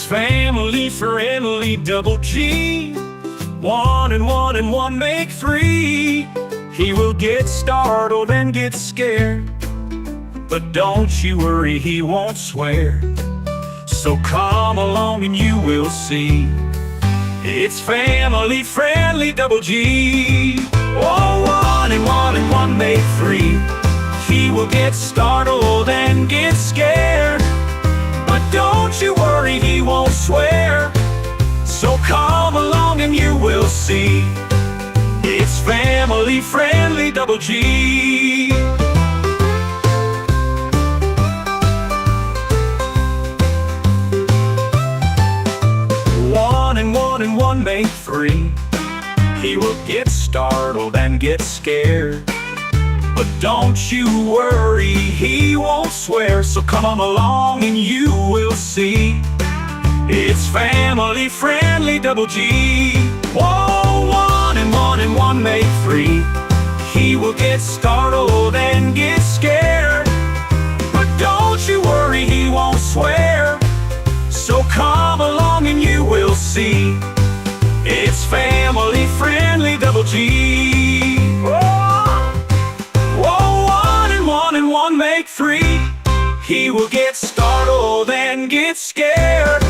It's family friendly double G. 1 and 1 and 1 make 3. He will get startled and get scared, but don't you worry, he won't swear. So come along and you will see. It's family friendly double G. Oh, 1 and 1 and 1 make 3. He will get startled and get scared, but don't you worry, he won't swear. So come along and you will see. It's family friendly double G. 1 and 1 and 1 make 3. He will get startled and get scared, but don't you worry, he won't swear. So come on along and you will see. It's family friendly double G. Whoa, 1 and 1 and 1 make 3. He will get startled and get scared, but don't you worry, he won't swear. So come along and you will see. It's family friendly double G. Whoa, 1 and 1 and 1 make 3. He will get startled and get scared,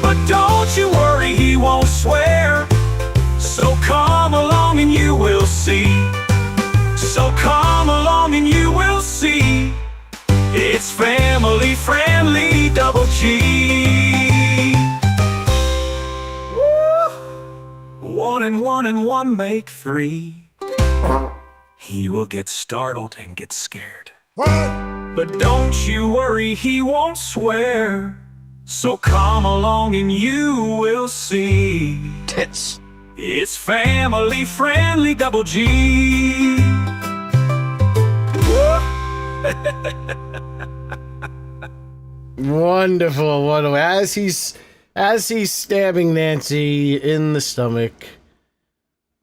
but don't you worry, he won't swear. So come along and you will see. So come along and you will see. It's family friendly double G. 1 and 1 and 1 make 3. He will get startled and get scared, but don't you worry, he won't swear. So come along and you will see. Tits. It's family friendly double G. Wonderful, wonderful. As he's stabbing Nancy in the stomach.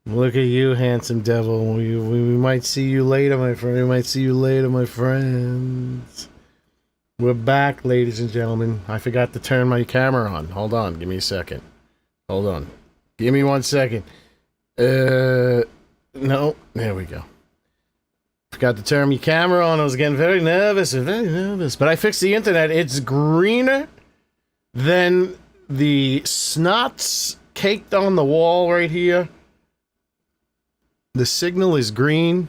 Look at you, handsome devil. We might see you later, my friend. We might see you later, my friends. We're back, ladies and gentlemen. I forgot to turn my camera on. Hold on, give me a second. Hold on. Give me 1 second. No, there we go. Forgot to turn my camera on. I was getting very nervous. But I fixed the internet. It's greener than the snots caked on the wall right here. The signal is green.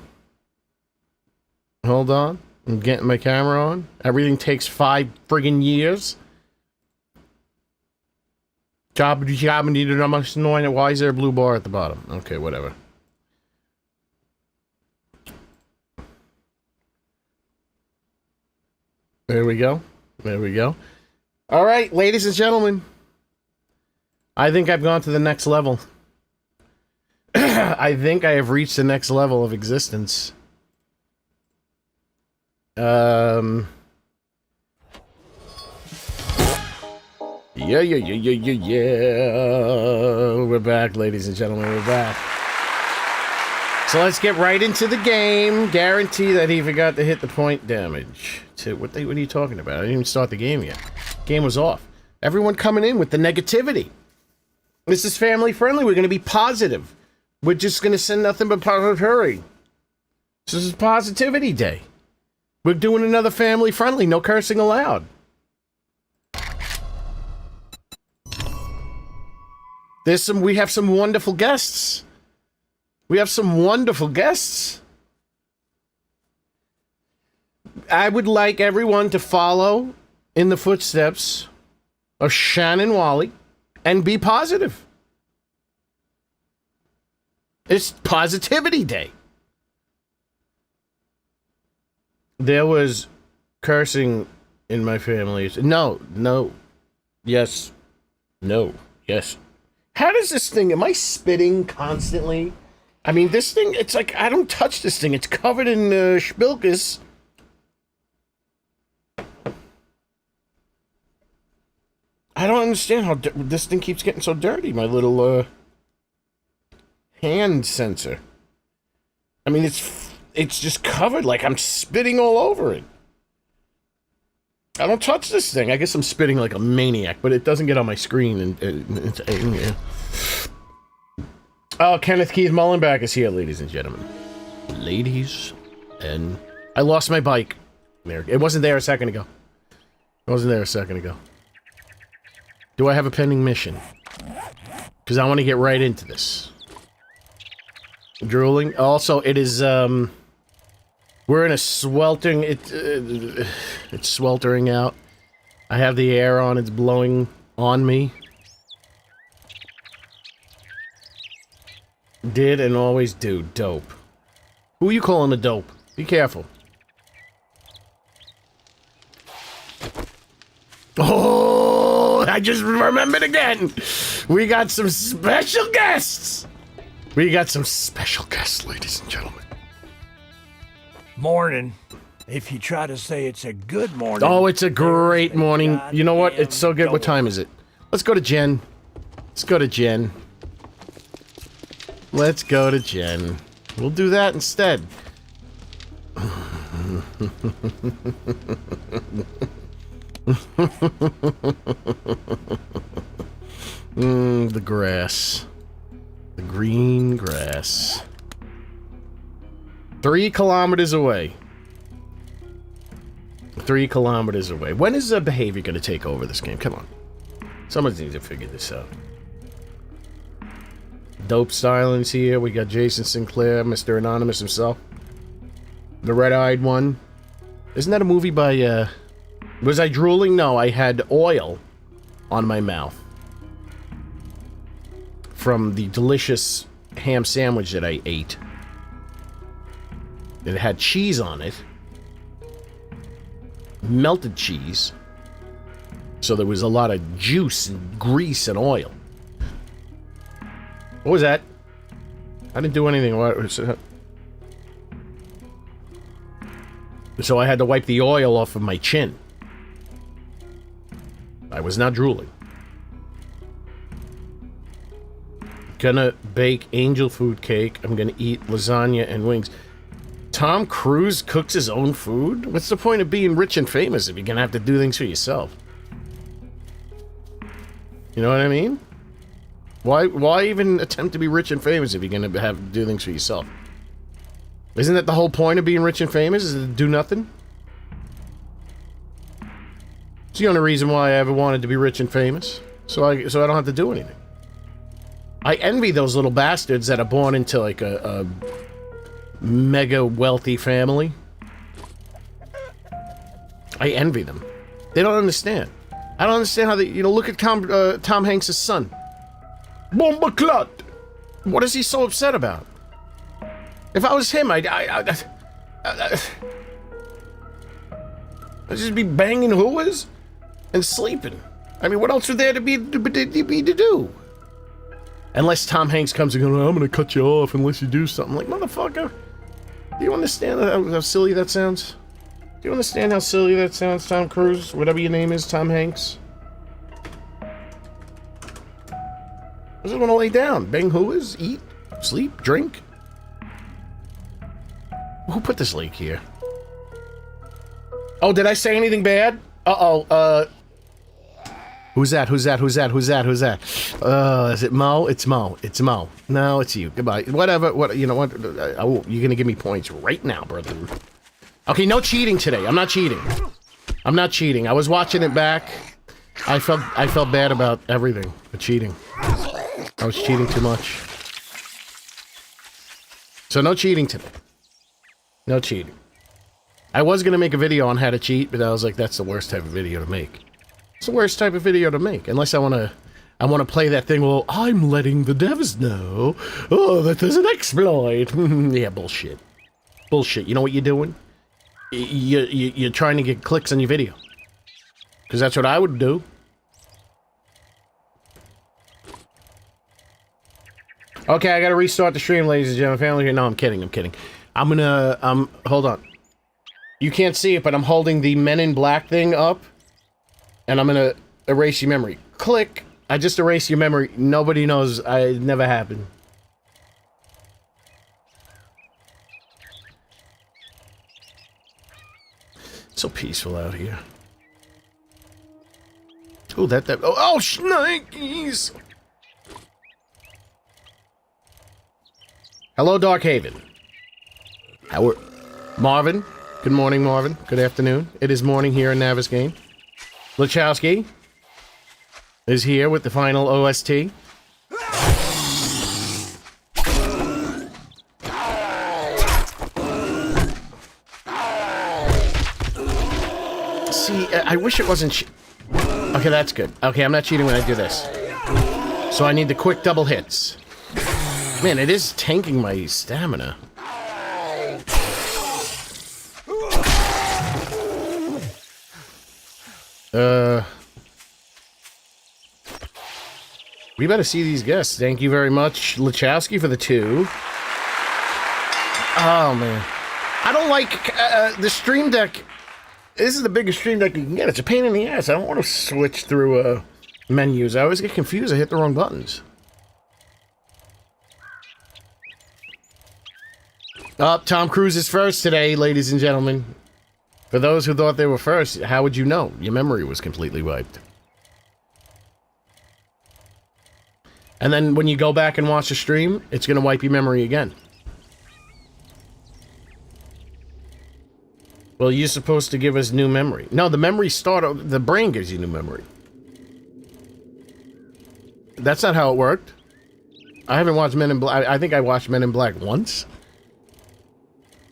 Hold on. I'm getting my camera on. Everything takes 5 friggin' years. Why is there a blue bar at the bottom? Okay, whatever. There we go. There we go. All right, ladies and gentlemen. I think I've gone to the next level. I think I have reached the next level of existence. Yeah. We're back, ladies and gentlemen. We're back. So let's get right into the game. Guarantee that he forgot to hit the point damage. What are you talking about? I didn't even start the game yet. Game was off. Everyone coming in with the negativity. This is family friendly. We're going to be positive. We're just going to send nothing but positivity. This is positivity day. We're doing another family friendly. No cursing allowed. We have some wonderful guests. We have some wonderful guests. I would like everyone to follow in the footsteps of Shannon Wally and be positive. It's Positivity Day. There was cursing in my family. No. Yes. No. Yes. How does this thing... Am I spitting constantly? I mean, this thing, it's like, I don't touch this thing. It's covered in spilkus. I don't understand how this thing keeps getting so dirty. My little hand sensor. I mean, it's just covered like I'm spitting all over it. I don't touch this thing. I guess I'm spitting like a maniac, but it doesn't get on my screen. Yeah. Oh, Kenneth Keith Mullenback is here, ladies and gentlemen. Ladies and... I lost my bike. There. It wasn't there a second ago. It wasn't there a second ago. Do I have a pending mission? Because I want to get right into this. Drooling. Also, it is, we're in a sweltering... it's sweltering out. I have the air on. It's blowing on me. Did and always do. Dope. Who are you calling a dope? Be careful. Oh, I just remembered again. We got some special guests. We got some special guests, ladies and gentlemen. Morning. If you try to say it's a good morning. Oh, it's a great morning. You know what? It's so good. What time is it? Let's go to Jen. Let's go to Jen. Let's go to Jen. We'll do that instead. The grass. The green grass. 3 kilometers away. 3 kilometers away. When is the behavior going to take over this game? Come on. Someone needs to figure this out. Dope Silence here. We got Jason Sinclair, Mr. Anonymous himself. The red-eyed one. Isn't that a movie by, Was I drooling? No, I had oil on my mouth. From the delicious ham sandwich that I ate. It had cheese on it. Melted cheese. So there was a lot of juice and grease and oil. What was that? I didn't do anything. What was that? So I had to wipe the oil off of my chin. I was not drooling. Gonna bake angel food cake. I'm gonna eat lasagna and wings. Tom Cruise cooks his own food? What's the point of being rich and famous if you're gonna have to do things for yourself? You know what I mean? Why even attempt to be rich and famous if you're gonna have to do things for yourself? Isn't that the whole point of being rich and famous, is to do nothing? It's the only reason why I ever wanted to be rich and famous. So I don't have to do anything. I envy those little bastards that are born into like a mega wealthy family. I envy them. They don't understand. I don't understand how they, look at Tom Hanks' son. Bomba clot! What is he so upset about? If I was him, I'd just be banging whoas and sleeping. I mean, what else would there to be to do? Unless Tom Hanks comes and goes, I'm gonna cut you off unless you do something. Like, motherfucker, do you understand how silly that sounds? Do you understand how silly that sounds, Tom Cruise? Whatever your name is, Tom Hanks? I just want to lay down, bang whoas, eat, sleep, drink. Who put this link here? Oh, did I say anything bad? Who's that? Is it Mo? It's Mo. It's Mo. No, it's you. Goodbye. Whatever. You know what? You're gonna give me points right now, brother. Okay, no cheating today. I'm not cheating. I was watching it back. I felt bad about everything. The cheating. I was cheating too much. So no cheating today. No cheating. I was gonna make a video on how to cheat, but I was like, that's the worst type of video to make. It's the worst type of video to make, unless I wanna play that thing. Well, I'm letting the devs know. Oh, that is an exploit. Yeah, bullshit. Bullshit. You know what you're doing? You're trying to get clicks on your video, because that's what I would do. Okay, I gotta restart the stream, ladies and gentlemen. Family here. No, I'm kidding. I'm gonna, hold on. You can't see it, but I'm holding the Men in Black thing up. And I'm gonna erase your memory. Click! I just erased your memory. Nobody knows. It never happened. So peaceful out here. Oh, oh, shnikes! Hello, Darkhaven. Marvin. Good morning, Marvin. Good afternoon. It is morning here in Navisgane. Lachowski is here with the final OST. See, I wish it wasn't... Okay, that's good. Okay, I'm not cheating when I do this. So I need the quick double hits. Man, it is tanking my stamina. We better see these guests. Thank you very much, Lachowski, for the 2. Oh, man. I don't like the Stream Deck. This is the biggest Stream Deck you can get. It's a pain in the ass. I don't want to switch through menus. I always get confused. I hit the wrong buttons. Tom Cruise is first today, ladies and gentlemen. For those who thought they were first, how would you know? Your memory was completely wiped. And then when you go back and watch the stream, it's going to wipe your memory again. Well, you're supposed to give us new memory. No, the memory the brain gives you new memory. That's not how it worked. I haven't watched Men in Black. I think I watched Men in Black once.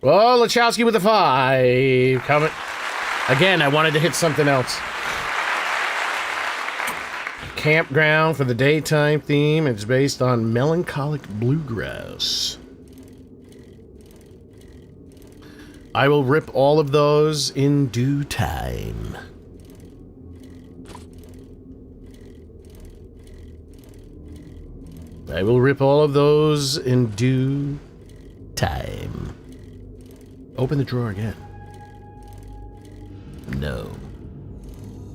Oh, Lachowski with the 5. Coming. Again, I wanted to hit something else. Campground for the daytime theme. It's based on melancholic bluegrass. I will rip all of those in due time. I will rip all of those in due time. Open the drawer again. No.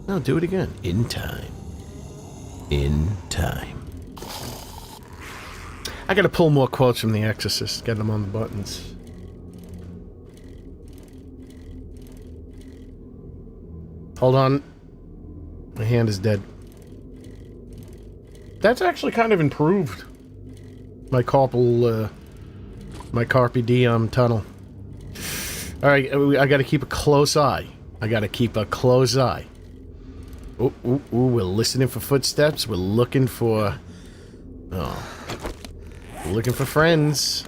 No, do it again. In time. In time. I gotta pull more quotes from The Exorcist. Get them on the buttons. Hold on. My hand is dead. That's actually kind of improved. My carpal diem tunnel. Alright, I gotta keep a close eye. Ooh, we're listening for footsteps. We're looking for... Oh. We're looking for friends.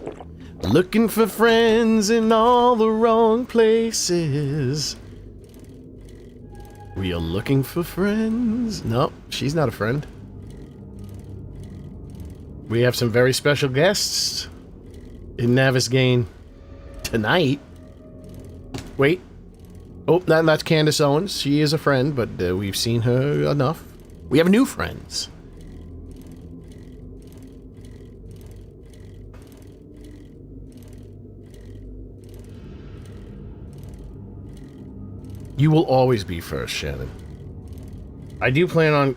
Looking for friends in all the wrong places. We are looking for friends. No, she's not a friend. We have some very special guests in Navisgane tonight. Wait. Oh, that's Candace Owens. She is a friend, but we've seen her enough. We have new friends. You will always be first, Shannon. I do plan on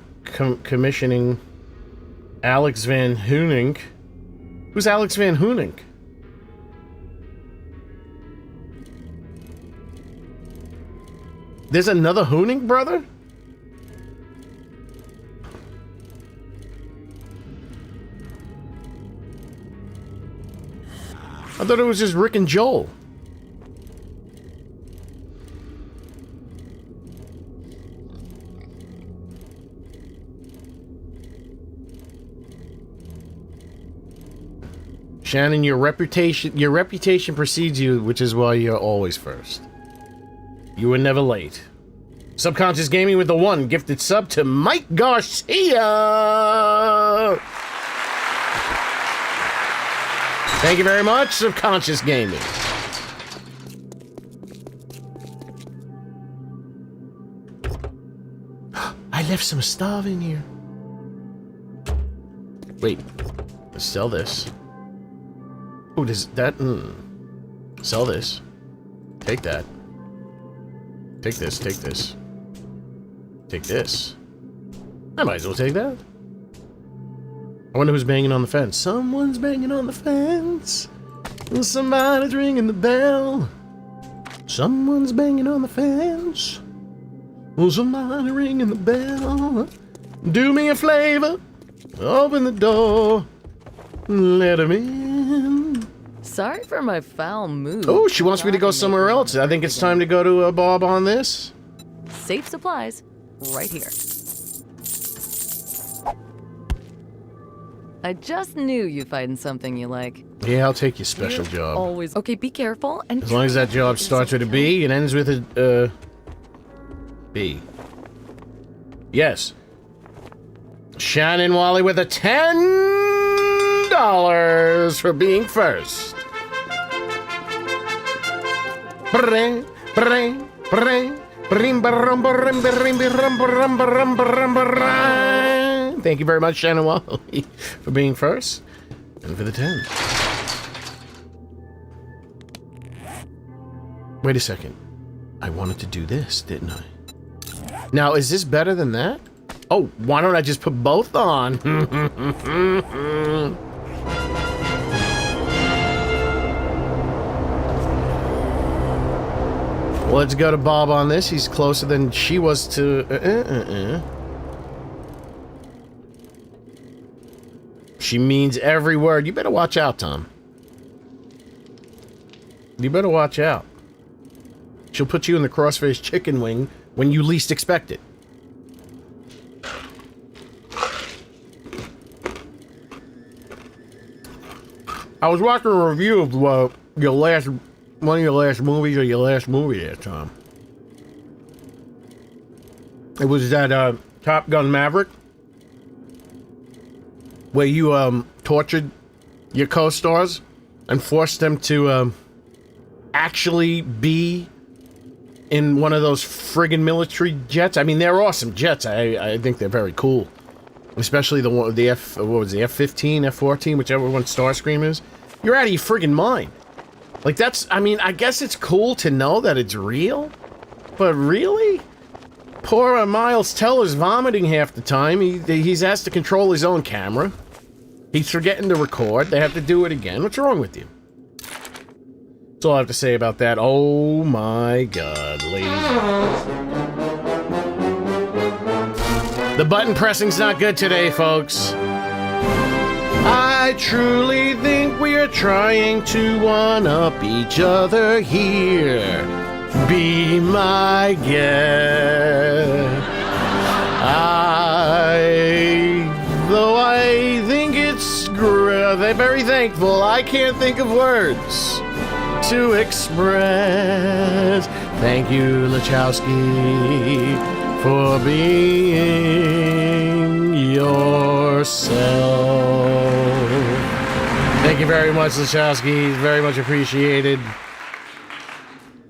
commissioning Alex Van Hoonink. Who's Alex Van Hoonink? There's another Hoonink brother? I thought it was just Rick and Joel. Shannon, your reputation precedes you, which is why you're always first. You were never late. Subconscious Gaming with the 1 gifted sub to Mike Garcia. Thank you very much, Subconscious Gaming. I left some stuff in here. Wait, let's sell this. Oh, does that... Sell this. Take that. Take this, take this. Take this. I might as well take that. I wonder who's banging on the fence. Someone's banging on the fence. Somebody's ringing the bell. Someone's banging on the fence. Was somebody ringing the bell? Do me a favor. Open the door. Let him in. Sorry for my foul mood. Oh, she wants me to go somewhere else. I think it's time to go to Bob on this. Safe supplies, right here. I just knew you'd find something you like. Yeah, I'll take your special job. Always. Okay, be careful and. As long as that job starts with a B and ends with a B. Yes. Shannon Wally with a $10 for being first. Bring, bring, bring. Thank you very much, Shannon Wally, for being first and for the 10. Wait a second. I wanted to do this, didn't I? Now, is this better than that? Oh, why don't I just put both on? Let's go to Bob on this. He's closer than she was to... She means every word. You better watch out, Tom. You better watch out. She'll put you in the crossface chicken wing when you least expect it. I was watching a review of one of your last movies or your last movie there, Tom. It was that Top Gun Maverick, where you tortured your co-stars and forced them to actually be in one of those friggin' military jets. I mean, they're awesome jets. I think they're very cool. Especially the F-15, F-14, whichever one Starscream is. You're out of your friggin' mind. Like, that's, I mean, I guess it's cool to know that it's real, but really? Poor Miles Teller's vomiting half the time. He's has to control his own camera. He's forgetting to record. They have to do it again. What's wrong with you? That's all I have to say about that. Oh my God, ladies. The button pressing's not good today, folks. I truly think we are trying to one-up each other here. Be my guest. Though I think it's they're very thankful, I can't think of words to express. Thank you, Lachowski, for being yourself. Thank you very much, Lachowski. Very much appreciated.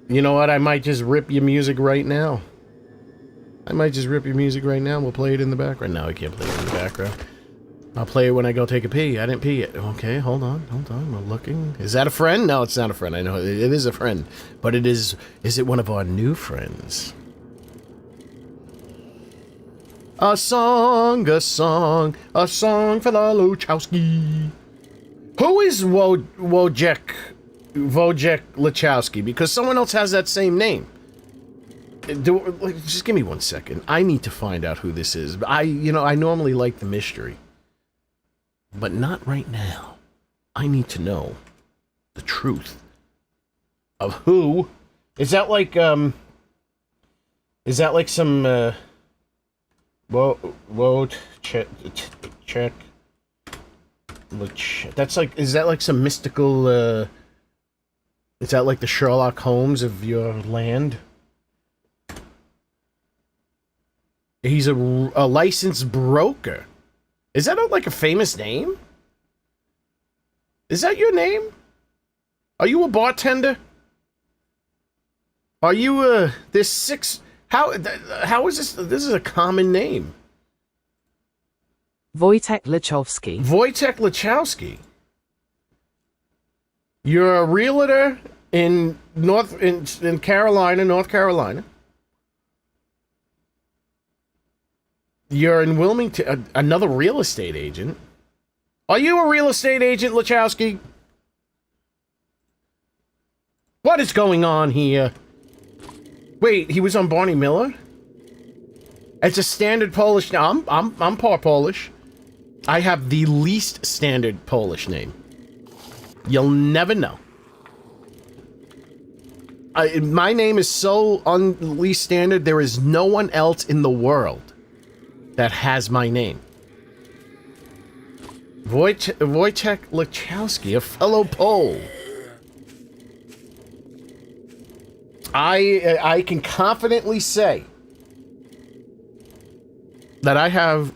You know what? I might just rip your music right now. We'll play it in the background. No, I can't play it in the background. I'll play it when I go take a pee. I didn't pee yet. Okay, hold on. We're looking. Is that a friend? No, it's not a friend. I know it is a friend. But it is it one of our new friends? A song for the Lachowski. Who is Wojciech Lachowski? Because someone else has that same name. Just give me 1 second. I need to find out who this is. I normally like the mystery. But not right now. I need to know the truth of who. Is that like some check. That's like, is that like some mystical, is that like the Sherlock Holmes of your land? He's a licensed broker. Is that like a famous name? Is that your name? Are you a bartender? Are you this six? How is this? This is a common name. Wojciech Lachowski. Wojciech Lachowski. You're a realtor in North Carolina. You're in Wilmington, another real estate agent. Are you a real estate agent, Lachowski? What is going on here? Wait, he was on Barney Miller? It's a standard Polish name. I'm part Polish. I have the least standard Polish name. You'll never know. My name is so least standard, there is no one else in the world that has my name. Wojciech Lechowski, a fellow Pole. I can confidently say that I have...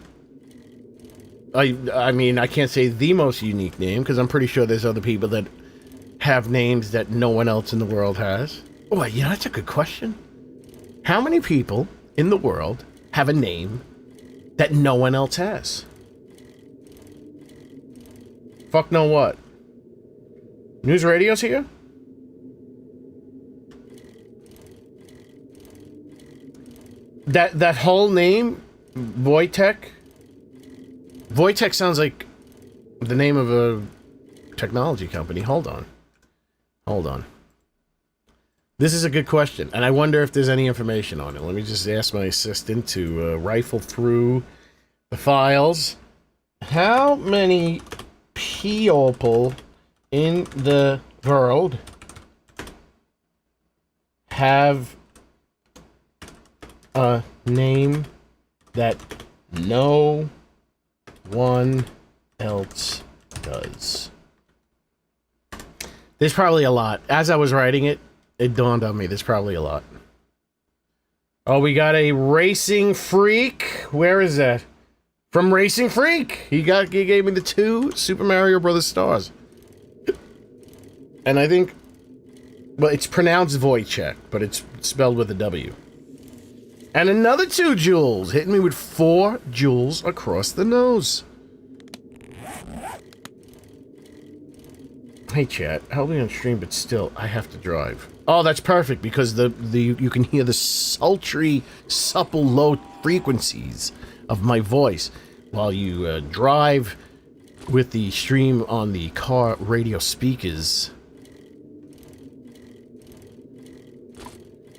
I mean, I can't say the most unique name, because I'm pretty sure there's other people that have names that no one else in the world has. Oh, yeah, that's a good question. How many people in the world have a name that no one else has? Fuck know what? News radio's here? That whole name, Wojtek sounds like the name of a technology company. Hold on. This is a good question, and I wonder if there's any information on it. Let me just ask my assistant to rifle through the files. How many people in the world have a name that no one else does? There's probably a lot. As I was writing it, it dawned on me, there's probably a lot. Oh, we got a Racing Freak. Where is that? From Racing Freak. He gave me the 2 Super Mario Brothers stars. And I think, well, it's pronounced Wojciech, but it's spelled with a W. And another 2 jewels, hitting me with 4 jewels across the nose. Hey chat, I'll be on stream, but still, I have to drive. Oh, that's perfect, because you can hear the sultry, supple, low frequencies of my voice while you drive with the stream on the car radio speakers.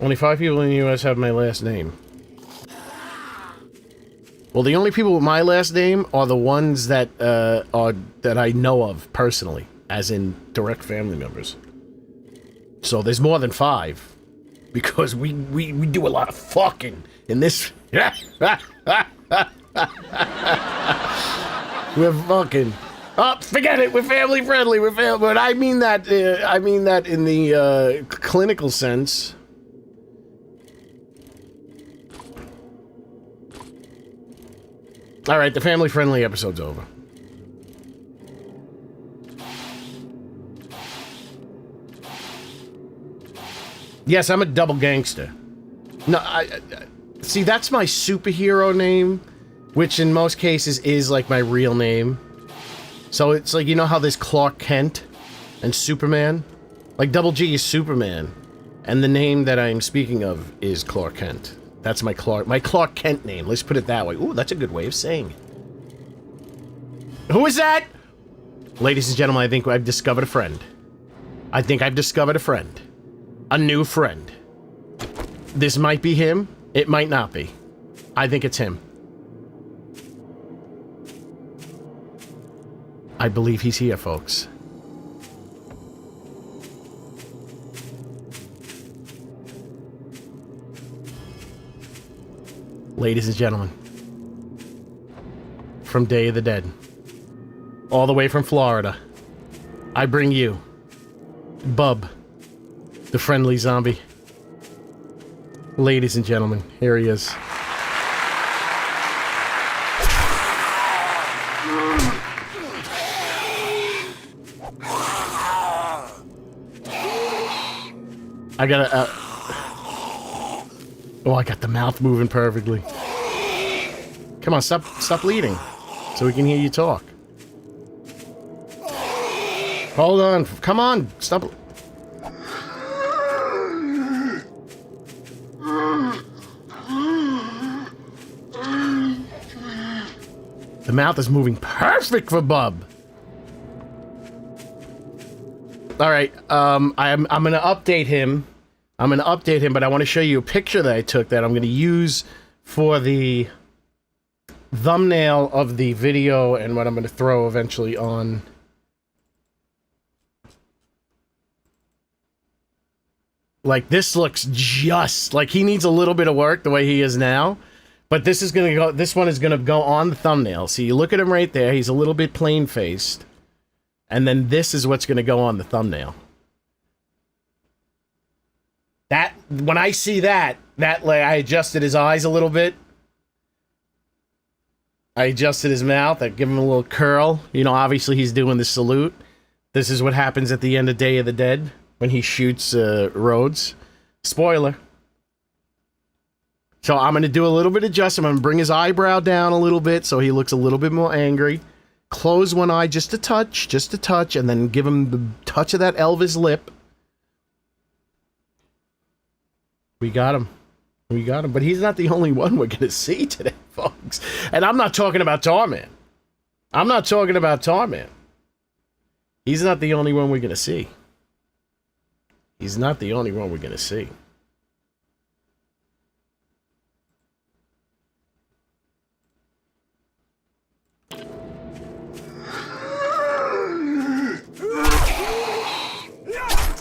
Only 5 people in the US have my last name. Well, the only people with my last name are the ones that I know of personally, as in direct family members. So there's more than 5, because we do a lot of fucking in this. We're fucking. Oh, forget it. We're family friendly. But I mean that. I mean that in the clinical sense. All right, the family friendly episode's over. Yes, I'm a double gangster. No, see, that's my superhero name, which in most cases is like my real name. So it's like, you know how there's Clark Kent and Superman? Like Double G is Superman, and the name that I'm speaking of is Clark Kent. That's my Clark Kent name. Let's put it that way. Ooh, that's a good way of saying it. Who is that? Ladies and gentlemen, I think I've discovered a friend. I think I've discovered a friend. A new friend. This might be him. It might not be. I think it's him. I believe he's here, folks. Ladies and gentlemen, from Day of the Dead, all the way from Florida, I bring you Bub, the friendly zombie. Ladies and gentlemen, here he is. I gotta, oh, I got the mouth moving perfectly. Come on, stop bleeding, so we can hear you talk. Hold on, come on, stop. The mouth is moving perfect for Bub. All right, I'm gonna update him. But I want to show you a picture that I took that I'm gonna use for the thumbnail of the video and what I'm going to throw eventually on. Like, this looks just like he needs a little bit of work the way he is now. But this is going to go, this one is going to go on the thumbnail. See, you look at him right there. He's a little bit plain-faced. And then this is what's going to go on the thumbnail. That, when I see that, like, I adjusted his eyes a little bit. I adjusted his mouth. I give him a little curl. You know, obviously he's doing the salute. This is what happens at the end of Day of the Dead when he shoots Rhodes. Spoiler. So I'm going to do a little bit of adjustment. I'm going to bring his eyebrow down a little bit so he looks a little bit more angry. Close one eye just a touch, and then give him the touch of that Elvis lip. We got him. We got him. But he's not the only one we're going to see today, folks. And I'm not talking about Tarman. I'm not talking about Tarman. He's not the only one we're going to see. He's not the only one we're going to see.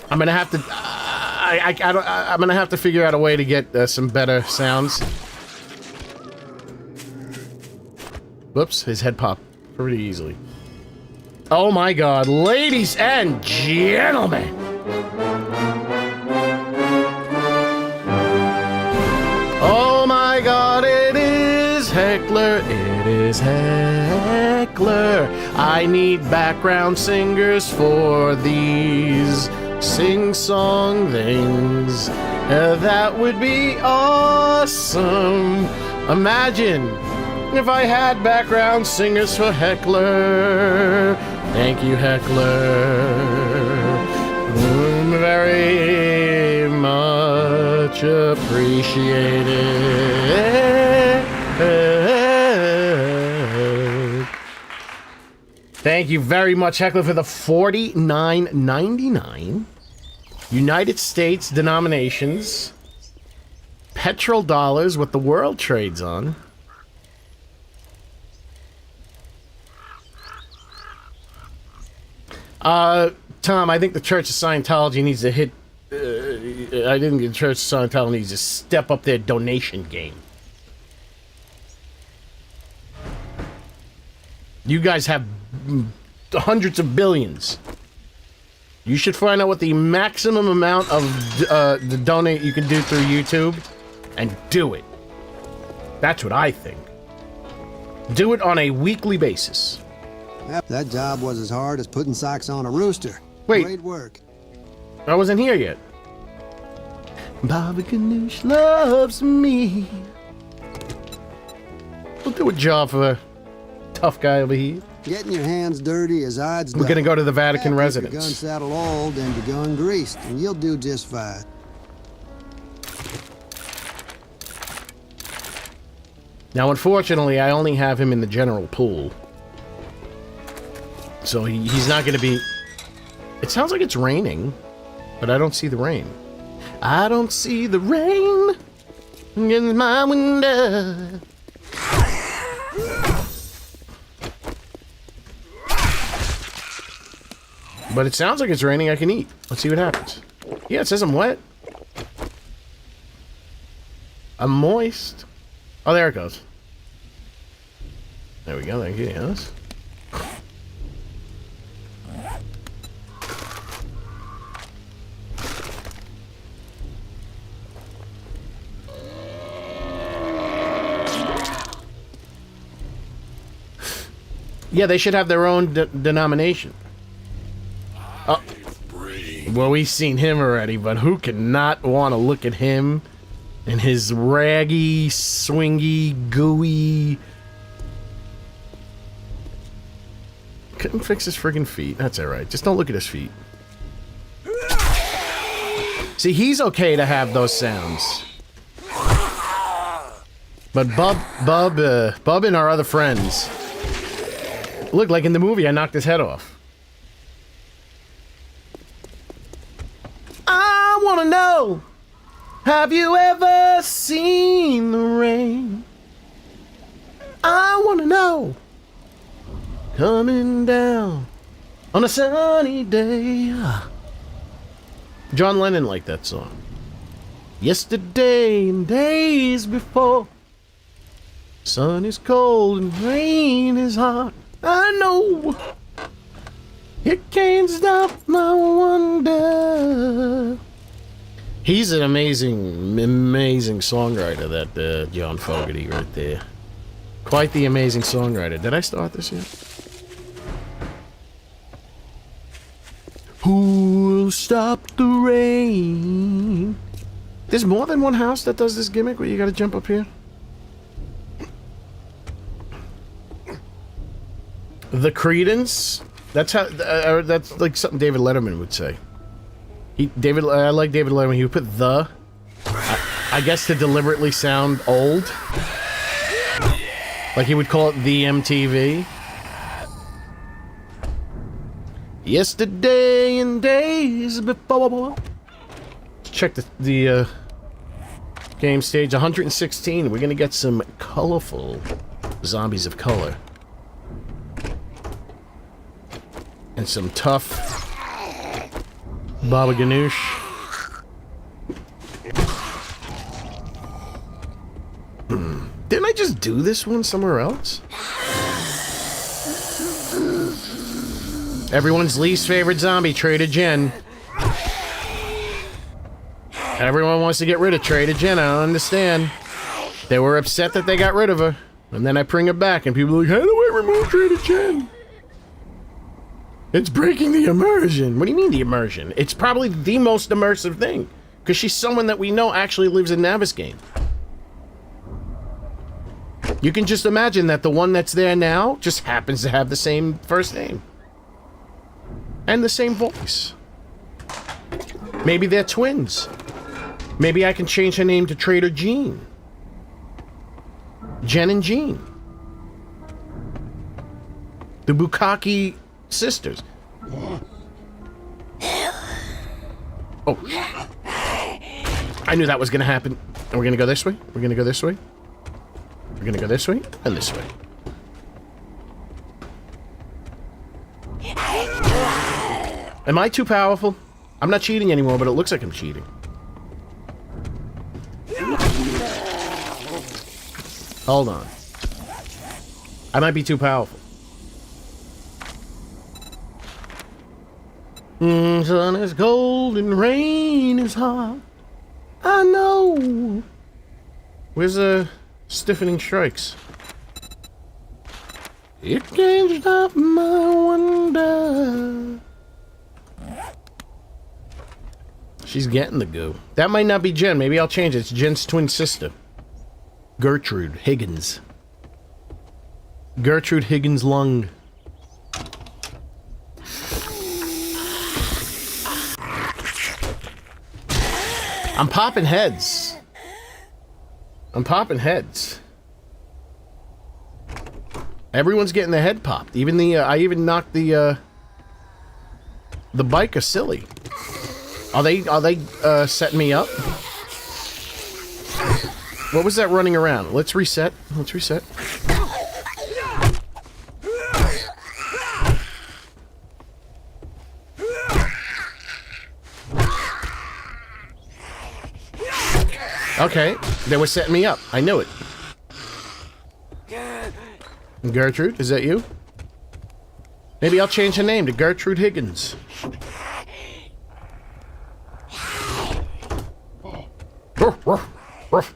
I'm gonna have to. I'm gonna have to figure out a way to get some better sounds. Whoops! His head popped pretty easily. Oh my God, ladies and gentlemen! Oh my God, it is Heckler. It is Heckler. I need background singers for these sing-song things. That would be awesome. Imagine if I had background singers for Heckler. Thank you, Heckler. Very much appreciated. Thank you very much, Heckler, for the $49.99 United States denominations petrodollars, what the world trades on. Tom, I think the Church of Scientology needs to hit. I think the Church of Scientology needs to step up their donation game. You guys have hundreds of billions. You should find out what the maximum amount of the donate you can do through YouTube, and do it. That's what I think. Do it on a weekly basis. That job was as hard as putting socks on a rooster. Wait. Great work. I wasn't here yet. Bobby Ganoush loves me. We'll do a job for a tough guy over here. Getting your hands dirty is odds. We're gonna go to the Vatican residence. Your gun saddle old and your gun greased, and you'll do just fine. Now, unfortunately, I only have him in the general pool. So he's not gonna be... It sounds like it's raining, but I don't see the rain. I don't see the rain in my window. But it sounds like it's raining. I can eat. Let's see what happens. Yeah, it says I'm wet. I'm moist. Oh, there it goes. There we go. Thank you. Yes. Yeah, they should have their own denomination. Oh. Well, we've seen him already, but who cannot want to look at him and his raggy, swingy, gooey... Couldn't fix his friggin' feet. That's alright. Just don't look at his feet. See, he's okay to have those sounds. But Bub and our other friends... Look, like in the movie, I knocked his head off. I wanna know Have you ever seen the rain? I wanna know. Coming down on a sunny day. John Lennon liked that song. Yesterday and days before. Sun is cold and rain is hot. I know. It can't stop my wonder. He's an amazing, amazing songwriter, that John Fogerty right there. Quite the amazing songwriter. Did I start this yet? Who'll stop the rain? There's more than one house that does this gimmick where you gotta jump up here. The Credence. That's how. That's like something David Letterman would say. I like David Letterman. He would put the. I guess to deliberately sound old. Like he would call it the MTV. Yesterday and days before. Check the game stage 116. We're gonna get some colorful zombies of color. And some tough Baba Ganoush. Didn't I just do this one somewhere else? Everyone's least favorite zombie, Trader Jen. Everyone wants to get rid of Trader Jen, I don't understand. They were upset that they got rid of her. And then I bring her back and people are like, how do I remove Trader Jen? It's breaking the immersion. What do you mean the immersion? It's probably the most immersive thing. Because she's someone that we know actually lives in Naviskane. You can just imagine that the one that's there now just happens to have the same first name. And the same voice. Maybe they're twins. Maybe I can change her name to Trader Jean. Jen and Jean. The Bukkake sisters. Oh. I knew that was gonna happen. And we're gonna go this way. We're gonna go this way. We're gonna go this way and this way. Am I too powerful? I'm not cheating anymore, but it looks like I'm cheating. Hold on. I might be too powerful. Sun is cold and rain is hot. I know. Where's the stiffening strikes? It can't stop my wonder. She's getting the goo. That might not be Jen. Maybe I'll change it. It's Jen's twin sister. Gertrude Higgins. Gertrude Higgins Lung. I'm popping heads. I'm popping heads. Everyone's getting their head popped. Even the I even knocked the biker silly. Are they setting me up? What was that running around? Let's reset. Let's reset. Okay, they were setting me up. I knew it. Gertrude, is that you? Maybe I'll change her name to Gertrude Higgins. Ruff, ruff, ruff,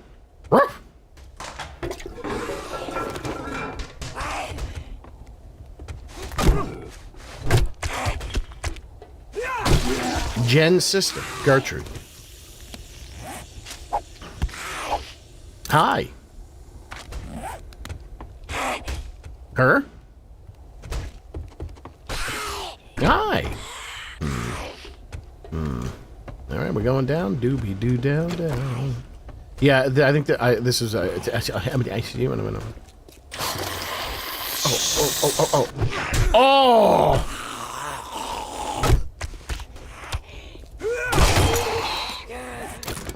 ruff. Jen's sister, Gertrude. Hi. Her? Hi. Alright, we're going down. Doobie doo down, down. Yeah, I think that this is I see you in a minute. Oh!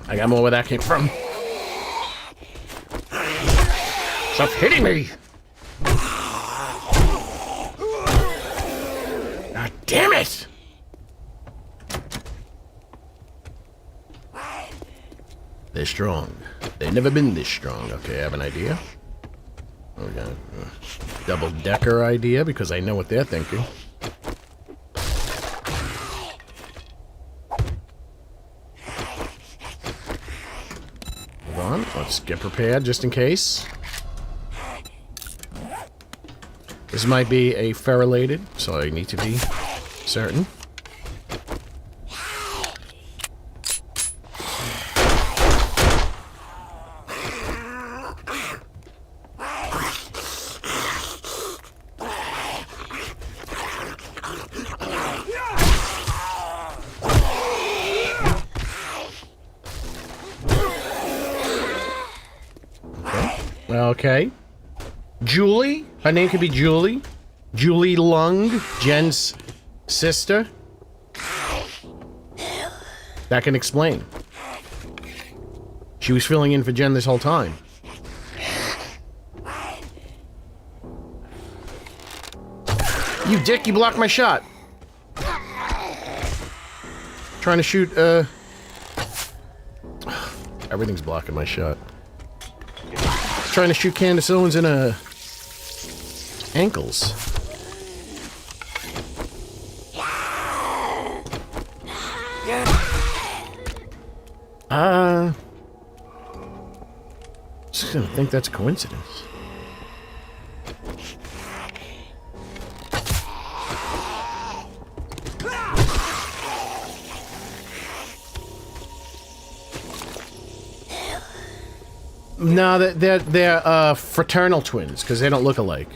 I got more where that came from. Stop hitting me! God damn it! They're strong. They've never been this strong. Okay, I have an idea. Oh, we got a double-decker idea because I know what they're thinking. Hold on. Let's get prepared just in case. This might be a ferrulated, so I need to be certain. Okay. Julie? Her name could be Julie. Julie Lung, Jen's sister. That can explain. She was filling in for Jen this whole time. You dick, you blocked my shot. Trying to shoot, everything's blocking my shot. Trying to shoot Candace Owens in ankles. Just gonna think that's a coincidence. No, they're fraternal twins because they don't look alike,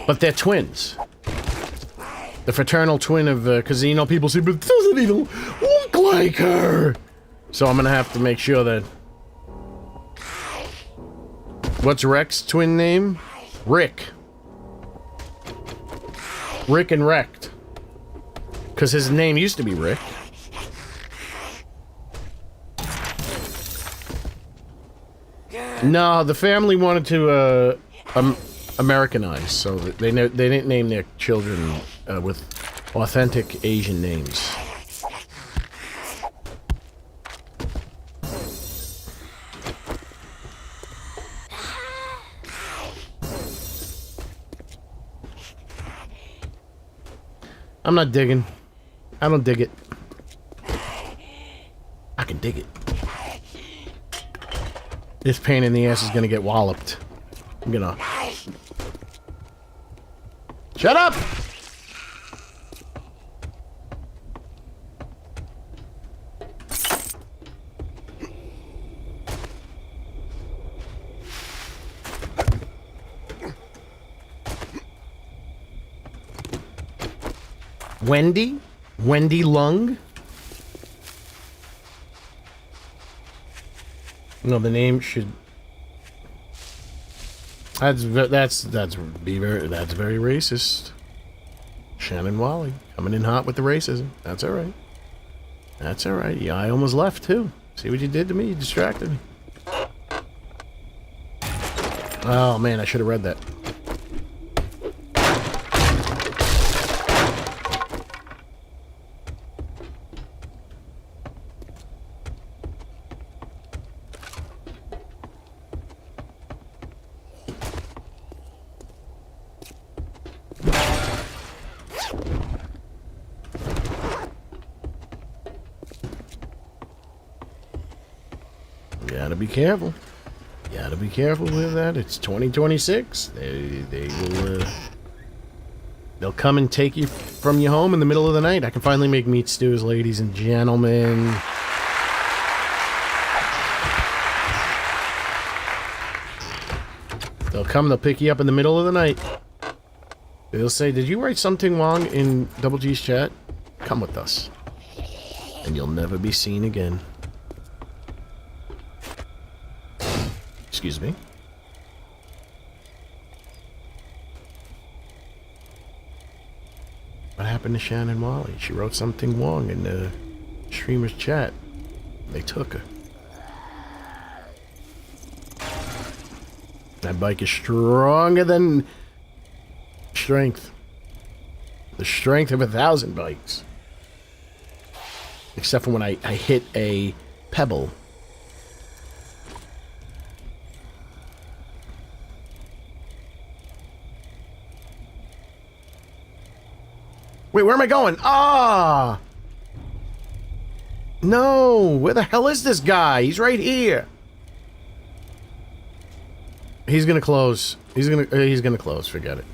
but they're twins. The fraternal twin of because you know people say, but it doesn't even look like her. So I'm gonna have to make sure that. What's Rex's twin name? Rick. Rick and Wrecked. Because his name used to be Rick. No, the family wanted to Americanize, so they didn't name their children with authentic Asian names. I'm not digging. I don't dig it. I can dig it. This pain in the ass is gonna get walloped. I'm gonna... Shut up! Wendy? Wendy Lung? No, the name should... That's very racist. Shannon Wally coming in hot with the racism. That's all right. That's all right. Yeah, I almost left too. See what you did to me? You distracted me. Oh man, I should have read that. Be careful. You gotta be careful with that. It's 2026. They will they'll come and take you from your home in the middle of the night. I can finally make meat stews, ladies and gentlemen. They'll come, they'll pick you up in the middle of the night. They'll say, "Did you write something wrong in Double G's chat? Come with us." And you'll never be seen again. Excuse me. What happened to Shannon Wally? She wrote something wrong in the streamer's chat. They took her. That bike is stronger than strength. The strength of 1,000 bikes. Except for when I hit a pebble. Wait, where am I going? Ah! No! Where the hell is this guy? He's right here. He's gonna close. He's gonna close. Forget it.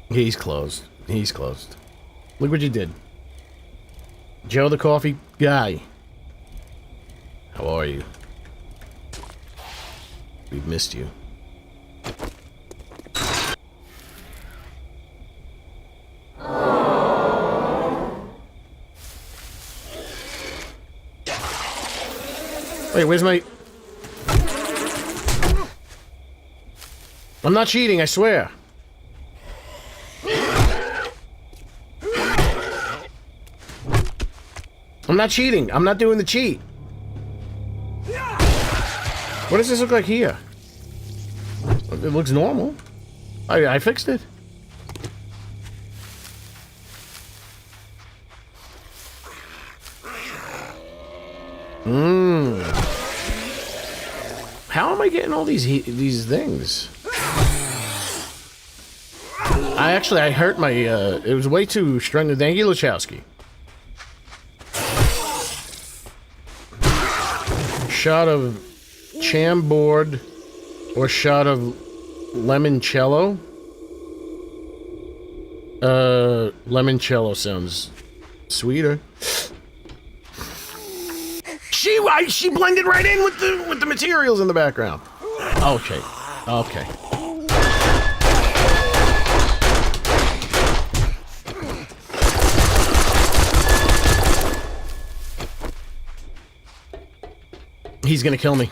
He's closed. He's closed. Look what you did. Joe the coffee guy. How are you? We've missed you. Wait, where's my... I'm not cheating, I swear. I'm not cheating. I'm not doing the cheat. What does this look like here? It looks normal. I fixed it. How am I getting all these things? I hurt my, it was way too strong. Thank you, Lachowski. Shot of Chambord or shot of Limoncello? Limoncello sounds sweeter. She blended right in with the materials in the background. Okay. Okay. He's gonna kill me.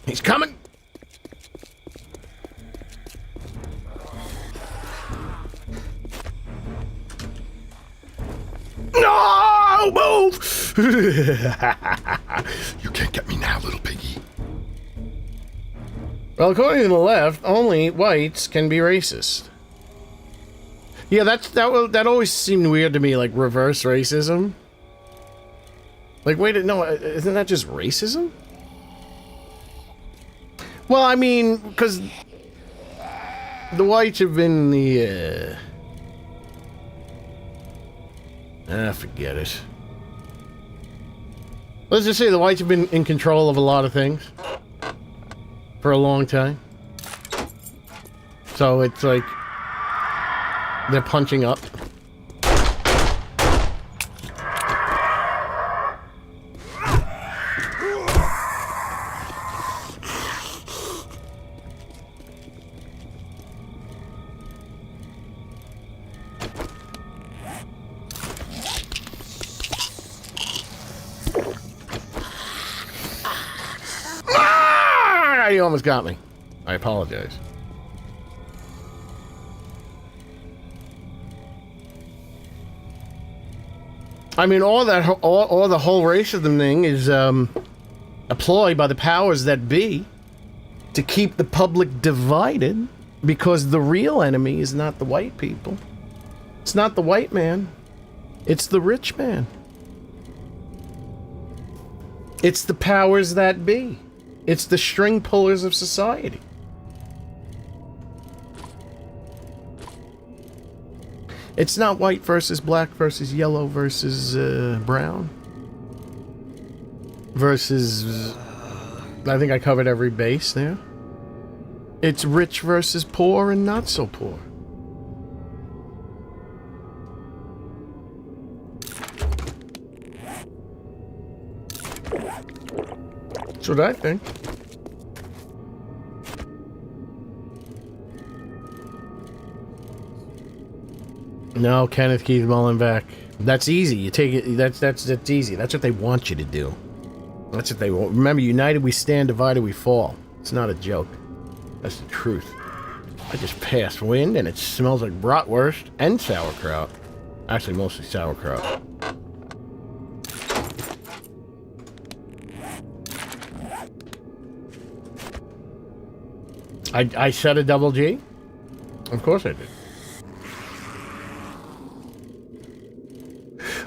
He's coming. No, move! You can't get me now, little piggy. Well, according to the left, only whites can be racist. Yeah, that always seemed weird to me, like reverse racism. Like, wait, no, isn't that just racism? Well, I mean, because the whites have been the, forget it. Let's just say the whites have been in control of a lot of things for a long time. So it's like they're punching up. You almost got me. I apologize. I mean, all the whole racism thing is a ploy by the powers that be to keep the public divided, because the real enemy is not the white people. It's not the white man. It's the rich man. It's the powers that be. It's the string pullers of society. It's not white versus black versus yellow versus brown. Versus... I think I covered every base there. It's rich versus poor and not so poor. That's what I think. No, Kenneth Keith Mullenbeck. That's easy. You take it. That's easy. That's what they want you to do. That's what they want. Remember, united we stand, divided we fall. It's not a joke. That's the truth. I just passed wind, and it smells like bratwurst and sauerkraut. Actually, mostly sauerkraut. I said a double G? Of course I did.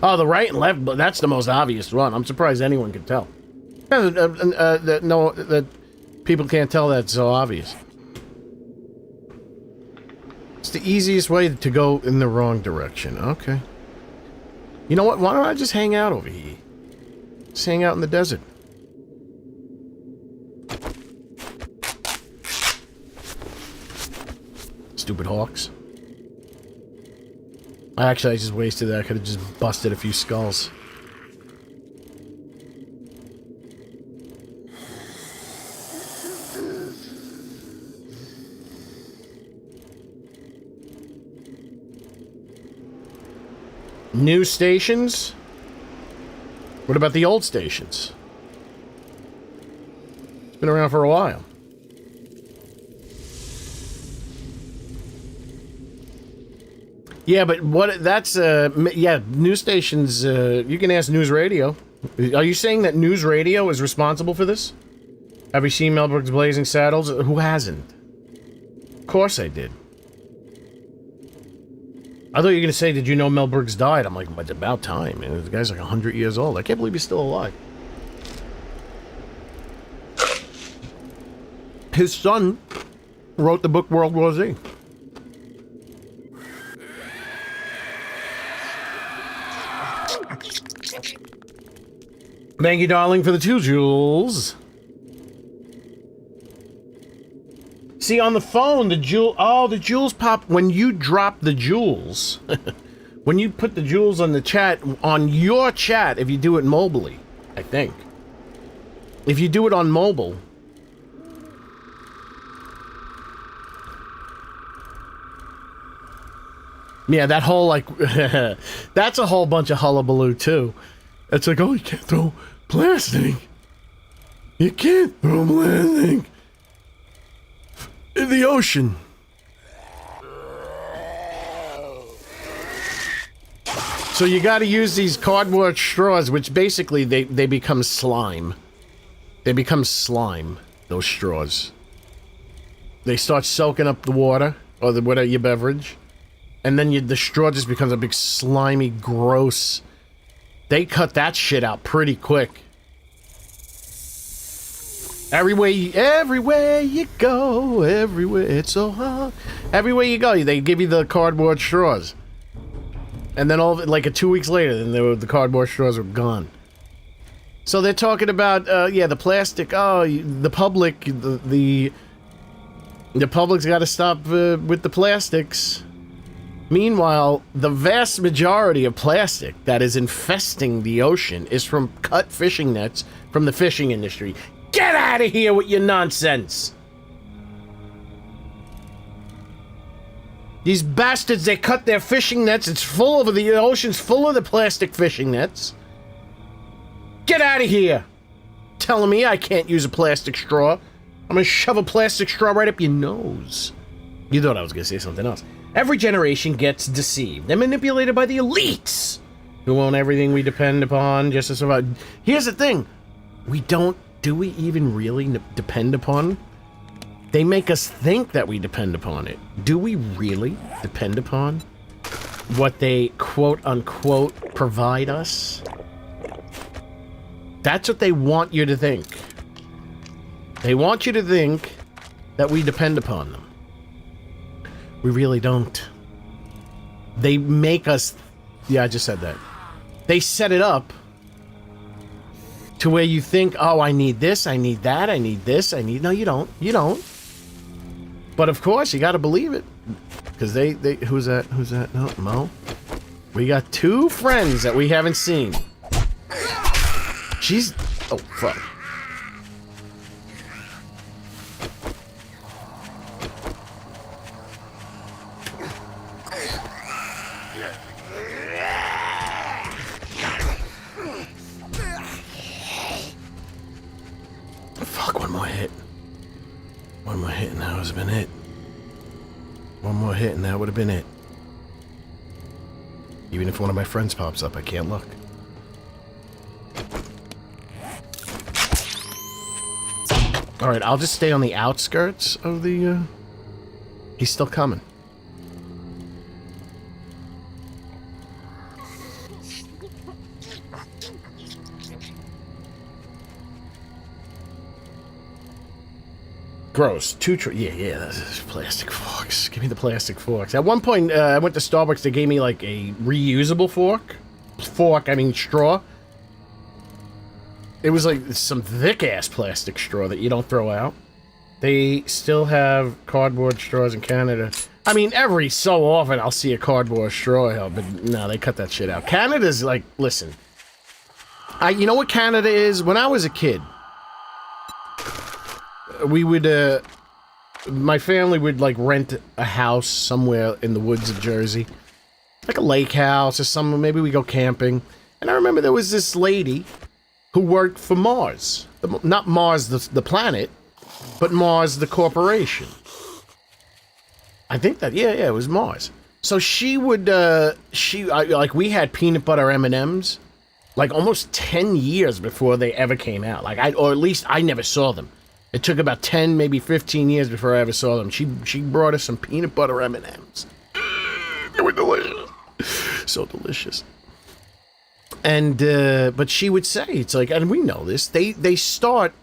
Oh, the right and left, but that's the most obvious one. I'm surprised anyone could tell. No, that people can't tell that's so obvious. It's the easiest way to go in the wrong direction. Okay. You know what? Why don't I just hang out over here? Just hang out in the desert. Stupid hawks. Actually, I just wasted that. I could have just busted a few skulls. New stations? What about the old stations? It's been around for a while. Yeah, but what, that's, yeah, news stations, you can ask News Radio. Are you saying that News Radio is responsible for this? Have you seen Mel Brooks' Blazing Saddles? Who hasn't? Of course I did. I thought you were going to say, did you know Mel Brooks died? I'm like, it's about time. Man. The guy's like 100 years old. I can't believe he's still alive. His son wrote the book World War Z. Thank you, darling, for the 2 jewels. See, on the phone, the jewels pop when you drop the jewels. When you put the jewels on the chat, on your chat, if you do it mobily, I think. If you do it on mobile. Yeah, that whole, like, that's a whole bunch of hullabaloo, too. It's like, oh, you can't throw plastic. You can't throw plastic in the ocean. So you got to use these cardboard straws, which basically they become slime. They become slime, those straws. They start soaking up the water, or the whatever your beverage. And then the straw just becomes a big slimy, gross... They cut that shit out pretty quick. Everywhere you go, everywhere, it's so hot. Everywhere you go, they give you the cardboard straws. And then like 2 weeks later, then the cardboard straws were gone. So they're talking about, yeah, the plastic. Oh, the public, the public's got to stop with the plastics. Meanwhile, the vast majority of plastic that is infesting the ocean is from cut fishing nets from the fishing industry. Get out of here with your nonsense! These bastards, they cut their fishing nets. It's full of the ocean's full of the plastic fishing nets. Get out of here! Telling me I can't use a plastic straw. I'm gonna shove a plastic straw right up your nose. You thought I was gonna say something else. Every generation gets deceived and manipulated by the elites who own everything we depend upon just to survive. Here's the thing. Do we even really depend upon? They make us think that we depend upon it. Do we really depend upon what they quote-unquote provide us? That's what they want you to think. They want you to think that we depend upon them. We really don't. They make us... Yeah, I just said that. They set it up to where you think, oh, I need this, I need that, I need this, I need... No, you don't. You don't. But of course, you gotta believe it. Because they... Who's that? Who's that? No, Mo? We got 2 friends that we haven't seen. She's... Oh, fuck. have been it. One more hit and that would have been it. Even if one of my friends pops up, I can't look. Alright, I'll just stay on the outskirts of the, He's still coming. Gross. Yeah, that's plastic forks. Give me the plastic forks. At one point, I went to Starbucks. They gave me like a reusable fork. I mean straw. It was like some thick-ass plastic straw that you don't throw out. They still have cardboard straws in Canada. I mean, every so often I'll see a cardboard straw, but no, they cut that shit out. Canada's like, listen. You know what Canada is? When I was a kid, we would, my family would, like, rent a house somewhere in the woods of Jersey. Like a lake house or something. Maybe we go camping. And I remember there was this lady who worked for Mars. Not Mars, the planet, but Mars, the corporation. I think that, yeah, it was Mars. So she would, like, we had peanut butter M&Ms, like, almost 10 years before they ever came out. Like, or at least I never saw them. It took about 10, maybe 15 years before I ever saw them. She brought us some peanut butter M&Ms. They were delicious. So delicious. And, but she would say, it's like, and we know this, they start,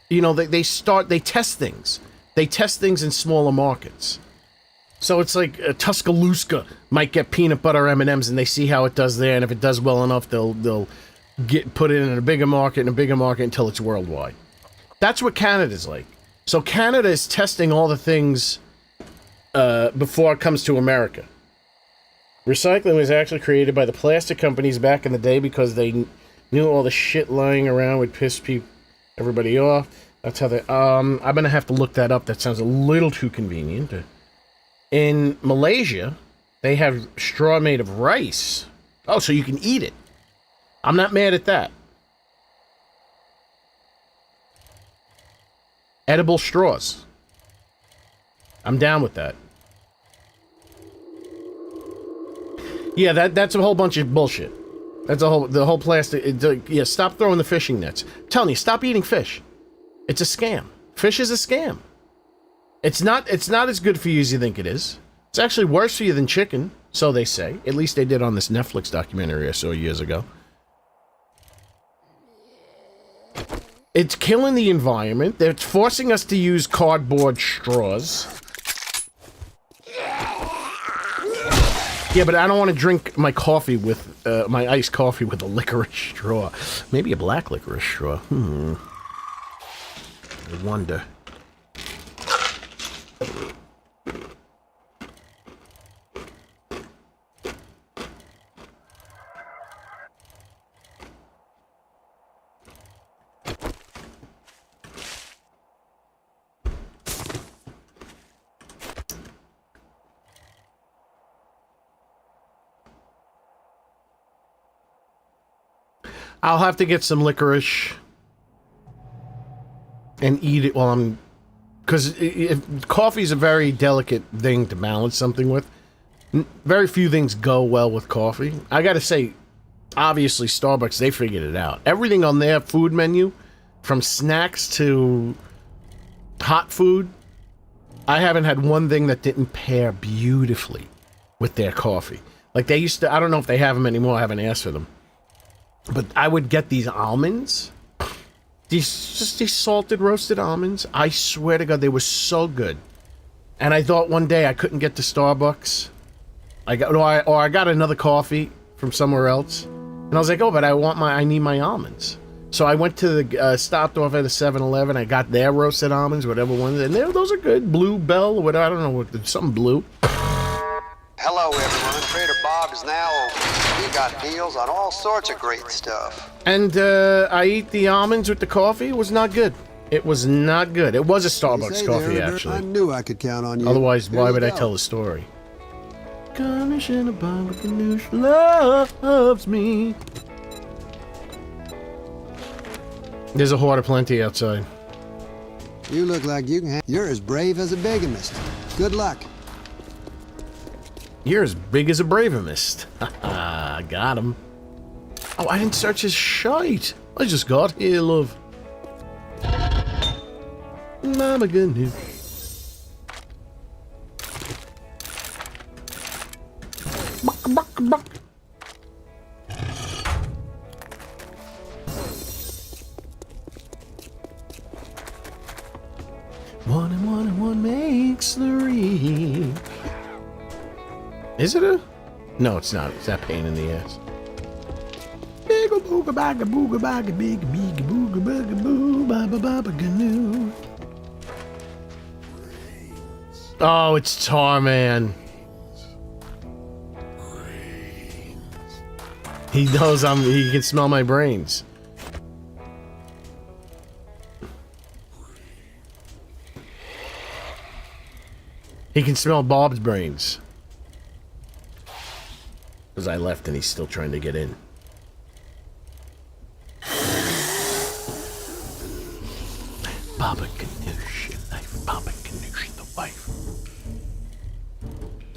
you know, they test things. They test things in smaller markets. So it's like Tuscaloosa might get peanut butter M&Ms and they see how it does there, and if it does well enough, they'll put it in a bigger market until it's worldwide. That's what Canada's like. So Canada is testing all the things before it comes to America. Recycling was actually created by the plastic companies back in the day because they knew all the shit lying around would piss everybody off. That's how they... I'm going to have to look that up. That sounds a little too convenient. In Malaysia, they have straw made of rice. Oh, so you can eat it. I'm not mad at that. Edible straws. I'm down with that. Yeah, that's a whole bunch of bullshit. That's the whole plastic. Yeah, stop throwing the fishing nets. I'm telling you, stop eating fish. It's a scam. Fish is a scam. It's not as good for you as you think it is. It's actually worse for you than chicken, so they say. At least they did on this Netflix documentary I saw years ago. It's killing the environment. It's forcing us to use cardboard straws. Yeah, but I don't want to drink my coffee with, my iced coffee with a licorice straw. Maybe a black licorice straw. I wonder. I'll have to get some licorice and eat it while I'm... Because coffee is a very delicate thing to balance something with. Very few things go well with coffee. I gotta say, obviously, Starbucks, they figured it out. Everything on their food menu, from snacks to hot food, I haven't had one thing that didn't pair beautifully with their coffee. Like, they used to... I don't know if they have them anymore. I haven't asked for them. But I would get these almonds. These salted roasted almonds. I swear to God, they were so good. And I thought one day I couldn't get to Starbucks. I got another coffee from somewhere else. And I was like, oh, but I need my almonds. So I went to the, stopped off at a 7-Eleven. I got their roasted almonds, whatever ones. And those are good. Blue Bell, or whatever. I don't know what, something blue. Hello, everyone. Trader Bob's now open. We got deals on all sorts of great stuff. And I eat the almonds with the coffee. It was not good. It was not good. It was a Starbucks coffee, actually. I knew I could count on you. Otherwise, why would I tell the story? Garnish in a bottle of Ganoush loves me. There's a horde of plenty outside. You look like you can. You're as brave as a bigamist. Good luck. You're as big as a Bravamist. Haha, got him. Oh, I didn't search his shite. I just got here, love. Mama goodness. Buck, buck, buck. One and one makes three. Is it a? No, it's not. It's that pain in the ass. Booga booga baga booga baga big big booga baga boo baba baba gnu. Oh, it's Tarman. He knows he can smell my brains. He can smell Bob's brains. Because I left and he's still trying to get in. Baba Ganoush, life. Baba Ganoush, the wife.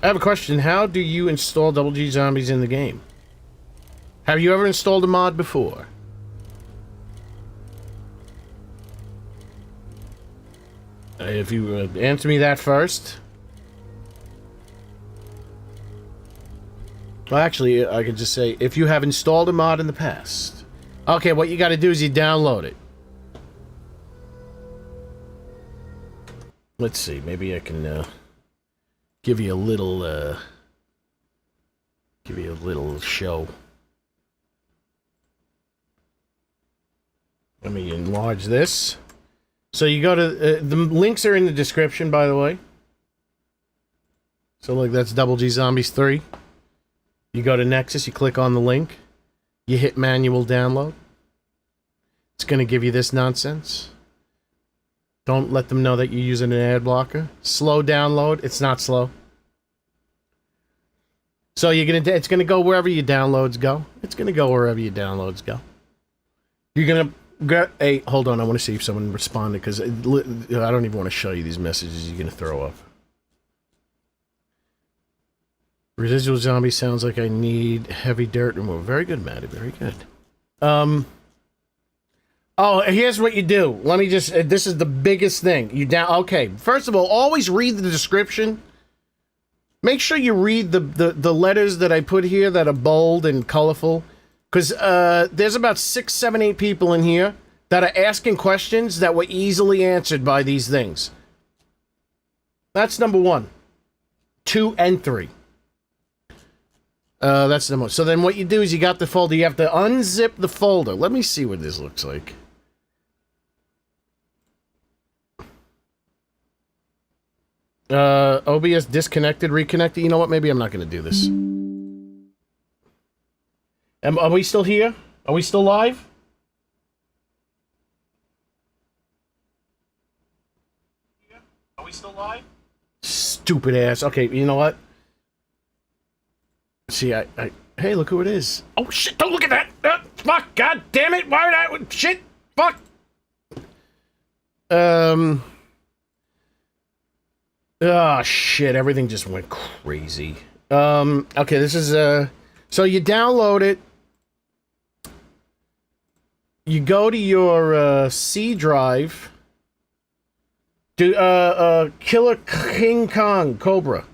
I have a question. How do you install Double G Zombies in the game? Have you ever installed a mod before? If you answer me that first. Well, actually, I could just say, if you have installed a mod in the past. Okay, what you gotta do is you download it. Let's see, maybe I can, give you a little show. Let me enlarge this. So you go to, the links are in the description, by the way. So, like, that's Double G Zombies 3. You go to Nexus, you click on the link, you hit manual download. It's going to give you this nonsense. Don't let them know that you're using an ad blocker. Slow download, it's not slow. So it's going to go wherever your downloads go. It's going to go wherever your downloads go. You're going to go, hey, hold on, I want to see if someone responded, because I don't even want to show you these messages you're going to throw up. Residual zombie sounds like I need heavy dirt removal. Very good, Maddie. Very good. Oh, here's what you do. Let me just... this is the biggest thing. Okay, first of all, always read the description. Make sure you read the letters that I put here that are bold and colorful. Because there's about 6, 7, 8 people in here that are asking questions that were easily answered by these things. That's number 1. 2 and 3. That's the most. So then what you do is you got the folder. You have to unzip the folder. Let me see what this looks like. OBS disconnected, reconnected. You know what? Maybe I'm not going to do this. Are we still here? Are we still live? Are we still live? Stupid ass. Okay, you know what? See, hey, look who it is. Oh, shit, don't look at that! Fuck, god damn it, why would I... Shit, fuck! Oh, shit, everything just went crazy. Okay, this is, so you download it. You go to your, C drive. Killer King Kong Cobra.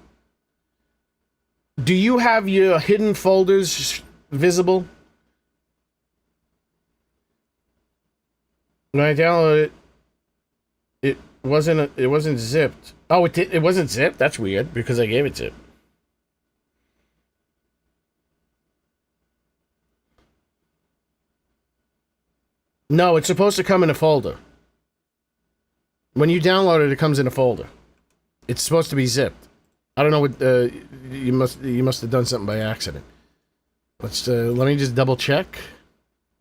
Do you have your hidden folders visible? When I downloaded it, it wasn't zipped. Oh, it wasn't zipped? That's weird, because I gave it zip. No, it's supposed to come in a folder. When you download it, it comes in a folder. It's supposed to be zipped. I don't know what, you must have done something by accident. Let me just double check.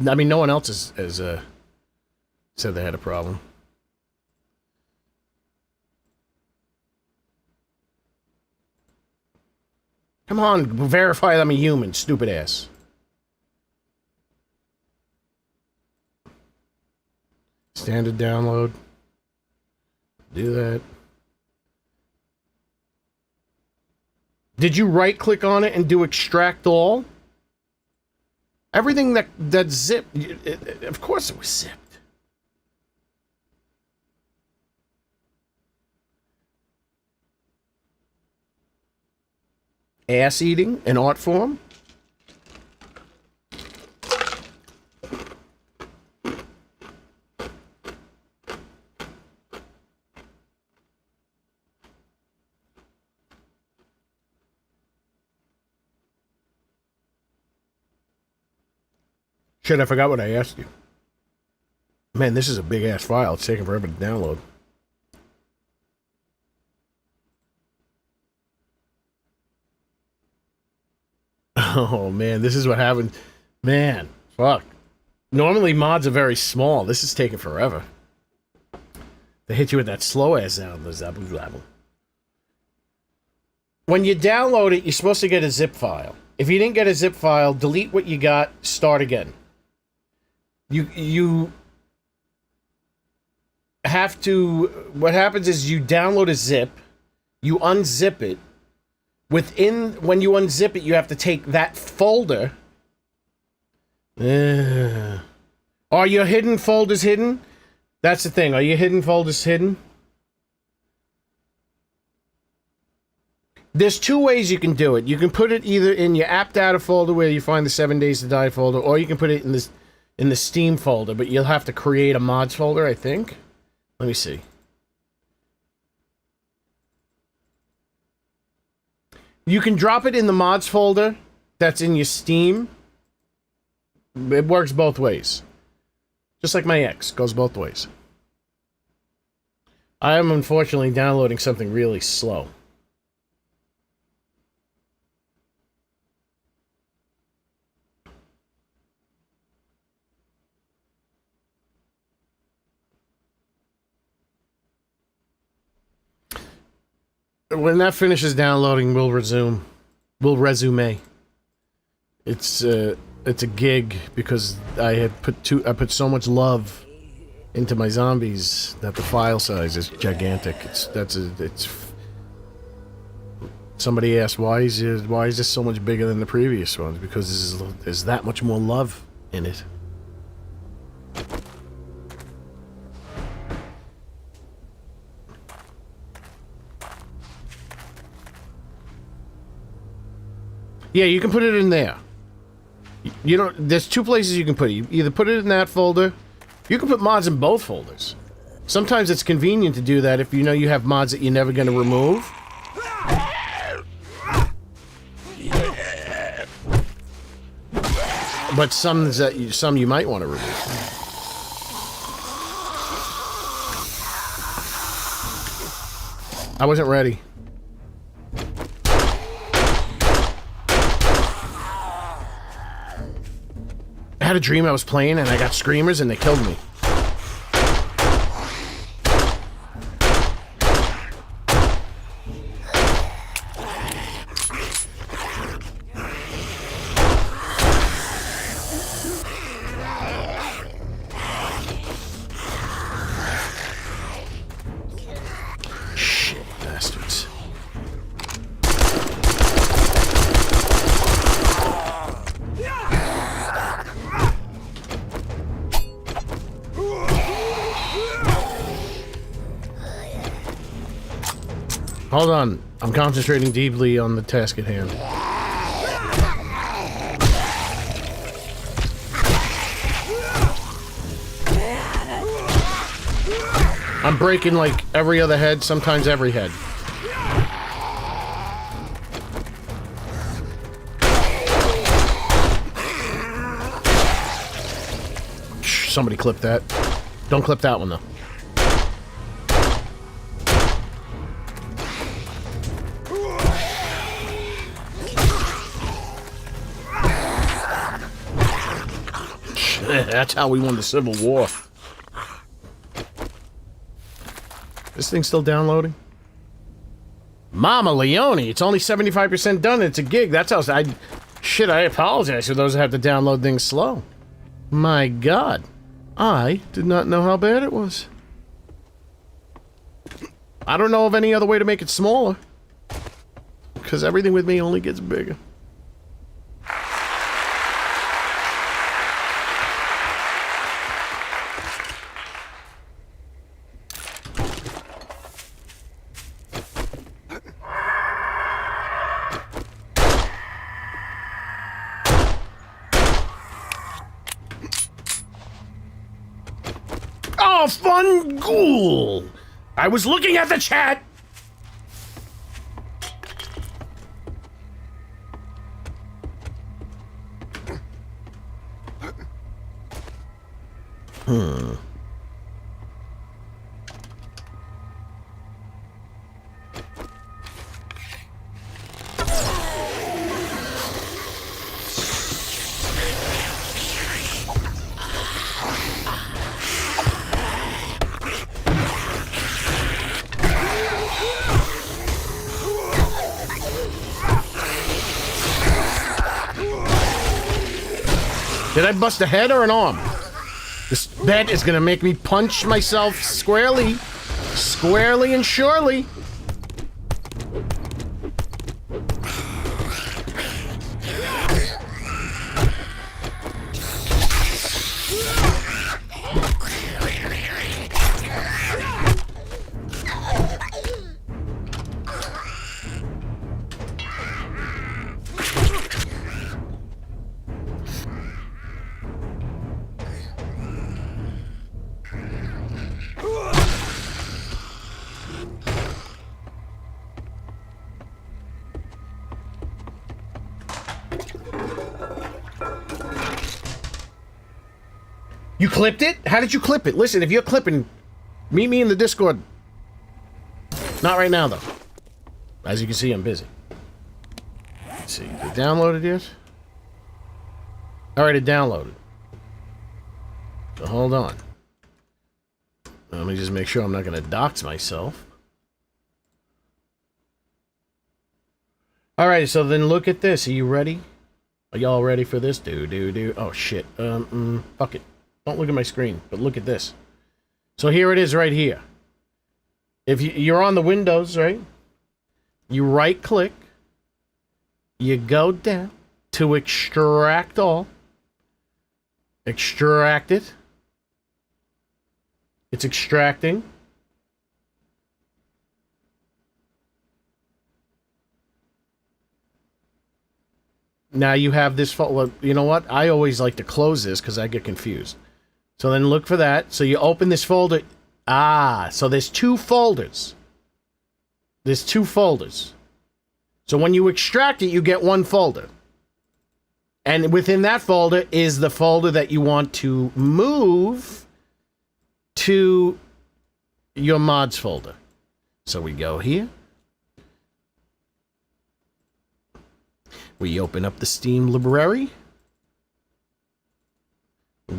I mean, no one else has said they had a problem. Come on, verify I'm a human, stupid ass. Standard download. do that. Did you right-click on it and do extract all? Everything that's zipped, of course it was zipped. Ass eating, an art form? Shit, I forgot what I asked you. Man, this is a big-ass file. It's taking forever to download. Oh, man, this is what happened. Man, fuck. Normally, mods are very small. This is taking forever. They hit you with that slow-ass sound. When you download it, you're supposed to get a zip file. If you didn't get a zip file, delete what you got, start again. You have to... What happens is you download a zip, you unzip it. When you unzip it, you have to take that folder. Are your hidden folders hidden? That's the thing. Are your hidden folders hidden? There's two ways you can do it. You can put it either in your app data folder where you find the 7 Days to Die folder, or you can put it in the Steam folder, but you'll have to create a mods folder, I think. Let me see. You can drop it in the mods folder that's in your Steam. It works both ways. Just like my ex, goes both ways. I am unfortunately downloading something really slow. When that finishes downloading, we'll resume. We'll resume. It's a gig because I put so much love into my zombies that the file size is gigantic. Somebody asked why is this so much bigger than the previous ones? Because there's that much more love in it. Yeah, you can put it in there. You know, there's two places you can put it. You either put it in that folder. You can put mods in both folders. Sometimes it's convenient to do that if you know you have mods that you're never going to remove. But some you might want to remove. I wasn't ready. I had a dream I was playing and I got screamers and they killed me. Shit, bastards. Hold on. I'm concentrating deeply on the task at hand. I'm breaking like every other head, sometimes every head. Shh, somebody clip that. Don't clip that one though. That's how we won the Civil War. This thing's still downloading? Mama Leone, it's only 75% done. It's a gig. That's how shit, I apologize for those who have to download things slow. My God. I did not know how bad it was. I don't know of any other way to make it smaller. Because everything with me only gets bigger. Oh, fun ghoul! I was looking at the chat! Did I bust a head or an arm? This bed is gonna make me punch myself squarely. Squarely and surely. You clipped it? How did you clip it? Listen, if you're clipping, meet me in the Discord. Not right now, though. As you can see, I'm busy. Let's see. Did it download it yet? Alright, it downloaded. So hold on. Let me just make sure I'm not going to dox myself. Alright, so then look at this. Are you ready? Are y'all ready for this? Oh, shit. Fuck it. Don't look at my screen, but look at this. So here it is right here. If you're on the Windows, right? You right-click. You go down to extract all. Extract it. It's extracting. Now you have this folder. You know what? I always like to close this because I get confused. So then look for that. So you open this folder. Ah, so there's two folders. There's two folders. So when you extract it, you get one folder. And within that folder is the folder that you want to move to your mods folder. So we go here. We open up the Steam library.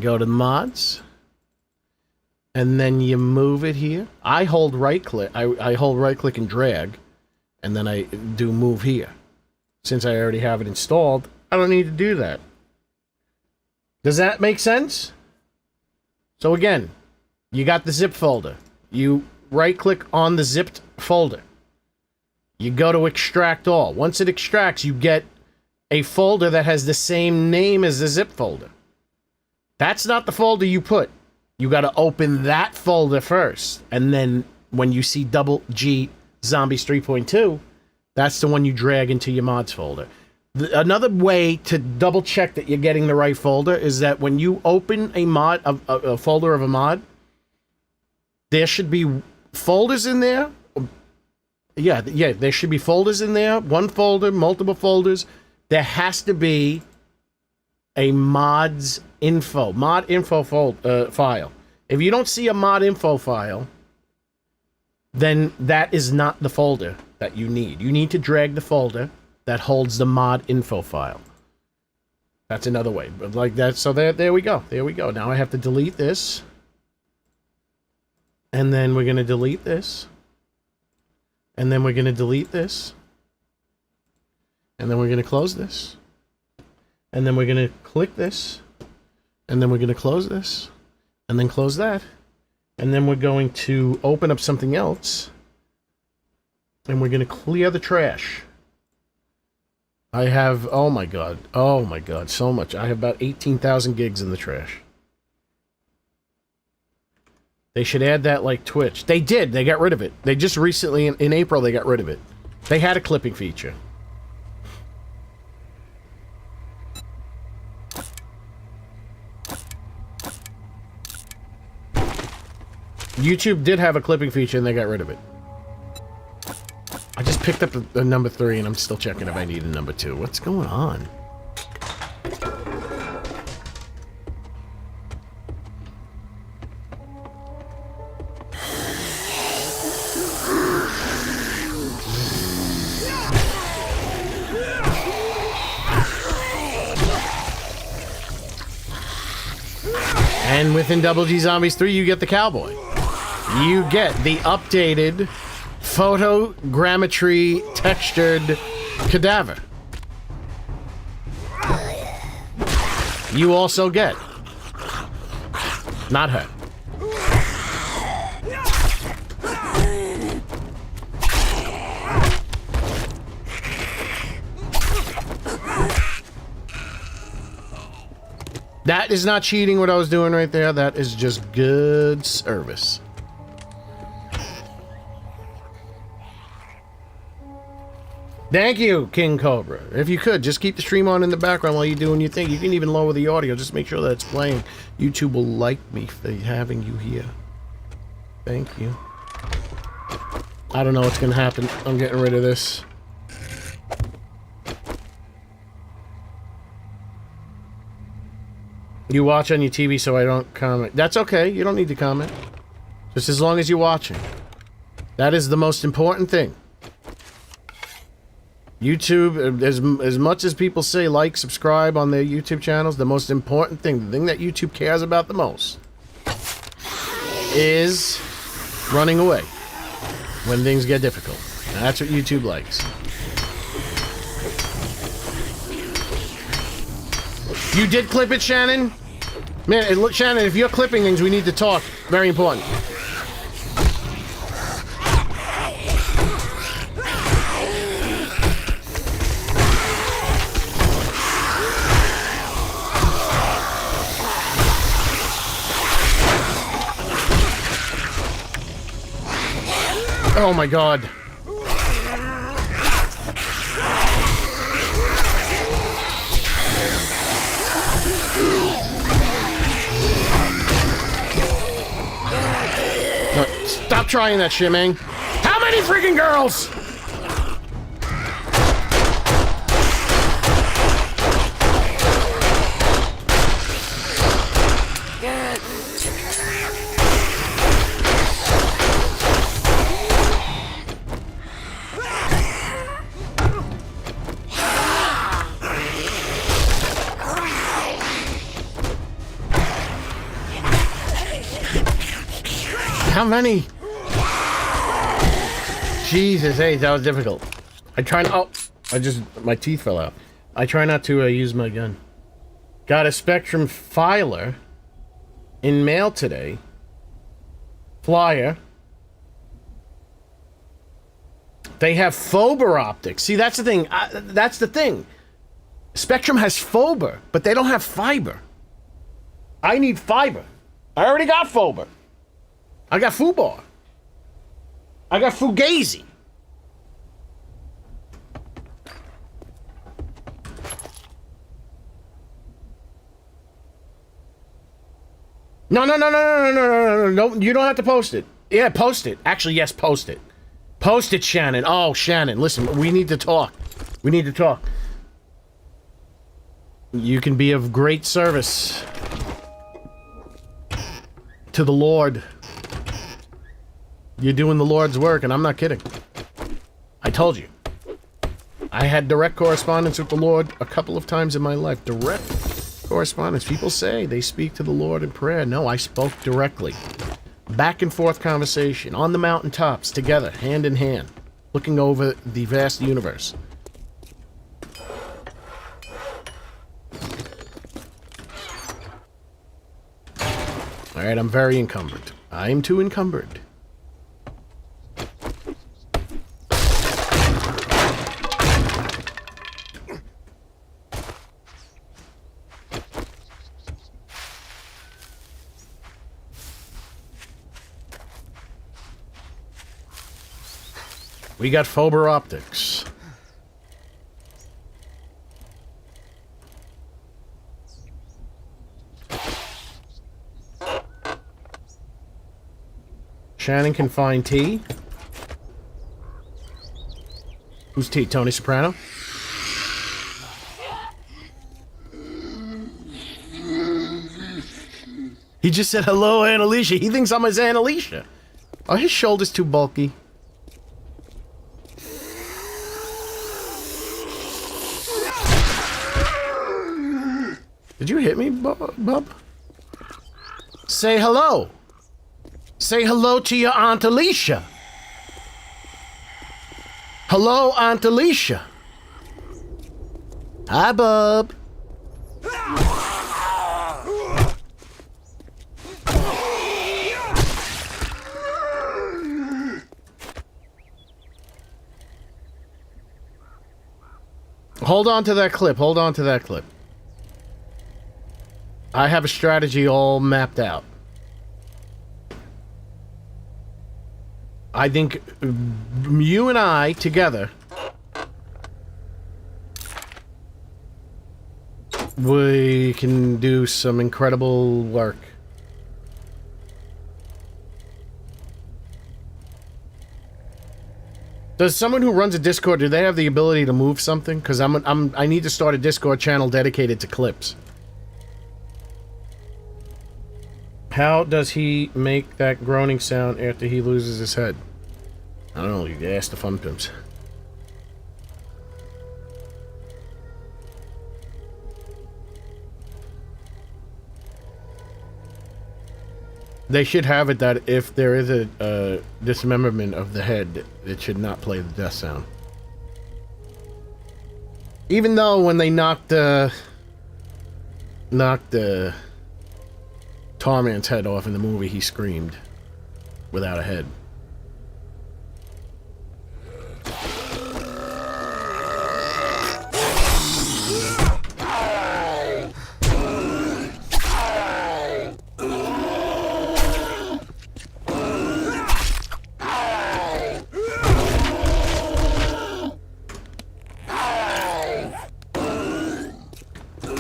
Go to mods. And then you move it here. I hold right click. I hold right click and drag. And then I do move here. Since I already have it installed, I don't need to do that. Does that make sense? So again, you got the zip folder. You right click on the zipped folder. You go to extract all. Once it extracts, you get a folder that has the same name as the zip folder. That's not the folder you put. You got to open that folder first. And then when you see double G Zombies 3.2, that's the one you drag into your mods folder. Another way to double check that you're getting the right folder is that when you open a mod, a folder of a mod, there should be folders in there. Yeah, there should be folders in there. One folder, multiple folders. There has to be a mod info file. If you don't see a mod info file, then that is not the folder that you need. You need to drag the folder that holds the mod info file. That's another way. But like that, so there we go. There we go. Now I have to delete this. And then we're going to delete this. And then we're going to delete this. And then we're going to close this. And then we're going to click this. And then we're going to close this. And then close that. And then we're going to open up something else. And we're going to clear the trash. I have, oh my god, so much. I have about 18,000 gigs in the trash. They should add that like Twitch. They did, they got rid of it. They just recently, in April, they got rid of it. They had a clipping feature. YouTube did have a clipping feature and they got rid of it. I just picked up a number 3 and I'm still checking if I need a number 2. What's going on? And within Double G Zombies 3, you get the cowboy. You get the updated photogrammetry textured cadaver. You also get not her. That is not cheating what I was doing right there. That is just good service. Thank you, King Cobra. If you could, just keep the stream on in the background while you're doing your thing. You can even lower the audio. Just make sure that it's playing. YouTube will like me for having you here. Thank you. I don't know what's going to happen. I'm getting rid of this. You watch on your TV so I don't comment. That's okay. You don't need to comment. Just as long as you're watching. That is the most important thing. YouTube, as much as people say like, subscribe on their YouTube channels, the most important thing, the thing that YouTube cares about the most, is running away when things get difficult. And that's what YouTube likes. You did clip it, Shannon? Man, look, Shannon, if you're clipping things, we need to talk. Very important. Oh my god. No, stop trying that shit, man. How many freaking girls? How many? Jesus, hey, that was difficult. I try not. Oh, my teeth fell out. I try not to use my gun. Got a Spectrum filer in mail today. Flyer. They have Fober optics. See, that's the thing. That's the thing. Spectrum has Fober, but they don't have fiber. I need fiber. I already got Fober. I got Fubar. I got Fugazi. No, you don't have to post it. Yeah, post it. Actually, yes, post it. Post it, Shannon. Oh, Shannon, listen, we need to talk. We need to talk. You can be of great service to the Lord. You're doing the Lord's work, and I'm not kidding. I told you. I had direct correspondence with the Lord a couple of times in my life. Direct correspondence. People say they speak to the Lord in prayer. No, I spoke directly. Back and forth conversation. On the mountaintops, together, hand in hand. Looking over the vast universe. Alright, I'm very encumbered. I am too encumbered. We got Fober Optics. Shannon can find T. Who's T? Tony Soprano? He just said, hello, Annalicia. He thinks I'm his Annalicia. Are his shoulders too bulky? Did you hit me, bub? Say hello. Say hello to your Aunt Alicia. Hello, Aunt Alicia. Hi, bub. Hold on to that clip. Hold on to that clip. I have a strategy all mapped out. I think you and I together, we can do some incredible work. Does someone who runs a Discord, do they have the ability to move something? Because I need to start a Discord channel dedicated to clips. How does he make that groaning sound after he loses his head? I don't know, you ask the fun pimps. They should have it that if there is a dismemberment of the head, it should not play the death sound. Even though when they knocked Tarman's head off in the movie, he screamed without a head.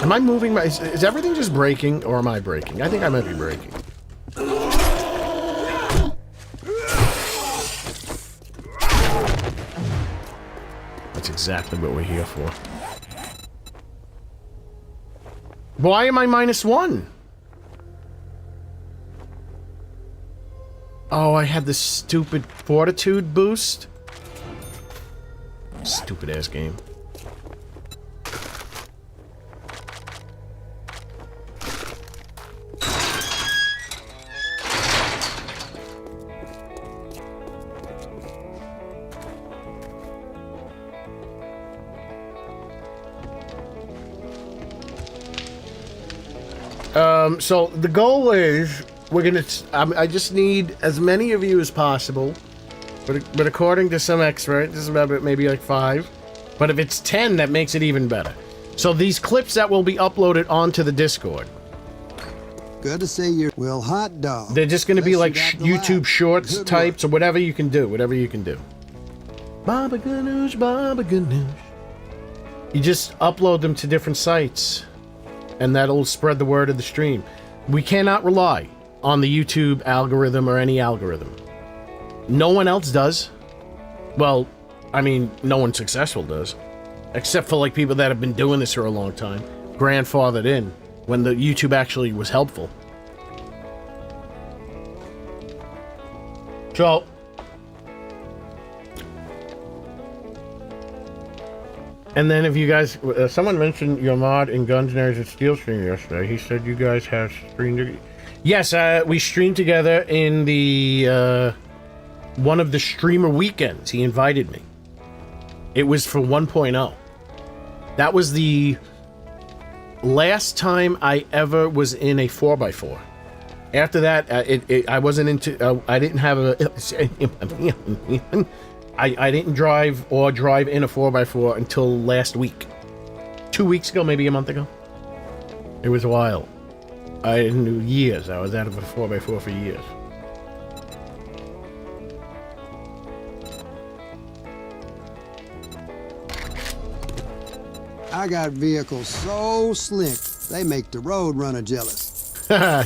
Am I moving my... Is everything just breaking, or am I breaking? I think I might be breaking. That's exactly what we're here for. Why am I -1? Oh, I had this stupid fortitude boost? Stupid ass game. So the goal is we're gonna. I just need as many of you as possible, but according to some expert, this is about maybe like 5. But if it's 10, that makes it even better. So these clips that will be uploaded onto the Discord. Good to see you. Well, hot dog. They're just gonna be like YouTube Shorts types or whatever you can do. Whatever you can do. Baba Ganoush, Baba Ganoush. You just upload them to different sites. And that'll spread the word of the stream. We cannot rely on the YouTube algorithm or any algorithm. No one else does. Well, I mean, no one successful does. Except for like people that have been doing this for a long time. Grandfathered in. When the YouTube actually was helpful. So... And then if you guys, someone mentioned your mod in Guns, Nerds, and Steel stream yesterday. He said you guys have streamed. Yes, we streamed together in the one of the streamer weekends. He invited me. It was for 1.0. That was the last time I ever was in a 4x4. After that, I wasn't into. I didn't have a. I didn't drive in a 4x4 until last week. 2 weeks ago, maybe a month ago. It was a while. I knew years. I was out of a 4x4 for years. I got vehicles so slick, they make the road runner jealous.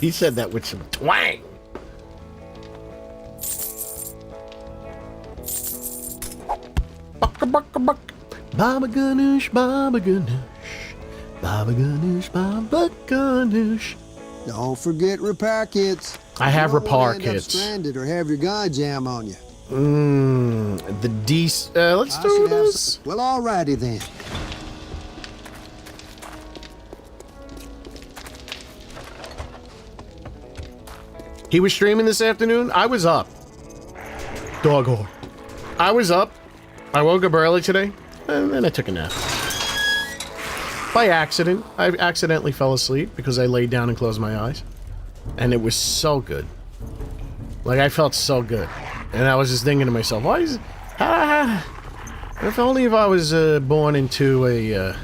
He said that with some twang. Baba Ganoush, Baba Ganoush. Baba Ganoush, Baba Ganoush. Don't forget repair kits. I have You don't repair wanna end up kits. stranded or have your guy jam on you. The let's I do should have this. some. Well, alrighty then. He was streaming this afternoon. I was up. Dog hole. I was up. I woke up early today, and then I took a nap. By accident. I accidentally fell asleep because I laid down and closed my eyes. And it was so good. Like, I felt so good. And I was just thinking to myself, why is... if only if I was born into a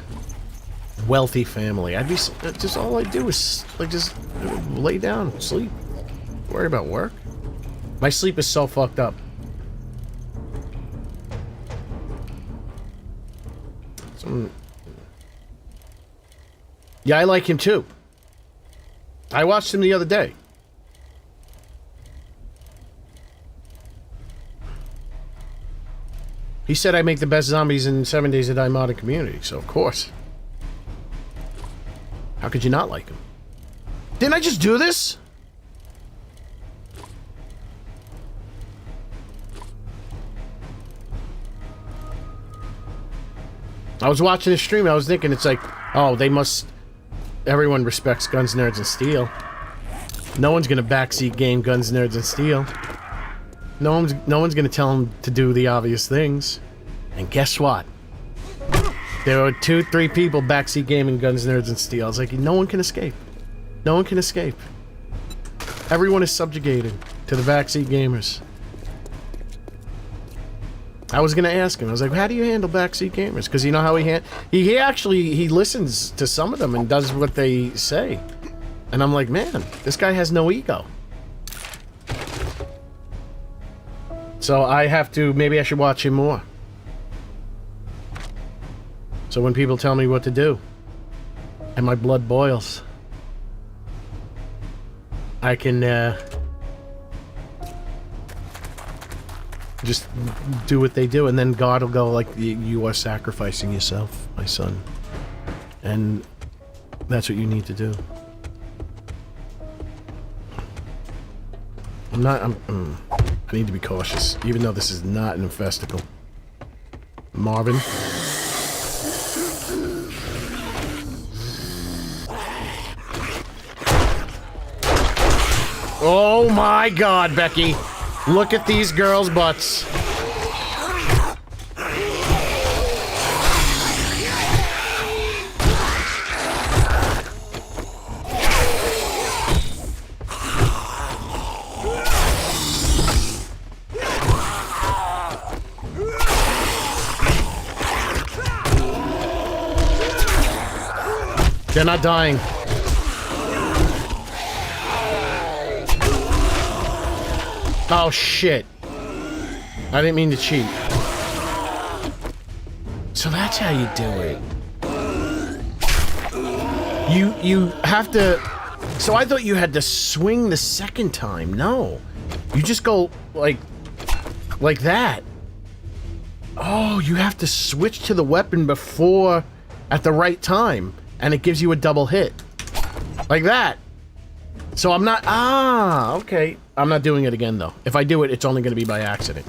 wealthy family, I'd be... just all I do is, like, just lay down, sleep. Worry about work. My sleep is so fucked up. Yeah, I like him too. I watched him the other day. He said I make the best zombies in 7 Days to Die modded community, so of course. How could you not like him? Didn't I just do this? I was watching the stream, I was thinking, it's like, oh, they must... Everyone respects Guns, Nerds, and Steel. No one's gonna backseat game Guns, Nerds, and Steel. No one's gonna tell them to do the obvious things. And guess what? There were 2-3 people backseat gaming Guns, Nerds, and Steel. I was like, no one can escape. No one can escape. Everyone is subjugated to the backseat gamers. I was gonna ask him. I was like, "How do you handle backseat gamers?" Because you know how he actually listens to some of them and does what they say. And I'm like, man, this guy has no ego. So I have to. Maybe I should watch him more. So when people tell me what to do, and my blood boils, I can just do what they do, and then God will go like, you are sacrificing yourself, my son. And that's what you need to do. I need to be cautious, even though this is not an infesticle. Marvin. Oh my God, Becky. Look at these girls' butts. They're not dying. Oh shit. I didn't mean to cheat. So that's how you do it. You have to... So I thought you had to swing the second time. No. You just go like that. Oh, you have to switch to the weapon before at the right time, and it gives you a double hit. Like that. So I'm not... Ah, okay. I'm not doing it again, though. If I do it, it's only going to be by accident.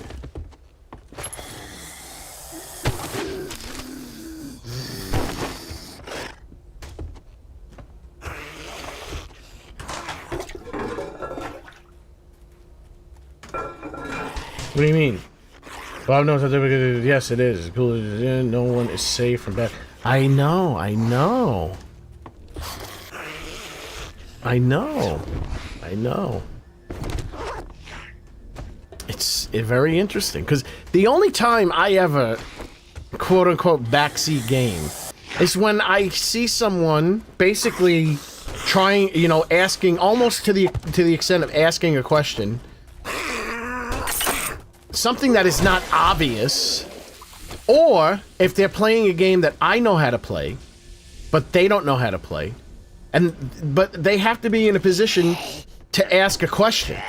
What do you mean? Bob knows how to... Yes, it is. Cool. No one is safe from bad... I know. I know. It's very interesting, because the only time I ever quote-unquote backseat game is when I see someone basically trying, you know, asking almost to the extent of asking a question, something that is not obvious, Or if they're playing a game that I know how to play, but they don't know how to play, but they have to be in a position to ask a question.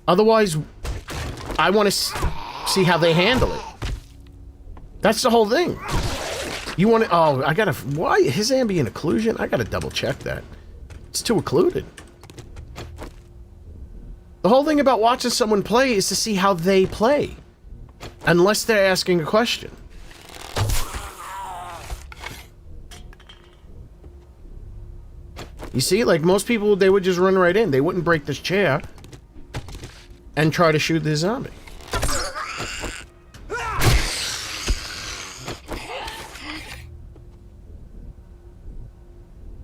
Otherwise, I want to see how they handle it. That's the whole thing. You want to... Oh, I gotta... Why? His ambient occlusion? I gotta double check that. It's too occluded. The whole thing about watching someone play is to see how they play. Unless they're asking a question. You see, like most people, they would just run right in. They wouldn't break this chair and try to shoot this zombie.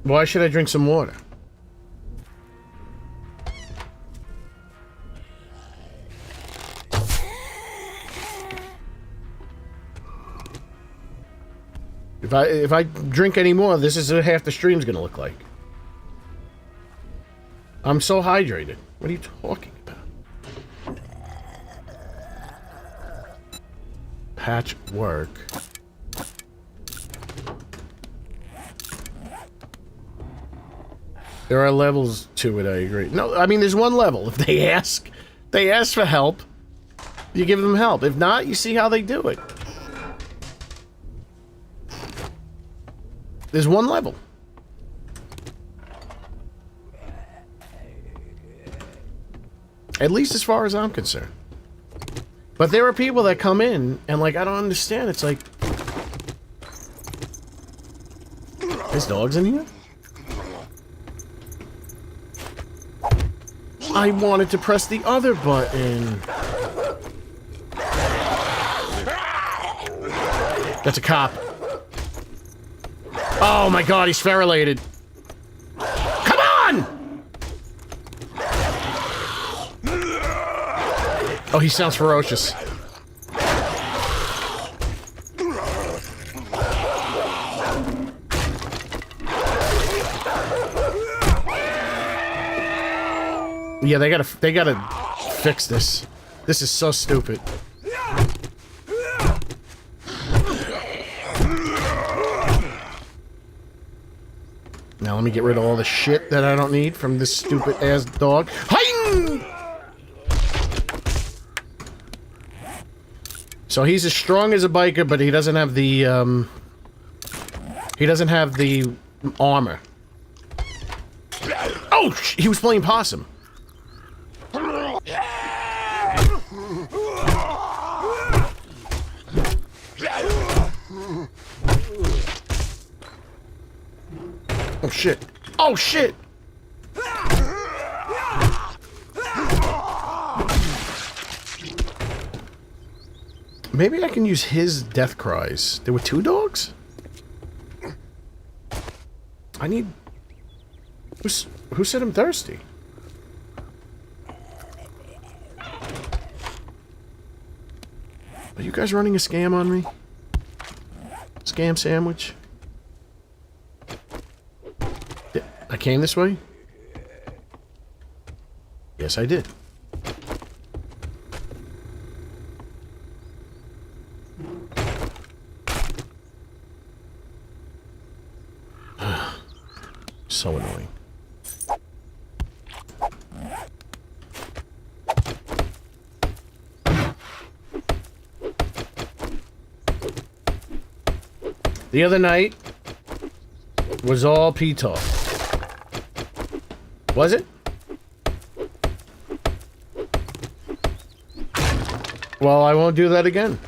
Why should I drink some water? If I drink any more, this is what half the stream's gonna look like. I'm so hydrated. What are you talking about? Patchwork. There are levels to it, I agree. No, I mean, there's one level. If they ask for help, you give them help. If not, you see how they do it. There's one level. At least as far as I'm concerned. But there are people that come in and, like, I don't understand. It's like... There's dogs in here? I wanted to press the other button. That's a cop. Oh my god, he's ferulated. Come on! Oh, he sounds ferocious. Yeah, they gotta fix this. This is so stupid. Now let me get rid of all the shit that I don't need from this stupid ass dog. Hi! So he's as strong as a biker, but he doesn't have the armor. Oh, he was playing possum. Oh shit. Oh shit! Maybe I can use his death cries. There were 2 dogs? I need... Who said I'm thirsty? Are you guys running a scam on me? Scam sandwich? I came this way? Yes, I did. So annoying. The other night was all P-talk. Was it? Well, I won't do that again.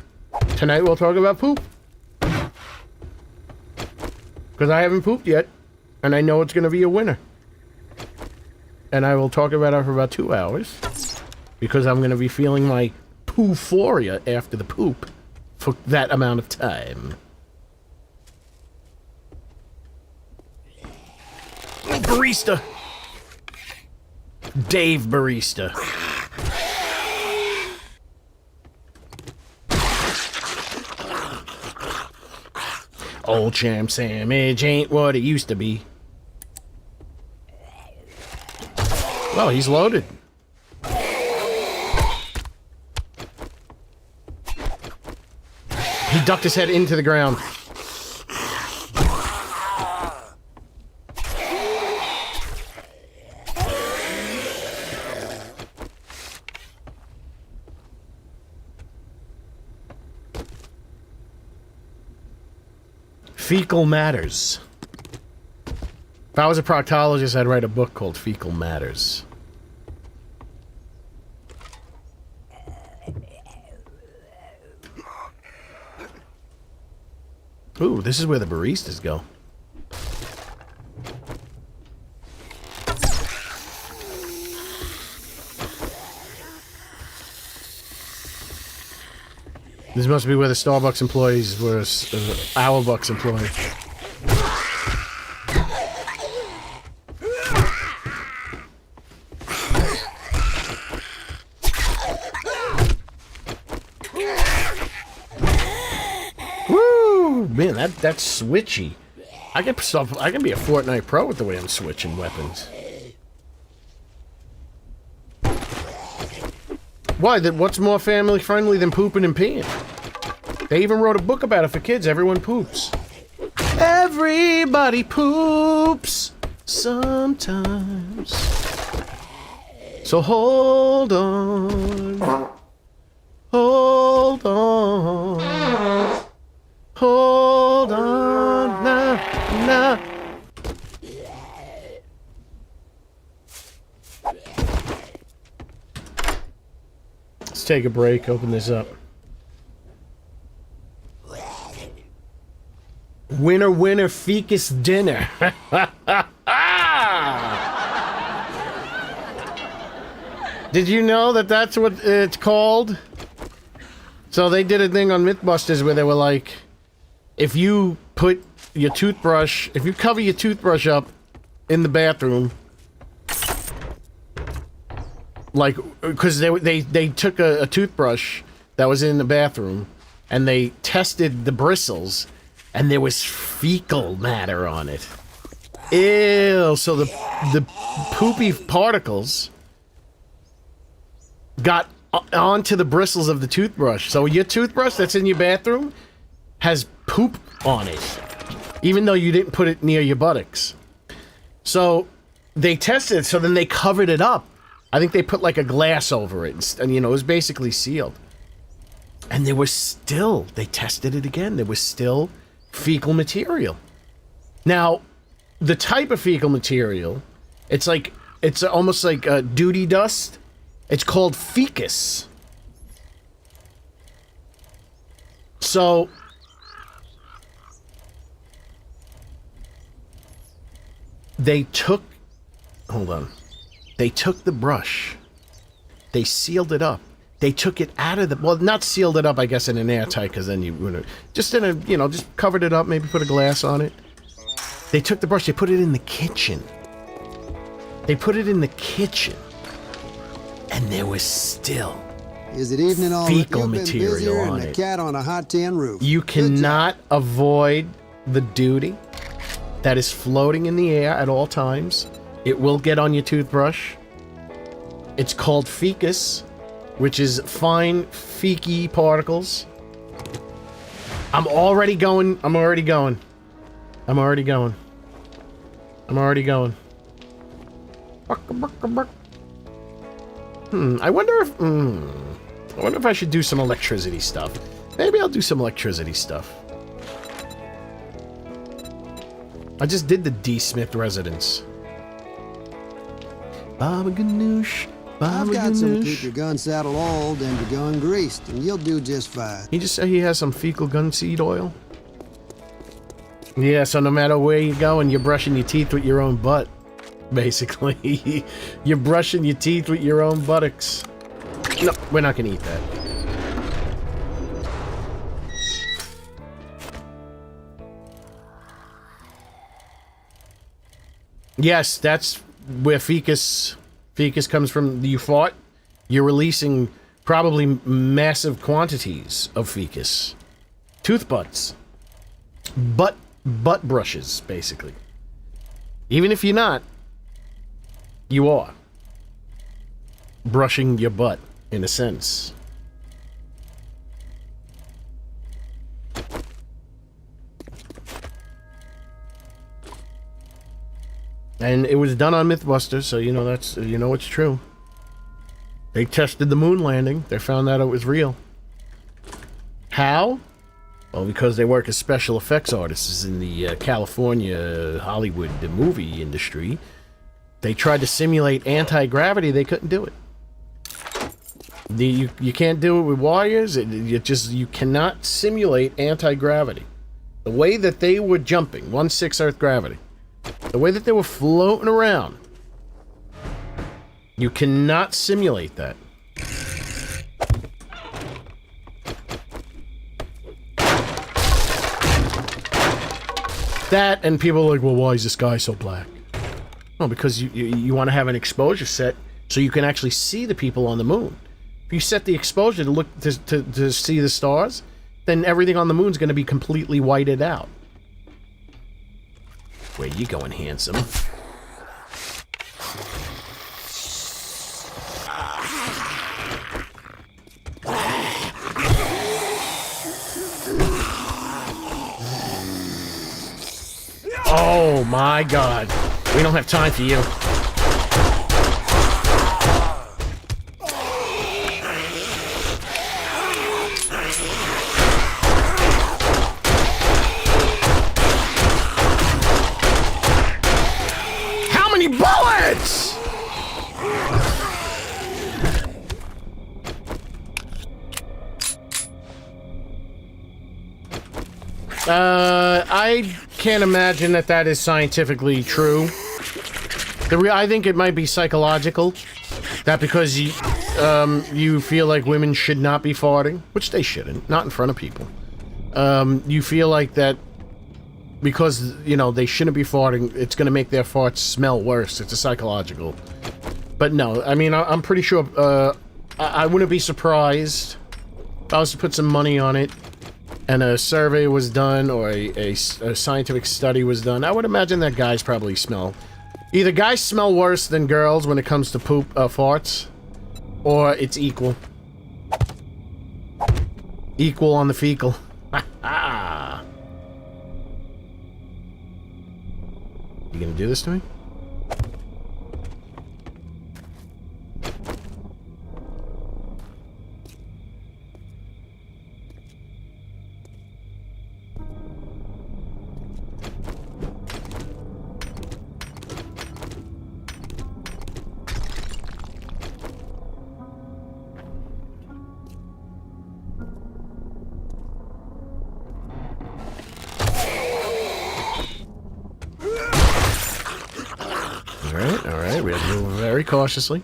Tonight we'll talk about poop. Because I haven't pooped yet, and I know it's going to be a winner. And I will talk about it for about 2 hours. Because I'm going to be feeling my poo-phoria after the poop for that amount of time. Barista! Dave Barista. Old champ sandwich ain't what it used to be. Well, he's loaded. He ducked his head into the ground. Fecal Matters. If I was a proctologist, I'd write a book called Fecal Matters. Ooh, this is where the baristas go. This must be where the Starbucks employees were, our Bucks employee. Woo! Man, that's switchy. I can be a Fortnite pro with the way I'm switching weapons. Why? What's more family friendly than pooping and peeing? They even wrote a book about it for kids. Everyone poops. Everybody poops sometimes. So hold on. Hold on. Hold on. Nah. Let's take a break, open this up. Winner, winner, fecus dinner. Did you know that that's what it's called? So they did a thing on Mythbusters where they were like, if you put your toothbrush, if you cover your toothbrush up in the bathroom, like, because they took a toothbrush that was in the bathroom and they tested the bristles and there was fecal matter on it. Ew. So the poopy particles got onto the bristles of the toothbrush. So your toothbrush that's in your bathroom has poop on it, even though you didn't put it near your buttocks. So they tested it, so then they covered it up. I think they put like a glass over it, and you know, it was basically sealed. And there was still, they tested it again, there was still fecal material. Now, the type of fecal material, it's almost like duty dust. It's called fecus. So they took the brush, they sealed it up, they took it out of the, well, not sealed it up, I guess, in an airtight, because then you would just in a, you know, just covered it up, maybe put a glass on it. They took the brush, they put it in the kitchen. They put it in the kitchen, and there was still Is it evening all? fecal You've been material busier on than a it. cat on a hot tin roof. You Good job. cannot avoid the duty that is floating in the air at all times. It will get on your toothbrush. It's called fecus, which is fine fecky particles. I'm already going. I wonder if I should do some electricity stuff. Maybe I'll do some electricity stuff. I just did the D. Smith residence. Baba Ganoush, Baba I've got some to Ganoush. keep your gun saddle oiled and your gun greased, and you'll do just fine. He just said he has some fecal gunseed oil. Yeah, so no matter where you go and you're brushing your teeth with your own butt, basically. You're brushing your teeth with your own buttocks. No, we're not gonna eat that. Yes, that's where fecus comes from. You fought, you're releasing probably massive quantities of fecus. Tooth butts. Butt brushes, basically. Even if you're not, you are brushing your butt, in a sense. And it was done on Mythbusters, so you know it's true. They tested the moon landing. They found out it was real. How? Well, because they work as special effects artists in the California Hollywood movie industry. They tried to simulate anti-gravity. They couldn't do it. You can't do it with wires. You cannot simulate anti-gravity. The way that they were jumping, 1/6 Earth gravity, the way that they were floating around, you cannot simulate that. That, and people are like, well, why is the sky so black? Oh, because you want to have an exposure set so you can actually see the people on the moon. If you set the exposure to look to see the stars, then everything on the moon's going to be completely whited out. Where you going, handsome? Oh my God. We don't have time for you. How many bullets? I can't imagine that is scientifically true. I think it might be psychological. That because you feel like women should not be farting, which they shouldn't, not in front of people. You feel like that because, they shouldn't be farting, it's going to make their farts smell worse. It's a psychological. But no, I mean, I'm pretty sure, I wouldn't be surprised if I was to put some money on it and a survey was done or a scientific study was done. I would imagine that guys probably smell. Either guys smell worse than girls when it comes to poop farts, or it's equal. Equal on the fecal. Ha. You gonna do this to me? Alright, we have to move very cautiously.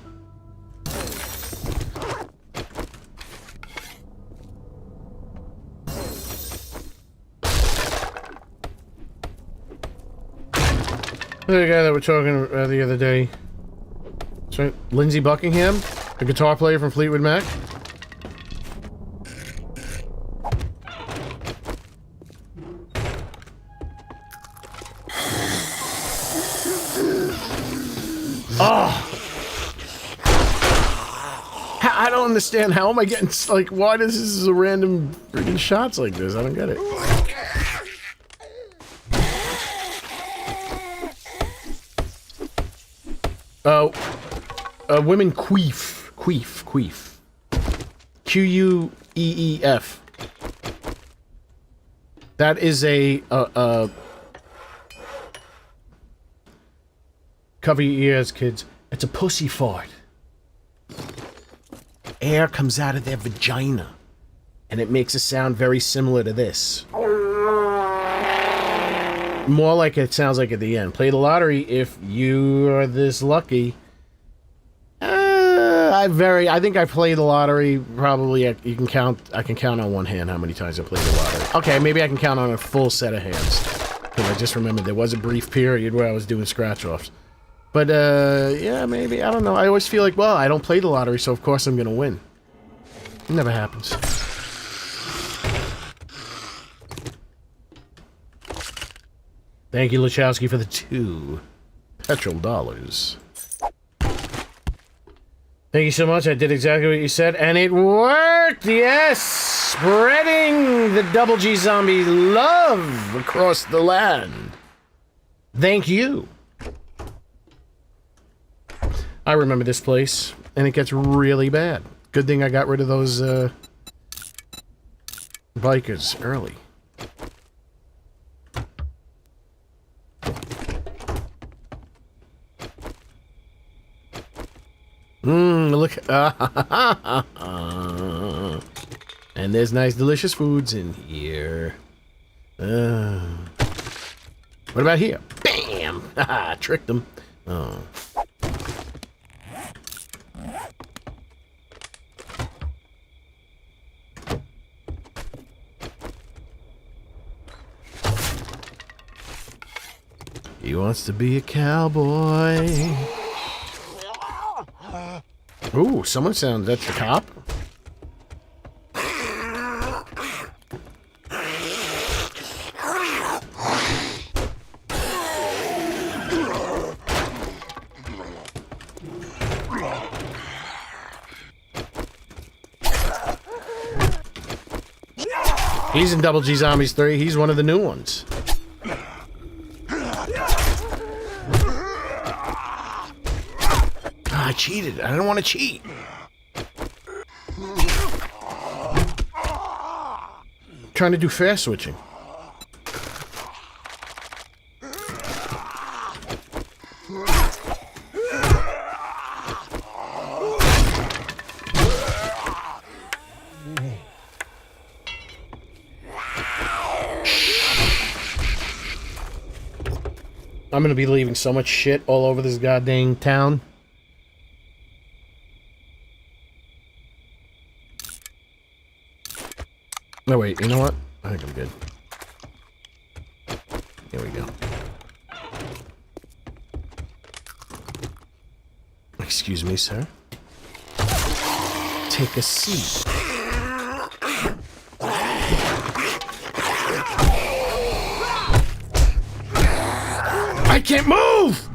The guy that we're talking about the other day. Sorry, Lindsey Buckingham, the guitar player from Fleetwood Mac. I don't understand. How am I getting, like, why does this is a random freaking shots like this? I don't get it. Women queef. Queef. Q-U-E-E-F. That is cover your ears, kids. It's a pussy fart. Air comes out of their vagina, and it makes a sound very similar to this. More like it sounds like at the end. Play the lottery if you are this lucky. I think I played the lottery probably. I can count on one hand how many times I played the lottery. Okay, maybe I can count on a full set of hands. Because I just remembered there was a brief period where I was doing scratch-offs. But, yeah, maybe. I don't know. I always feel like, well, I don't play the lottery, so of course I'm gonna win. It never happens. Thank you, Lachowski, for the 2 petrol dollars. Thank you so much. I did exactly what you said, and it worked! Yes! Spreading the Double G Zombie love across the land. Thank you. I remember this place, and it gets really bad. Good thing I got rid of those, bikers early. Look. And there's nice, delicious foods in here. What about here? Bam! Haha, tricked them. Oh. He wants to be a cowboy. Ooh, someone sounds... That's the cop? He's in Double G Zombies 3. He's one of the new ones. I cheated. I don't want to cheat. Trying to do fast switching. I'm gonna be leaving so much shit all over this goddamn town. No, wait, you know what? I think I'm good. Here we go. Excuse me, sir. Take a seat. I can't move!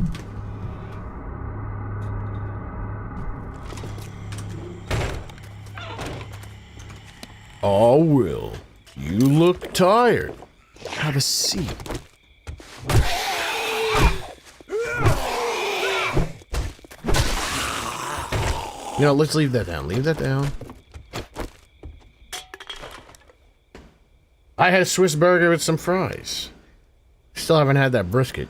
Oh, Will. You look tired. Have a seat. You know, let's leave that down. Leave that down. I had a Swiss burger with some fries. Still haven't had that brisket.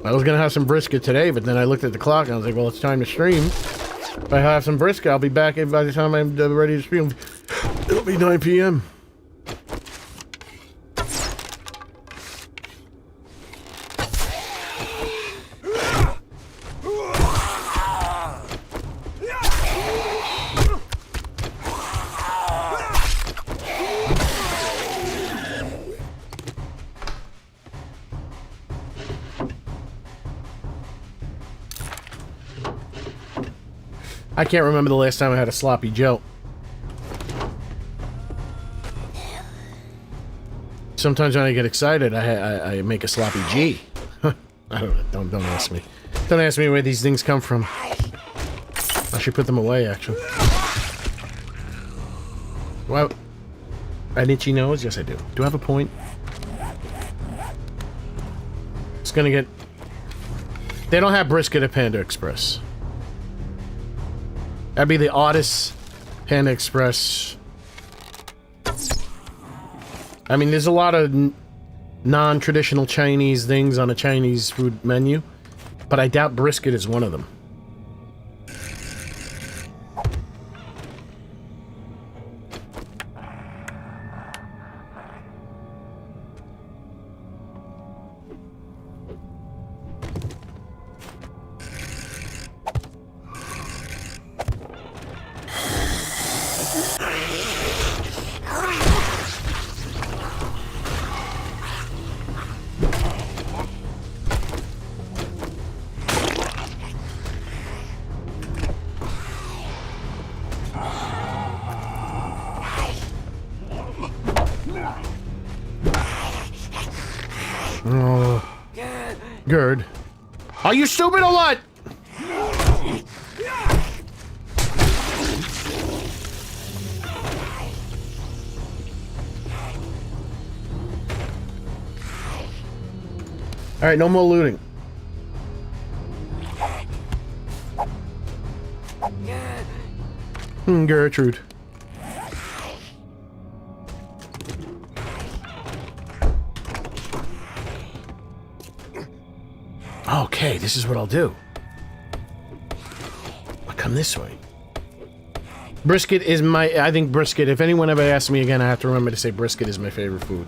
I was gonna have some brisket today, but then I looked at the clock and I was like, well, it's time to stream. If I have some brisket, I'll be back by the time I'm ready to stream. It'll be 9 p.m. I can't remember the last time I had a sloppy Joe. Sometimes when I get excited, I make a sloppy G. I don't know. Don't ask me. Don't ask me where these things come from. I should put them away, actually. Well, an itchy nose? Yes, I do. Do I have a point? It's gonna get... They don't have brisket at Panda Express. That'd be the oddest Panda Express. I mean, there's a lot of non-traditional Chinese things on a Chinese food menu, but I doubt brisket is one of them. Gerd. Are you stupid or what? Alright, no more looting. Gertrude. Okay, this is what I'll do. I'll come this way. Brisket is I think brisket, if anyone ever asks me again, I have to remember to say brisket is my favorite food.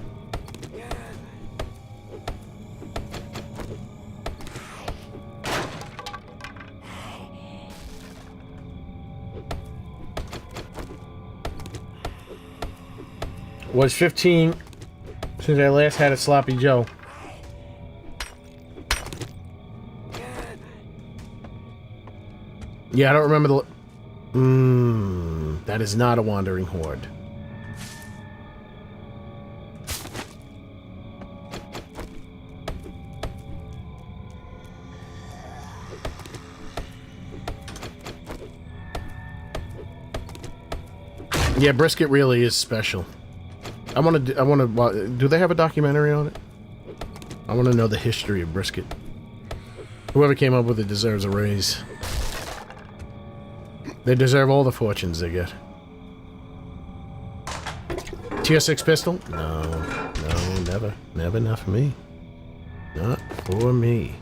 Was 15 since I last had a Sloppy Joe. Yeah, I don't remember the... that is not a wandering horde. Yeah, brisket really is special. I want to, do they have a documentary on it? I want to know the history of brisket. Whoever came up with it deserves a raise. They deserve all the fortunes they get. Tier 6 pistol? No, never. Never enough for me. Not for me.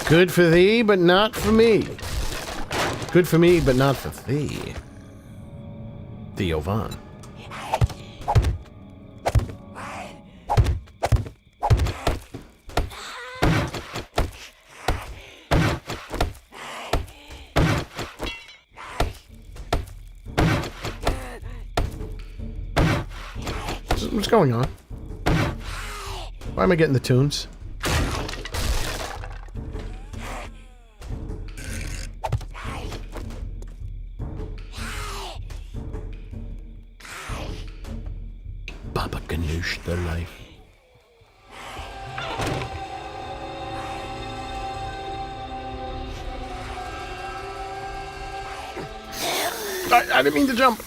Good for thee, but not for me. Good for me, but not for thee. Theo Von. What's going on? Why am I getting the tunes? Baba Ganoush, the life. I didn't mean to jump.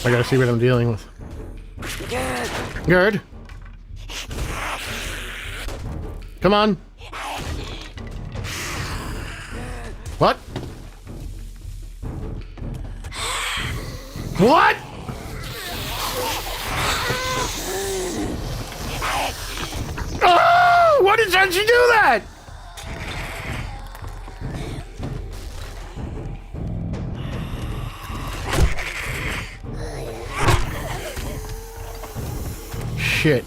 I gotta see what I'm dealing with. Gerd. Come on. What? What? Oh! What did she do that? Shit.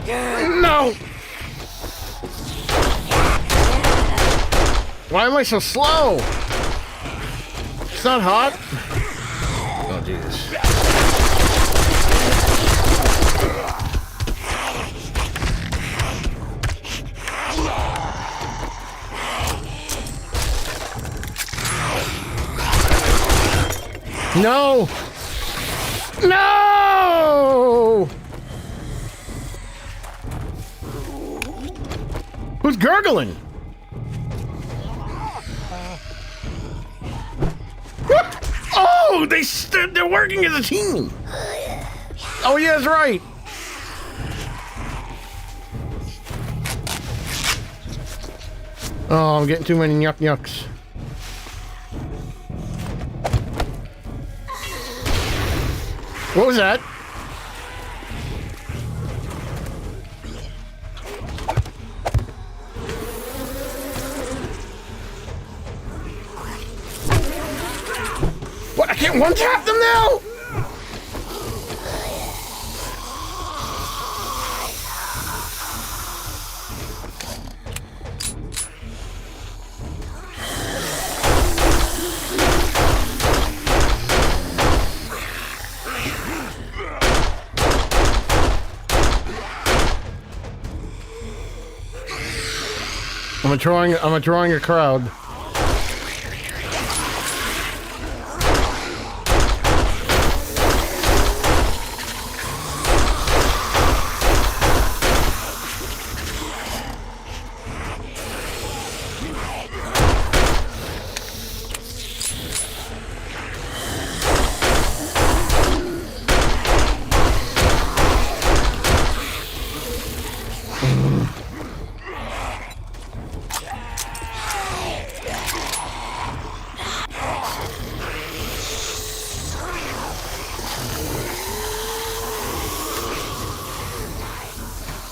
No! Why am I so slow? It's not hot. Oh, Jesus. No! No! Who's gurgling? Oh, they're working as a team. Oh, yeah, that's right. Oh, I'm getting too many yucks. What was that? What? I can't one-tap them now? I'm drawing a crowd.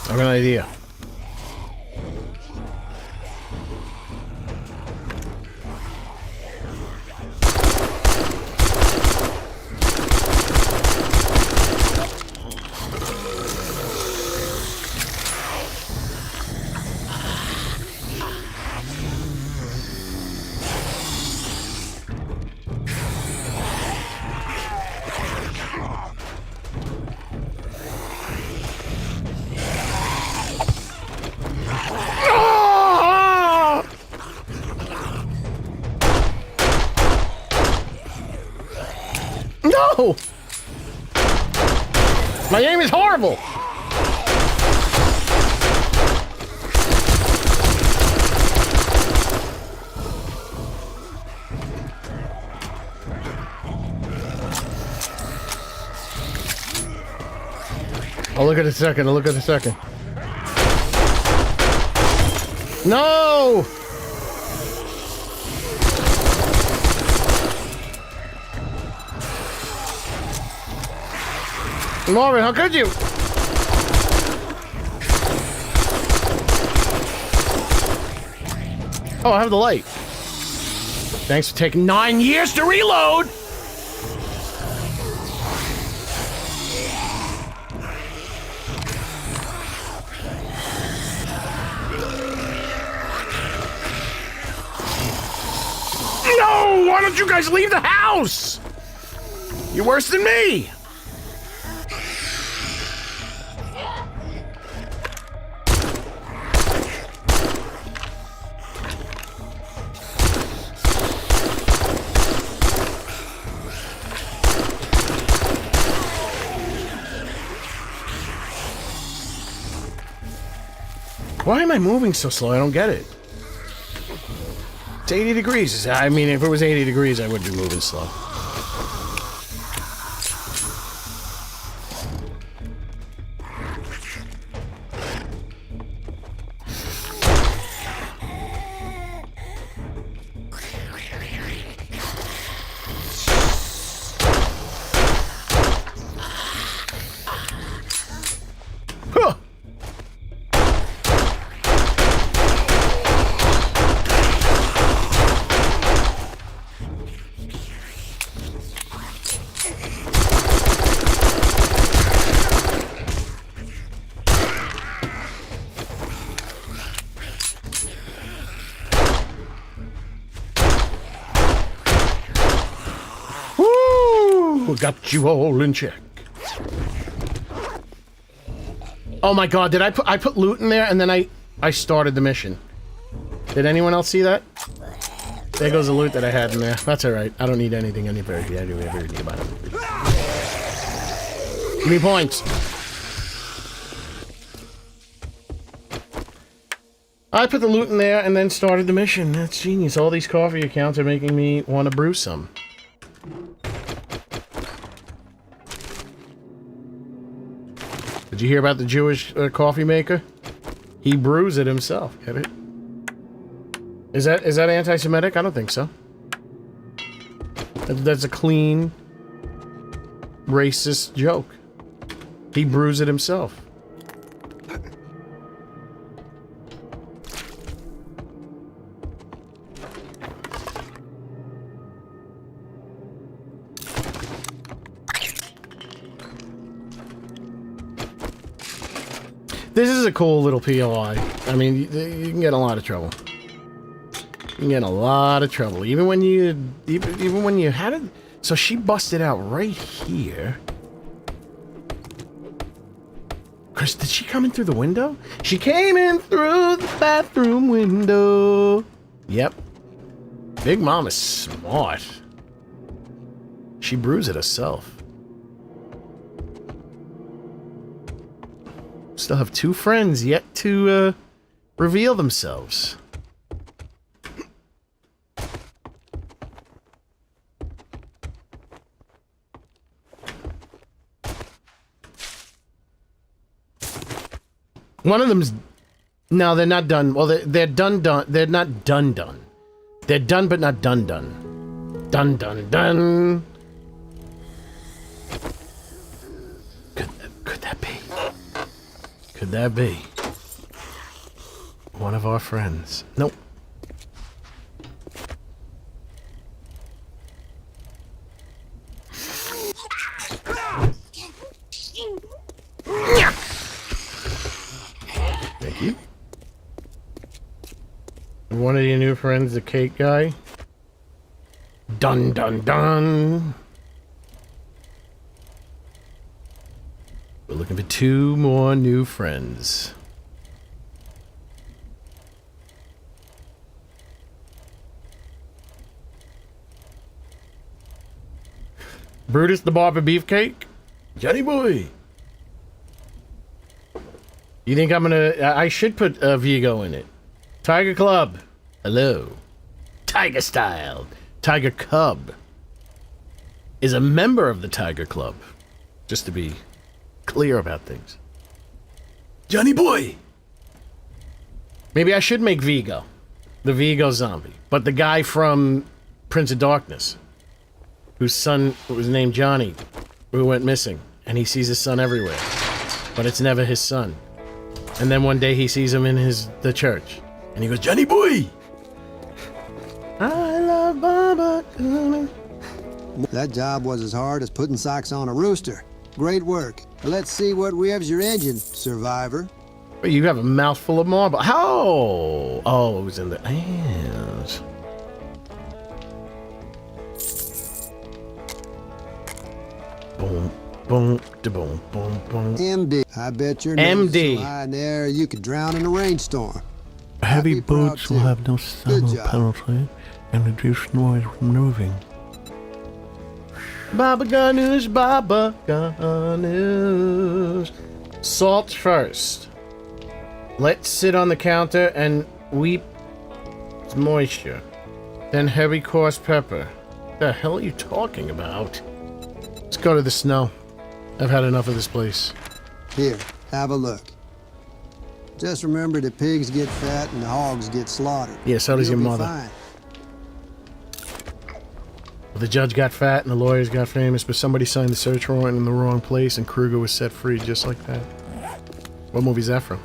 I have an idea. No! My aim is horrible! I'll look at a second, I'll look at a second. No! Marvin, how could you? Oh, I have the light. Thanks for taking 9 years to reload! No! Why don't you guys leave the house? You're worse than me! Why am I moving so slow? I don't get it. It's 80 degrees. I mean, if it was 80 degrees, I would be moving slow. Huh. Woo! Got you all in check. Oh my god, did I put loot in there and then I started the mission. Did anyone else see that? There goes the loot that I had in there. That's alright. I don't need anything anywhere. Yeah, I do everything about it. Give me points. I put the loot in there and then started the mission. That's genius. All these coffee accounts are making me want to brew some. Did you hear about the Jewish coffee maker? He brews it himself. Get it? Is that anti-Semitic? I don't think so. That's a clean, racist joke. He brews it himself. This is a cool little POI. I mean, you can get in a lot of trouble. You can get in a lot of trouble, even when you had it. So she busted out right here. Chris, did she come in through the window? She came in through the bathroom window. Yep. Big Mom is smart. She brews it herself. Still have 2 friends yet to reveal themselves. One of them's... No, they're not done. Well, they're done. They're not done. They're done, but not done. Done. Could that be? Could that be one of our friends? Nope. Thank you. One of your new friends, the cake guy. Dun dun dun. We're looking for 2 more new friends. Brutus the Barber Beefcake? Johnny boy! You think I'm gonna... I should put Vigo in it. Tiger Club. Hello. Tiger Style. Tiger Cub is a member of the Tiger Club. Just to be clear about things. Johnny boy! Maybe I should make Vigo. The Vigo zombie. But the guy from Prince of Darkness. Whose son was named Johnny. Who went missing. And he sees his son everywhere. But it's never his son. And then one day he sees him in the church. And he goes, Johnny boy! I love Baba. That job was as hard as putting socks on a rooster. Great work. Let's see what revs your engine, survivor. You have a mouthful of marble. How? Oh, it was in the ass. Boom, boom, da boom, boom, boom. MD. I bet your MD. nose is so high in the air you could drown in a rainstorm. Heavy I'd be proud boots will too. have no Good thermal job. penalty and reduce noise from moving. Baba Ganoush, Baba Ganoush. Salt first. Let's sit on the counter and weep moisture. Then heavy coarse pepper. The hell are you talking about? Let's go to the snow. I've had enough of this place. Here, have a look. Just remember the pigs get fat and the hogs get slaughtered. Yeah, so does You'll your be mother. fine. Well, the judge got fat and the lawyers got famous, but somebody signed the search warrant in the wrong place and Kruger was set free just like that. What movie's that from?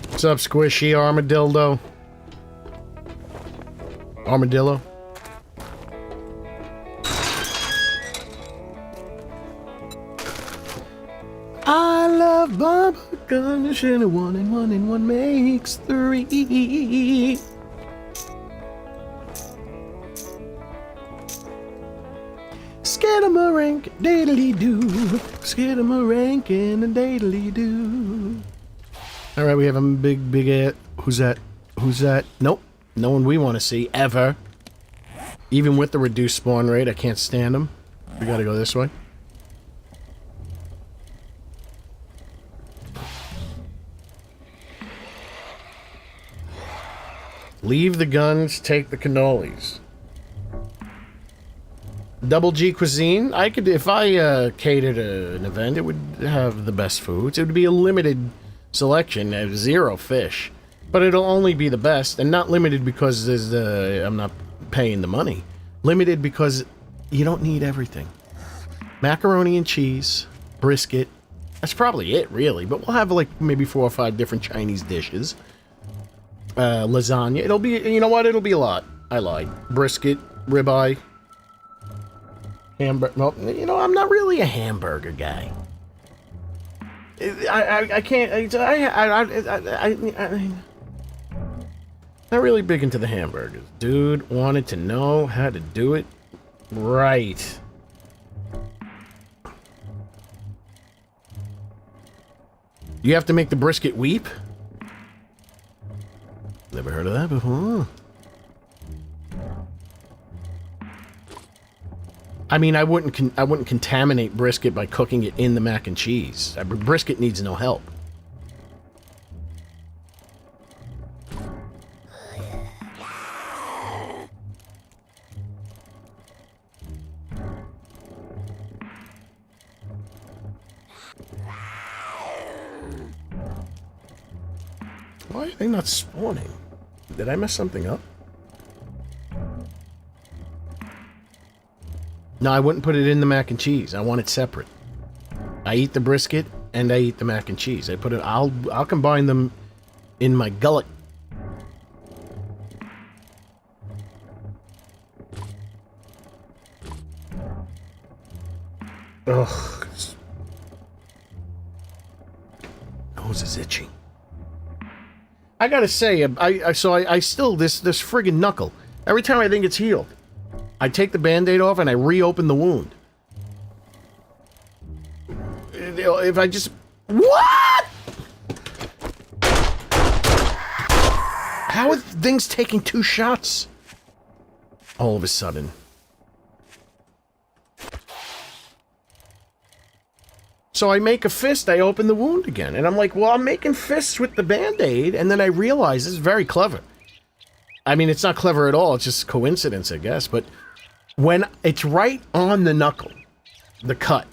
What's up, squishy armadillo? Armadillo? I love Baba Ganoush and a 1 and 1 and 1 makes 3. Skidamarink, daidly-doo. Skidamarink and a daidly-doo. Alright, we have a big who's that? Who's that? Nope. No one we want to see, ever. Even with the reduced spawn rate, I can't stand them. We gotta go this way. Leave the guns, take the cannolis. Double G cuisine. I could, if I catered an event, it would have the best foods. It would be a limited selection, 0 fish, but it'll only be the best, and not limited because there's I'm not paying the money. Limited because you don't need everything. Macaroni and cheese, brisket. That's probably it, really. But we'll have like maybe 4 or 5 different Chinese dishes. Lasagna. It'll be, you know what? It'll be a lot. I lied. Brisket, ribeye, hamburger. Well, you know, I'm not really a hamburger guy. I can't. Not really big into the hamburgers. Dude wanted to know how to do it right. You have to make the brisket weep? Never heard of that before. I mean, I wouldn't contaminate brisket by cooking it in the mac and cheese. Brisket needs no help. Why are they not spawning? Did I mess something up? No, I wouldn't put it in the mac and cheese. I want it separate. I eat the brisket and I eat the mac and cheese. I put it. I'll combine them in my gullet. Ugh. Nose is itching. I gotta say, I still this friggin' knuckle. Every time I think it's healed, I take the Band-Aid off and I reopen the wound. If I just... What?! How are things taking 2 shots? All of a sudden. So I make a fist, I open the wound again. And I'm like, well, I'm making fists with the Band-Aid. And then I realize this is very clever. I mean, it's not clever at all. It's just coincidence, I guess. But when it's right on the knuckle, the cut,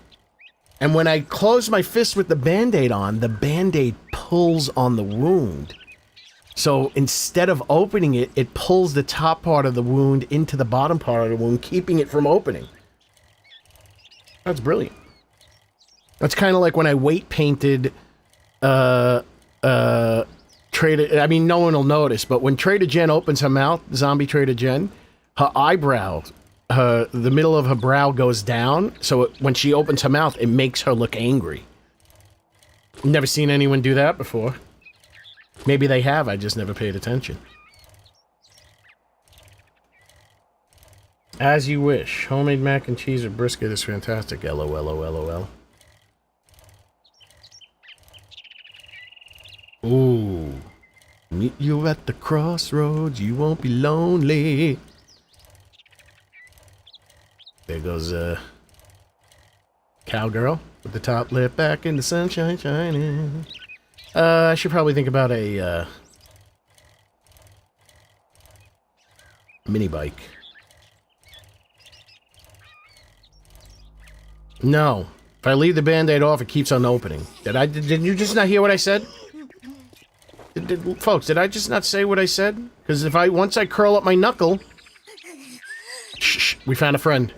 and when I close my fist with the Band-Aid on, the Band-Aid pulls on the wound. So instead of opening it, it pulls the top part of the wound into the bottom part of the wound, keeping it from opening. That's brilliant. That's kind of like when I weight painted, Trader... I mean, no one will notice, but when Trader Jen opens her mouth, zombie Trader Jen, her eyebrow, the middle of her brow goes down, so when she opens her mouth, it makes her look angry. Never seen anyone do that before. Maybe they have, I just never paid attention. As you wish. Homemade mac and cheese or brisket is fantastic. LOL. Ooh. Meet you at the crossroads, you won't be lonely. There goes, cowgirl with the top lip back in the sunshine shining. I should probably think about a, mini bike. No. If I leave the Band-Aid off, it keeps on opening. Did you just not hear what I said? Folks, did I just not say what I said? Because once I curl up my knuckle... Shh, we found a friend.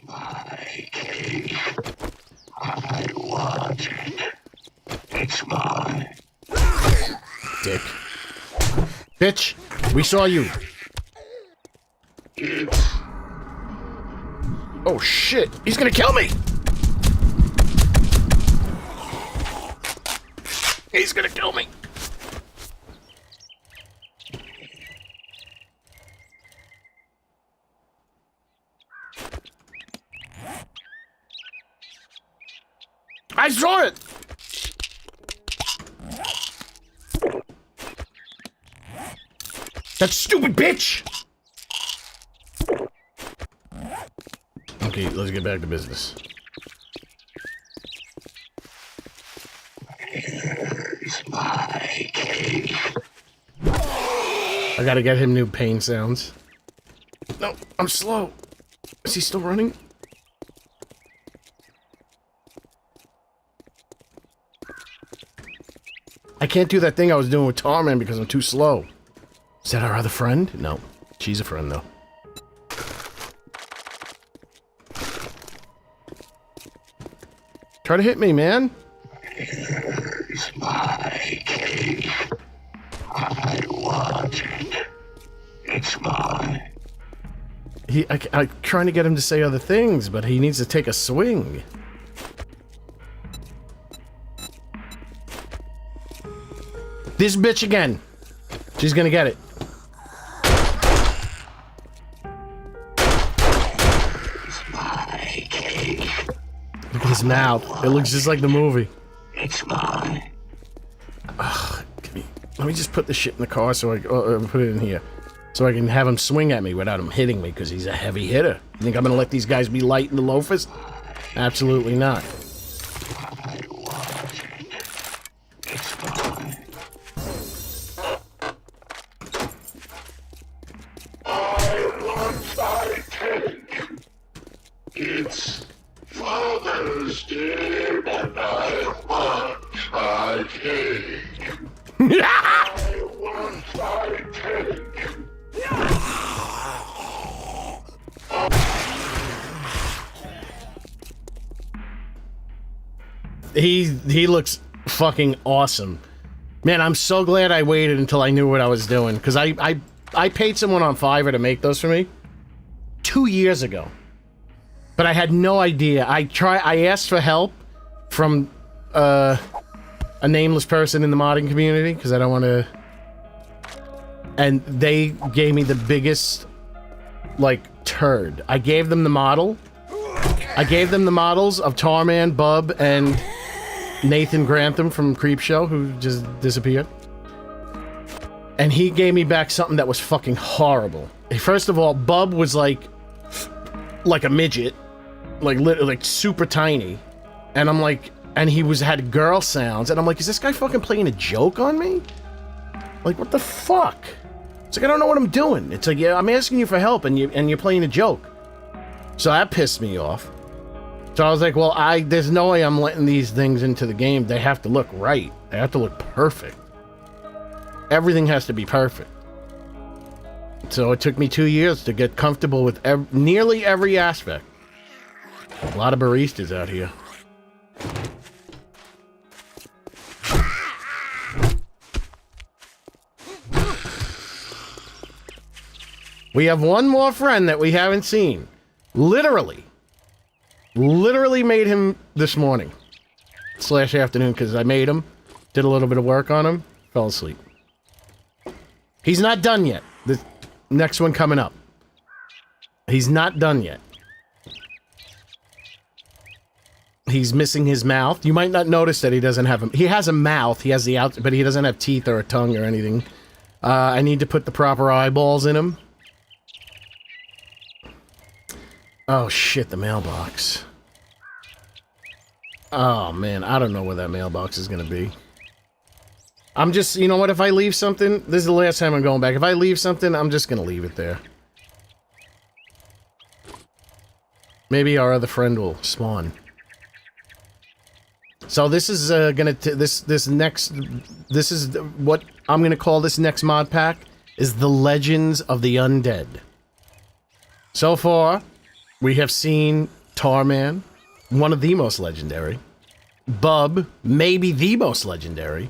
My cake. I want it. It's mine. Dick. Bitch, we saw you. Oh shit, he's gonna kill me! He's gonna kill me! I saw it! That stupid bitch! Okay, let's get back to business. Here's my cake. I gotta get him new pain sounds. No, I'm slow. Is he still running? I can't do that thing I was doing with Tarman because I'm too slow. Is that our other friend? No. She's a friend, though. Try to hit me, man. Here's my cake. I want it. It's mine. I'm trying to get him to say other things, but he needs to take a swing. This bitch again. She's gonna get it. My cake. Look at his mouth. It looks just like the movie. It's mine. Ugh, let me just put this shit in the car so I put it in here. So I can have him swing at me without him hitting me, because he's a heavy hitter. You think I'm gonna let these guys be light in the loafers? Absolutely not. I want it. It's mine. I want my cake. It's Father's Day, and I want my cake. I want my cake. He looks fucking awesome. Man, I'm so glad I waited until I knew what I was doing, because I paid someone on Fiverr to make those for me 2 years ago. But I had no idea. I asked for help from a nameless person in the modding community, because I don't want to... And they gave me the biggest, like, turd. I gave them the model. I gave them the models of Tarman, Bub, and Nathan Grantham from Creepshow, who just disappeared. And he gave me back something that was fucking horrible. First of all, Bub was like a midget. Like super tiny. And I'm like... And he had girl sounds. And I'm like, is this guy fucking playing a joke on me? Like, what the fuck? It's like, I don't know what I'm doing. It's like, yeah, I'm asking you for help, and you're playing a joke. So that pissed me off. So I was like, well, there's no way I'm letting these things into the game. They have to look right. They have to look perfect. Everything has to be perfect. So it took me 2 years to get comfortable with nearly every aspect. A lot of baristas out here. We have one more friend that we haven't seen. Literally made him this morning. / afternoon, because I made him. Did a little bit of work on him. Fell asleep. He's not done yet. The next one coming up. He's not done yet. He's missing his mouth. You might not notice that he doesn't have a... He has a mouth. He has the out... But he doesn't have teeth or a tongue or anything. I need to put the proper eyeballs in him. Oh shit, the mailbox. Oh man, I don't know where that mailbox is gonna be. I'm just, you know what, if I leave something, this is the last time I'm going back. If I leave something, I'm just gonna leave it there. Maybe our other friend will spawn. So this is this is what I'm gonna call this next mod pack, is the Legends of the Undead. So far, we have seen Tarman, one of the most legendary. Bub, maybe the most legendary.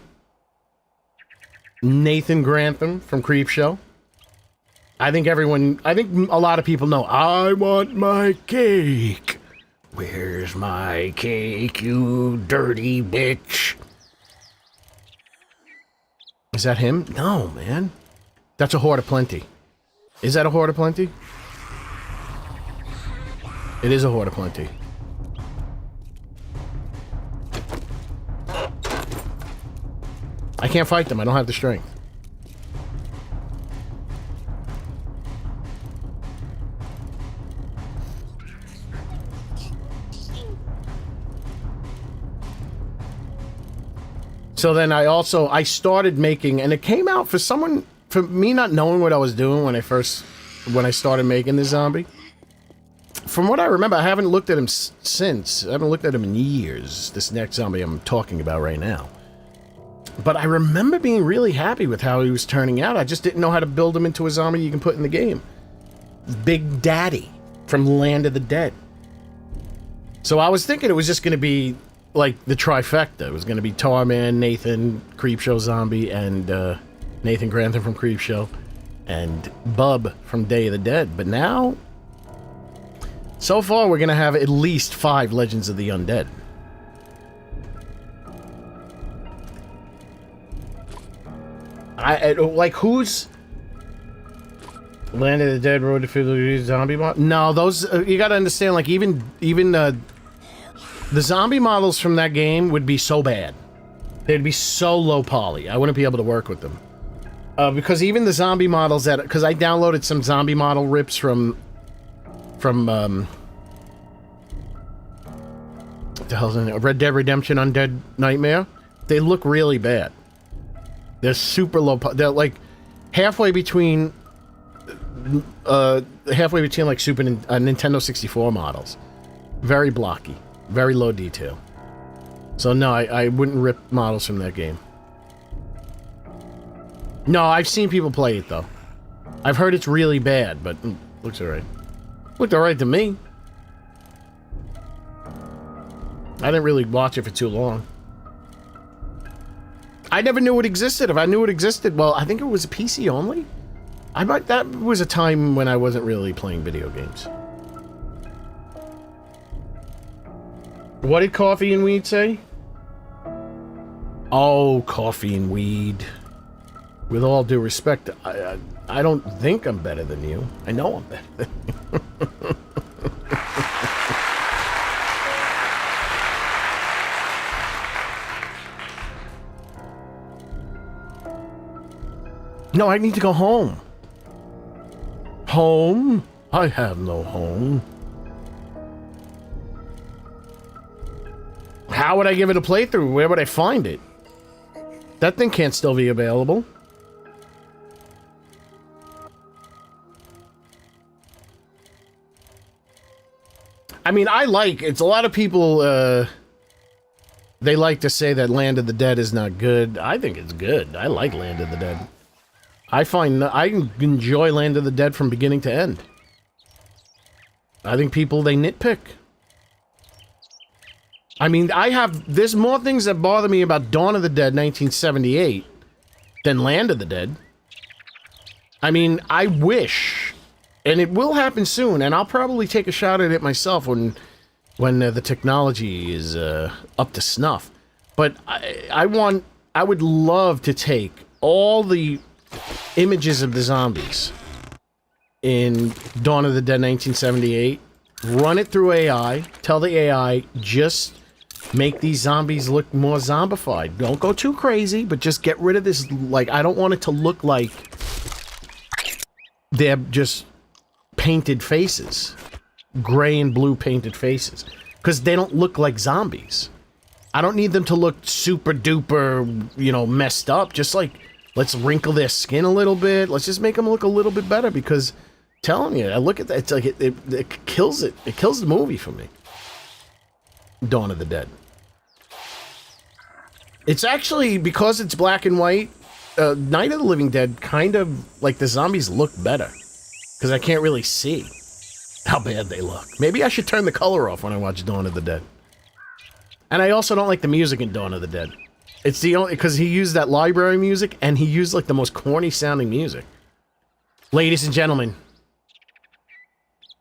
Nathan Grantham from Creepshow. I think a lot of people know, I want my cake. Where's my cake, you dirty bitch? Is that him? No, man. That's a Horde of Plenty. Is that a Horde of Plenty? It is a Horde of Plenty. I can't fight them. I don't have the strength. So then I started making, and it came out for me not knowing what I was doing when I started making this zombie. From what I remember, I haven't looked at him since. I haven't looked at him in years, this next zombie I'm talking about right now. But I remember being really happy with how he was turning out. I just didn't know how to build him into a zombie you can put in the game. Big Daddy from Land of the Dead. So I was thinking it was just going to be like the trifecta. It was going to be Tarman, Nathan, Creepshow Zombie, and Nathan Grantham from Creepshow, and Bub from Day of the Dead. But now... So far, we're going to have at least 5 Legends of the Undead. Like, who's... Land of the Dead, Road to 50 Degrees, Zombie mod? No, those... you gotta understand, like, even the zombie models from that game would be so bad. They'd be so low poly. I wouldn't be able to work with them. Because even the zombie models that... Because I downloaded some zombie model rips from what the hell's in it? Red Dead Redemption Undead Nightmare. They look really bad. They're super low. They're like halfway between like Super Nintendo 64 models. Very blocky, very low detail. So no, I wouldn't rip models from that game. No, I've seen people play it though. I've heard it's really bad, but looks alright. Looked alright to me. I didn't really watch it for too long. I never knew it existed. If I knew it existed, well, I think it was a PC only. That was a time when I wasn't really playing video games. What did Coffee and Weed say? Oh, Coffee and Weed. With all due respect, I don't think I'm better than you. I know I'm better than you. No, I need to go home. Home? I have no home. How would I give it a playthrough? Where would I find it? That thing can't still be available. I mean, it's a lot of people, they like to say that Land of the Dead is not good. I think it's good. I like Land of the Dead. I enjoy Land of the Dead from beginning to end. I think people, they nitpick. I mean, there's more things that bother me about Dawn of the Dead 1978 than Land of the Dead. I mean, I wish, and it will happen soon, and I'll probably take a shot at it myself when the technology is up to snuff. But I would love to take all the images of the zombies in Dawn of the Dead 1978, run it through AI, tell the AI, just make these zombies look more zombified. Don't go too crazy, but just get rid of this, like, I don't want it to look like they're just painted faces. Gray and blue painted faces. Because they don't look like zombies. I don't need them to look super duper, messed up. Just like, let's wrinkle their skin a little bit. Let's just make them look a little bit better, because telling you, I look at that, it's like it kills it. It kills the movie for me. Dawn of the Dead. It's actually, because it's black and white, Night of the Living Dead kind of, like, the zombies look better. Because I can't really see how bad they look. Maybe I should turn the color off when I watch Dawn of the Dead. And I also don't like the music in Dawn of the Dead. It's the only, because he used that library music, and he used, like, the most corny sounding music. Ladies and gentlemen,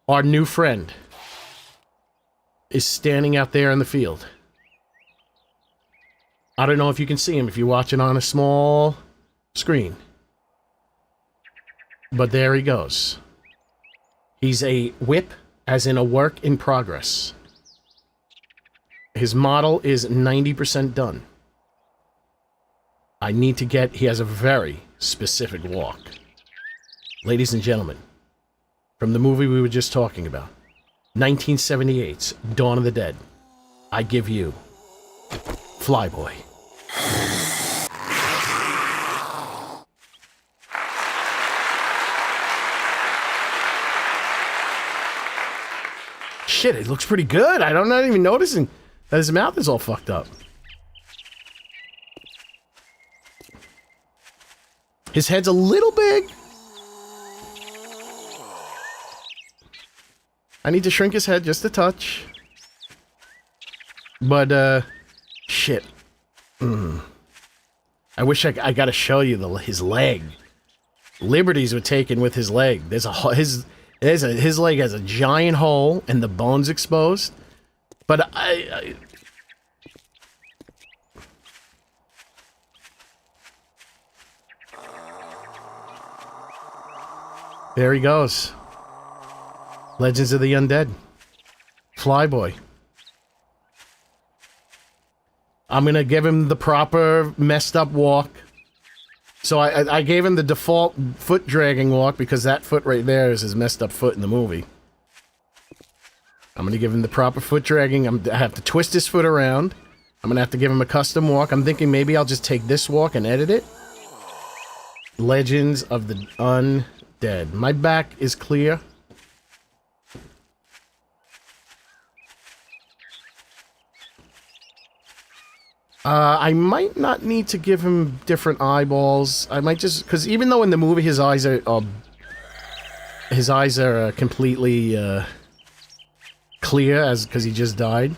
our new friend is standing out there in the field. I don't know if you can see him if you watch it on a small screen. But there he goes. He's a whip, as in a work in progress. His model is 90% done. I need to he has a very specific walk. Ladies and gentlemen, from the movie we were just talking about, 1978's Dawn of the Dead, I give you Flyboy. Shit, it looks pretty good. I'm not even noticing that his mouth is all fucked up. His head's a little big. I need to shrink his head just a touch. But, shit. I wish I gotta show you his leg. Liberties were taken with his leg. His leg has a giant hole and the bone's exposed. But there he goes. Legends of the Undead. Flyboy. I'm gonna give him the proper messed up walk. So I gave him the default foot dragging walk because that foot right there is his messed up foot in the movie. I'm gonna give him the proper foot dragging. I have to twist his foot around. I'm gonna have to give him a custom walk. I'm thinking maybe I'll just take this walk and edit it. Legends of the Undead. My back is clear. I might not need to give him different eyeballs. I might just, because even though in the movie his eyes are completely clear, because he just died.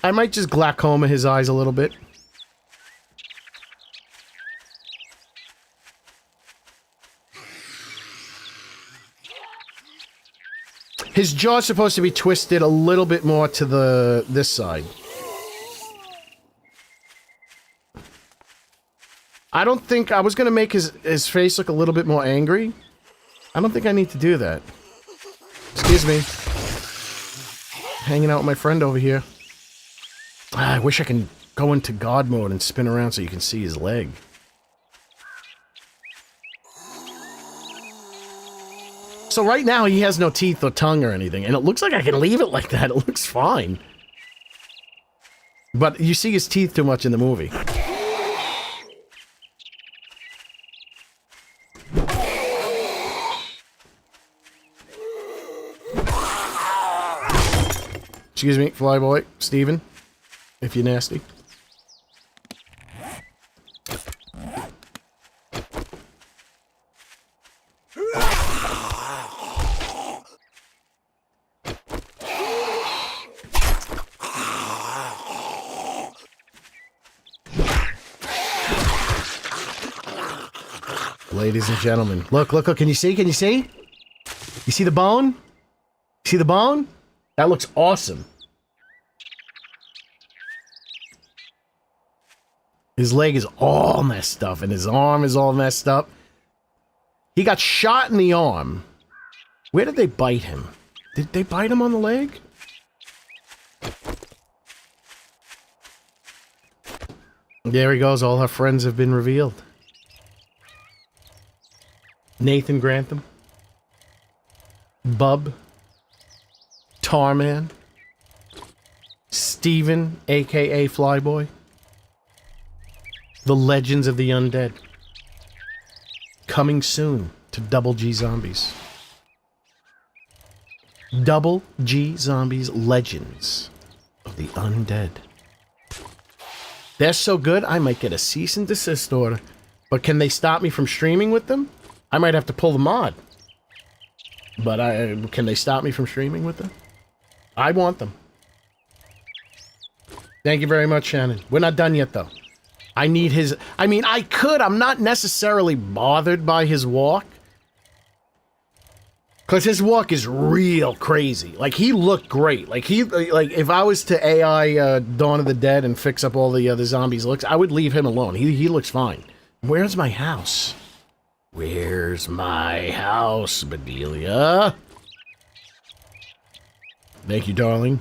I might just glaucoma his eyes a little bit. His jaw's supposed to be twisted a little bit more to this side. I don't think... I was going to make his face look a little bit more angry. I don't think I need to do that. Excuse me. Hanging out with my friend over here. I wish I can go into God mode and spin around so you can see his leg. So right now he has no teeth or tongue or anything, and it looks like I can leave it like that. It looks fine. But you see his teeth too much in the movie. Excuse me, Flyboy, Steven, if you're nasty. Ladies and gentlemen, look, look, look, can you see? Can you see? You see the bone? You see the bone? That looks awesome. His leg is all messed up, and his arm is all messed up. He got shot in the arm. Where did they bite him? Did they bite him on the leg? There he goes. All her friends have been revealed. Nathan Grantham. Bub. Tarman. Steven, a.k.a. Flyboy. The Legends of the Undead. Coming soon to Double G Zombies. Double G Zombies Legends of the Undead. They're so good, I might get a cease and desist order. But can they stop me from streaming with them? I might have to pull the mod. But can they stop me from streaming with them? I want them. Thank you very much, Shannon. We're not done yet, though. I need his... I mean, I could. I'm not necessarily bothered by his walk. Because his walk is real crazy. Like, he looked great. Like, if I was to AI Dawn of the Dead and fix up all the other zombies' looks, I would leave him alone. He looks fine. Where's my house? Where's my house, Bedelia? Thank you, darling.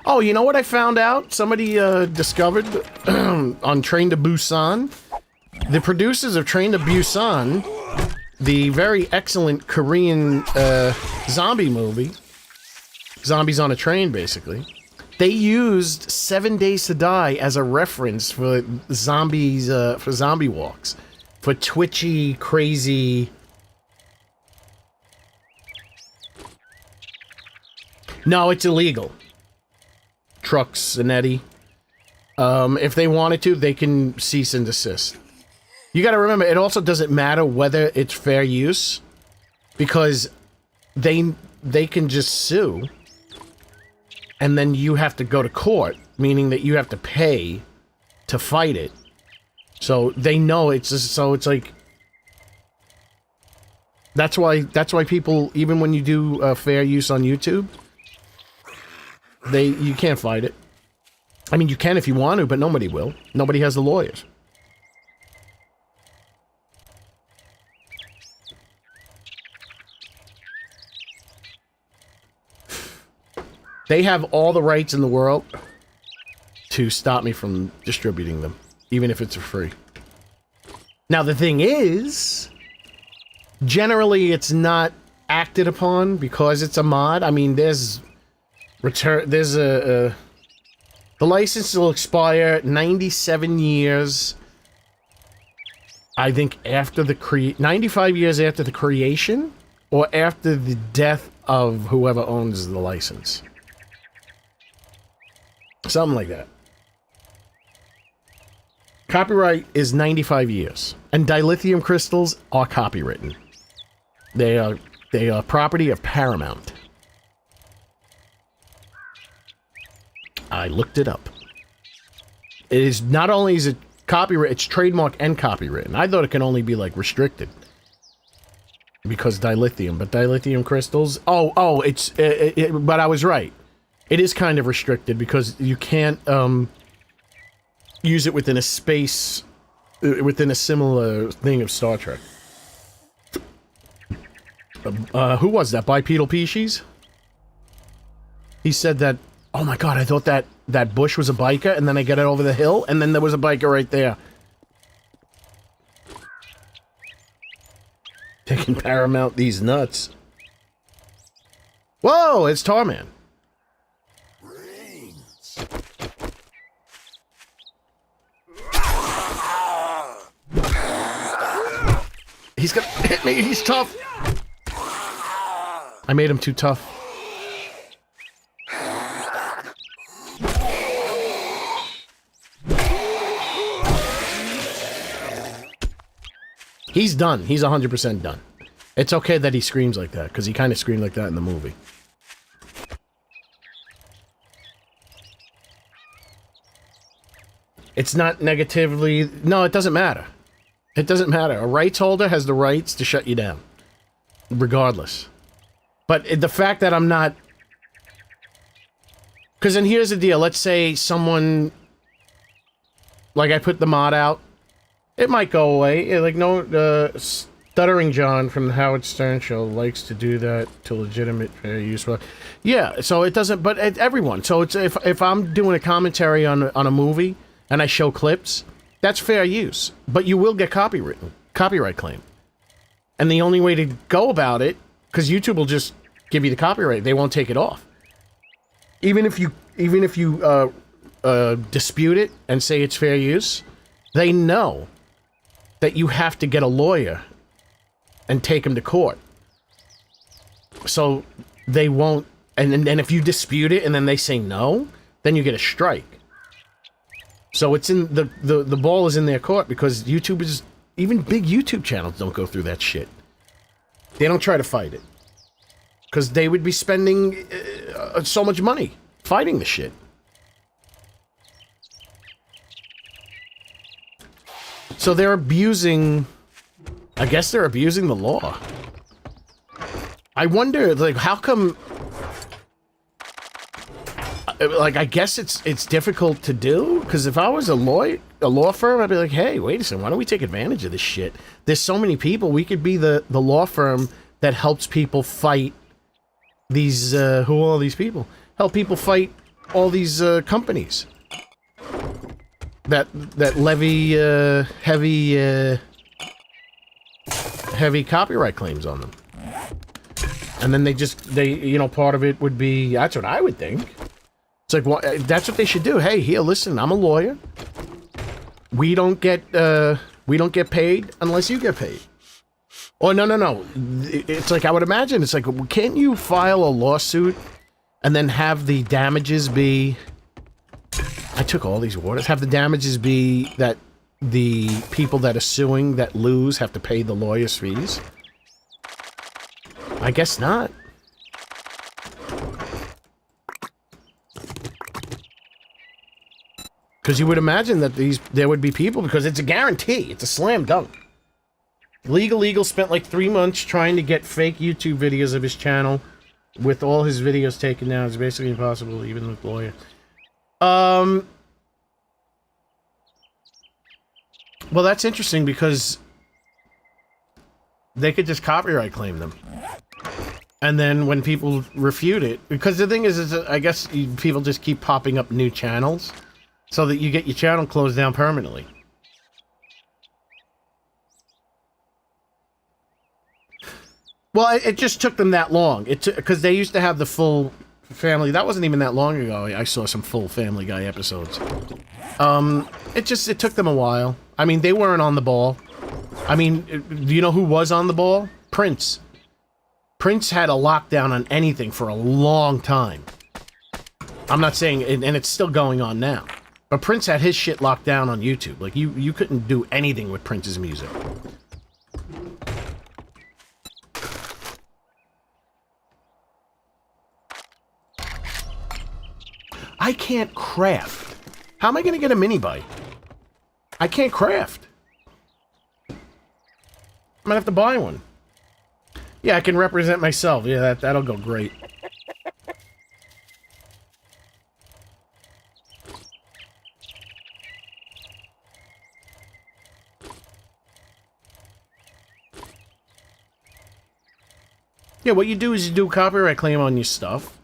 Oh, you know what I found out? Somebody discovered on Train to Busan. The producers of Train to Busan, the very excellent Korean zombie movie, Zombies on a Train, basically, they used 7 Days to Die as a reference for zombies, for zombie walks, for twitchy, crazy... No, it's illegal. Trucks and Eddie. If they wanted to, they can cease and desist. You gotta remember, it also doesn't matter whether it's fair use, because they can just sue, and then you have to go to court, meaning that you have to pay to fight it. So they know it's just, so it's like... That's why people, even when you do fair use on YouTube, you can't fight it. I mean, you can if you want to, but nobody will. Nobody has the lawyers. They have all the rights in the world to stop me from distributing them, even if it's for free. Now, the thing is, generally it's not acted upon because it's a mod. I mean, there's the license will expire 97 years, I think, after the 95 years after the creation, or after the death of whoever owns the license. Something like that. Copyright is 95 years, and dilithium crystals are copywritten. They are property of Paramount. I looked it up. It is not only is it copyright, it's trademark and copywritten. I thought it can only be like restricted because dilithium, but dilithium crystals. Oh, it's. But I was right. It is kind of restricted because you can't use it within a space, within a similar thing of Star Trek. Who was that? Bipedal Species? He said that. Oh my god! I thought that bush was a biker, and then I get it over the hill, and then there was a biker right there. Taking Paramount these nuts. Whoa! It's Tarman. He's gonna hit me. He's tough. I made him too tough. He's done. He's 100% done. It's okay that he screams like that, because he kind of screamed like that in the movie. It's not negatively... No, it doesn't matter. It doesn't matter. A rights holder has the rights to shut you down. Regardless. But the fact that I'm not... Because then here's the deal. Let's say someone... Like, I put the mod out. It might go away. Like, no, Stuttering John from the Howard Stern Show likes to do that to legitimate use. Yeah, so it doesn't, but everyone. So it's if I'm doing a commentary on a movie and I show clips, that's fair use. But you will get copyright claim. And the only way to go about it, because YouTube will just give you the copyright, they won't take it off. Even if you dispute it and say it's fair use, they know that you have to get a lawyer and take him to court. So they won't, and if you dispute it and then they say no, then you get a strike. So it's in the ball is in their court because YouTube is, even big YouTube channels don't go through that shit. They don't try to fight it. Because they would be spending so much money fighting the shit. So they're abusing... I guess they're abusing the law. I wonder, like, how come... Like, I guess it's difficult to do, because if I was a law firm, I'd be like, hey, wait a second, why don't we take advantage of this shit? There's so many people, we could be the law firm that helps people fight these, who are all these people? Help people fight all these companies that levy heavy copyright claims on them. And then they part of it would be, that's what I would think. It's like, well, that's what they should do. Hey, here, listen, I'm a lawyer. We don't get paid unless you get paid. Oh, no. It's like, I would imagine, it's like, can't you file a lawsuit and then have the damages be... I took all these waters. Have the damages be that the people that are suing that lose have to pay the lawyer's fees? I guess not. Because you would imagine that there would be people, because it's a guarantee. It's a slam dunk. Legal spent like 3 months trying to get fake YouTube videos of his channel with all his videos taken down. It's basically impossible, even with lawyer. Well, that's interesting because they could just copyright claim them. And then when people refute it, because the thing is I guess people just keep popping up new channels so that you get your channel closed down permanently. Well, it just took them that long. Because they used to have the full family. That wasn't even that long ago. I saw some full Family Guy episodes. It took them a while. I mean, they weren't on the ball. I mean, do you know who was on the ball? Prince. Prince had a lockdown on anything for a long time. I'm not saying, and it's still going on now. But Prince had his shit locked down on YouTube. Like, you couldn't do anything with Prince's music. I can't craft. How am I going to get a mini bike? I can't craft. I'm going to have to buy one. Yeah, I can represent myself. Yeah, that'll go great. Yeah, what you do is you do a copyright claim on your stuff.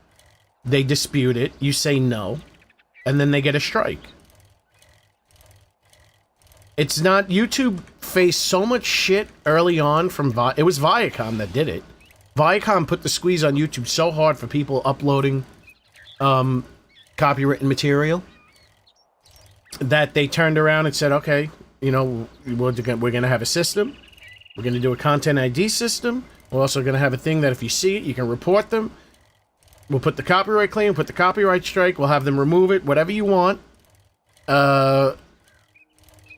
They dispute it. You say no. And then they get a strike. It's not... YouTube faced so much shit early on from... It was Viacom that did it. Viacom put the squeeze on YouTube so hard for people uploading copywritten material that they turned around and said, okay, you know, we're going to have a system. We're going to do a content ID system. We're also going to have a thing that if you see it, you can report them. We'll put the copyright claim, put the copyright strike, we'll have them remove it, whatever you want. And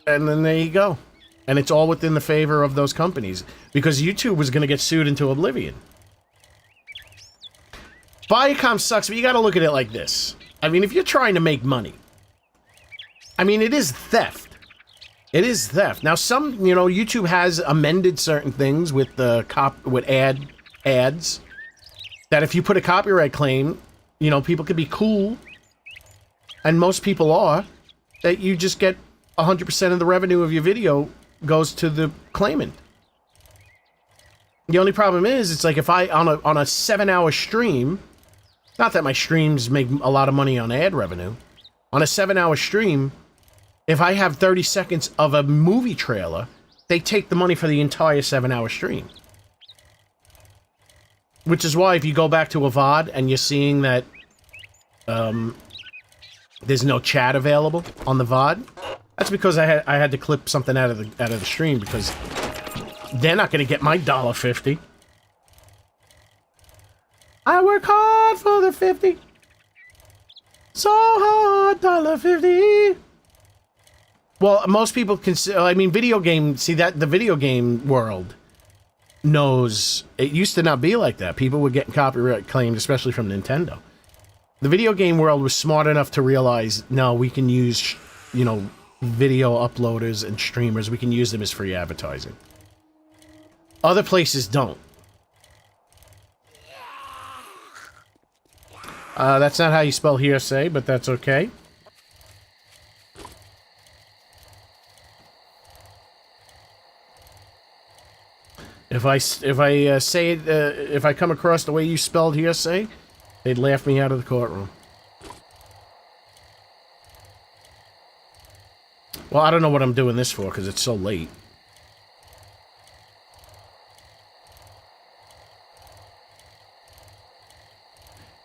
then there you go. And it's all within the favor of those companies. Because YouTube was going to get sued into oblivion. Viacom sucks, but you got to look at it like this. I mean, if you're trying to make money, I mean, it is theft. It is theft. Now, some, you know, YouTube has amended certain things with the ads. That if you put a copyright claim, you know, people could be cool, and most people are, that you just get 100% of the revenue of your video goes to the claimant. The only problem is, it's like if I, on a 7-hour stream, not that my streams make a lot of money on ad revenue, on a 7-hour stream, if I have 30 seconds of a movie trailer, they take the money for the entire 7-hour stream. Which is why if you go back to a VOD and you're seeing that there's no chat available on the VOD, that's because I had to clip something out of the stream because they're not going to get my $1.50. I work hard for the 50. So hard, $1.50. Well, most people consider, I mean, video game, see that, the video game world knows, it used to not be like that. People were getting copyright claimed, especially from Nintendo. The video game world was smart enough to realize, no, we can use, you know, video uploaders and streamers, we can use them as free advertising. Other places don't. That's not how you spell hearsay, but that's okay. If I say it, if I come across the way you spelled hearsay, they'd laugh me out of the courtroom. Well, I don't know what I'm doing this for because it's so late.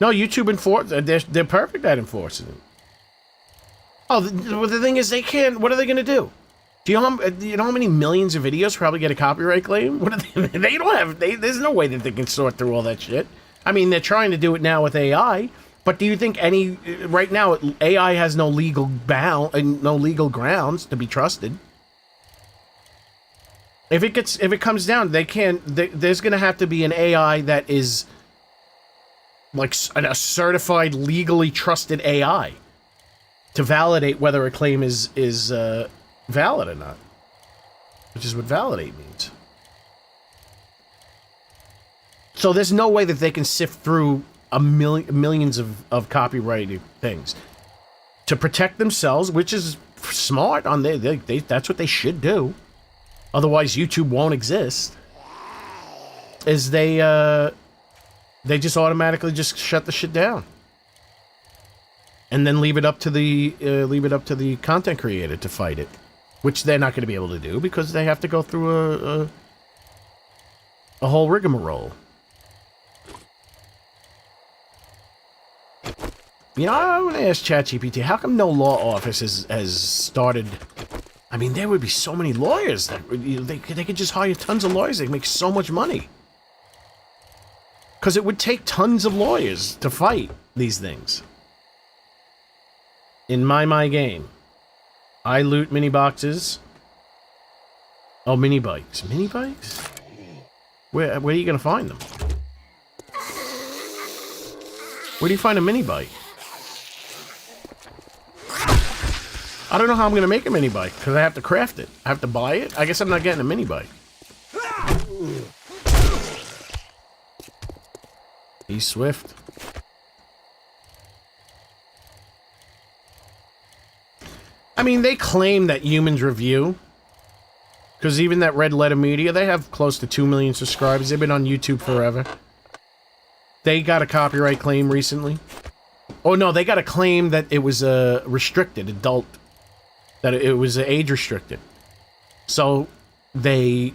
No, YouTube they're perfect at enforcing it. Oh, the thing is, they can't. What are they going to do? Do you know how many millions of videos probably get a copyright claim? What are they don't have. There's no way that they can sort through all that shit. I mean, they're trying to do it now with AI, but do you think right now AI has no legal no legal grounds to be trusted? If it comes down, they can't. There's going to have to be an AI that is like a certified, legally trusted AI to validate whether a claim is valid or not, which is what validate means. So there's no way that they can sift through millions of copyrighted things to protect themselves, which is smart on that's what they should do. Otherwise, YouTube won't exist. Is they just automatically just shut the shit down. And then leave it up to the content creator to fight it, which they're not going to be able to do because they have to go through a whole rigmarole. You know, I want to ask ChatGPT, how come no law office has started? I mean, there would be so many lawyers that they could just hire tons of lawyers. They make so much money because it would take tons of lawyers to fight these things. In my game, I loot mini boxes. Oh, mini bikes. Mini bikes? Where are you gonna find them? Where do you find a mini bike? I don't know how I'm gonna make a mini bike because I have to craft it. I have to buy it. I guess I'm not getting a mini bike. He's swift. I mean, they claim that humans review. Because even that Red Letter Media, they have close to 2 million subscribers. They've been on YouTube forever. They got a copyright claim recently. Oh no, they got a claim that it was restricted, adult. That it was age restricted. So they...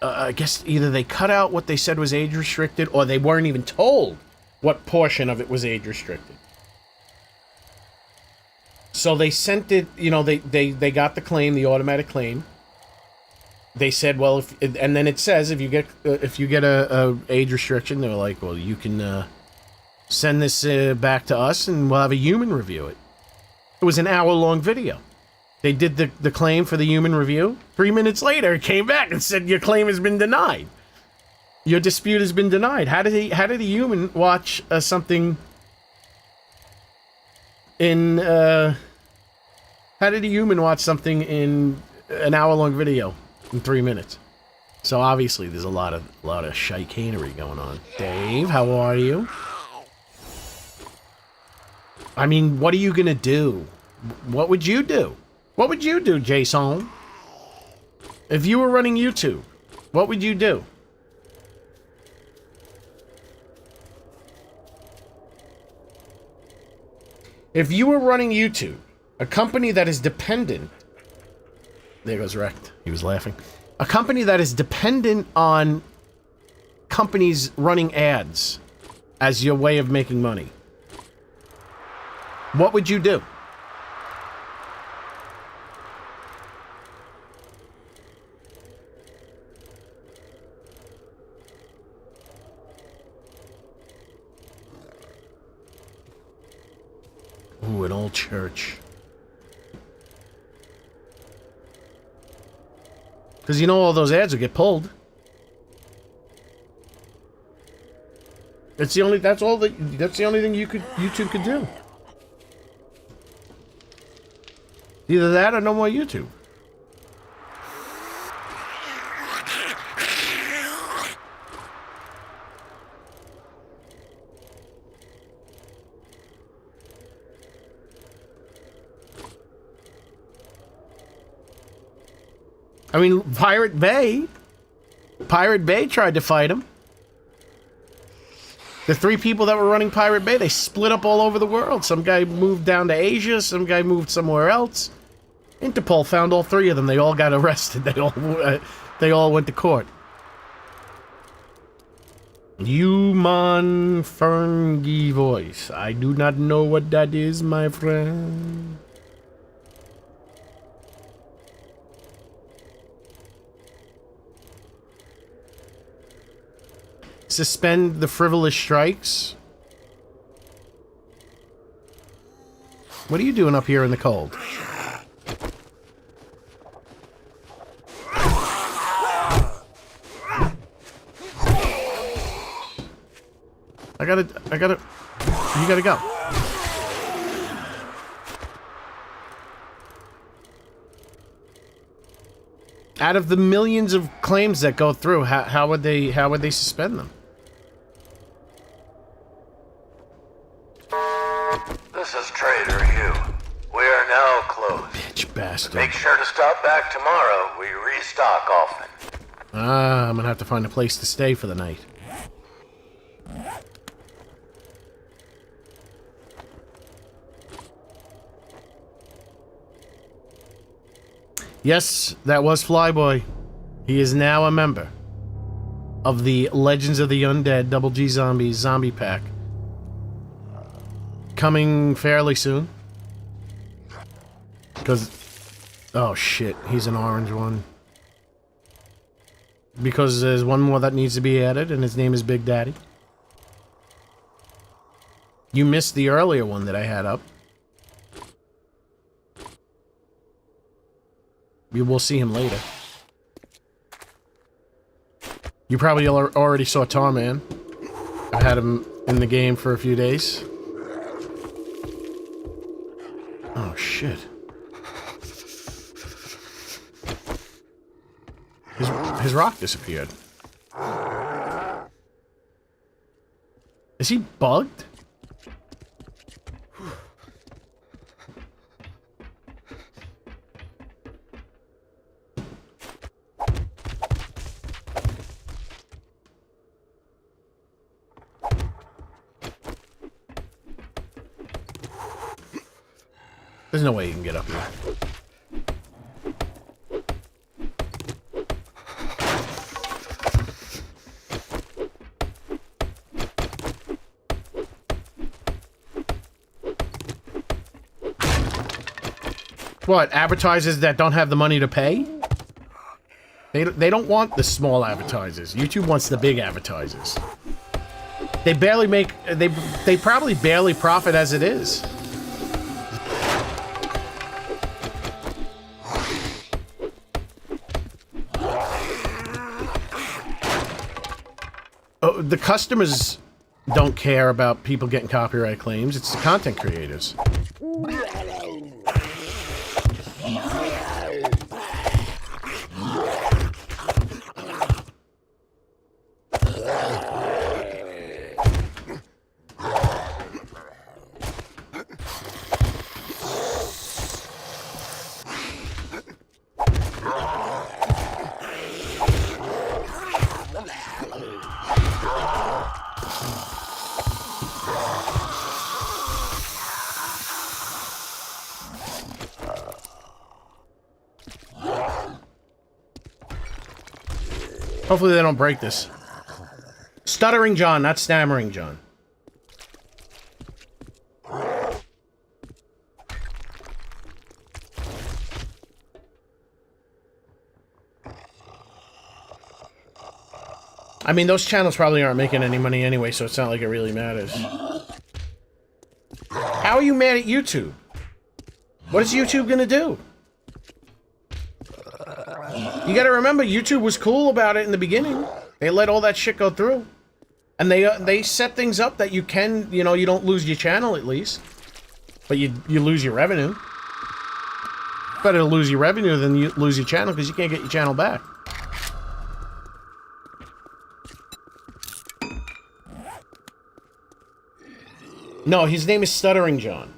I guess either they cut out what they said was age restricted, or they weren't even told what portion of it was age restricted. So they sent it, you know, they got the claim, the automatic claim. They said, well, and then it says if you get a age restriction, they're like, well, you can send this back to us, and we'll have a human review it. It was an hour-long video. They did the claim for the human review. 3 minutes later, it came back and said your claim has been denied. Your dispute has been denied. How did a human watch something in how did a human watch something in an hour-long video in 3 minutes? So obviously there's a lot of chicanery going on. Dave, how are you? I mean, what are you gonna do? What would you do? What would you do, Jason? If you were running YouTube, what would you do? If you were running YouTube, a company that is dependent... There goes Rect. He was laughing. A company that is dependent on companies running ads as your way of making money. What would you do? Ooh, an old church. Because you know all those ads will get pulled. That's the only thing YouTube could do. Either that or no more YouTube. I mean, Pirate Bay tried to fight him. The 3 people that were running Pirate Bay, they split up all over the world. Some guy moved down to Asia, some guy moved somewhere else. Interpol found all 3 of them. They all got arrested. They all went to court. Human Fergie voice. I do not know what that is, my friend. Suspend the frivolous strikes. What are you doing up here in the cold? I gotta, you gotta go. Out of the millions of claims that go through, how would they suspend them? This is Trader Hugh. We are now closed. Bitch bastard. Make sure to stop back tomorrow. We restock often. Ah, I'm gonna have to find a place to stay for the night. Yes, that was Flyboy. He is now a member of the Legends of the Undead Double G Zombies Zombie Pack. Coming fairly soon. Because... Oh shit, he's an orange one. Because there's one more that needs to be added, and his name is Big Daddy. You missed the earlier one that I had up. You will see him later. You probably already saw Tarman. I had him in the game for a few days. Oh shit. His rock disappeared. Is he bugged? There's no way you can get up here. What, advertisers that don't have the money to pay? They don't want the small advertisers. YouTube wants the big advertisers. They barely make... They probably barely profit as it is. Oh, the customers don't care about people getting copyright claims. It's the content creators. Hopefully they don't break this. Stuttering John, not stammering John. I mean, those channels probably aren't making any money anyway, so it's not like it really matters. How are you mad at YouTube? What is YouTube gonna do? You gotta remember, YouTube was cool about it in the beginning. They let all that shit go through. And they set things up that you can, you know, you don't lose your channel at least. But you lose your revenue. Better to lose your revenue than you lose your channel, because you can't get your channel back. No, his name is Stuttering John.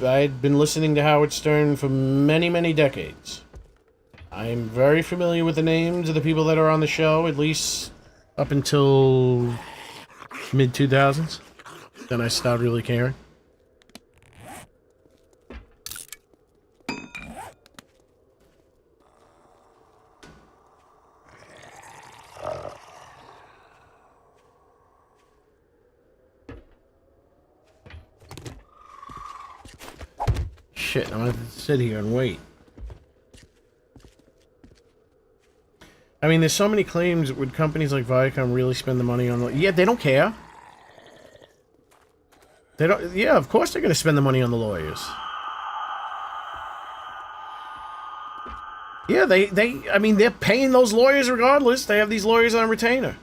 I'd been listening to Howard Stern for many, many decades. I'm very familiar with the names of the people that are on the show, at least up until mid-2000s. Then I stopped really caring. Shit, I'm gonna have to sit here and wait. I mean, there's so many claims. Would companies like Viacom really spend the money on the... Yeah, they don't care. They don't... Yeah, of course they're gonna spend the money on the lawyers. Yeah, I mean, they're paying those lawyers regardless. They have these lawyers on retainer.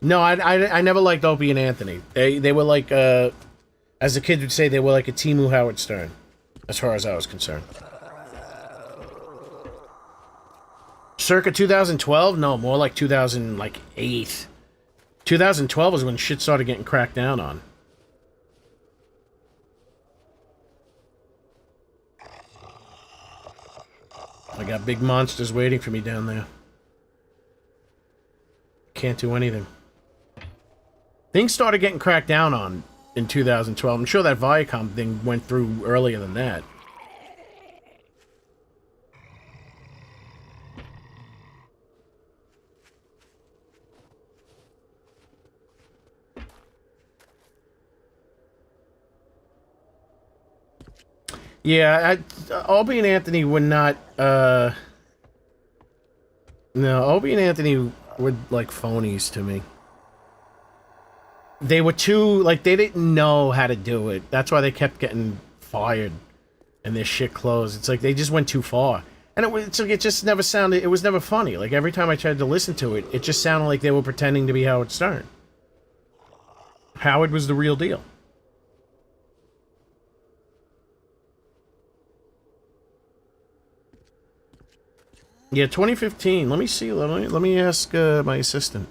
No, I never liked Opie and Anthony. They were like, as the kids would say, they were like a Timu Howard Stern. As far as I was concerned. Circa 2012? No, more like 2008. 2012 was when shit started getting cracked down on. I got big monsters waiting for me down there. Can't do anything. Things started getting cracked down on in 2012. I'm sure that Viacom thing went through earlier than that. Yeah, Opie and Anthony would not, no, Opie and Anthony were like phonies to me. They were too, like, they didn't know how to do it. That's why they kept getting fired and their shit closed. It's like they just went too far. And it just never sounded, it was never funny. Like, every time I tried to listen to it, it just sounded like they were pretending to be Howard Stern. Howard was the real deal. Yeah, 2015. Let me see. Let me ask my assistant.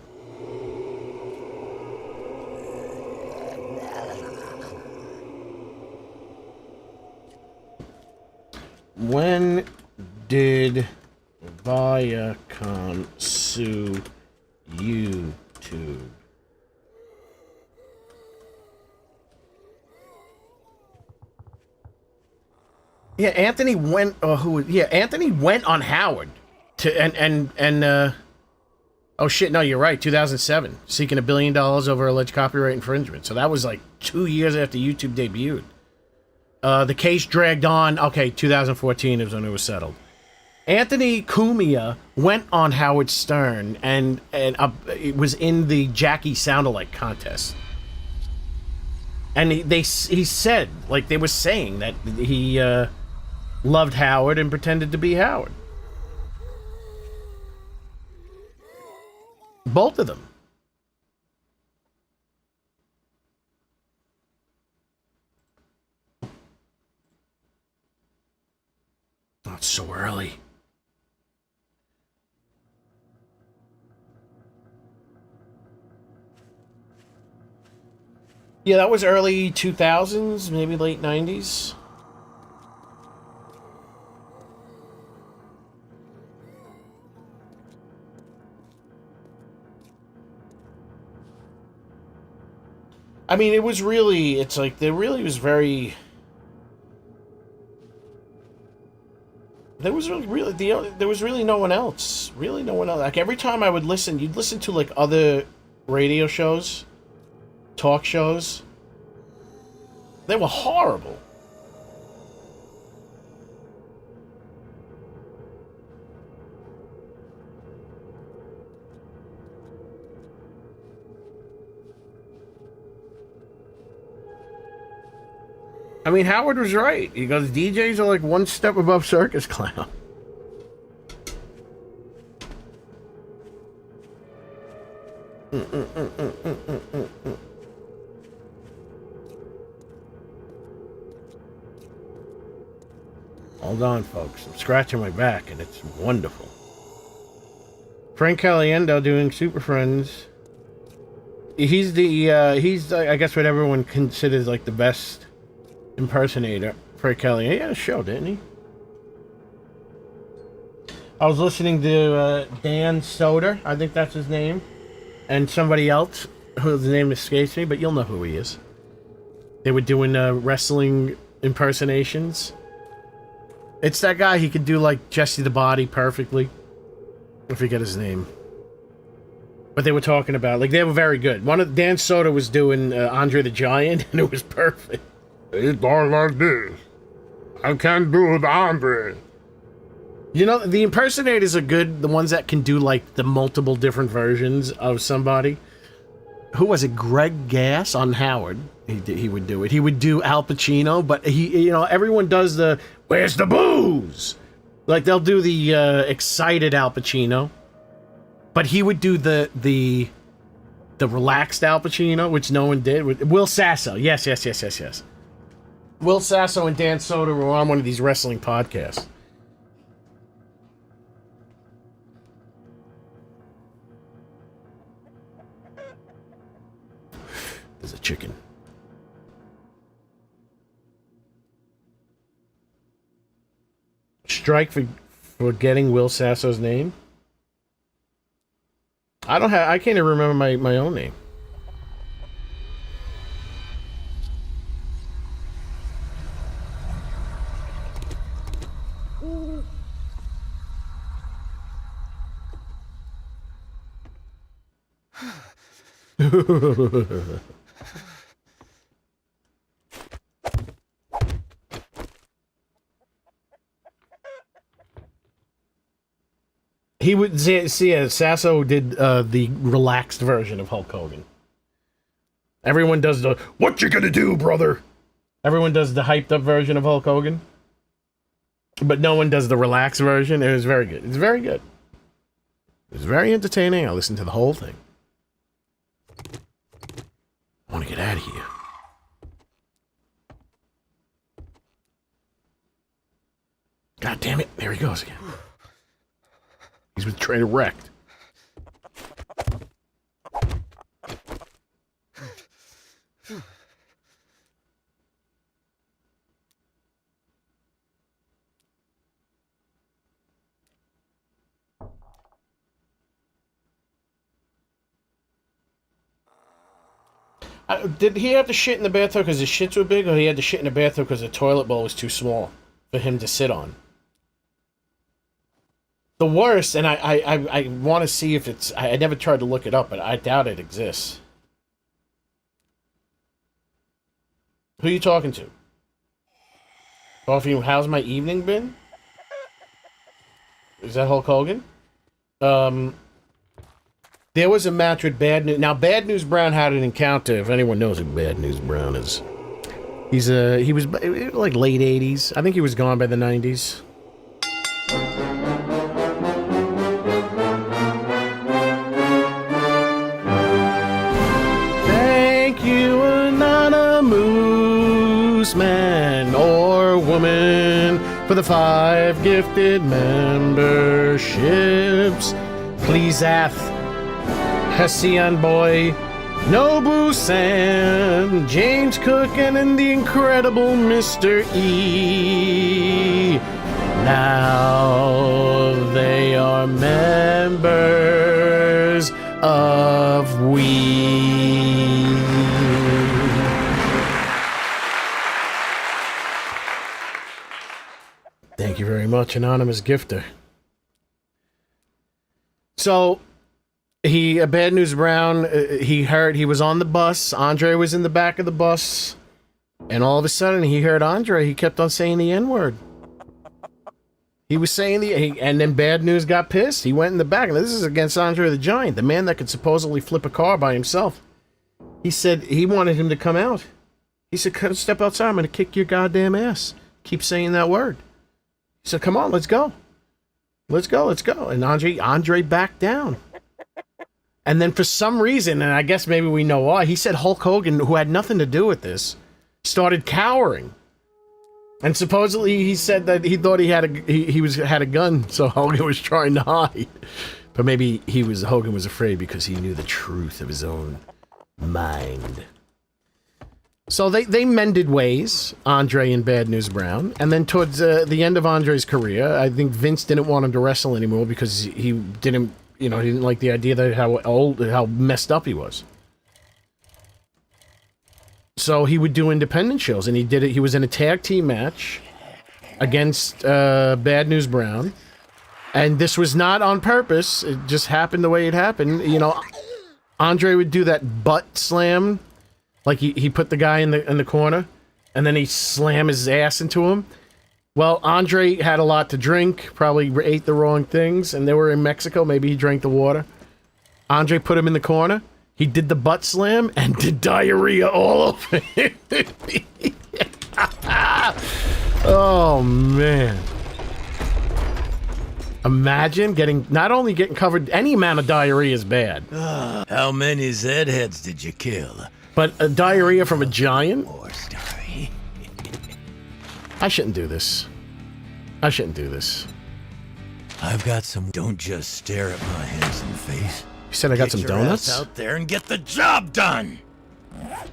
When did Viacom sue YouTube? Yeah, Anthony went. Anthony went on Howard to oh shit, no, you're right. 2007, seeking $1 billion over alleged copyright infringement. So that was like 2 years after YouTube debuted. The case dragged on. Okay, 2014 is when it was settled. Anthony Cumia went on Howard Stern and it was in the Jackie Soundalike contest. And he said, like, they were saying that he loved Howard and pretended to be Howard. Both of them. Oh, it's so early. Yeah, that was early 2000s, maybe late 90s. I mean, it was really, it's like, there really was very... There was really no one else. Really no one else. Like, every time I would listen, you'd listen to, like, other radio shows, talk shows. They were horrible. I mean, Howard was right. He goes, DJs are like one step above circus clown. Hold on, folks. I'm scratching my back, and it's wonderful. Frank Caliendo doing Super Friends. He's I guess what everyone considers like the best impersonator. Frank Caliendo. He had a show, didn't he? I was listening to Dan Soder, I think that's his name, and somebody else whose name escapes me, but you'll know who he is. They were doing wrestling impersonations. It's that guy. He could do like Jesse the Body perfectly. I forget his name. But they were talking about, like, they were very good. Dan Soder was doing Andre the Giant, and it was perfect. It's all like this. I can't do it, Andre. You know, the impersonators are good. The ones that can do, like, the multiple different versions of somebody. Who was it? Greg Gass on Howard. He would do it. He would do Al Pacino, but everyone does the, where's the booze? Like, they'll do the excited Al Pacino. But he would do the relaxed Al Pacino, which no one did. With Will Sasso. Yes. Will Sasso and Dan Soder were on one of these wrestling podcasts. There's a chicken. Strike for getting Will Sasso's name? I can't even remember my own name. He would see Sasso did the relaxed version of Hulk Hogan. Everyone does the "What you gonna do, brother?" Everyone does the hyped up version of Hulk Hogan. But no one does the relaxed version. It was very good. It's very good. It was very entertaining. I listened to the whole thing. I want to get out of here. God damn it. There he goes again. He's with Trader Wrecked. Did he have to shit in the bathtub because his shits were big, or he had to shit in the bathtub because the toilet bowl was too small for him to sit on? The worst, and I want to see if it's... I never tried to look it up, but I doubt it exists. Who are you talking to? Coffee, how's my evening been? Is that Hulk Hogan? There was a match with Bad News. Now, Bad News Brown had an encounter, if anyone knows who Bad News Brown is. He was like late 80s. I think he was gone by the 90s. Thank you, anonymous man or woman, for the 5 gifted memberships. Please, Ath. Hessian Boy, Nobu Sam, James Cook, and the incredible Mr. E. Now they are members of We. Thank you very much, anonymous gifter. So, Bad News Brown, he heard, he was on the bus, Andre was in the back of the bus, and all of a sudden he heard Andre, he kept on saying the N-word. He was saying and then Bad News got pissed, he went in the back, and this is against Andre the Giant, the man that could supposedly flip a car by himself. He said he wanted him to come out. He said, step outside, I'm gonna kick your goddamn ass. Keep saying that word. He said, come on, let's go. Let's go, let's go. And Andre backed down. And then for some reason, and I guess maybe we know why, he said Hulk Hogan, who had nothing to do with this, started cowering. And supposedly he said that he thought he had a gun, so Hogan was trying to hide. But maybe Hogan was afraid because he knew the truth of his own mind. So they mended ways, Andre and Bad News Brown. And then towards the end of Andre's career, I think Vince didn't want him to wrestle anymore because he didn't like the idea that how messed up he was. So he would do independent shows, and he did it. He was in a tag team match against Bad News Brown, and this was not on purpose. It just happened the way it happened. You know, Andre would do that butt slam, like he put the guy in the corner, and then he slam his ass into him. Well, Andre had a lot to drink, probably ate the wrong things, and they were in Mexico. Maybe he drank the water. Andre put him in the corner. He did the butt slam and did diarrhea all over him. Oh, man. Imagine not only getting covered, any amount of diarrhea is bad. How many Zedheads did you kill? But diarrhea from a giant? More story. I shouldn't do this. I shouldn't do this. I've got some. Don't just stare at my handsome face. You said I got some donuts? Get your ass out there and get the job done.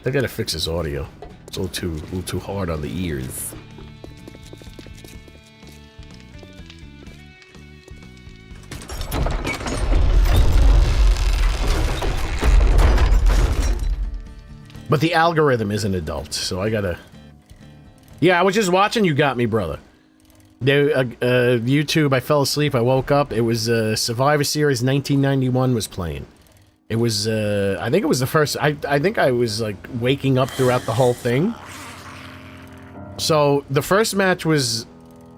They gotta fix his audio. It's a little too hard on the ears. But the algorithm is an adult, so I gotta... Yeah, I was just watching You Got Me, Brother. YouTube, I fell asleep, I woke up, it was Survivor Series 1991 was playing. It was, I think it was the first, I think I was, like, waking up throughout the whole thing. So, the first match was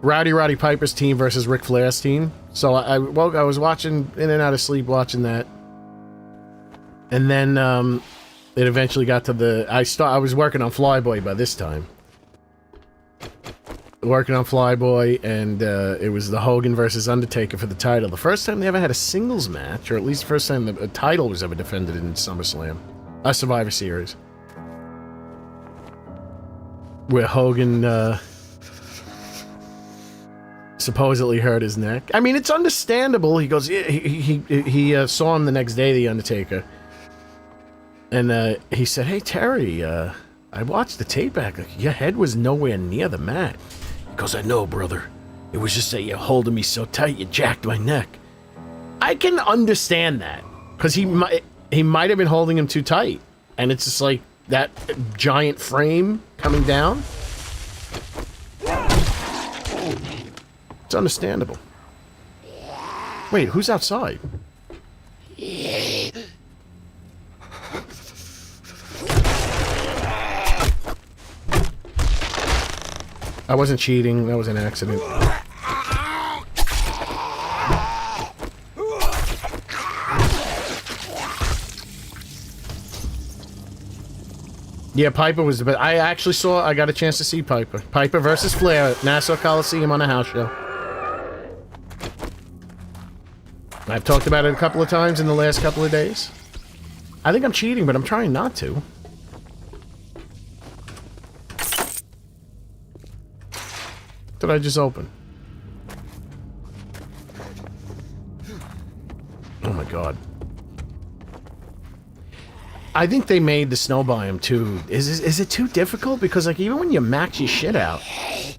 Roddy Piper's team versus Ric Flair's team. So, I was watching, in and out of sleep, watching that. And then, it eventually got to I was working on Flyboy by this time. working on Flyboy, and it was the Hogan versus Undertaker for the title. The first time they ever had a singles match, or at least the first time the title was ever defended in SummerSlam. A Survivor Series. Where Hogan supposedly hurt his neck. I mean, it's understandable. He goes, yeah, he saw him the next day, the Undertaker. And he said, hey, Terry, I watched the tape back. Like, your head was nowhere near the mat. He goes, I know, brother. It was just that you're holding me so tight, you jacked my neck. I can understand that. Because he might have been holding him too tight. And it's just like that giant frame coming down. It's understandable. Wait, who's outside? I wasn't cheating. That was an accident. Yeah, Piper was the best. I got a chance to see Piper. Piper versus Flair at Nassau Coliseum on a house show. I've talked about it a couple of times in the last couple of days. I think I'm cheating, but I'm trying not to. Did I just open? Oh my god. I think they made the snow biome too. Is it too difficult? Because like even when you max your shit out,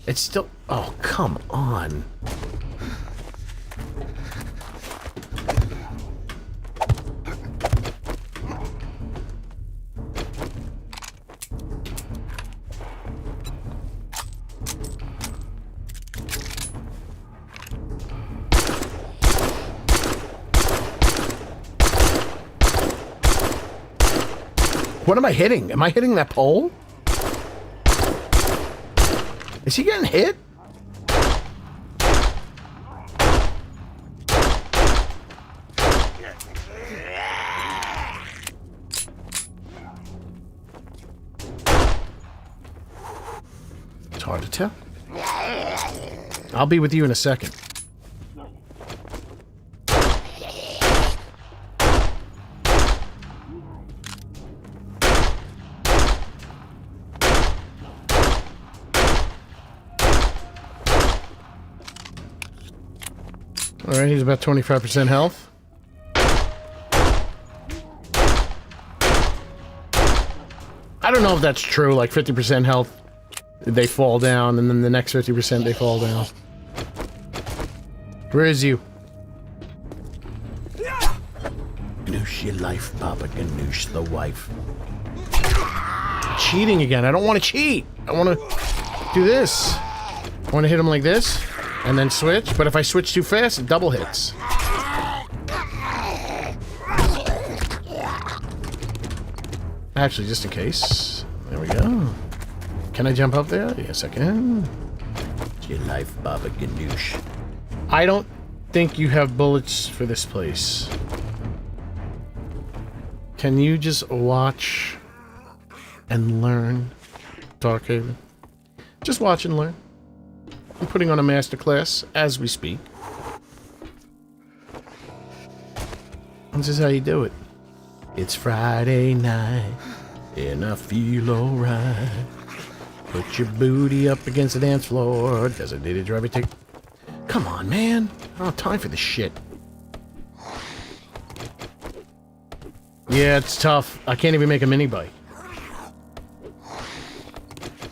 it's still... Oh, come on. What am I hitting? Am I hitting that pole? Is he getting hit? It's hard to tell. I'll be with you in a second. Alright, he's about 25% health. I don't know if that's true, like 50% health, they fall down, and then the next 50% they fall down. Where is you? Ganoosh your life, Papa Ganoosh the wife. Cheating again. I don't want to cheat. I want to do this. I want to hit him like this. And then switch, but if I switch too fast, it double hits. Actually, just in case. There we go. Can I jump up there? Yes, I can. It's your life, Baba Ganoosh. I don't think you have bullets for this place. Can you just watch and learn, Darkhaven? Just watch and learn. I'm putting on a masterclass as we speak. This is how you do it. It's Friday night, and I feel alright. Put your booty up against the dance floor. Designated driver take. Come on, man. I don't have time for this shit. Yeah, it's tough. I can't even make a mini bike.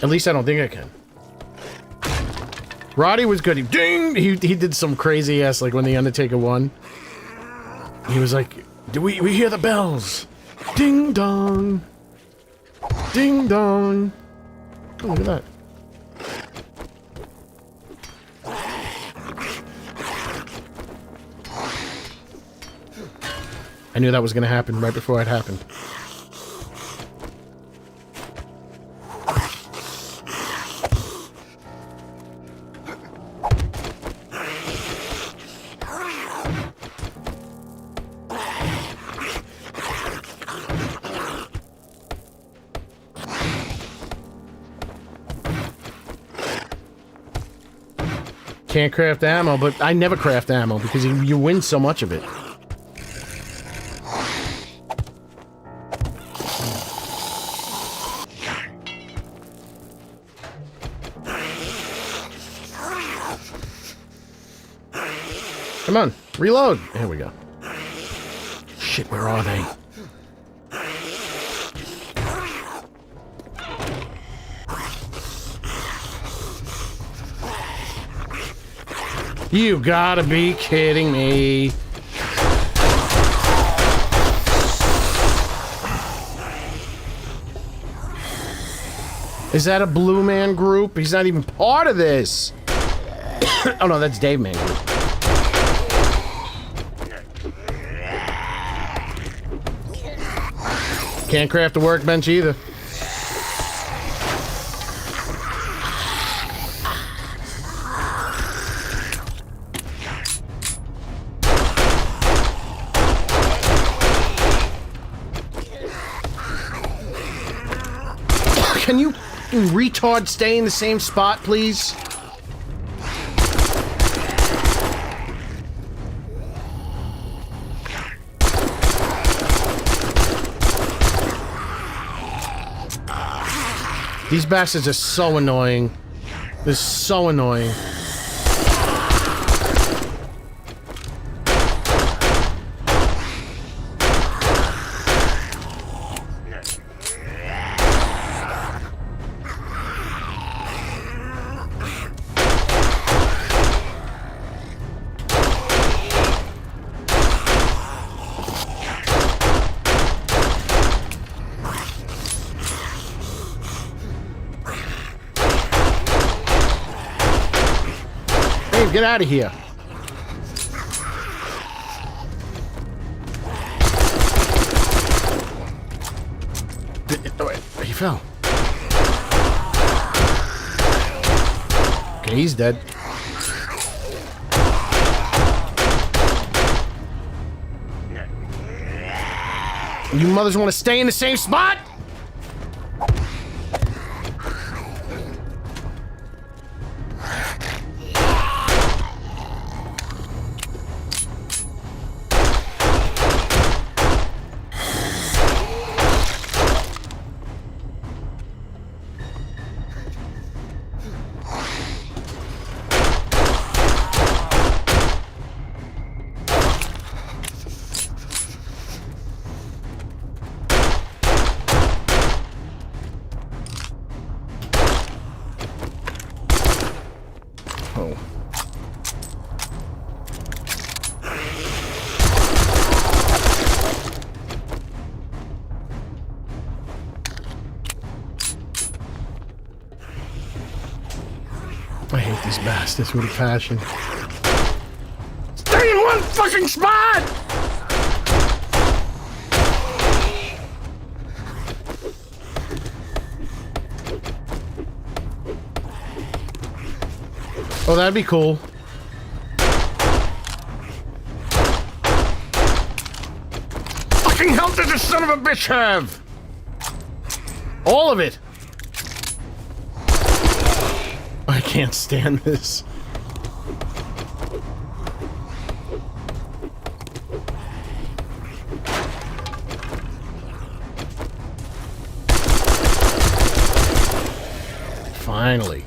At least I don't think I can. Roddy was good. He did some crazy ass, like when the Undertaker won. He was like, "Do we hear the bells? Ding dong, ding dong." Oh, look at that. I knew that was going to happen right before it happened. Can't craft ammo, but I never craft ammo because you win so much of it. Come on, reload. There we go. Shit, where are they? You gotta be kidding me. Is that a Blue Man group? He's not even part of this. Oh no, that's Dave Man group. Can't craft a workbench either. Can you retard stay in the same spot, please? These bastards are so annoying. They're so annoying. Get out of here. Oh, he fell. Okay, he's dead. You mothers want to stay in the same spot? I hate these bastards with a passion. Stay in one fucking spot! Oh, that'd be cool. Fucking health does this son of a bitch have? All of it. I can't stand this. Finally.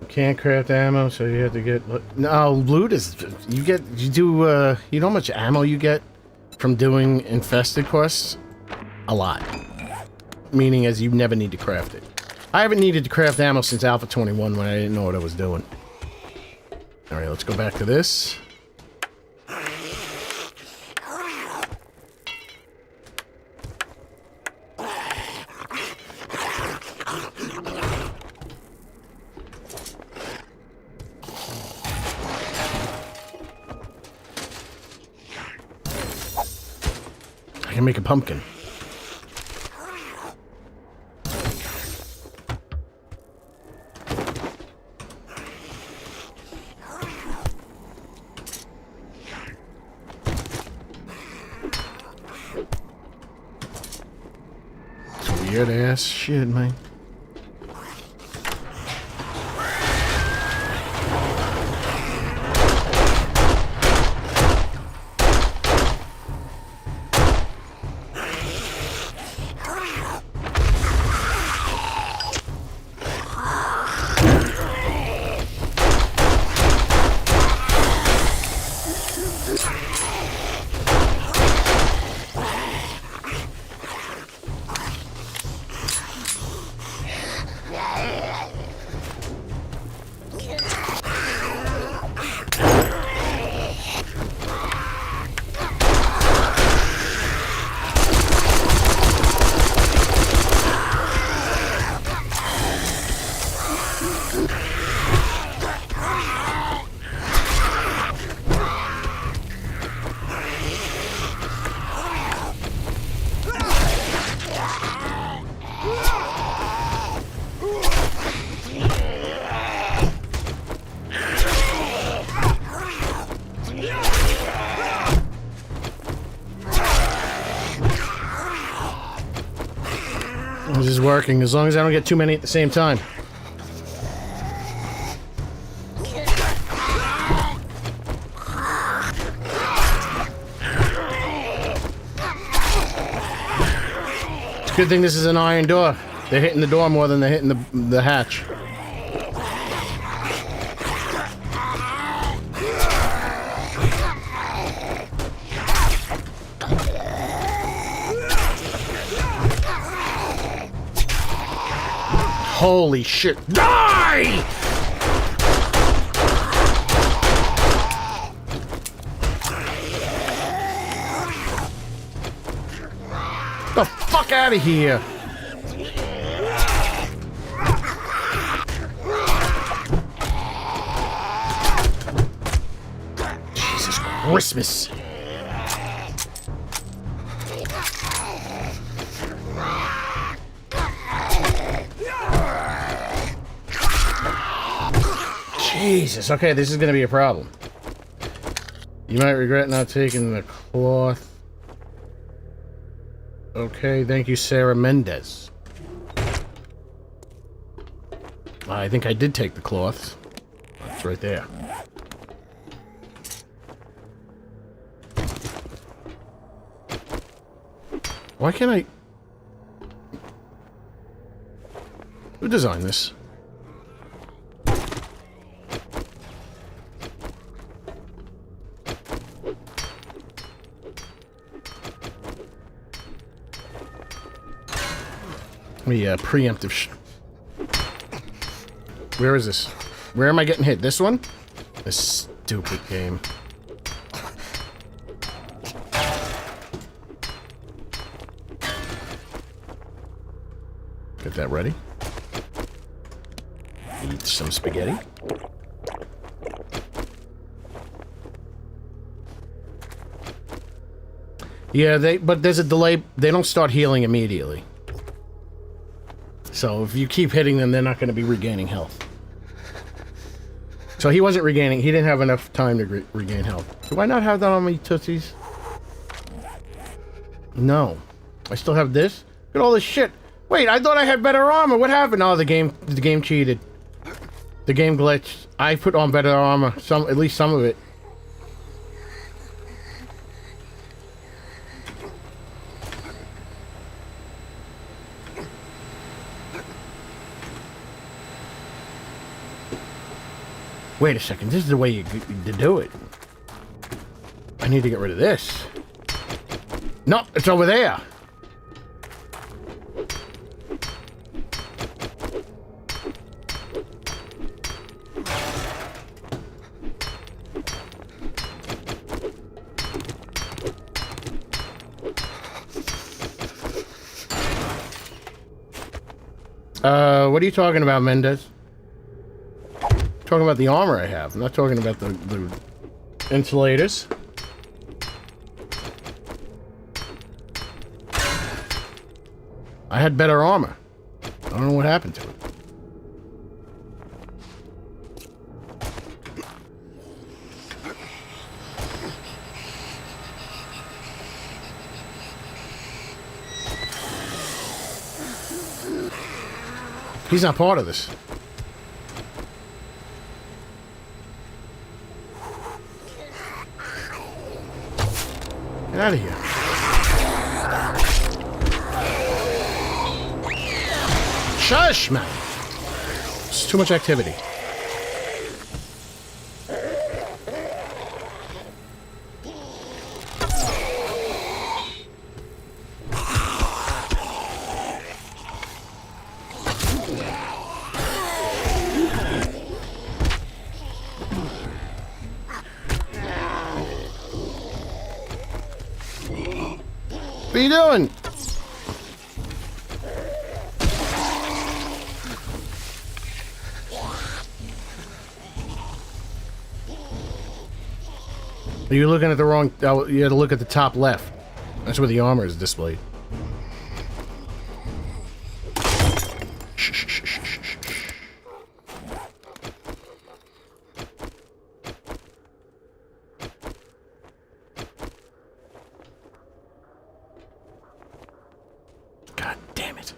Can't craft ammo, so you have to get... No, loot is... You know how much ammo you get from doing infested quests? A lot. Meaning as you never need to craft it. I haven't needed to craft ammo since Alpha 21 when I didn't know what I was doing. Alright, let's go back to this. can make a pumpkin. Weird ass shit, man. This is working, as long as I don't get too many at the same time. It's a good thing this is an iron door. They're hitting the door more than they're hitting the hatch. Holy shit. Die! The fuck out of here! Jesus Christmas! Jesus, okay, this is gonna be a problem. You might regret not taking the cloth. Okay, thank you, Sarah Mendez. I think I did take the cloths. It's right there. Why can't I... Who designed this? Preemptive Where is this? Where am I getting hit? This one? This stupid game. Get that ready. Eat some spaghetti. Yeah, but there's a delay. They don't start healing immediately. So if you keep hitting them, they're not going to be regaining health. So he wasn't regaining. He didn't have enough time to regain health. Do I not have that on me, Tootsies? No. I still have this? Look at all this shit. Wait, I thought I had better armor. What happened? Oh, the game cheated. The game glitched. I put on better armor. At least some of it. Wait a second, this is the way you do it. I need to get rid of this. No, it's over there. What are you talking about, Mendez? Talking about the armor I have. I'm not talking about the insulators. I had better armor. I don't know what happened to it. He's not part of this. Get out of here. Shush, man. It's too much activity. What are you doing? You're looking at the wrong... Oh, you had to look at the top left. That's where the armor is displayed. God damn it.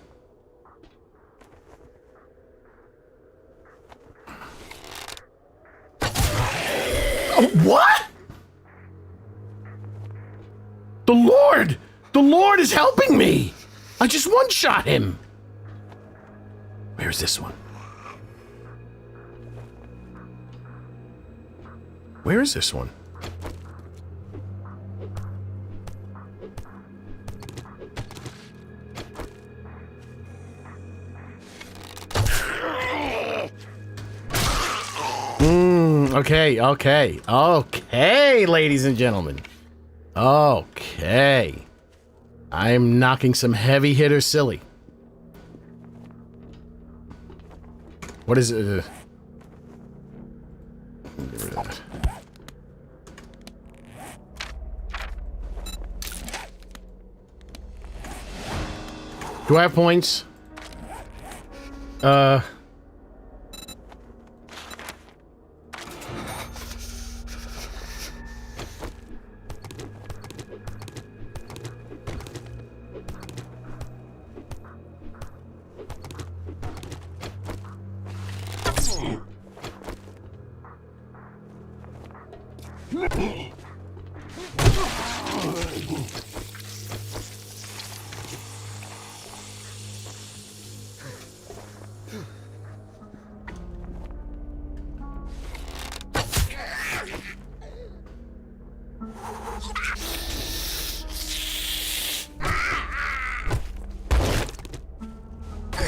Oh, what? The Lord! The Lord is helping me! I just one-shot him! Where's this one? Where is this one? Okay, ladies and gentlemen. Okay. I'm knocking some heavy hitters silly. What is it? Get rid of that. Do I have points?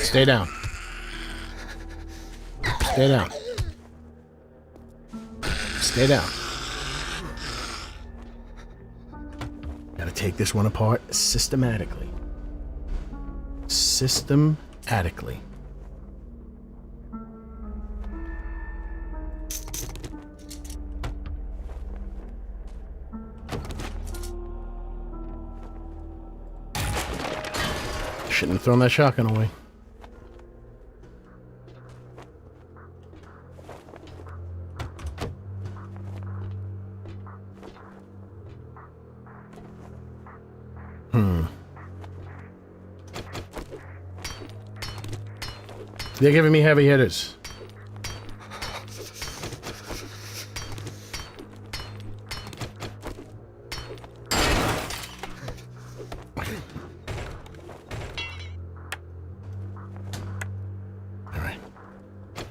Stay down. Stay down. Stay down. Gotta take this one apart systematically. Systematically. Shouldn't have thrown that shotgun away. They're giving me heavy hitters. Alright.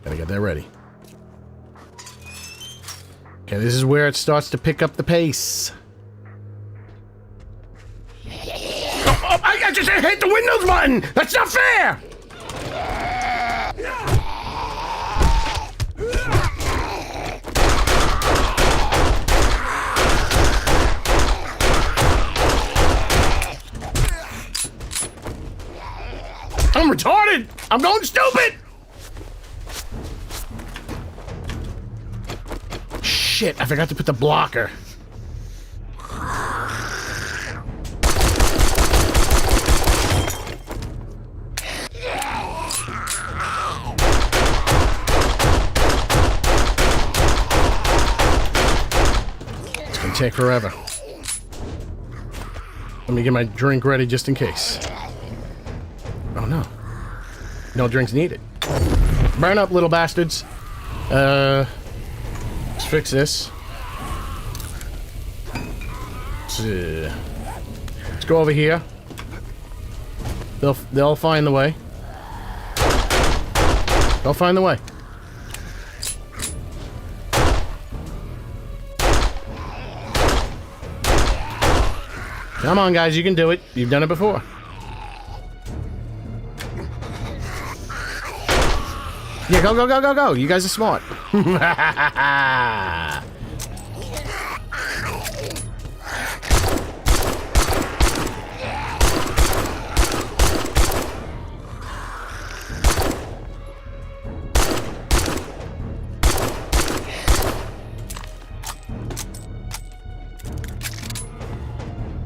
Gotta get that ready. Okay, this is where it starts to pick up the pace. Oh, I just hit the Windows button! That's not fair! I'm retarded! I'm going stupid! Shit, I forgot to put the blocker. take forever. Let me get my drink ready just in case. Oh no. No drinks needed. Burn up, little bastards. Let's fix this. Let's go over here. They'll find the way. They'll find the way. Come on, guys, you can do it. You've done it before. Yeah, go, go, go, go, go. You guys are smart.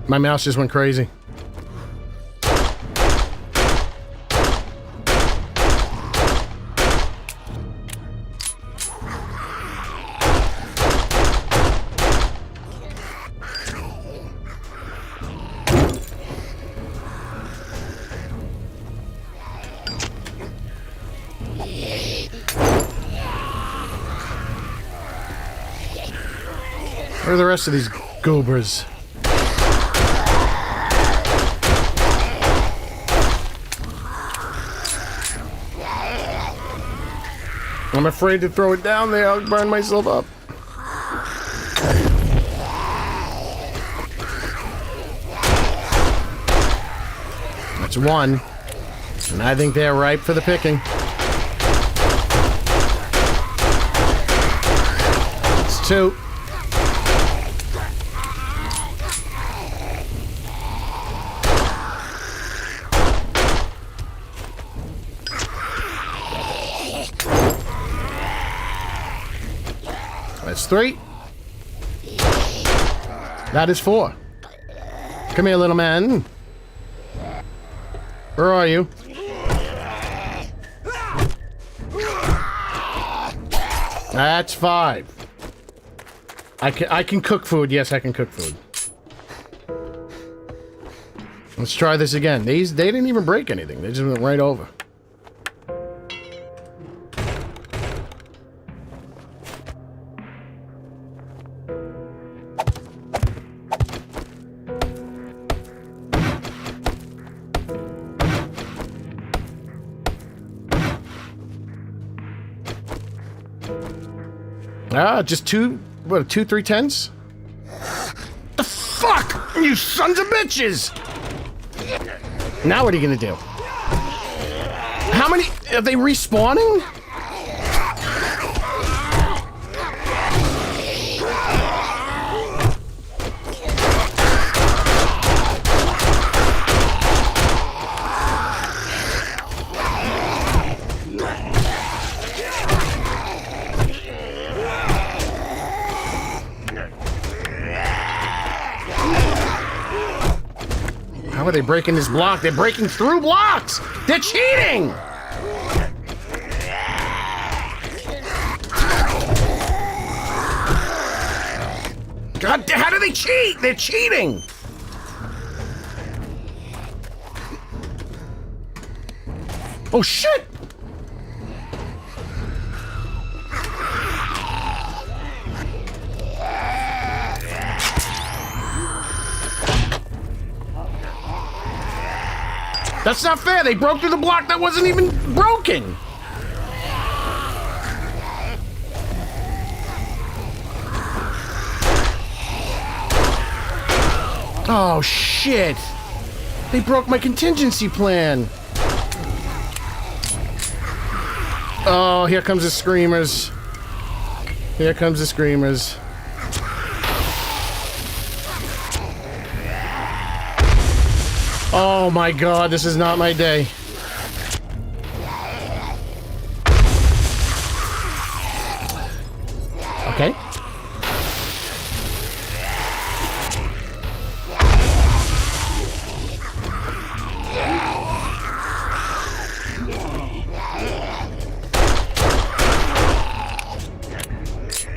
My mouse just went crazy. Where are the rest of these goobers? I'm afraid to throw it down there. I'll burn myself up. That's one. And I think they're ripe for the picking. It's two. That's three. That is four. Come here, little man. Where are you? That's five. I can cook food. Yes, I can cook food. Let's try this again. They didn't even break anything. They just went right over. Ah, just two, 3 10s? The fuck? You sons of bitches! Now what are you gonna do? How many, are they respawning? How are they breaking this block? They're breaking through blocks! They're cheating! God, how do they cheat? They're cheating! Oh shit! That's not fair. They broke through the block that wasn't even broken. Oh, shit. They broke my contingency plan. Oh, here comes the screamers. Here comes the screamers. Oh my god, this is not my day. Okay.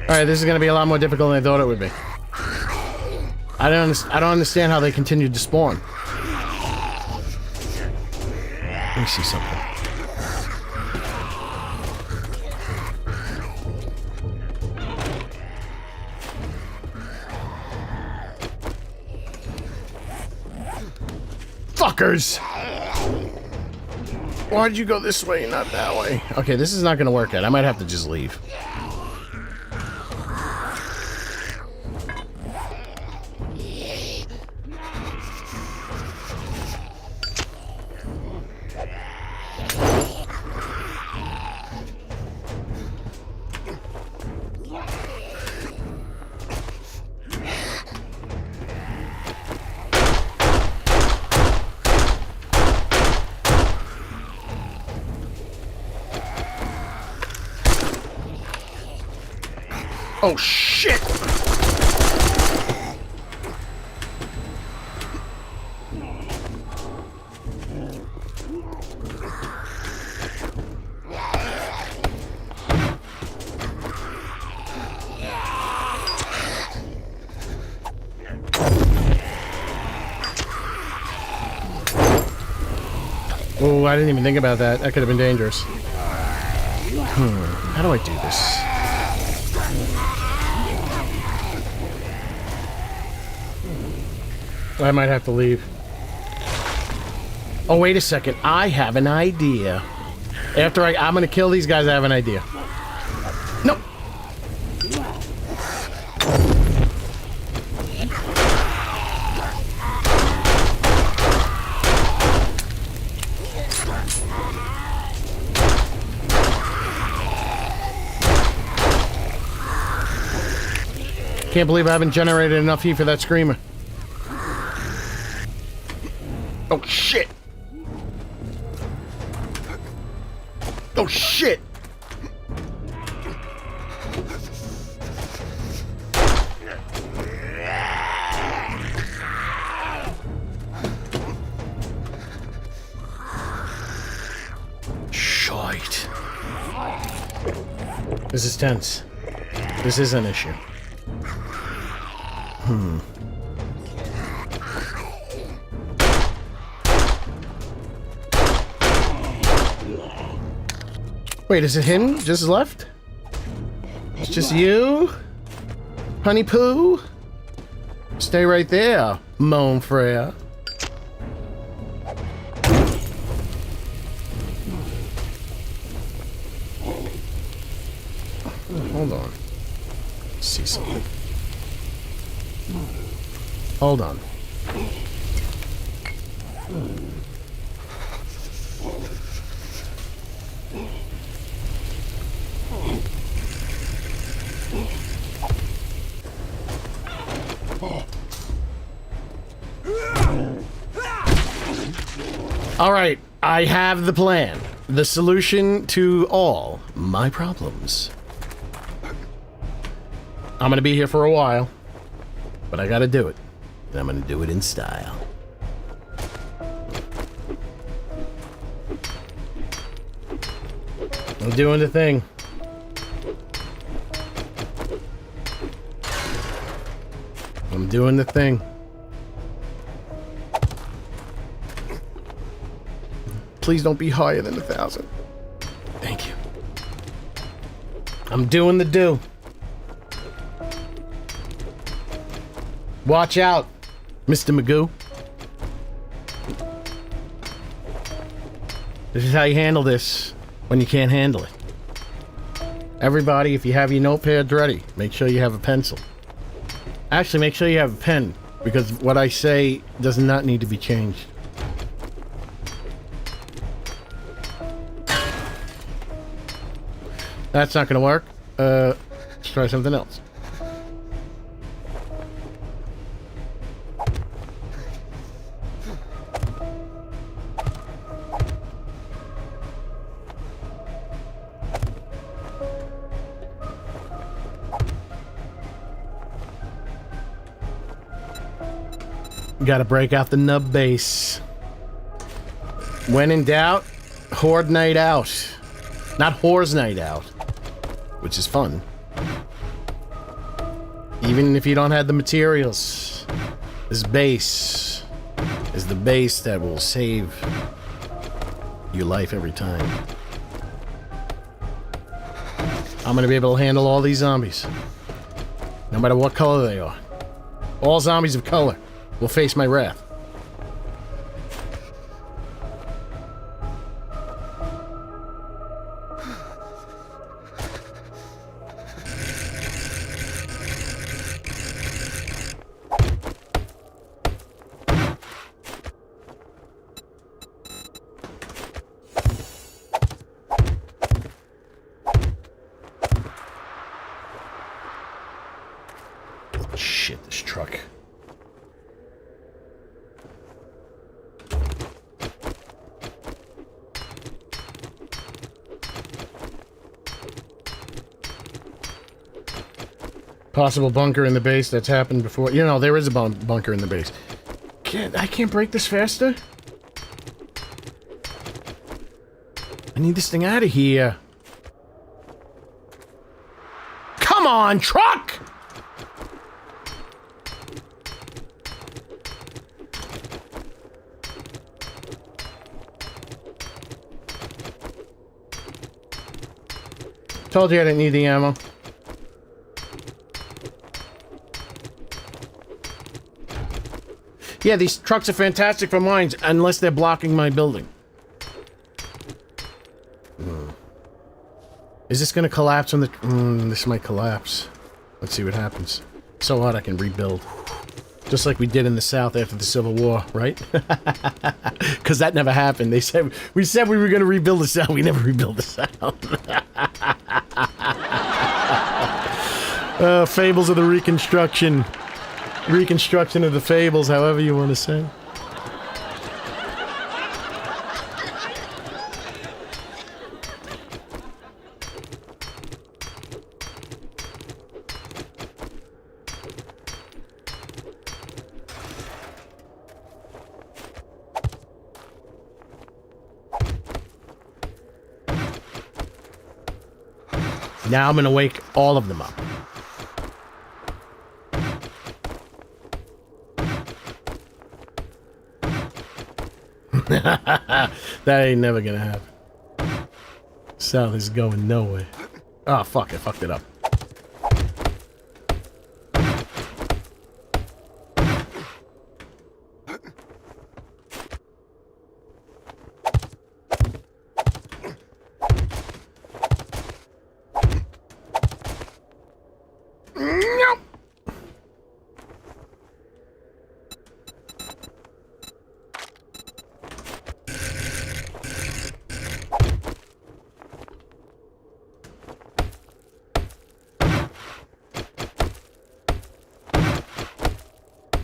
Alright, this is gonna be a lot more difficult than I thought it would be. I don't understand how they continued to spawn. Let me see something. Fuckers! Why'd you go this way and not that way? Okay, this is not gonna work out. I might have to just leave. Oh, shit! Oh, I didn't even think about that. That could have been dangerous. How do I do this? I might have to leave. Oh, wait a second. I have an idea. After I'm gonna kill these guys, I have an idea. Nope. Can't believe I haven't generated enough heat for that screamer. Oh, shit! Oh, shit! Shite. This is tense. This is an issue. Wait, is it him just left? It's just you? Honey Poo? Stay right there, mon frere. Hold on. Let's see something. Hold on. All right, I have the plan. The solution to all my problems. I'm gonna be here for a while, but I gotta do it. And I'm gonna do it in style. I'm doing the thing. I'm doing the thing. Please don't be higher than 1,000. Thank you. I'm doing the do. Watch out, Mr. Magoo. This is how you handle this when you can't handle it. Everybody, if you have your notepads ready, make sure you have a pencil. Actually, make sure you have a pen, because what I say does not need to be changed. That's not gonna work. Let's try something else. Gotta break out the nub base. When in doubt, horde night out. Not whore's night out. Which is fun. Even if you don't have the materials. This base is the base that will save your life every time. I'm gonna be able to handle all these zombies. No matter what color they are. All zombies of color will face my wrath. Shit, this truck. Possible bunker in the base. That's happened before. You know, there is a bunker in the base. I can't break this faster? I need this thing out of here. Come on, truck! Told you I didn't need the ammo. Yeah, these trucks are fantastic for mines, unless they're blocking my building. Is this gonna collapse on the... this might collapse. Let's see what happens. So what, I can rebuild. Just like we did in the South after the Civil War, right? Because that never happened. We said we were gonna rebuild the South. We never rebuilt the South. Fables of the Reconstruction. Reconstruction of the fables, however you want to say. Now I'm gonna wake all of them up. That ain't never gonna happen. South is going nowhere. Oh, fuck, I fucked it up.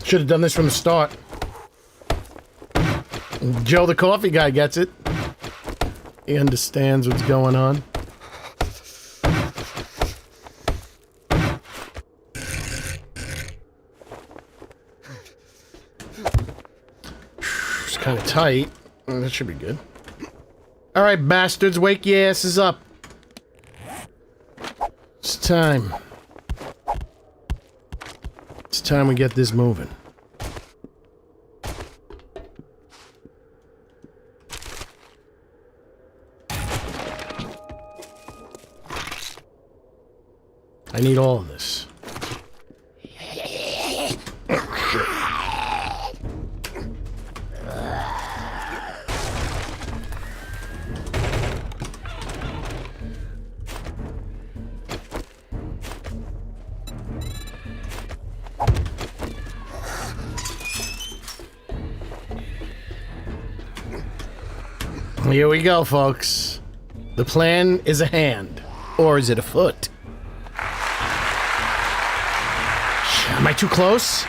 Should have done this from the start. Joe the coffee guy gets it. He understands what's going on. It's kind of tight. That should be good. Alright, bastards, wake your asses up. It's time. It's time we get this moving. I need all of this. Here we go, folks. The plan is a hand. Or is it a foot? Am I too close?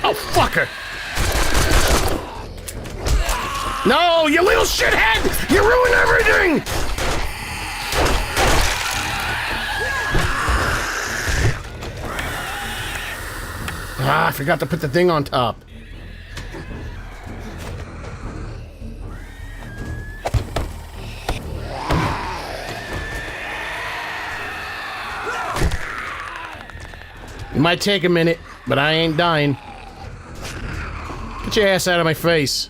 Oh, fucker! No, you little shithead! You ruined everything! Ah, I forgot to put the thing on top. It might take a minute, but I ain't dying. Get your ass out of my face.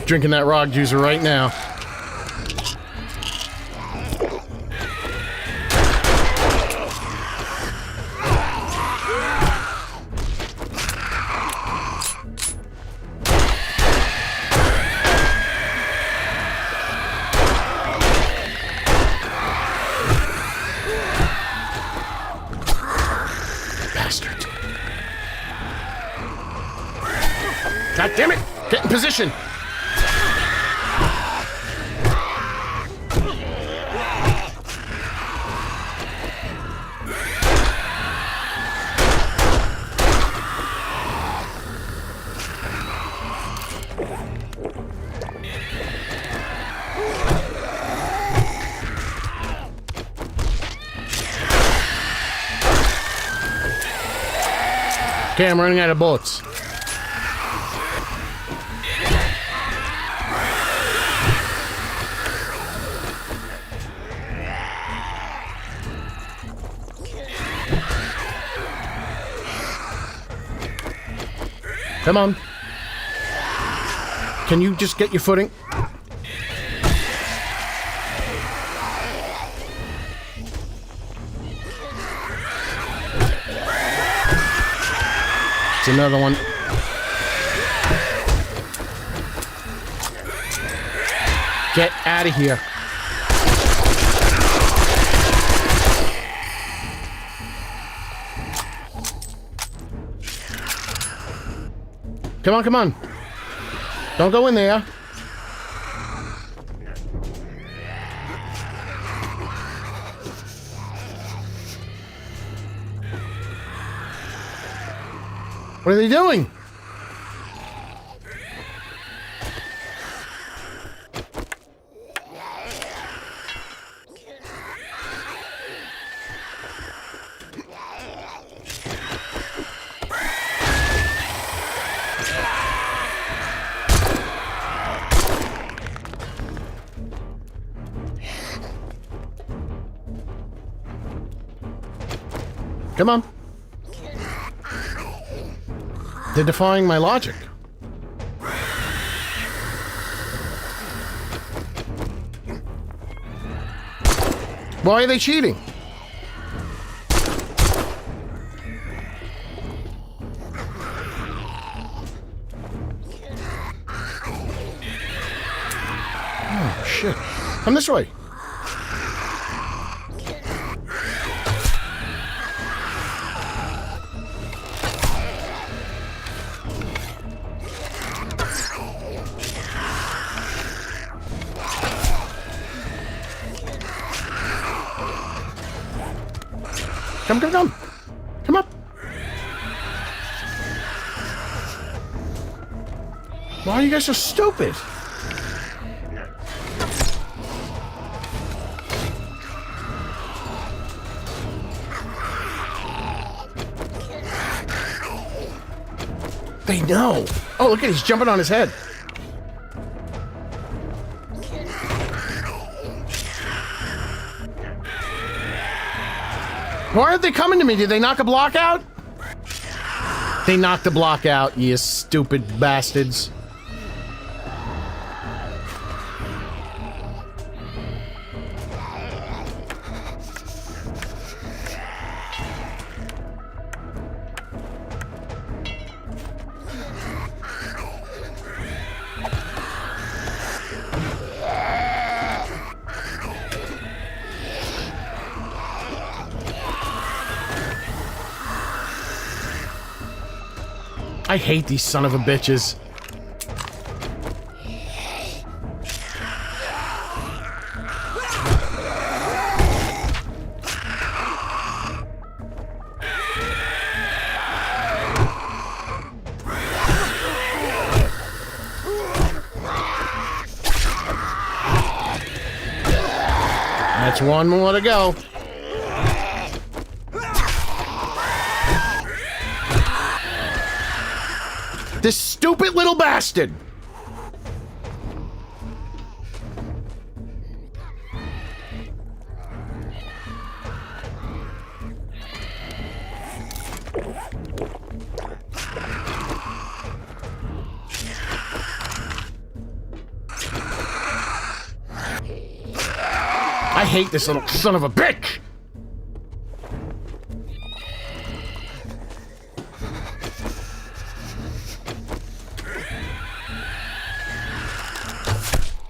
Drinking that rock juicer right now. Bastard. God damn it! Get in position! Okay, I'm running out of bullets. Come on. Can you just get your footing? It's another one. Get out of here. Come on, come on. Don't go in there. What are they doing? Come on. They're defying my logic. Why are they cheating? Oh, shit. Come this way. Come, come, come. Come up. Why are you guys so stupid? They know. Oh, look at he's jumping on his head. Why aren't they coming to me? Did they knock a block out? They knocked the block out, you stupid bastards. I hate these son of a bitches. That's one more to go. This stupid little bastard! I hate this little son of a bitch!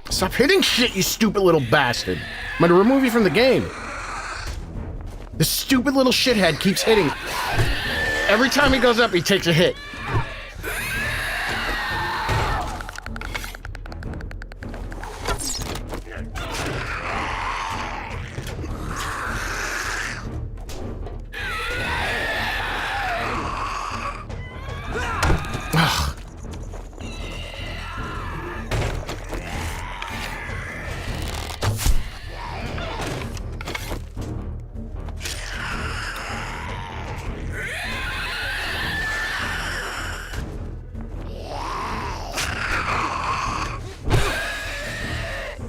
Stop hitting shit, you stupid little bastard. I'm gonna remove you from the game. This stupid little shithead keeps hitting. Every time he goes up, he takes a hit.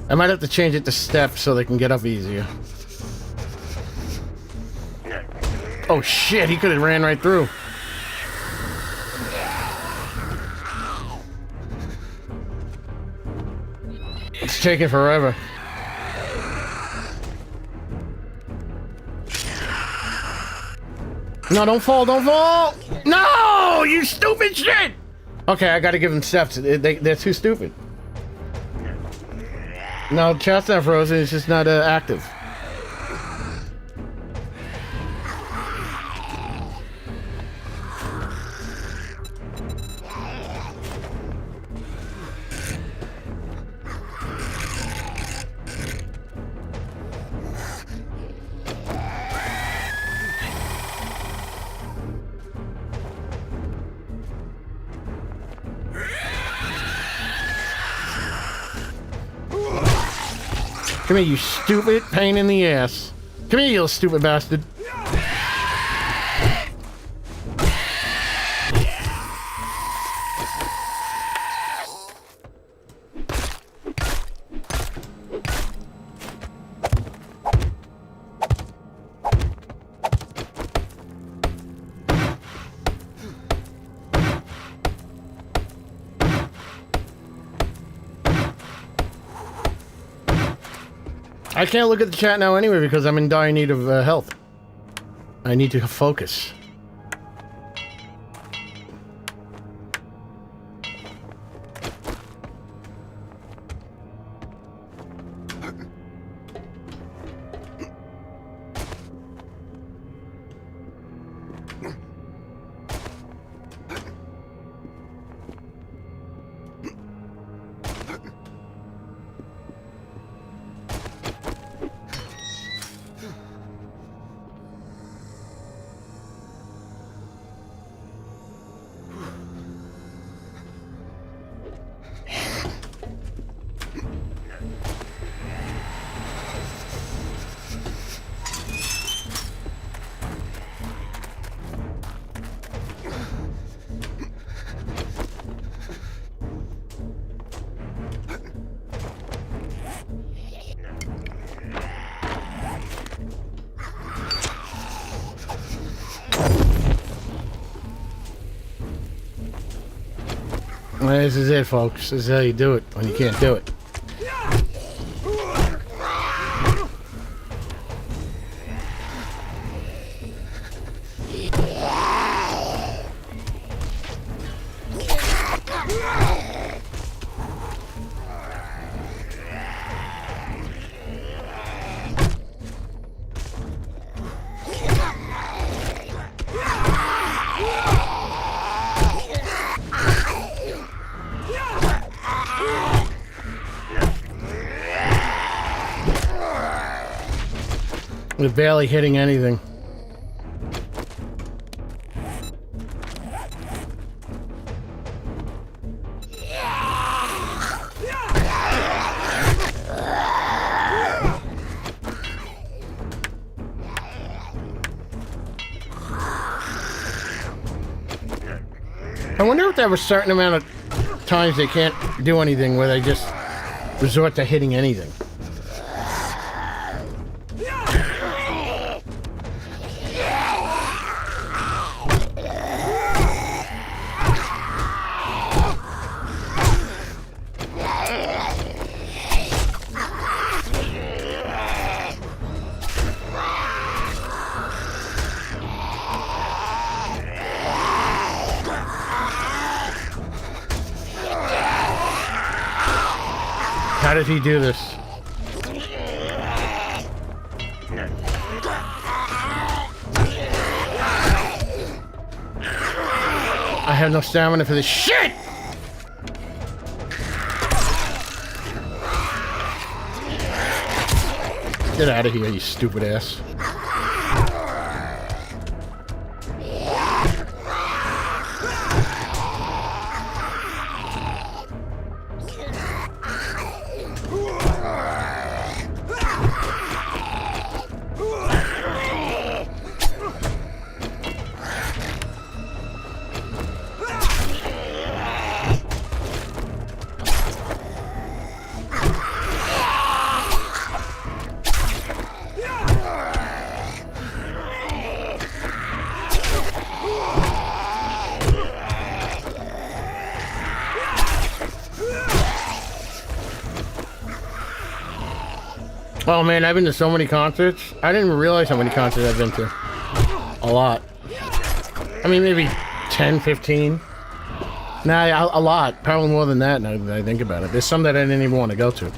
I might have to change it to steps so they can get up easier. Oh shit, he could have ran right through. It's taking forever. No, don't fall, don't fall! No, you stupid shit! Okay, I gotta give them steps. They're too stupid. No, chat's not frozen, it's just not active. Come here, you stupid pain in the ass. Come here, you stupid bastard. I can't look at the chat now anyway because I'm in dire need of health. I need to focus. This is it, folks. This is how you do it when you can't do it. We're barely hitting anything. I wonder if there was a certain amount of times they can't do anything where they just resort to hitting anything. How did he do this? I have no stamina for this shit! Get out of here, you stupid ass. Oh man, I've been to so many concerts. I didn't even realize how many concerts I've been to. A lot. I mean, maybe 10, 15. Nah, a lot. Probably more than that now that I think about it. There's some that I didn't even want to go to.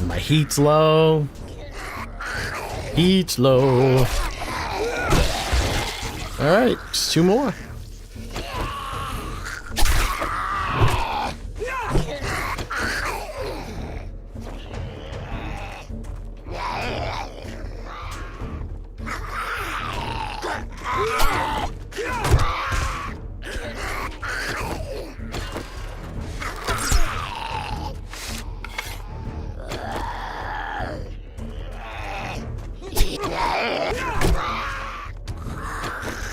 My heat's low. Heat's low. Alright, just 2 more.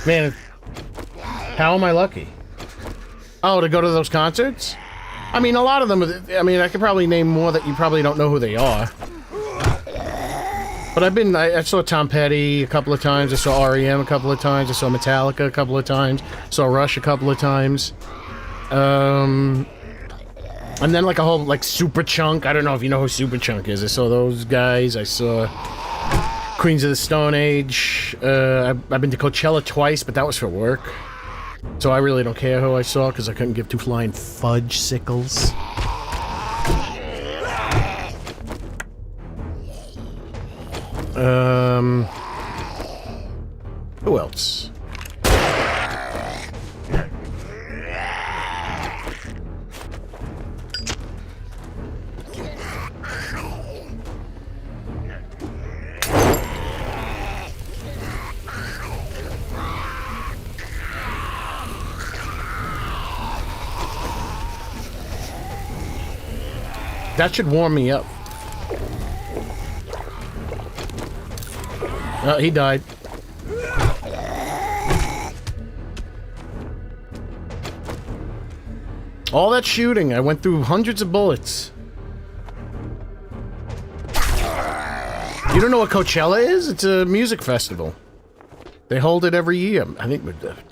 Man, how am I lucky? Oh, to go to those concerts? I mean, a lot of them, I mean, I could probably name more that you probably don't know who they are. But I saw Tom Petty a couple of times, I saw REM a couple of times, I saw Metallica a couple of times, saw Rush a couple of times. And then like a whole, like, Superchunk, I don't know if you know who Superchunk is, I saw those guys, I saw Queens of the Stone Age. I've been to Coachella twice, but that was for work. So I really don't care who I saw, because I couldn't give 2 flying fudge sickles. Who else? That should warm me up. Oh, he died. All that shooting, I went through hundreds of bullets. You don't know what Coachella is? It's a music festival. They hold it every year. I think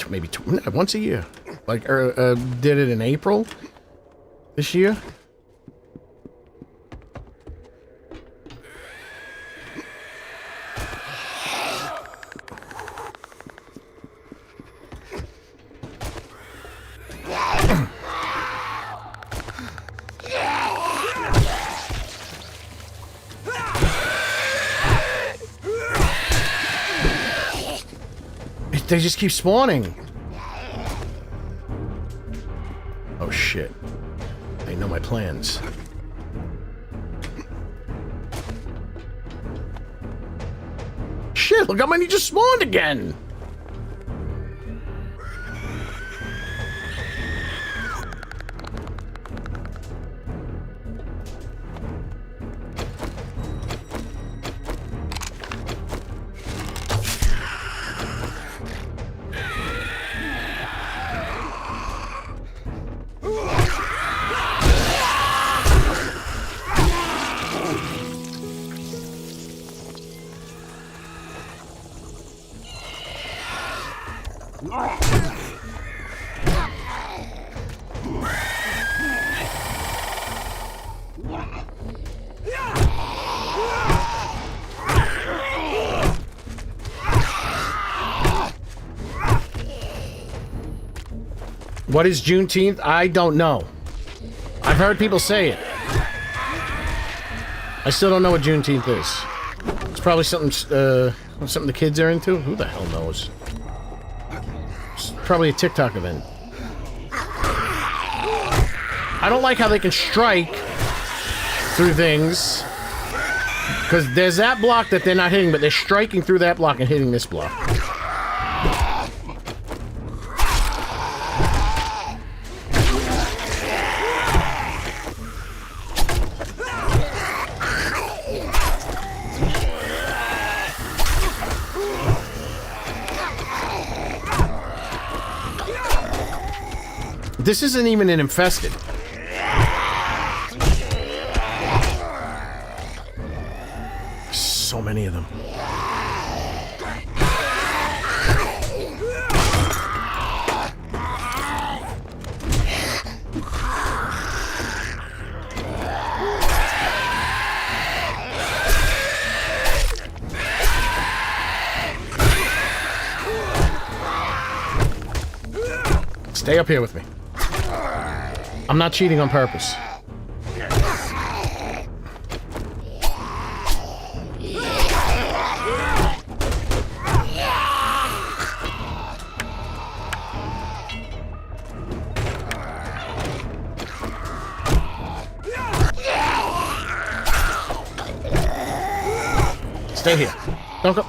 maybe once a year. Like, did it in April this year. They just keep spawning. Oh shit. They know my plans. Shit, look how many just spawned again. What is Juneteenth? I don't know. I've heard people say it. I still don't know what Juneteenth is. It's probably something the kids are into. Who the hell knows? It's probably a TikTok event. I don't like how they can strike through things. Because there's that block that they're not hitting, but they're striking through that block and hitting this block. This isn't even an infested. So many of them. Stay up here with me. I'm not cheating on purpose. Stay here. Don't go.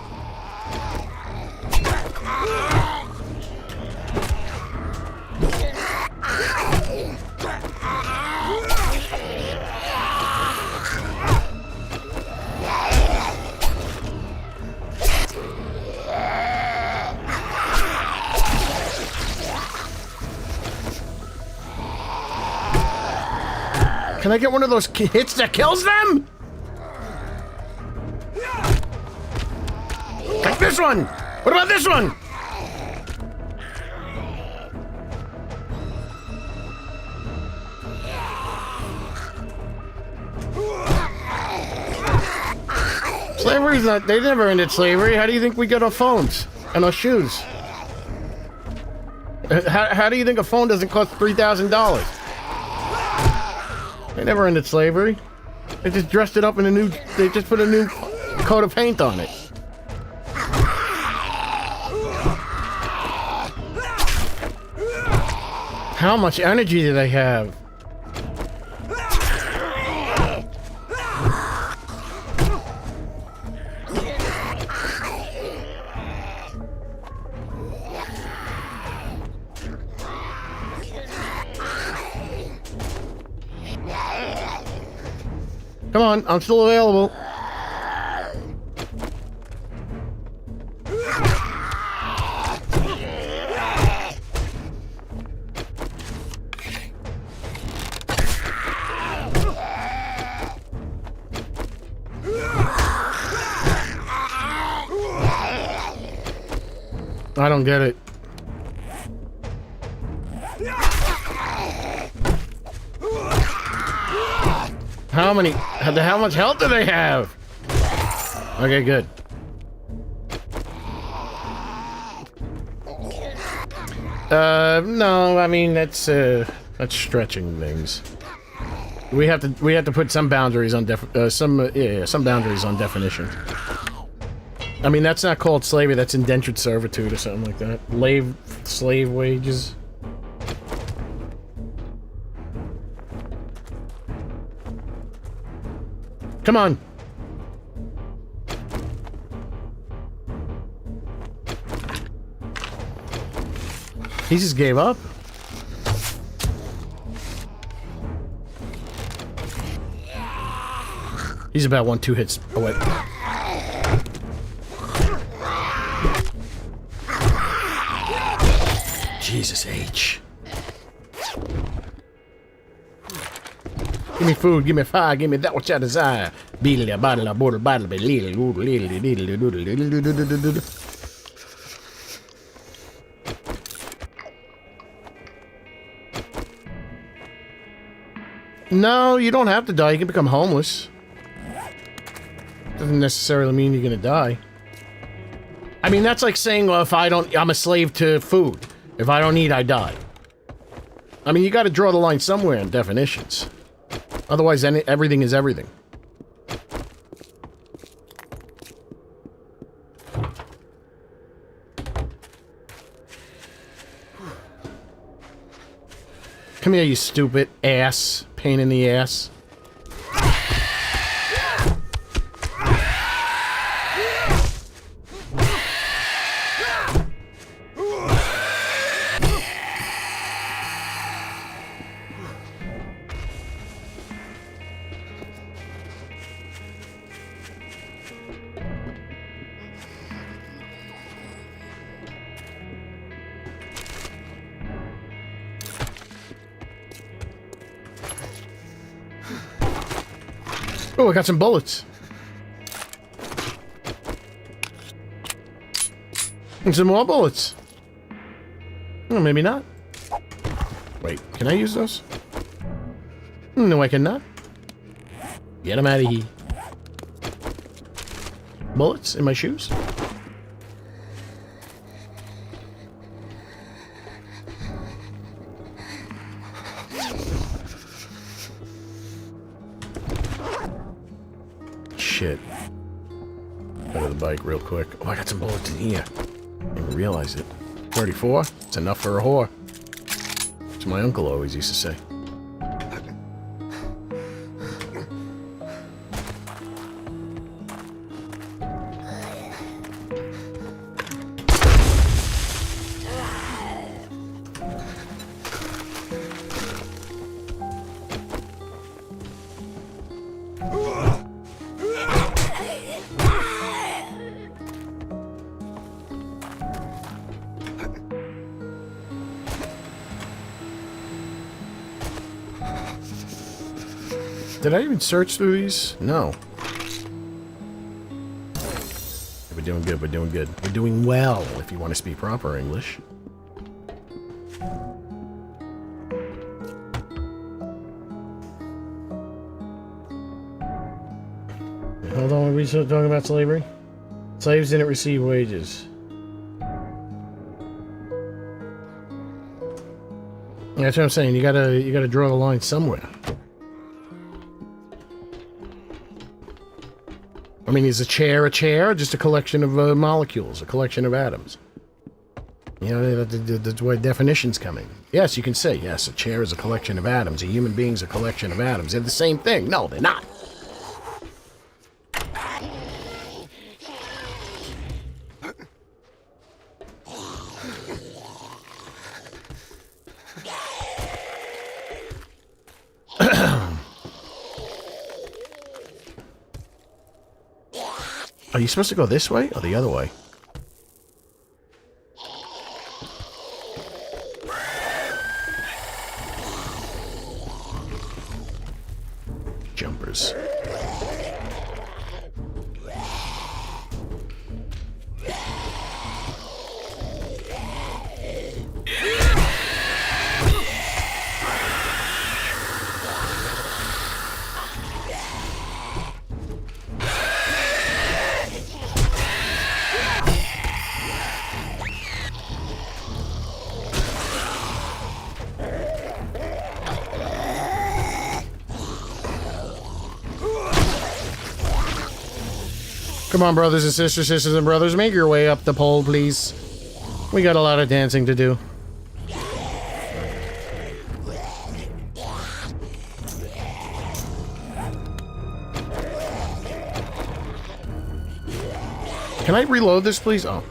Can I get one of those hits that kills them? Like this one! What about this one? Slavery's not... They never ended slavery. How do you think we get our phones and our shoes? How do you think a phone doesn't cost $3,000? They never ended slavery. They just dressed it up in a new... They just put a new coat of paint on it. How much energy do they have? Come on, I'm still available. I don't get it. How much health do they have? Okay, good. No, I mean that's stretching things. We have to put some boundaries on some boundaries on definition. I mean that's not called slavery, that's indentured servitude or something like that. Slave wages. Come on. He just gave up. He's about 1-2 hits away. Jesus H. Give me food, give me fire, give me that which I desire. No, you don't have to die. You can become homeless. Doesn't necessarily mean you're gonna die. I mean, that's like saying, well, if I don't, I'm a slave to food. If I don't eat, I die. I mean, you got to draw the line somewhere in definitions. Otherwise, everything is everything. Come here, you stupid ass. Pain in the ass. Oh, I got some bullets. And some more bullets. Oh, maybe not. Wait, can I use those? No, I cannot. Get them out of here. Bullets in my shoes? Shit. Go to the bike real quick. Oh, I got some bullets in here. I didn't realize it. 34? It's enough for a whore. That's what my uncle always used to say. Did I even search through these? No. We're doing good, we're doing good. We're doing well, if you want to speak proper English. Hold on, are we still talking about slavery? Slaves didn't receive wages. That's what I'm saying, you gotta draw the line somewhere. I mean, is a chair just a collection of molecules, a collection of atoms? You know, that's where definitions come in. Yes, you can say, yes, a chair is a collection of atoms, a human being is a collection of atoms. They're the same thing. No, they're not. Are you supposed to go this way or the other way? Jumpers. Come on, brothers and sisters and brothers, make your way up the pole, please. We got a lot of dancing to do. Can I reload this, please? Oh.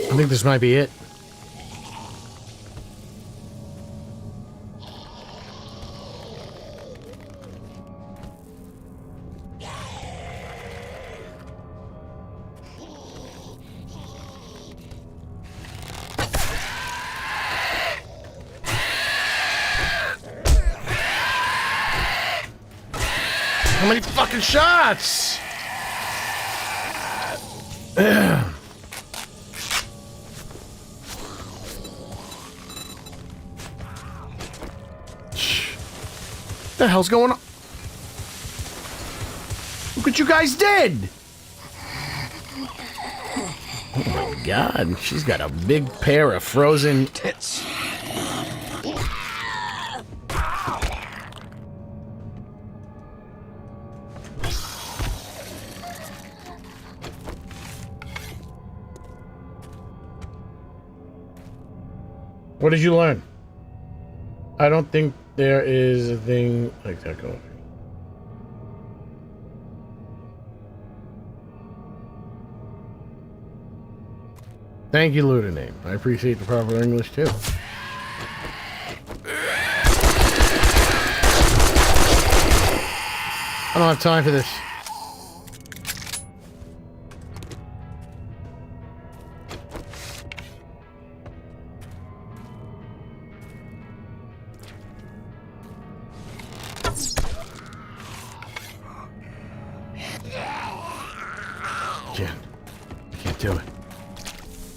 I think this might be it. many fucking shots? What the hell's going on? Look what you guys did! Oh my god, she's got a big pair of frozen tits. What did you learn? I don't think there is a thing like that going. Thank you, Ludiname. I appreciate the proper English too. I don't have time for this.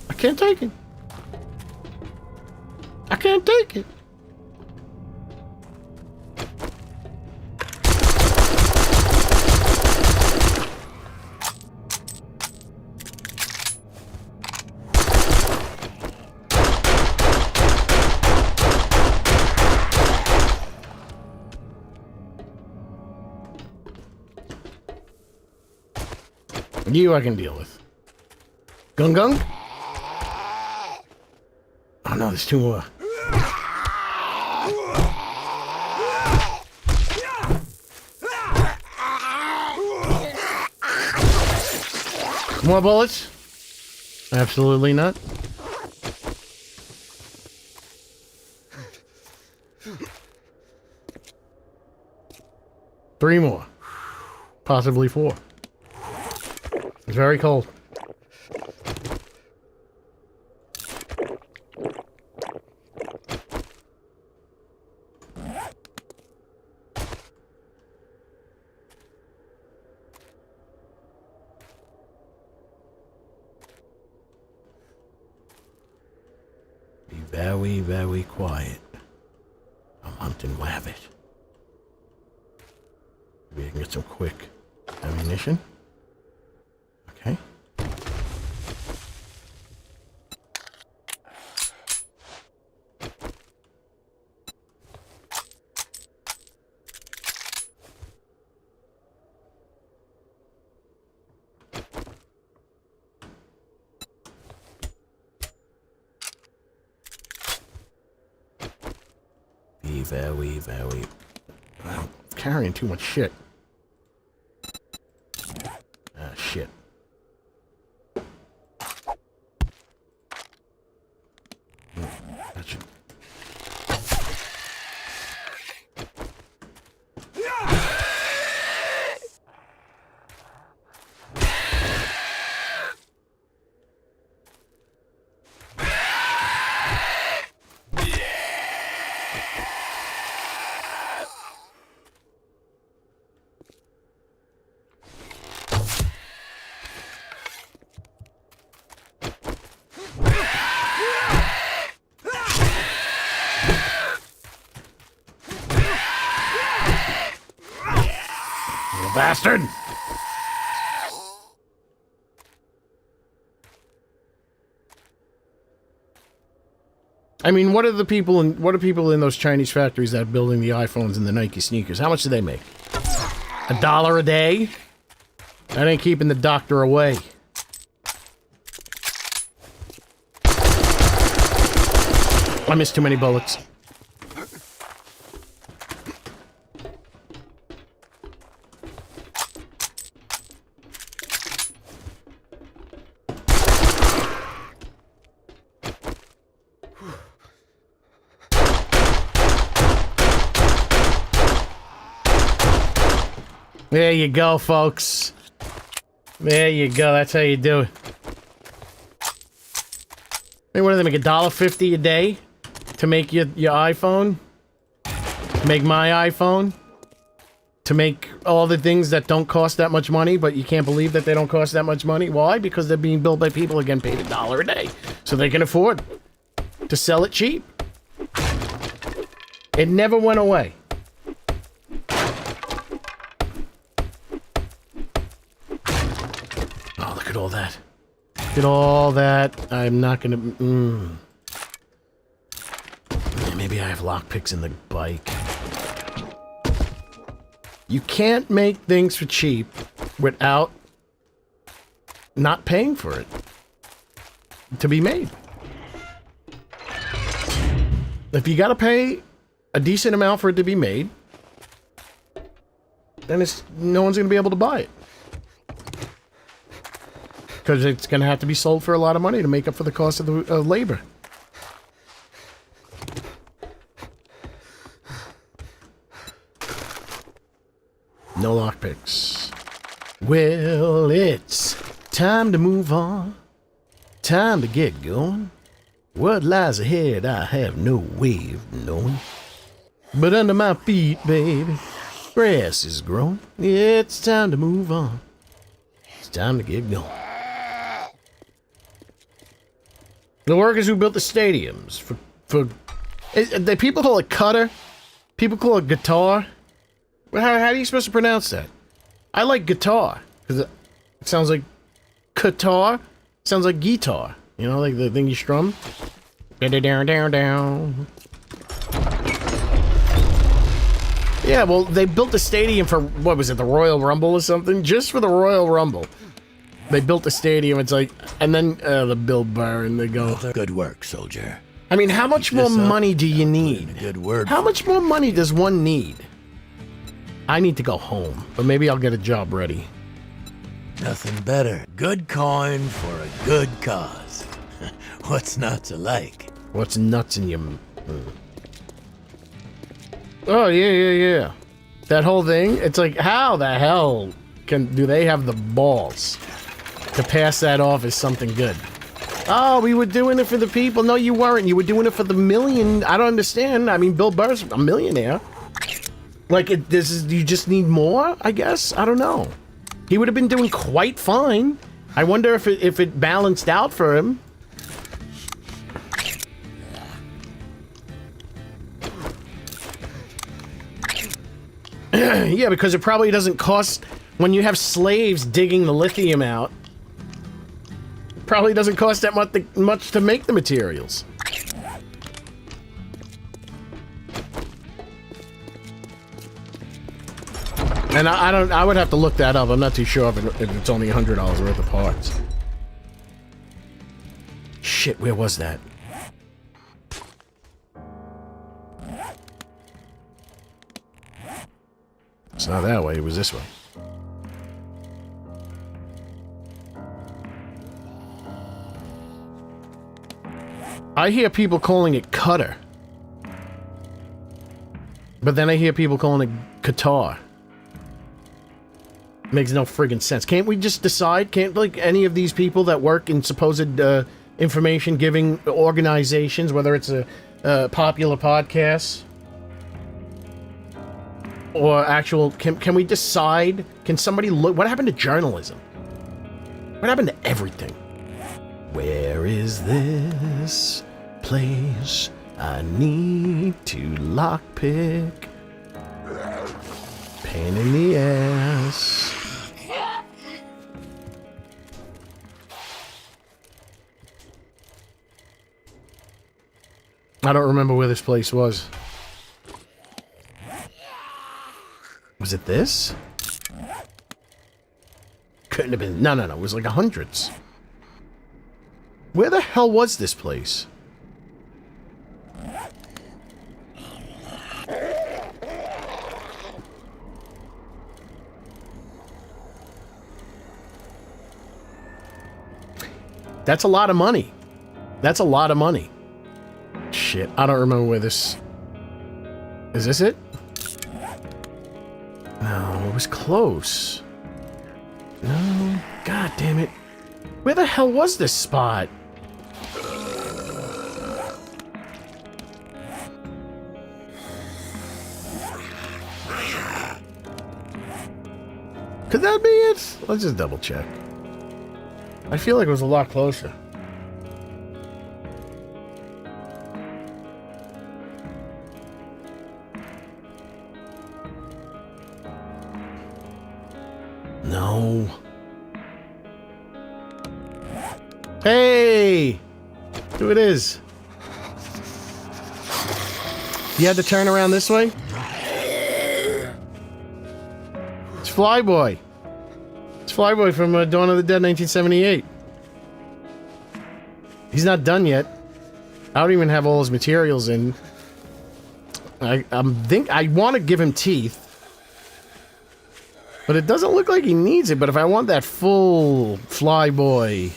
I can't take it. I can't take it. You I can deal with. Gung gung? Oh no, there's two more. More bullets? Absolutely not. Three more. Possibly four. It's very cold. Be very, very quiet. I'm hunting rabbit. Maybe I can get some quick ammunition. Okay. Be very, very... I'm carrying too much shit. Ah, shit. That should... Bastard! I mean, what are people in those Chinese factories that are building the iPhones and the Nike sneakers? How much do they make? $1 a day? That ain't keeping the doctor away. I missed too many bullets. There you go, folks. There you go. That's how you do it. Hey, what do they make? $1.50 a day to make your iPhone? To make my iPhone? to make all the things that don't cost that much money, but you can't believe that they don't cost that much money. Why? Because they're being built by people who get paid $1 a day, so they can afford to sell it cheap. It never went away. Oh, look at all that. Look at all that. I'm not gonna... Yeah, maybe I have lockpicks in the bike. You can't make things for cheap without not paying for it to be made. If you gotta pay a decent amount for it to be made, then no one's gonna be able to buy it. Because it's gonna have to be sold for a lot of money to make up for the cost of the labor. No lockpicks. Well, it's time to move on. Time to get going. What lies ahead, I have no way of knowing. But under my feet, baby, grass is growing. It's time to move on. It's time to get going. The workers who built the stadiums the people call it cutter. People call it guitar. How are you supposed to pronounce that? I like guitar because it sounds like guitar. Sounds like guitar. You know, like the thing you strum. Down. Yeah, well, they built the stadium for, what was it, the Royal Rumble or something? Just for the Royal Rumble. They built the stadium, it's like, and then the Bill Burr, and they go... Good work, soldier. I mean, how much more money do you need? Good word. How much more money does one need? I need to go home, but maybe I'll get a job ready. Nothing better. Good coin for a good cause. What's not to like? What's nuts in your... Oh, yeah. That whole thing, it's like, how the hell do they have the balls to pass that off as something good? Oh, we were doing it for the people. No, you weren't. You were doing it for the million. I don't understand. I mean, Bill Burr's a millionaire. Like, you just need more, I guess? I don't know. He would have been doing quite fine. I wonder if it balanced out for him. Yeah, because it probably doesn't cost... When you have slaves digging the lithium out, it probably doesn't cost that much to make the materials. And I would have to look that up. I'm not too sure if it's only $100 worth of parts. Shit, where was that? It's not that way, it was this way. I hear people calling it cutter. But then I hear people calling it guitar. Makes no friggin' sense. Can't we just decide? Can't, like, any of these people that work in supposed information giving organizations, whether it's a popular podcast or actual, can we decide? Can somebody look? What happened to journalism? What happened to everything? Where is this place? I need to lockpick. Pain in the ass. I don't remember where this place was. Was it this? Couldn't have been. No. It was like hundreds. Where the hell was this place? That's a lot of money. That's a lot of money. Shit, I don't remember where this... Is this it? No, it was close. No, god damn it. Where the hell was this spot? Could that be it? Let's just double check. I feel like it was a lot closer. No. Hey! Who it is? You had to turn around this way? It's Flyboy. It's Flyboy from Dawn of the Dead 1978. He's not done yet. I don't even have all his materials in. I want to give him teeth. But it doesn't look like he needs it. But if I want that full Flyboy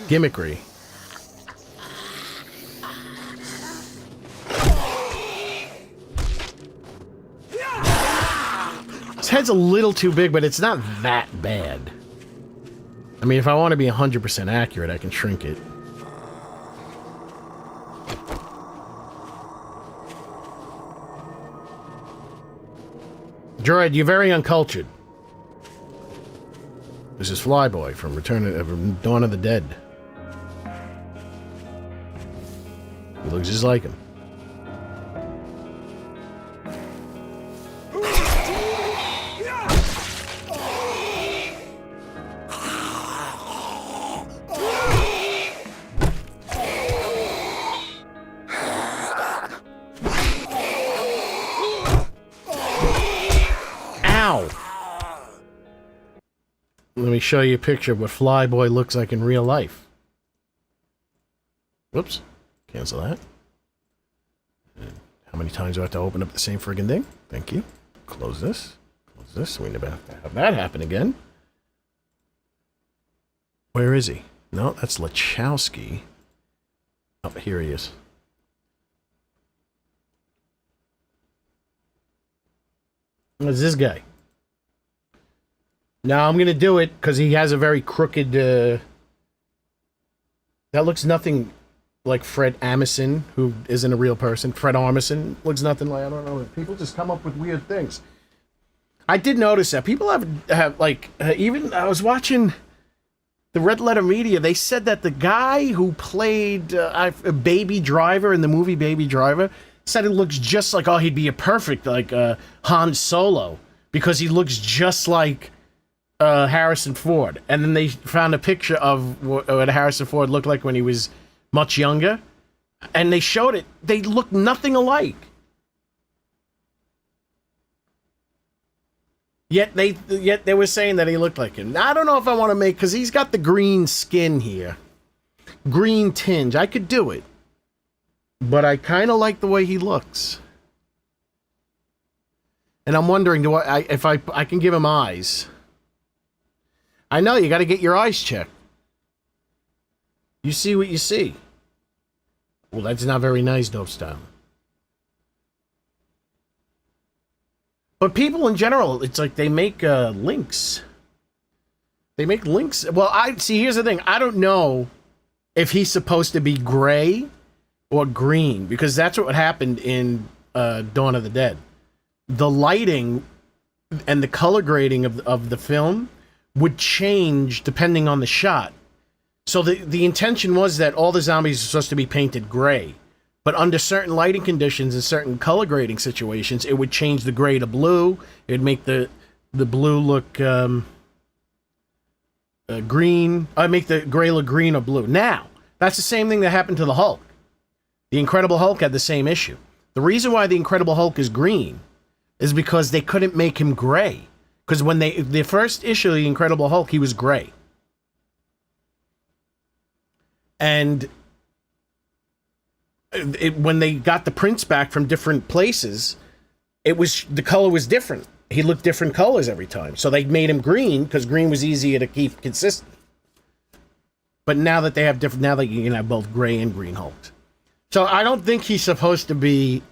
gimmickry. His head's a little too big, but it's not that bad. I mean, if I want to be 100% accurate, I can shrink it. Droid, you're very uncultured. This is Flyboy from Dawn of the Dead. He looks just like him. Let me show you a picture of what Flyboy looks like in real life. Whoops. Cancel that. And how many times do I have to open up the same friggin' thing? Thank you. Close this. Close this. We never have to have that happen again. Where is he? No, that's Lachowski. Oh, here he is. What's this guy? Now I'm gonna do it because he has a very crooked. That looks nothing like Fred Armisen, who isn't a real person. Fred Armisen looks nothing like. I don't know. People just come up with weird things. I did notice that people have like even I was watching the Red Letter Media. They said that the guy who played Baby Driver in the movie Baby Driver said it looks just like he'd be a perfect like Han Solo because he looks just like. Harrison Ford, and then they found a picture of what Harrison Ford looked like when he was much younger, and they showed it. They look nothing alike. Yet they were saying that he looked like him. Now, I don't know if I want to make because he's got the green skin here, green tinge. I could do it, but I kind of like the way he looks. And I'm wondering, if I can give him eyes. I know, you got to get your eyes checked. You see what you see. Well, that's not very nice, Dope Style. But people in general, it's like they make links. They make links. Well, here's the thing. I don't know if he's supposed to be gray or green, because that's what happened in Dawn of the Dead. The lighting and the color grading of the film would change depending on the shot. So the intention was that all the zombies are supposed to be painted gray, but under certain lighting conditions and certain color grading situations, it would change the gray to blue. It would make the blue look green. Make the gray look green or blue. Now, that's the same thing that happened to the Hulk. The Incredible Hulk had the same issue. The reason why the Incredible Hulk is green is because they couldn't make him gray. Because when the first issue of the Incredible Hulk, he was gray. And when they got the prints back from different places, the color was different. He looked different colors every time. So they made him green because green was easier to keep consistent. But now that you can have both gray and green Hulks. So I don't think he's supposed to be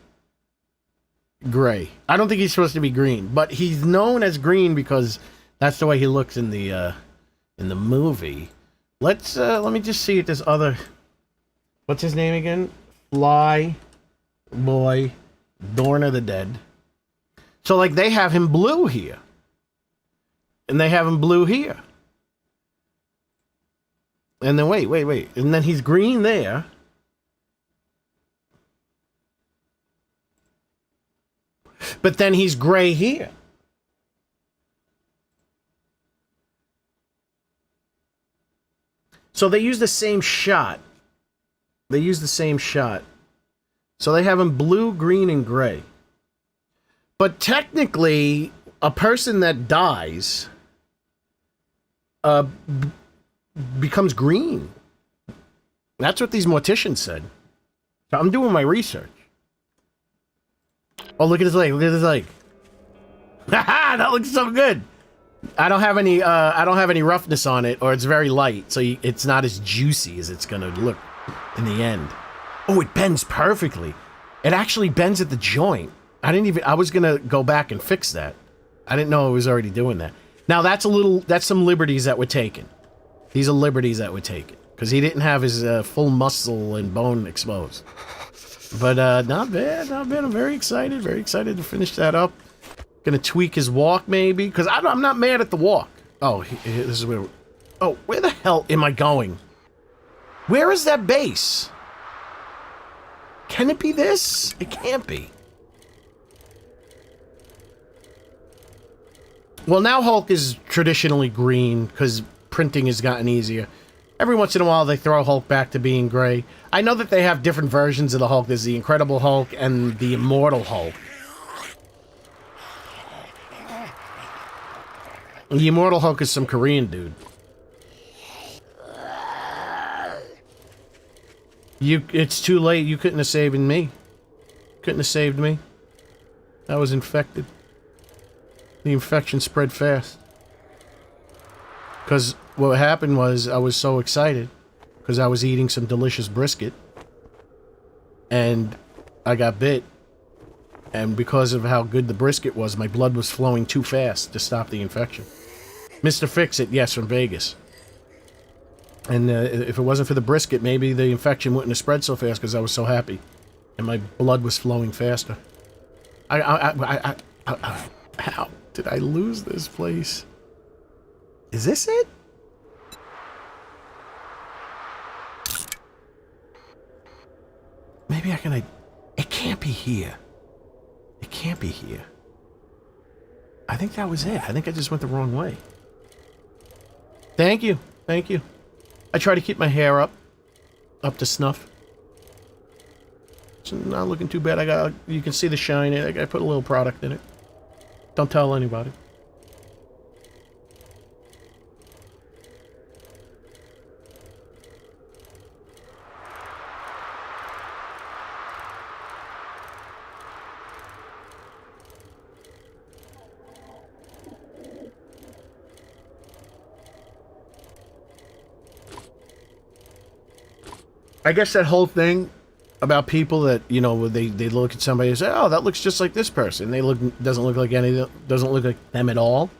gray. I don't think he's supposed to be green, but he's known as green because that's the way he looks in the movie. Let me just see if there's other. What's his name again? Fly Boy, Dawn of the Dead. So like they have him blue here. And they have him blue here. And then wait. And then he's green there. But then he's gray here. So they use the same shot. So they have him blue, green, and gray. But technically, a person that dies becomes green. That's what these morticians said. So I'm doing my research. Oh, look at his leg. Haha, that looks so good. I don't have any roughness on it, or it's very light, so it's not as juicy as it's gonna look in the end. Oh, it bends perfectly. It actually bends at the joint. I was gonna go back and fix that. I didn't know it was already doing that. Now that's some liberties that were taken. These are liberties that were taken. Because he didn't have his full muscle and bone exposed. But not bad. I'm very excited to finish that up. Gonna tweak his walk maybe, because I'm not mad at the walk. Oh, this is where... Oh, where the hell am I going? Where is that base? Can it be this? It can't be. Well, now Hulk is traditionally green, because printing has gotten easier. Every once in a while, they throw Hulk back to being gray. I know that they have different versions of the Hulk. There's the Incredible Hulk and the Immortal Hulk. The Immortal Hulk is some Korean dude. It's too late. You couldn't have saved me. Couldn't have saved me. I was infected. The infection spread fast. Because what happened was I was so excited because I was eating some delicious brisket and I got bit, and because of how good the brisket was, my blood was flowing too fast to stop the infection. Mr. Fix-It, yes, from Vegas. And if it wasn't for the brisket, maybe the infection wouldn't have spread so fast because I was so happy and my blood was flowing faster. How did I lose this place? Is this it? Maybe I can... It can't be here. It can't be here. I think that was it. I think I just went the wrong way. Thank you. Thank you. I try to keep my hair up to snuff. It's not looking too bad. You can see the shine in it. I put a little product in it. Don't tell anybody. I guess that whole thing about people that, you know, they look at somebody and say, "Oh, that looks just like this person." Doesn't look like them at all.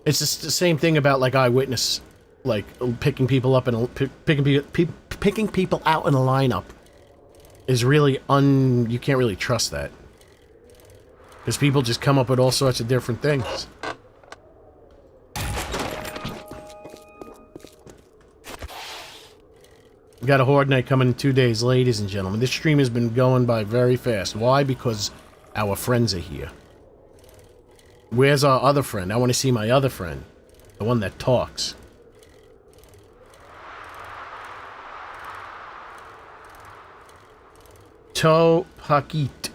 It's just the same thing about like Eyewitness, like picking people up and picking people out in a lineup is really you can't really trust that because people just come up with all sorts of different things. We got a Horde Night coming in 2 days, ladies and gentlemen. This stream has been going by very fast. Why? Because our friends are here. Where's our other friend? I want to see my other friend. The one that talks. Topakit.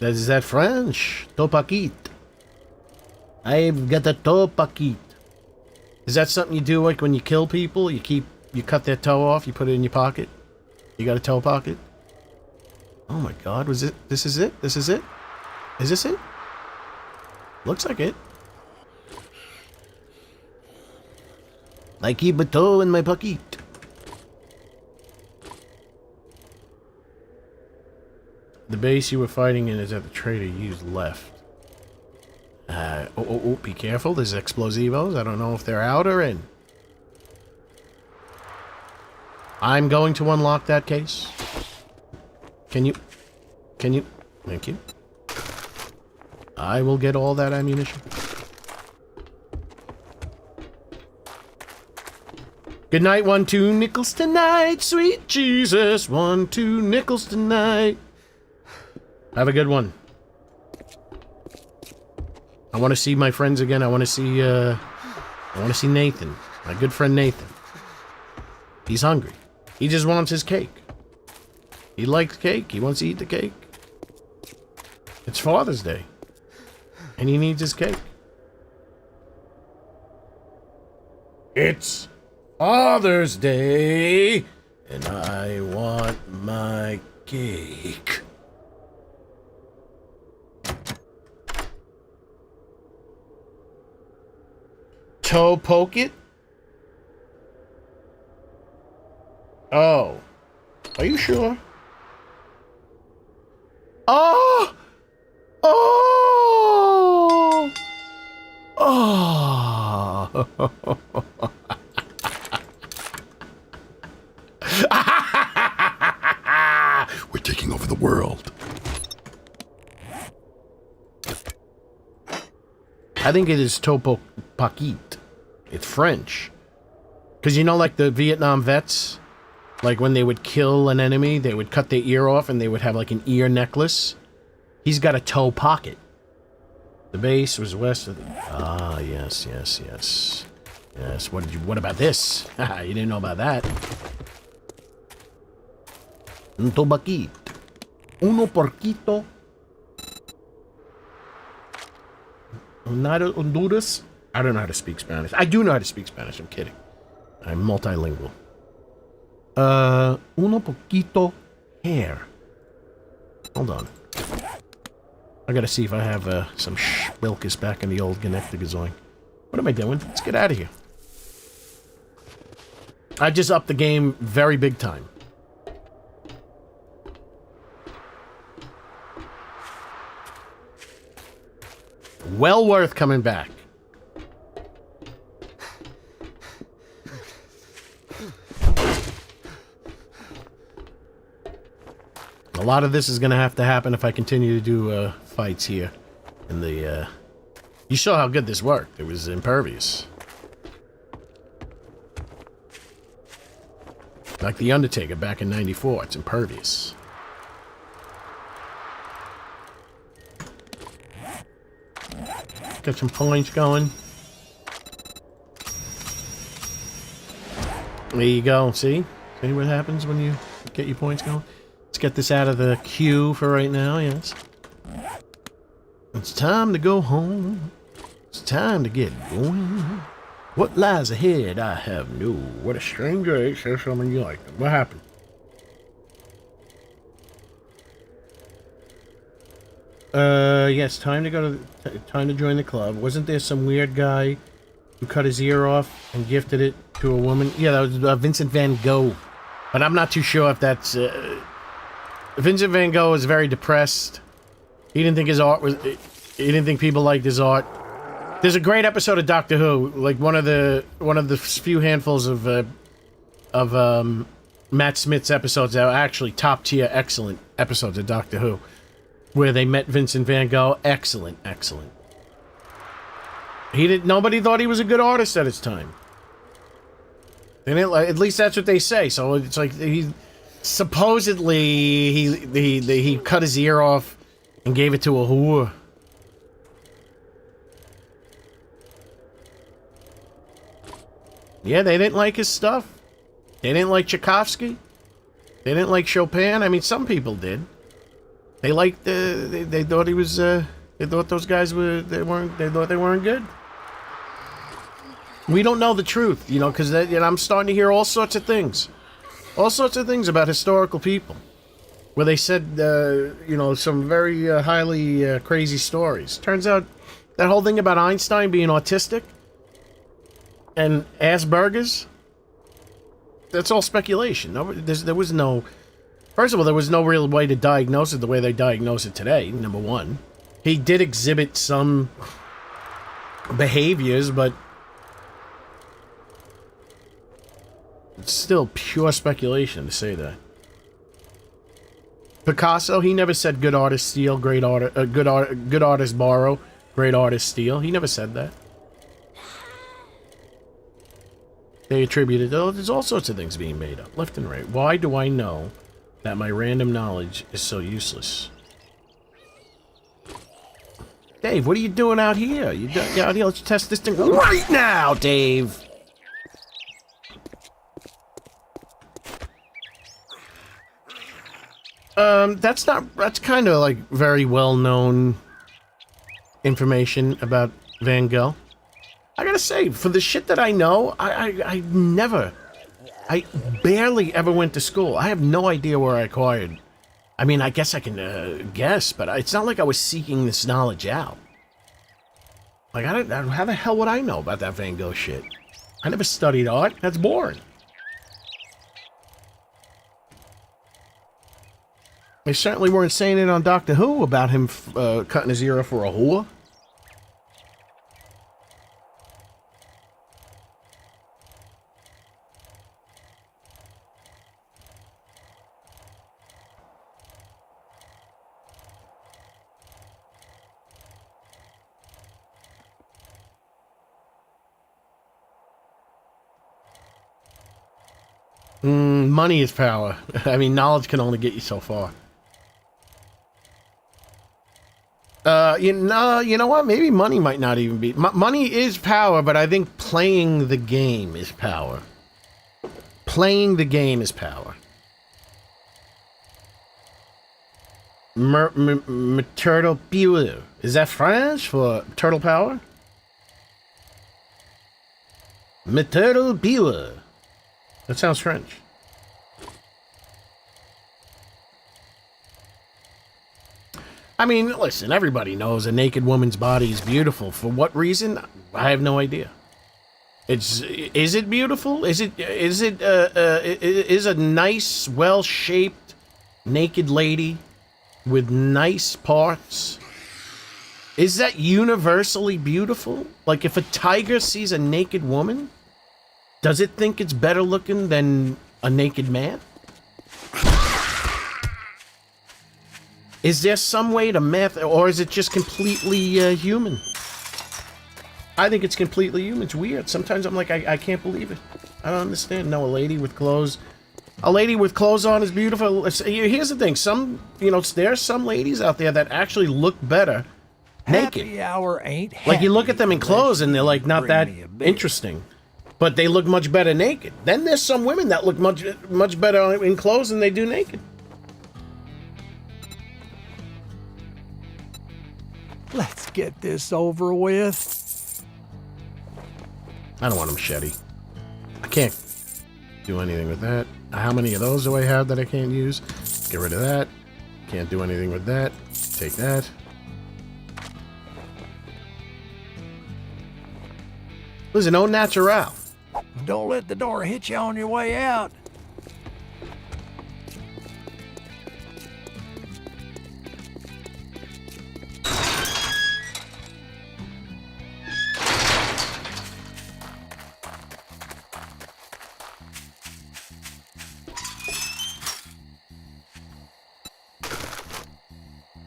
Is that French? Topakit. I've got a topakit. Is that something you do like when you kill people? You cut their toe off, you put it in your pocket. You got a toe pocket? Oh my god, this is it? This is it? Is this it? Looks like it. I keep a toe in my pocket. The base you were fighting in is at the trader used left. Be careful, there's explosivos. I don't know if they're out or in. I'm going to unlock that case. Can you? Thank you. I will get all that ammunition. Good night, 1, 2 nickels tonight, sweet Jesus. 1, 2 nickels tonight. Have a good one. I want to see my friends again. I want to see Nathan, my good friend Nathan. He's hungry. He just wants his cake. He likes cake. He wants to eat the cake. It's Father's Day, and he needs his cake. It's Father's Day, and I want my cake. Toe poke it? Oh. Are you sure? Oh! Oh! Oh! We're taking over the world. I think it is topo paquit. It's French. Because you know, like the Vietnam vets, like when they would kill an enemy, they would cut their ear off and they would have like an ear necklace. He's got a toe pocket. The base was west of the... Ah, yes. Yes, what about this? You didn't know about that. Un tobaquito. Uno porquito. Not Honduras. I don't know how to speak Spanish. I do know how to speak Spanish. I'm kidding. I'm multilingual. Uno poquito hair. Hold on. I gotta see if I have some Wilkes back in the old Gnectogazoin. What am I doing? Let's get out of here. I just upped the game very big time. Well worth coming back. A lot of this is going to have to happen if I continue to do fights here. In the, you saw how good this worked. It was impervious. Like the Undertaker back in '94. It's impervious. Got some points going. There you go. See? See what happens when you get your points going? Let's get this out of the queue for right now, yes. It's time to go home. It's time to get going. What lies ahead, I have no. What a stranger ate says something you like. What happened? Yes, time to go to time to join the club. Wasn't there some weird guy who cut his ear off and gifted it to a woman? Yeah, that was Vincent van Gogh. But I'm not too sure if that's Vincent van Gogh was very depressed. He didn't think his art was he didn't think people liked his art. There's a great episode of Doctor Who, like one of the few handfuls of Matt Smith's episodes that are actually top tier excellent episodes of Doctor Who, where they met Vincent van Gogh. Excellent. Nobody thought he was a good artist at his time. And at least that's what they say. So it's like he supposedly he cut his ear off and gave it to a whore. Yeah, they didn't like his stuff. They didn't like Tchaikovsky. They didn't like Chopin. I mean, some people did. They liked they thought he was they thought those guys they thought they weren't good. We don't know the truth, you know, because I'm starting to hear all sorts of things about historical people, where they said you know, some very highly crazy stories. Turns out that whole thing about Einstein being autistic and Asperger's, that's all speculation. There was no. First of all, there was no real way to diagnose it the way they diagnose it today, number one. He did exhibit some behaviors, but it's still pure speculation to say that. Picasso, he never said good artists steal, good artists borrow, great artists steal. He never said that. They attributed, oh, there's all sorts of things being made up, left and right. Why do I know that my random knowledge is so useless? Dave, what are you doing out here? You out here? Let's test this thing right now, Dave. That's kind of like very well-known information about Van Gogh. I gotta say, for the shit that I know, I barely ever went to school. I have no idea where I acquired. I mean, I guess I can guess, but it's not like I was seeking this knowledge out. Like, how the hell would I know about that Van Gogh shit? I never studied art. That's boring. They certainly weren't saying it on Doctor Who about him cutting his ear off for a whore. Money is power. I mean, knowledge can only get you so far. You know what? Maybe money might not even be... money is power, but I think playing the game is power. Playing the game is power. Turtle power. Is that French for turtle power? Turtle power. That sounds French. I mean, listen, everybody knows a naked woman's body is beautiful. For what reason? I have no idea. Is it beautiful? Is a nice, well-shaped, naked lady with nice parts, is that universally beautiful? Like, if a tiger sees a naked woman, does it think it's better looking than a naked man? Is there some way to math, or is it just completely human? I think it's completely human. It's weird. Sometimes I'm like, I can't believe it. I don't understand. No, a lady with clothes on is beautiful. Here's the thing. There's some ladies out there that actually look better naked. Happy hour ain't like, you look at them in clothes and they're like not that interesting, but they look much better naked. Then there's some women that look much better in clothes than they do naked. Let's get this over with. I don't want a machete. I can't do anything with that. How many of those do I have that I can't use? Get rid of that. Can't do anything with that. Take that. Listen, au natural. Don't let the door hit you on your way out.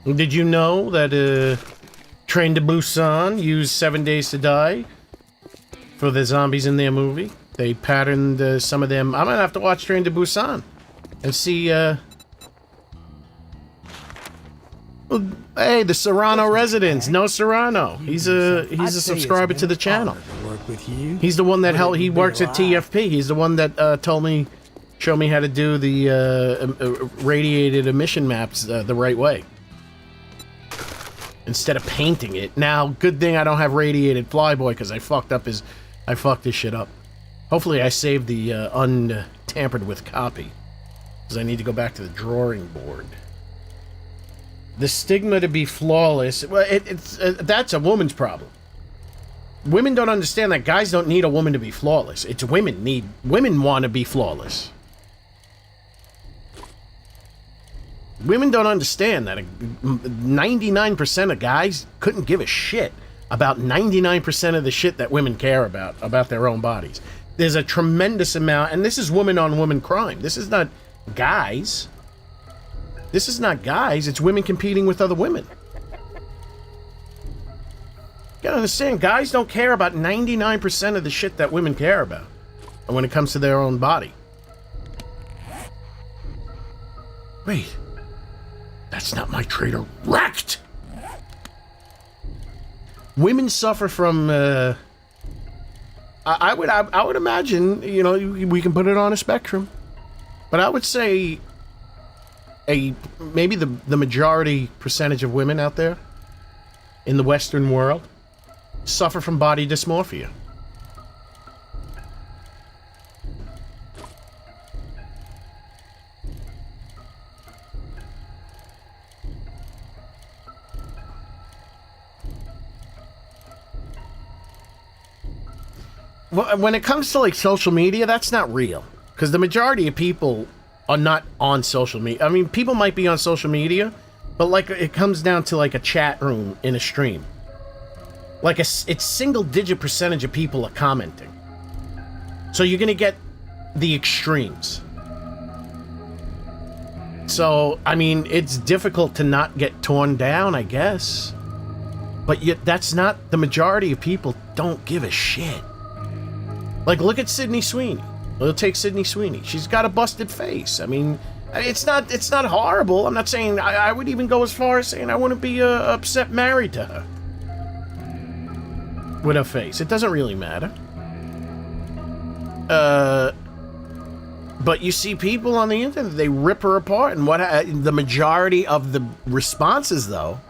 Did you know that Train to Busan used 7 Days to Die for the zombies in their movie? They patterned some of them. I'm gonna have to watch Train to Busan and see. Hey, the Serrano residents. No Serrano. He's a subscriber to the channel. He's the one that he works at TFP. He's the one that showed me how to do the radiated emission maps the right way. Instead of painting it. Now, good thing I don't have radiated flyboy because I fucked this shit up. Hopefully I saved the untampered with copy, because I need to go back to the drawing board. The stigma to be flawless, well, that's a woman's problem. Women don't understand that guys don't need a woman to be flawless. It's women want to be flawless. Women don't understand that 99% of guys couldn't give a shit about 99% of the shit that women care about their own bodies. There's a tremendous amount, and this is woman-on-woman crime. This is not guys. This is not guys. It's women competing with other women. You gotta understand, guys don't care about 99% of the shit that women care about. when it comes to their own body. Wait. That's not my trader. Wrecked! Women suffer from, I would imagine, you know, we can put it on a spectrum. But I would say maybe the majority percentage of women out there in the Western world suffer from body dysmorphia. Well, when it comes to like social media, that's not real. Because the majority of people are not on social media. I mean, people might be on social media, but like it comes down to like a chat room in a stream. Like it's single-digit percentage of people are commenting. So you're gonna get the extremes. So, I mean, it's difficult to not get torn down, I guess. But yet, that's not the majority of people don't give a shit. Like, look at Sydney Sweeney. We'll take Sydney Sweeney. She's got a busted face. I mean, it's not horrible. I'm not saying I would even go as far as saying I wouldn't be upset married to her with her face. It doesn't really matter. But you see people on the internet, they rip her apart, and the majority of the responses, though,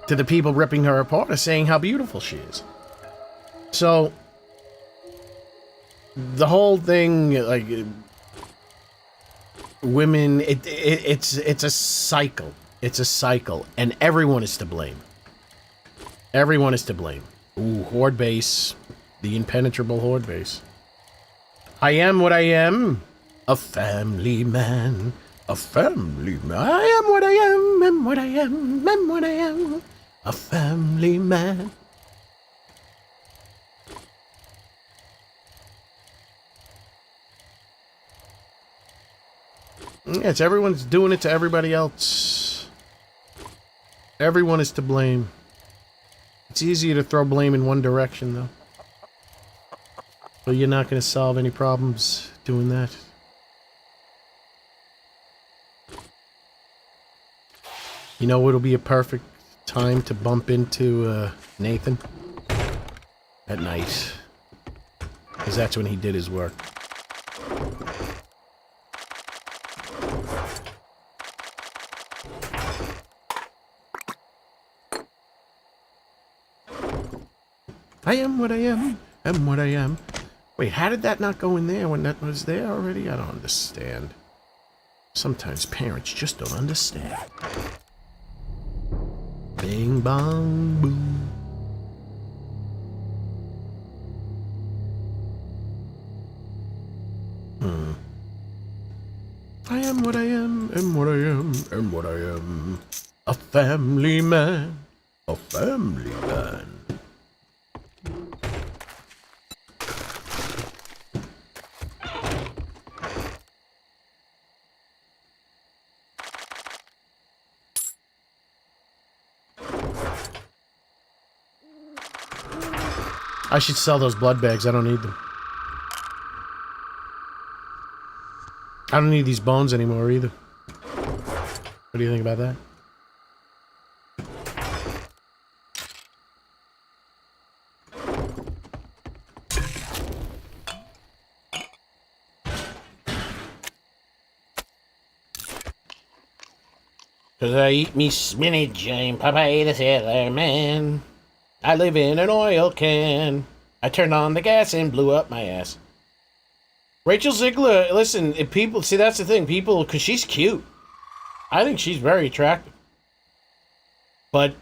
to the people ripping her apart are saying how beautiful she is. So the whole thing, like, women, it's a cycle. It's a cycle, and everyone is to blame. Everyone is to blame. Ooh, horde base, the impenetrable horde base. I am what I am, a family man, a family man. I am what I am what I am what I am, a family man. Yeah, it's everyone's doing it to everybody else. Everyone is to blame. It's easier to throw blame in one direction, though. But you're not going to solve any problems doing that. You know what'll be a perfect time to bump into Nathan? At night. Because that's when he did his work. I am what I am what I am. Wait, how did that not go in there when that was there already? I don't understand. Sometimes parents just don't understand. Bing bong boom. I am what I am what I am what I am. A family man. A family man. I should sell those blood bags. I don't need them. I don't need these bones anymore either. What do you think about that? Cause I eat me spinach, I'm Popeye the Sailor Man. I live in an oil can. I turned on the gas and blew up my ass. Rachel Ziegler, listen, if people, see, that's the thing, people, because she's cute. I think she's very attractive. But,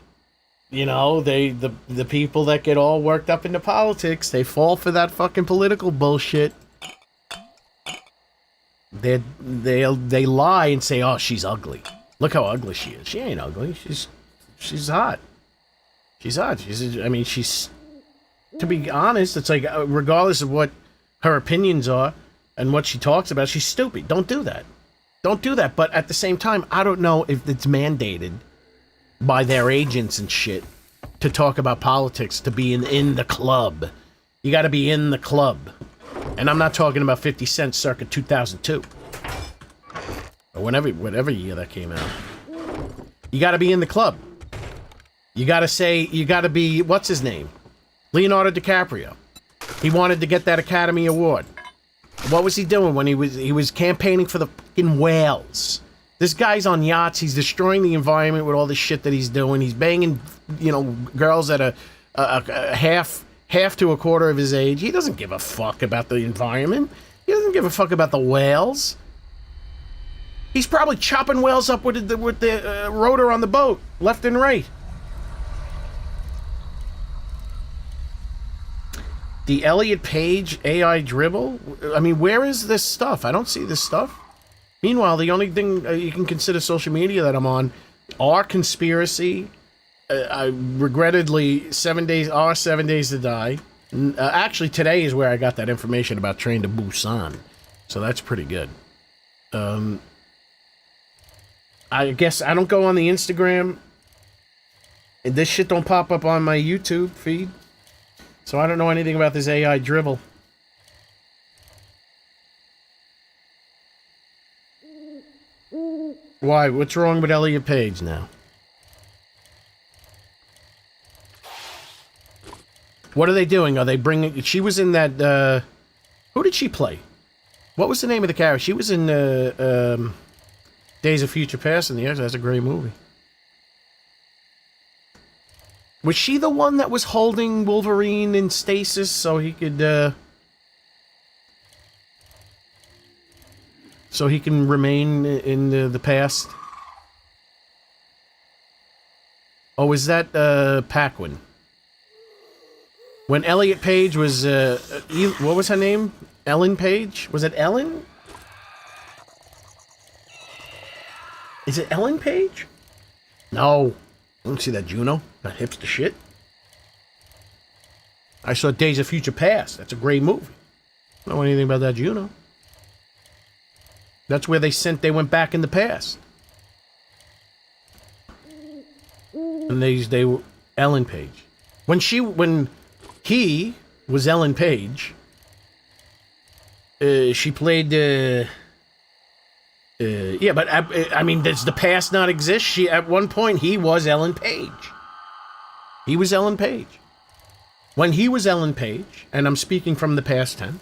you know, the people that get all worked up into politics, they fall for that fucking political bullshit. They lie and say, oh, she's ugly. Look how ugly she is. She ain't ugly. She's hot. She's hot. She's, to be honest, it's like, regardless of what her opinions are and what she talks about, she's stupid. Don't do that. Don't do that. But at the same time, I don't know if it's mandated by their agents and shit to talk about politics, to be in the club. You got to be in the club. And I'm not talking about 50 Cent circa 2002. Or whatever year that came out. You gotta be in the club. You gotta be, what's his name? Leonardo DiCaprio. He wanted to get that Academy Award. What was he doing when he was campaigning for the fucking whales? This guy's on yachts. He's destroying the environment with all the shit that he's doing. He's banging, girls at a half to a quarter of his age. He doesn't give a fuck about the environment. He doesn't give a fuck about the whales. He's probably chopping whales up with the rotor on the boat, left and right. The Elliot Page AI dribble? I mean, where is this stuff? I don't see this stuff. Meanwhile, the only thing you can consider social media that I'm on are Conspiracy, regrettably, 7 Days to Die. Actually, today is where I got that information about Train to Busan. So that's pretty good. I guess I don't go on the Instagram. And this shit don't pop up on my YouTube feed. So I don't know anything about this AI dribble. Why? What's wrong with Elliot Page now? What are they doing? Are they bringing... She was in that... who did she play? What was the name of the character? She was in Days of Future Past in the X. That's a great movie. Was she the one that was holding Wolverine in stasis so he could, so he can remain in the past? Oh, is that, Paquin? When Elliot Page was, what was her name? Ellen Page? Was it Ellen? Is it Ellen Page? No. I don't see that Juno. That hipster shit. I saw Days of Future Past. That's a great movie. I don't know anything about that Juno. That's where they went back in the past. And they were Ellen Page. When he was Ellen Page, she played, yeah, but I mean, does the past not exist? At one point, he was Ellen Page. He was Ellen Page. When he was Ellen Page, and I'm speaking from the past tense,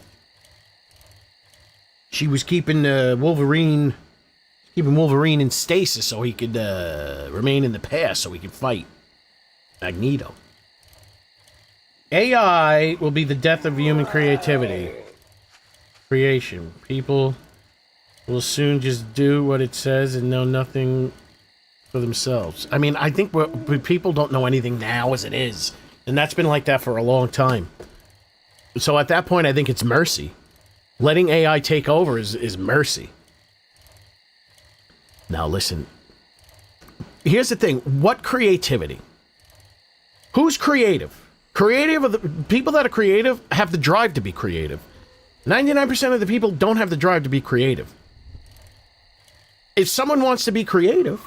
she was keeping Wolverine in stasis so he could remain in the past so he could fight Magneto. AI will be the death of human creativity. Creation. People will soon just do what it says and know nothing for themselves. I mean, I think people don't know anything now as it is. And that's been like that for a long time. So at that point, I think it's mercy. Letting AI take over is mercy. Now listen. Here's the thing. What creativity? Who's creative? People that are creative have the drive to be creative. 99% of the people don't have the drive to be creative. If someone wants to be creative,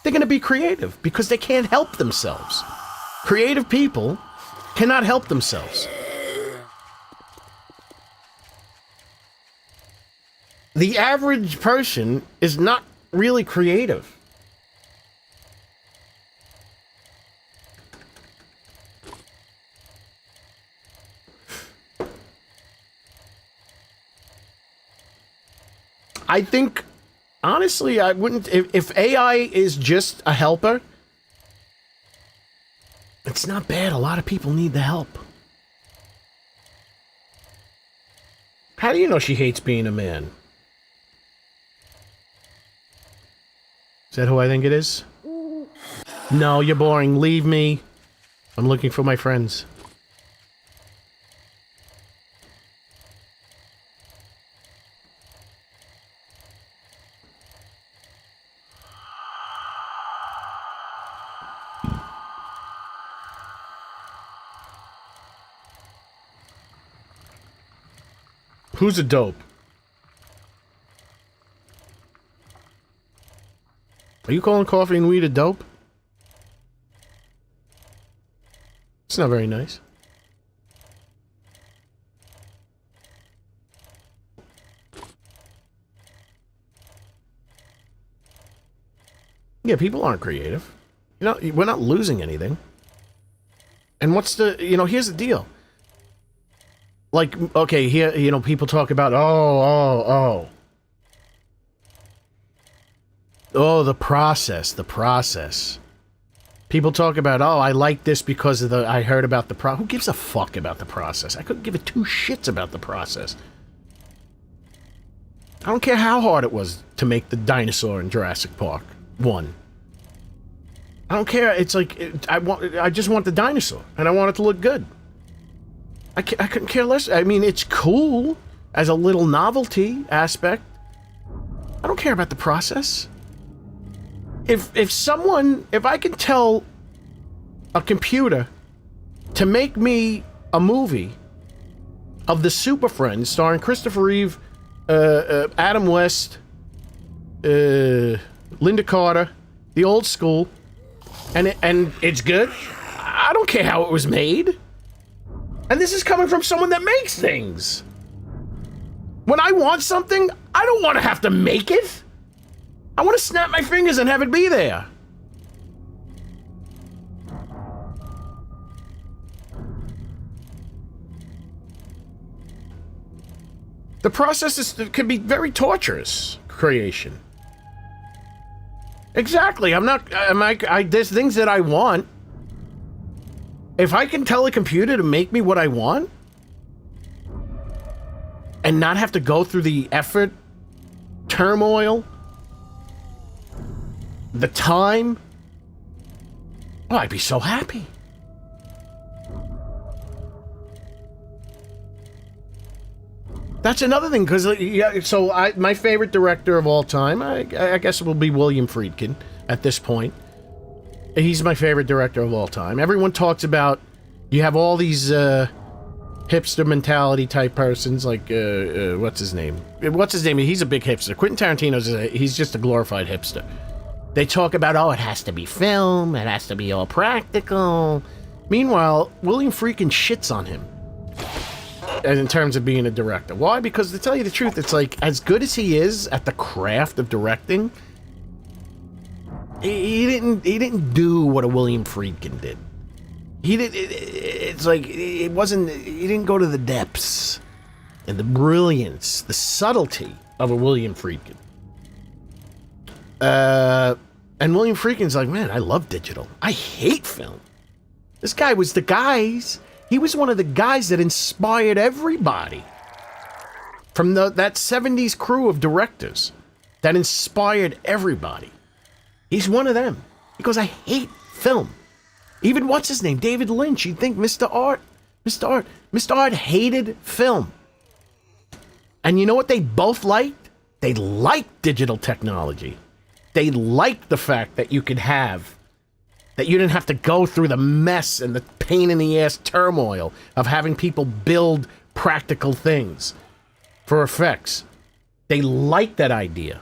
they're going to be creative because they can't help themselves. Creative people cannot help themselves. The average person is not really creative. I think, honestly, I wouldn't... If AI is just a helper, it's not bad. A lot of people need the help. How do you know she hates being a man? Is that who I think it is? No, you're boring. Leave me. I'm looking for my friends. Who's a dope? Are you calling coffee and weed a dope? It's not very nice. Yeah, people aren't creative. You know, we're not losing anything. And what's the, you know, here's the deal. Like, okay, here, you know, people talk about, oh, the process. People talk about, oh, I like this because of I heard about the Who gives a fuck about the process? I couldn't give a two shits about the process. I don't care how hard it was to make the dinosaur in Jurassic Park 1. I don't care. It's like, I just want the dinosaur, and I want it to look good. I couldn't care less. I mean, it's cool as a little novelty aspect. I don't care about the process. If I can tell a computer to make me a movie of the Super Friends starring Christopher Reeve, Adam West, Linda Carter, the old school, and it's good, I don't care how it was made. And this is coming from someone that makes things. When I want something, I don't want to have to make it. I want to snap my fingers and have it be there. The process can be very torturous. Creation. Exactly. There's things that I want. If I can tell a computer to make me what I want, and not have to go through the effort, turmoil, the time, oh, I'd be so happy. That's another thing, because my favorite director of all time, I guess it will be William Friedkin at this point. He's my favorite director of all time. Everyone talks about, you have all these hipster mentality type persons, like what's his name? He's a big hipster. Quentin Tarantino's he's just a glorified hipster. They talk about, oh, it has to be film, it has to be all practical. Meanwhile, William Friedkin shits on him in terms of being a director. Why? Because to tell you the truth, it's like, as good as he is at the craft of directing, he didn't do what a William Friedkin did. He didn't go to the depths and the brilliance, the subtlety of a William Friedkin. And William Friedkin's like, man, I love digital. I hate film. This guy was he was one of the guys that inspired everybody. From that 70s crew of directors that inspired everybody. He's one of them. He goes, I hate film. Even what's his name? David Lynch. You'd think Mr. Art hated film. And you know what they both liked? They liked digital technology. They liked the fact that you didn't have to go through the mess and the pain in the ass turmoil of having people build practical things for effects. They liked that idea.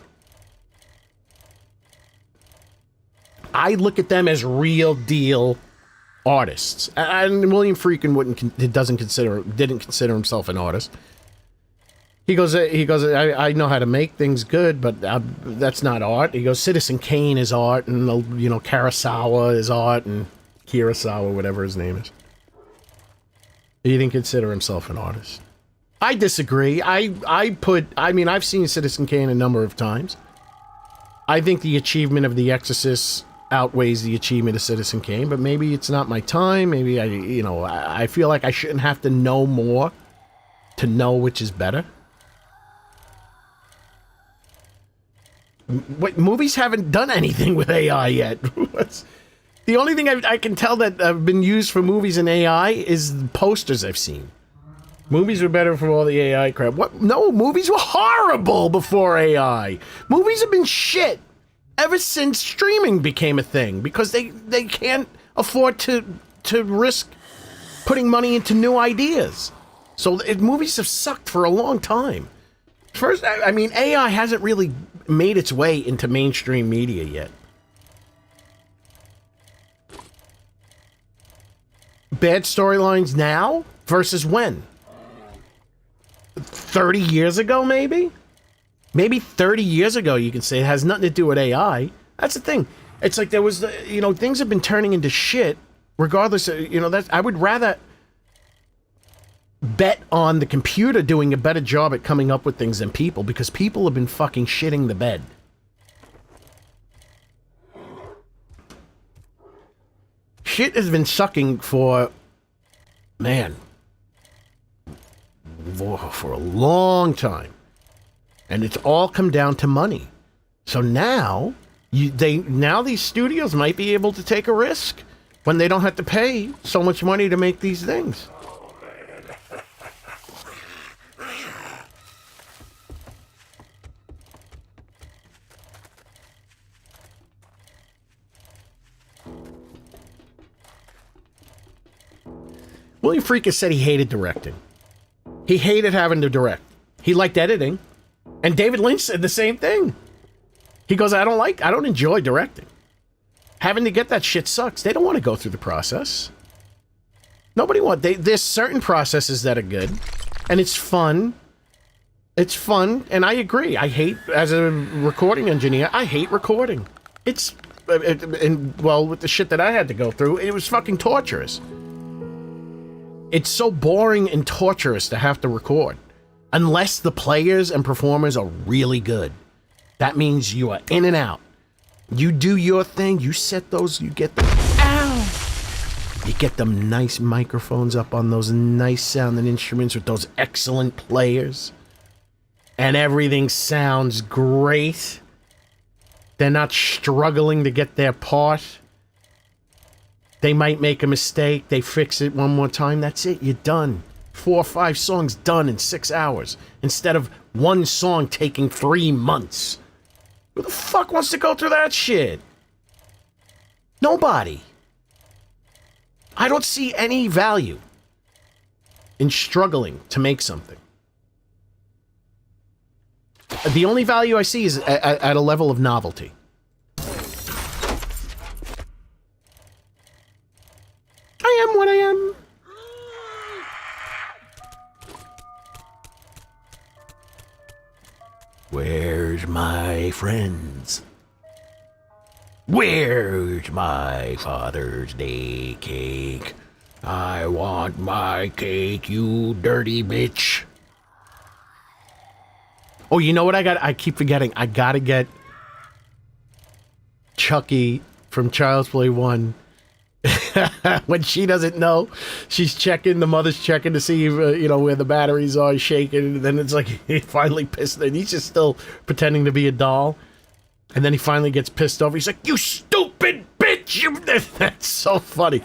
I look at them as real deal artists. And William Friedkin didn't consider himself an artist. He goes, I know how to make things good, but that's not art. He goes, Citizen Kane is art, and Kurosawa is art, and Kurosawa, whatever his name is. He didn't consider himself an artist. I disagree. I've seen Citizen Kane a number of times. I think the achievement of The Exorcist outweighs the achievement of Citizen Kane, but maybe it's not my time. Maybe I feel like I shouldn't have to know more to know which is better. Movies haven't done anything with AI yet. The only thing I can tell that have been used for movies and AI is the posters I've seen. Movies were better for all the AI crap. What? No, movies were horrible before AI. Movies have been shit ever since streaming became a thing, because they can't afford to risk putting money into new ideas. So movies have sucked for a long time. First, AI hasn't really made its way into mainstream media yet. Bad storylines now versus when? 30 years ago, maybe? Maybe 30 years ago you can say it has nothing to do with AI. That's the thing. It's like there was, things have been turning into shit, regardless of, I would rather bet on the computer doing a better job at coming up with things than people, because people have been fucking shitting the bed. Shit has been sucking for a long time. And it's all come down to money. So now, now these studios might be able to take a risk when they don't have to pay so much money to make these things. William Friedkin said he hated directing. He hated having to direct. He liked editing. And David Lynch said the same thing. He goes, I don't enjoy directing. Having to get that shit sucks. They don't want to go through the process. Nobody wants. There's certain processes that are good. And it's fun. It's fun. And I agree. I hate, as a recording engineer, I hate recording. With the shit that I had to go through, it was fucking torturous. It's so boring and torturous to have to record. Unless the players and performers are really good. That means you are in and out. You do your thing, you set those, you get them. Ow! You get them nice microphones up on those nice sounding instruments with those excellent players. And everything sounds great. They're not struggling to get their part. They might make a mistake, they fix it one more time, that's it, you're done. 4 or 5 songs done in 6 hours, instead of one song taking 3 months. Who the fuck wants to go through that shit? Nobody. I don't see any value in struggling to make something. The only value I see is at a level of novelty. I am what I am. Where's my friends? Where's my Father's Day cake? I want my cake, you dirty bitch. Oh, you know what I got? I keep forgetting. I gotta get Chucky from Child's Play 1. When she doesn't know, she's checking, the mother's checking to see if, where the batteries are, shaking, and then it's like he finally pissed, and he's just still pretending to be a doll, and then he finally gets pissed off. He's like, you stupid bitch! That's so funny.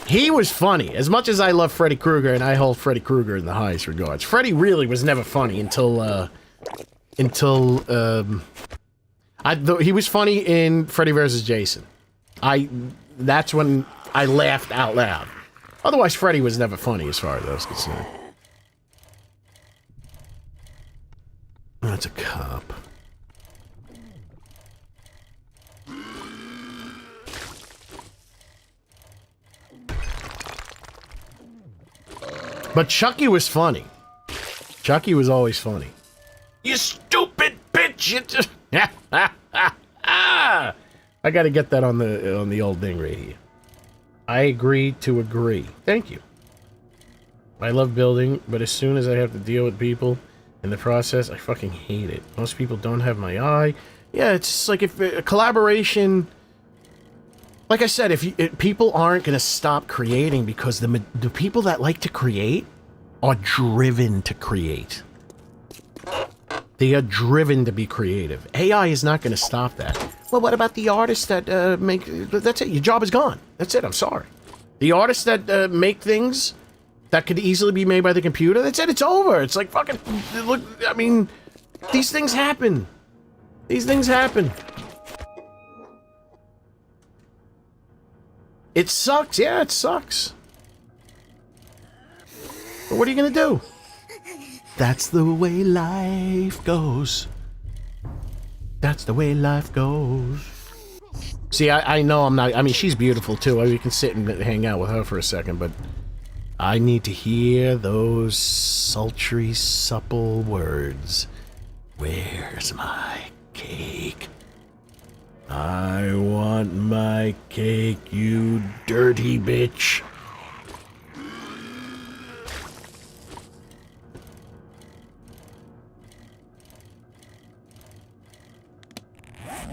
He was funny. As much as I love Freddy Krueger, and I hold Freddy Krueger in the highest regards, Freddy really was never funny until he was funny in Freddy vs. Jason. That's when I laughed out loud. Otherwise, Freddy was never funny as far as I was concerned. That's a cop. But Chucky was funny. Chucky was always funny. You stupid bitch! You just... I gotta get that on the old thing right here. I agree to agree. Thank you. I love building, but as soon as I have to deal with people in the process, I fucking hate it. Most people don't have my eye. Yeah, it's just like if a collaboration... Like I said, if people aren't gonna stop creating because the people that like to create are driven to create. They are driven to be creative. AI is not gonna stop that. Well, what about the artists that make... That's it, your job is gone. That's it, I'm sorry. The artists that make things that could easily be made by the computer, that's it, it's over. It's like fucking... Look, I mean, these things happen. These things happen. It sucks, yeah, it sucks. But what are you gonna do? That's the way life goes. That's the way life goes. See, I know I'm not... I mean, she's beautiful, too. We can sit and hang out with her for a second, but... I need to hear those sultry, supple words. Where's my cake? I want want my cake, you dirty bitch.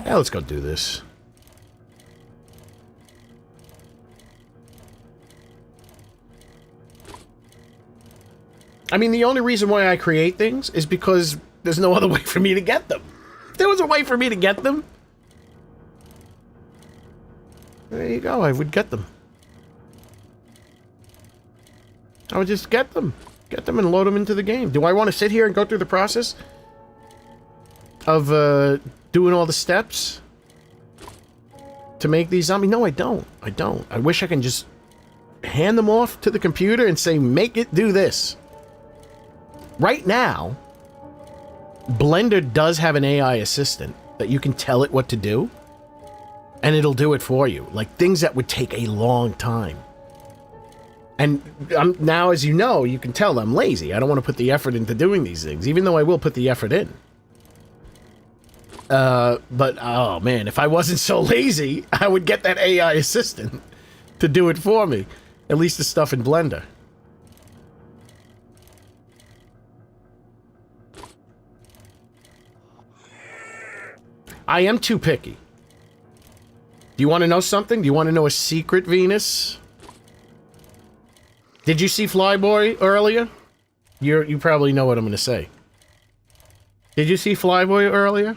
Yeah, let's go do this. I mean, the only reason why I create things is because there's no other way for me to get them. If there was a way for me to get them, there you go, I would get them. I would just get them. Get them and load them into the game. Do I want to sit here and go through the process of doing all the steps to make these zombies? No, I don't. I don't. I wish I can just hand them off to the computer and say, make it do this. Right now, Blender does have an AI assistant that you can tell it what to do, and it'll do it for you. Like, things that would take a long time. And now, as you know, you can tell I'm lazy. I don't want to put the effort into doing these things, even though I will put the effort in. But, oh man, if I wasn't so lazy, I would get that AI assistant to do it for me. At least the stuff in Blender. I am too picky. Do you want to know something? Do you want to know a secret, Venus? Did you see Flyboy earlier? You probably know what I'm going to say. Did you see Flyboy earlier?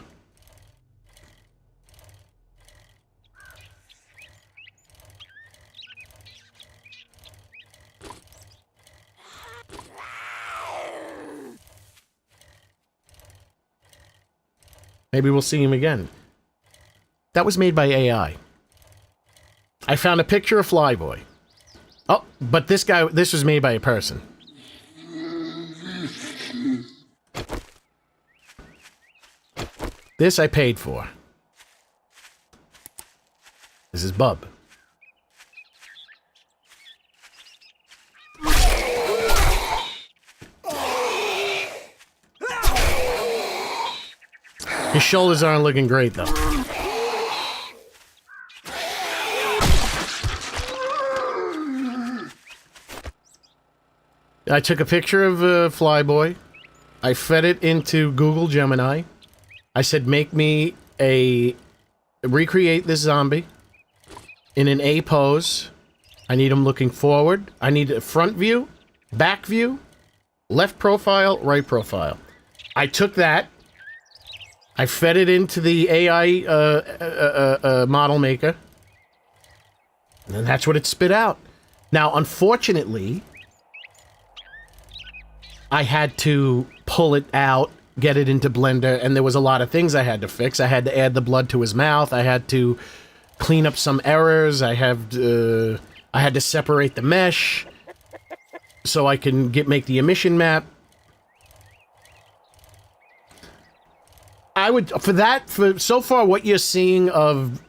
Maybe we'll see him again. That was made by AI. I found a picture of Flyboy. Oh, but this was made by a person. This I paid for. This is Bub. His shoulders aren't looking great, though. I took a picture of Flyboy. I fed it into Google Gemini. I said, make me recreate this zombie in an A pose. I need him looking forward. I need a front view, back view, left profile, right profile. I took that. I fed it into the AI model maker. And that's what it spit out. Now, unfortunately, I had to pull it out, get it into Blender, and there was a lot of things I had to fix. I had to add the blood to his mouth. I had to clean up some errors. I had to separate the mesh so I can make the emission map. I would, so far what you're seeing of...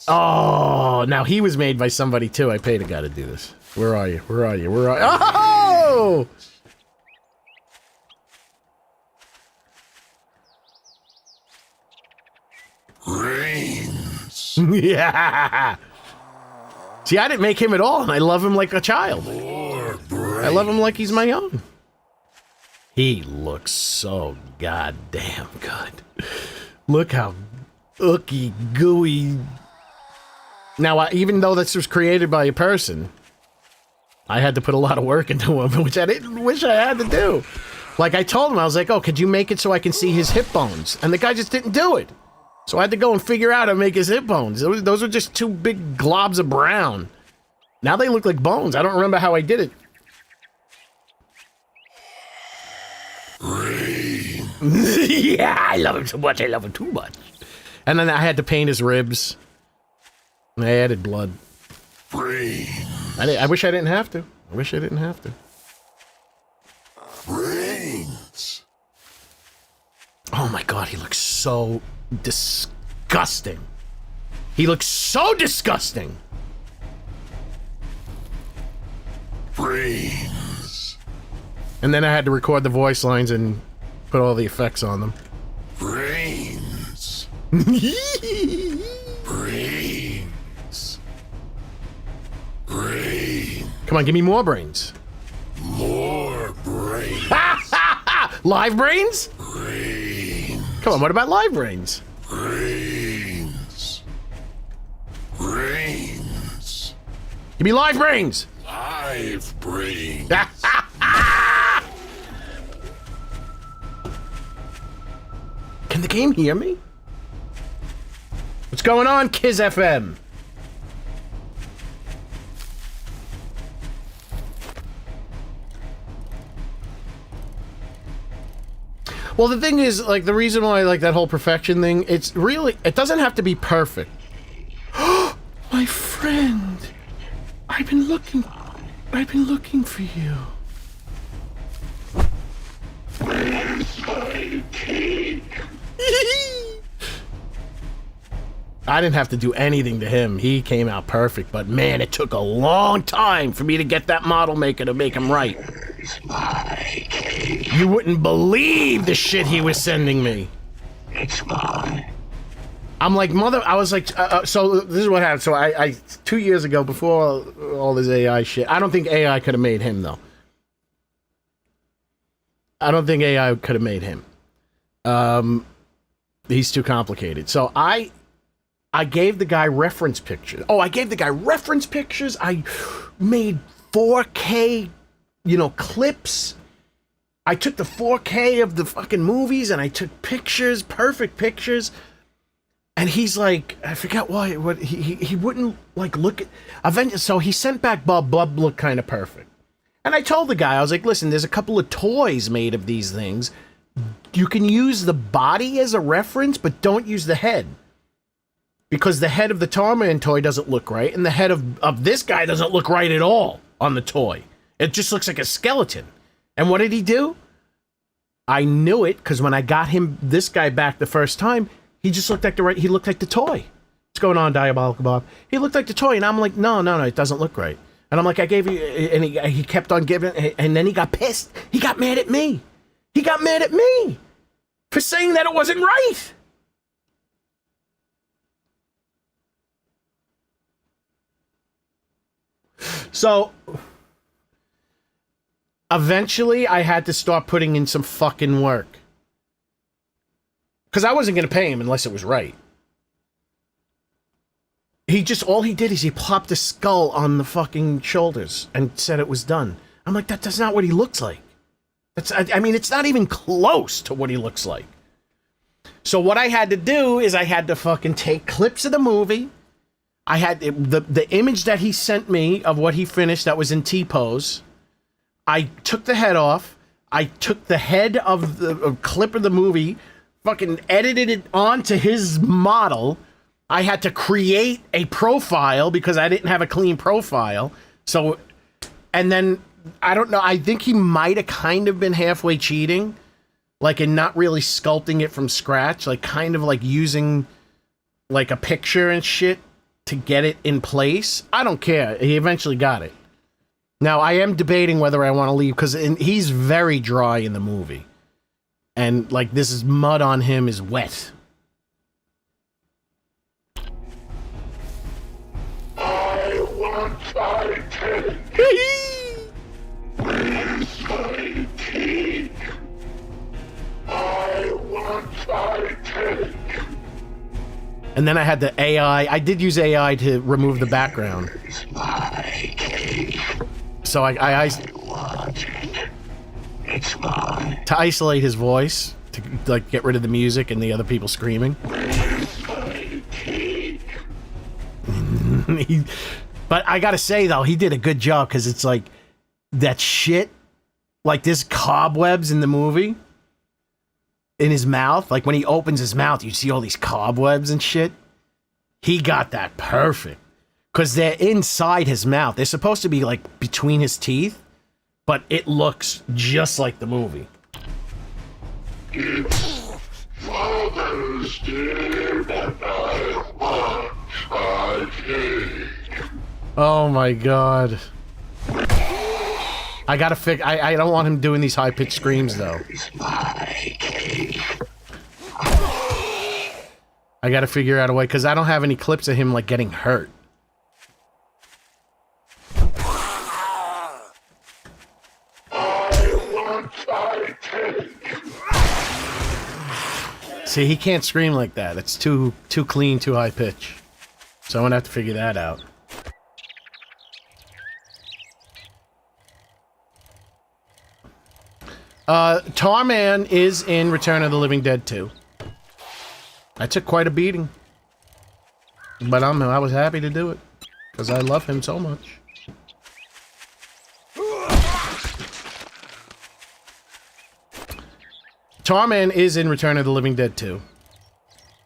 Oh, now he was made by somebody too. I paid a guy to do this. Where are you? Where are you? Where are you? Oh! Brains. Yeah! See, I didn't make him at all, and I love him like a child. I love him like he's my own. He looks so goddamn good. Look how ooky, gooey. Now, even though this was created by a person, I had to put a lot of work into him, which I didn't wish I had to do. Like, I told him, I was like, oh, could you make it so I can see his hip bones? And the guy just didn't do it. So I had to go and figure out how to make his hip bones. Those were just two big globs of brown. Now they look like bones. I don't remember how I did it. Yeah, I love him so much. I love him too much. And then I had to paint his ribs. I added blood. I wish I didn't have to. I wish I didn't have to. Brains. Oh my god, he looks so disgusting. He looks so disgusting. Brains. And then I had to record the voice lines and put all the effects on them. Brains. Brains. Brains. Come on, give me more brains. More brains. Live brains? Brains. Come on, what about live brains? Brains. Brains. Give me live brains. Live brains. Can the game hear me? What's going on, Kiz FM? Well, the thing is, like, the reason why I like that whole perfection thing, it's really, it doesn't have to be perfect. My friend, I've been looking for you. I didn't have to do anything to him. He came out perfect, but man, it took a long time for me to get that model maker to make him right. You wouldn't believe the shit he was sending me. It's mine. I'm like, I was like, so this is what happened. So I 2 years ago, before all this AI shit, I don't think AI could have made him, though. I don't think AI could have made him. He's too complicated. So I gave the guy reference pictures. Oh, I gave the guy reference pictures. I made 4K, clips. I took the 4K of the fucking movies and I took pictures, perfect pictures. And he's like, I forget why, what he wouldn't like look at. Eventually, so he sent back Bub looked kind of perfect. And I told the guy, I was like, listen, there's a couple of toys made of these things. You can use the body as a reference, but don't use the head. Because the head of the Tarman toy doesn't look right, and the head of this guy doesn't look right at all on the toy. It just looks like a skeleton. And what did he do? I knew it, because when I got this guy back the first time, he just looked like he looked like the toy. What's going on, Diabolical Bob? He looked like the toy, and I'm like, no, it doesn't look right. And I'm like, I gave you, and he kept on giving, and then he got pissed. He got mad at me. He got mad at me for saying that it wasn't right. So, eventually, I had to start putting in some fucking work. Because I wasn't going to pay him unless it was right. All he did is he popped a skull on the fucking shoulders and said it was done. I'm like, that's not what he looks like. I mean, it's not even close to what he looks like. So what I had to do is I had to fucking take clips of the movie. I had the image that he sent me of what he finished that was in T-pose. I took the head off. I took the head of the clip of the movie, fucking edited it onto his model. I had to create a profile because I didn't have a clean profile. So, and then, I don't know, I think he might have kind of been halfway cheating, like in not really sculpting it from scratch, like kind of like using like a picture and shit to get it in place. I don't care. He eventually got it. Now, I am debating whether I want to leave because he's very dry in the movie. And like this is mud on him is wet. I want thy cake. Where's my cake? I want thy cake. And then I had the AI. I did use AI to remove the background. Where's my cake? So I want it. It's mine. to isolate his voice, to like get rid of the music and the other people screaming. Where's my cake? But I gotta say though, he did a good job because it's like that shit, like there's cobwebs in the movie in his mouth. Like when he opens his mouth, you see all these cobwebs and shit. He got that perfect because they're inside his mouth. They're supposed to be like between his teeth, but it looks just like the movie. It's Father's Day, but I want my cake. Oh my god. I gotta fix. I don't want him doing these high pitched screams though. It's my cake. I gotta figure out a way, because I don't have any clips of him, like, getting hurt. See, he can't scream like that. It's too clean, too high pitch. So I'm gonna have to figure that out. Tarman is in Return of the Living Dead 2. I took quite a beating. But I was happy to do it. Because I love him so much. Tarman is in Return of the Living Dead 2.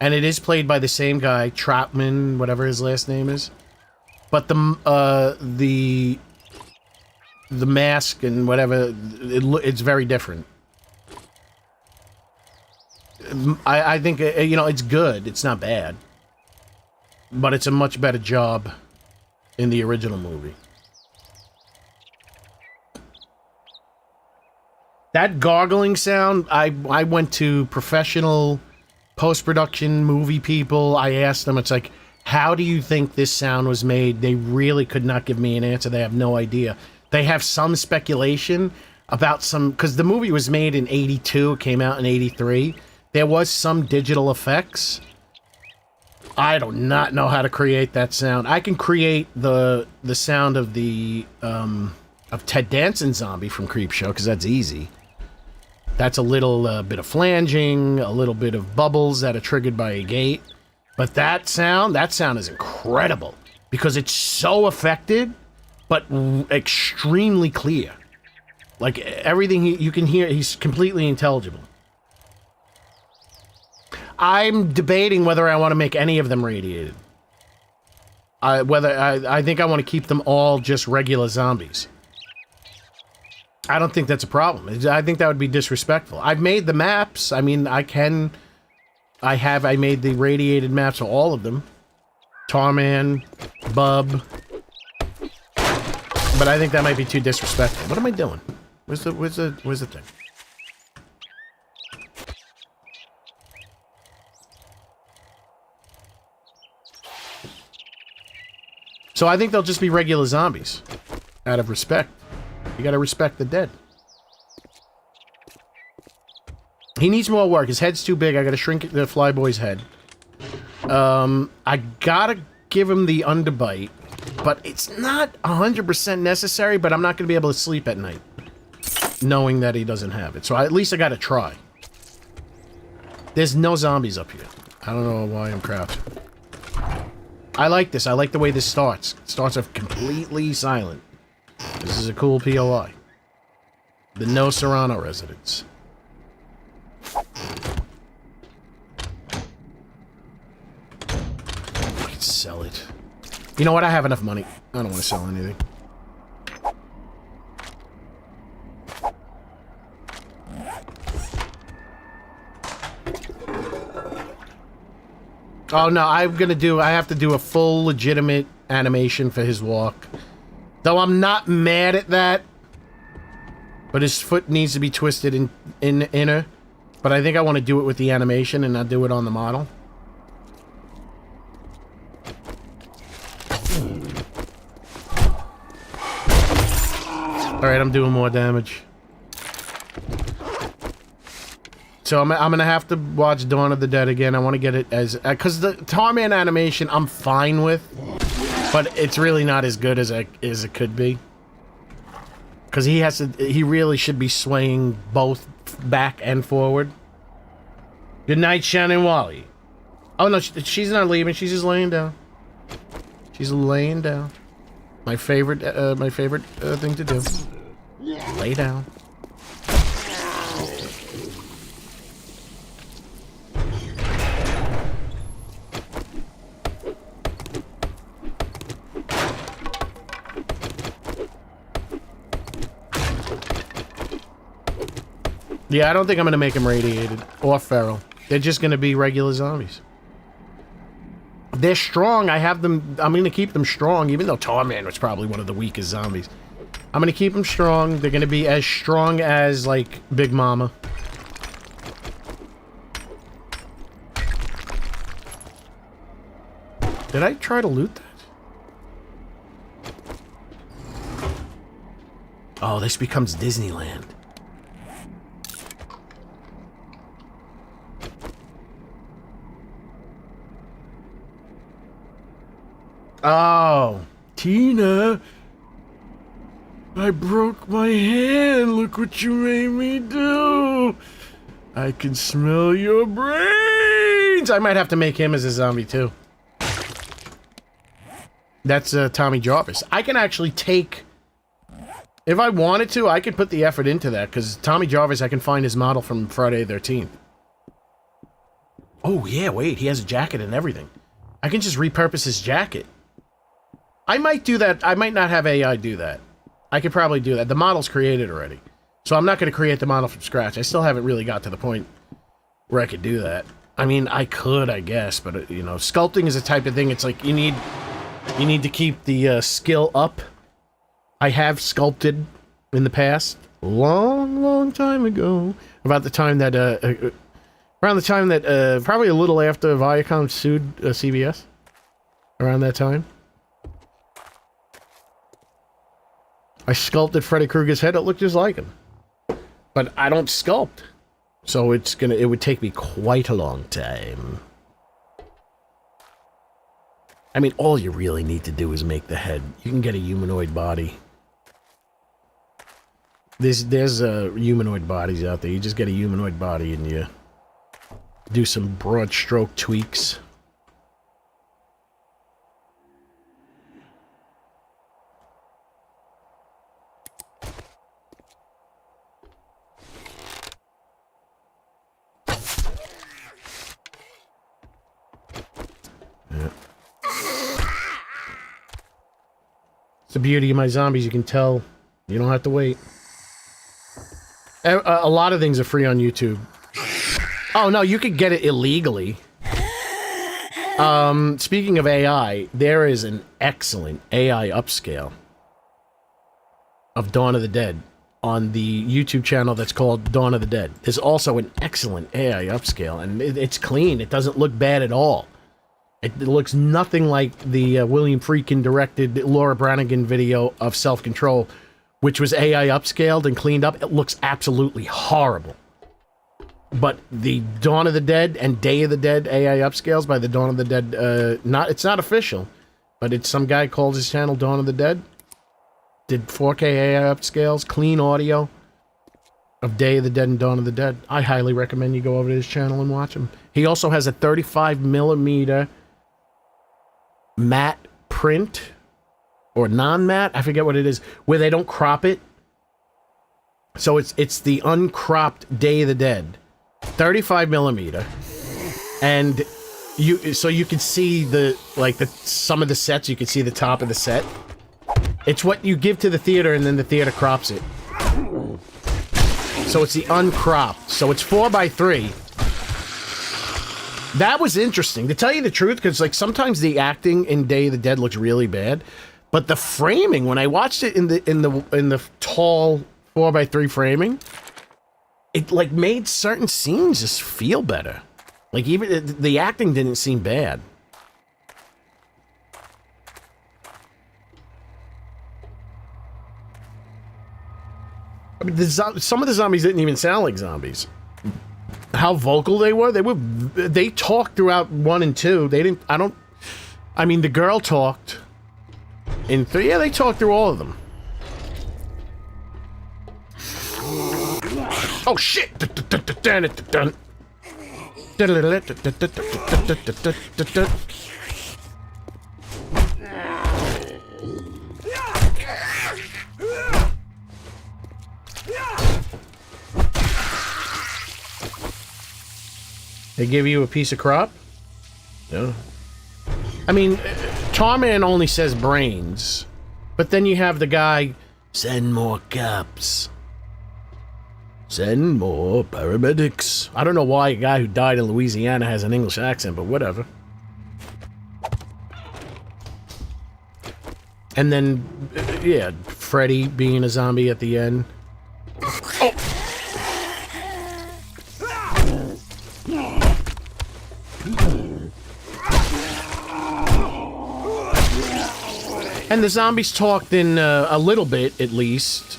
And it is played by the same guy, Troutman, whatever his last name is. But the mask and whatever, it's very different. I think, you know, it's good. It's not bad. But it's a much better job in the original movie. That gargling sound, I went to professional post-production movie people. I asked them, it's like, how do you think this sound was made? They really could not give me an answer. They have no idea. They have some speculation about some, because the movie was made in 82, it came out in 83. There was some digital effects. I do not know how to create that sound. I can create the sound of the of Ted Danson zombie from Creepshow, because that's easy. That's a little bit of flanging, a little bit of bubbles that are triggered by a gate. But that sound is incredible because it's so affected, but extremely clear. Like everything you can hear, he's completely intelligible. I'm debating whether I want to make any of them radiated. I think I want to keep them all just regular zombies. I don't think that's a problem. I think that would be disrespectful. I've made the maps. I mean, I made the radiated maps for all of them. Tarman, Bub. But I think that might be too disrespectful. What am I doing? Where's the thing? So I think they'll just be regular zombies. Out of respect. You gotta respect the dead. He needs more work. His head's too big. I gotta shrink the flyboy's head. I gotta give him the underbite. But it's not 100% necessary, but I'm not gonna be able to sleep at night. Knowing that he doesn't have it. So at least I gotta try. There's no zombies up here. I don't know why I'm crouching. I like this. I like the way this starts. It starts off completely silent. This is a cool POI. The No Serrano residence. I could sell it. You know what? I have enough money. I don't want to sell anything. Oh no, I have to do a full legitimate animation for his walk. Though I'm not mad at that. But his foot needs to be twisted in inner. But I think I want to do it with the animation and not do it on the model. Alright, I'm doing more damage. So I'm gonna have to watch Dawn of the Dead again. I want to get it as... Because the Tarman animation I'm fine with. But it's really not as good as it could be. Because he really should be swaying both back and forward. Good night, Shannon Wally. Oh no, she's not leaving. She's just laying down. She's laying down. My favorite thing to do. Lay down. Yeah, I don't think I'm gonna make them radiated or feral. They're just gonna be regular zombies. They're strong. I have them. I'm gonna keep them strong, even though Tarman was probably one of the weakest zombies. I'm gonna keep them strong. They're gonna be as strong as like Big Mama. Did I try to loot that? Oh, this becomes Disneyland. Oh, Tina, I broke my hand. Look what you made me do. I can smell your brains. I might have to make him as a zombie too. That's Tommy Jarvis. I can actually take, if I wanted to, I could put the effort into that, because Tommy Jarvis, I can find his model from Friday the 13th. Oh yeah, wait, he has a jacket and everything. I can just repurpose his jacket. I might do that. I might not have AI do that. I could probably do that. The model's created already. So I'm not going to create the model from scratch. I still haven't really got to the point where I could do that. I mean, I could, I guess, but, you know, sculpting is a type of thing, it's like you need to keep the skill up. I have sculpted in the past, long time ago, about the time that, around the time that, probably a little after Viacom sued CBS, around that time. I sculpted Freddy Krueger's head. It looked just like him. But I don't sculpt. So it would take me quite a long time. I mean, all you really need to do is make the head. You can get a humanoid body. There's humanoid bodies out there. You just get a humanoid body and you do some broad stroke tweaks. It's the beauty of my zombies. You can tell. You don't have to wait. A lot of things are free on YouTube. Oh, no, you could get it illegally. Speaking of AI, there is an excellent AI upscale of Dawn of the Dead on the YouTube channel that's called Dawn of the Dead. There's also an excellent AI upscale, and it's clean. It doesn't look bad at all. It looks nothing like the William Friedkin directed Laura Branigan video of Self-Control, which was AI upscaled and cleaned up. It looks absolutely horrible. But the Dawn of the Dead and Day of the Dead AI upscales by the Dawn of the Dead, it's not official, but it's some guy called his channel Dawn of the Dead. Did 4K AI upscales, clean audio of Day of the Dead and Dawn of the Dead. I highly recommend you go over to his channel and watch him. He also has a 35mm matte print or non-matte, I forget what it is, where they don't crop it. So it's the uncropped Day of the Dead, 35mm, and you can see some of the sets. You can see the top of the set. It's what you give to the theater, and then the theater crops it. So it's the uncropped. So it's 4:3. That was interesting, to tell you the truth, because like sometimes the acting in Day of the Dead looks really bad, but the framing, when I watched it in the tall 4:3 framing, it like made certain scenes just feel better. Like even the acting didn't seem bad. I mean, some of the zombies didn't even sound like zombies. How vocal they were. They talked throughout 1 and 2. They didn't. I mean, the girl talked in 3. Yeah, they talked through all of them. Oh shit! They give you a piece of crop? No. I mean, Tarman only says brains, but then you have the guy, send more cops. Send more paramedics. I don't know why a guy who died in Louisiana has an English accent, but whatever. And then, yeah, Freddy being a zombie at the end. Oh! And the zombies talked in a little bit, at least.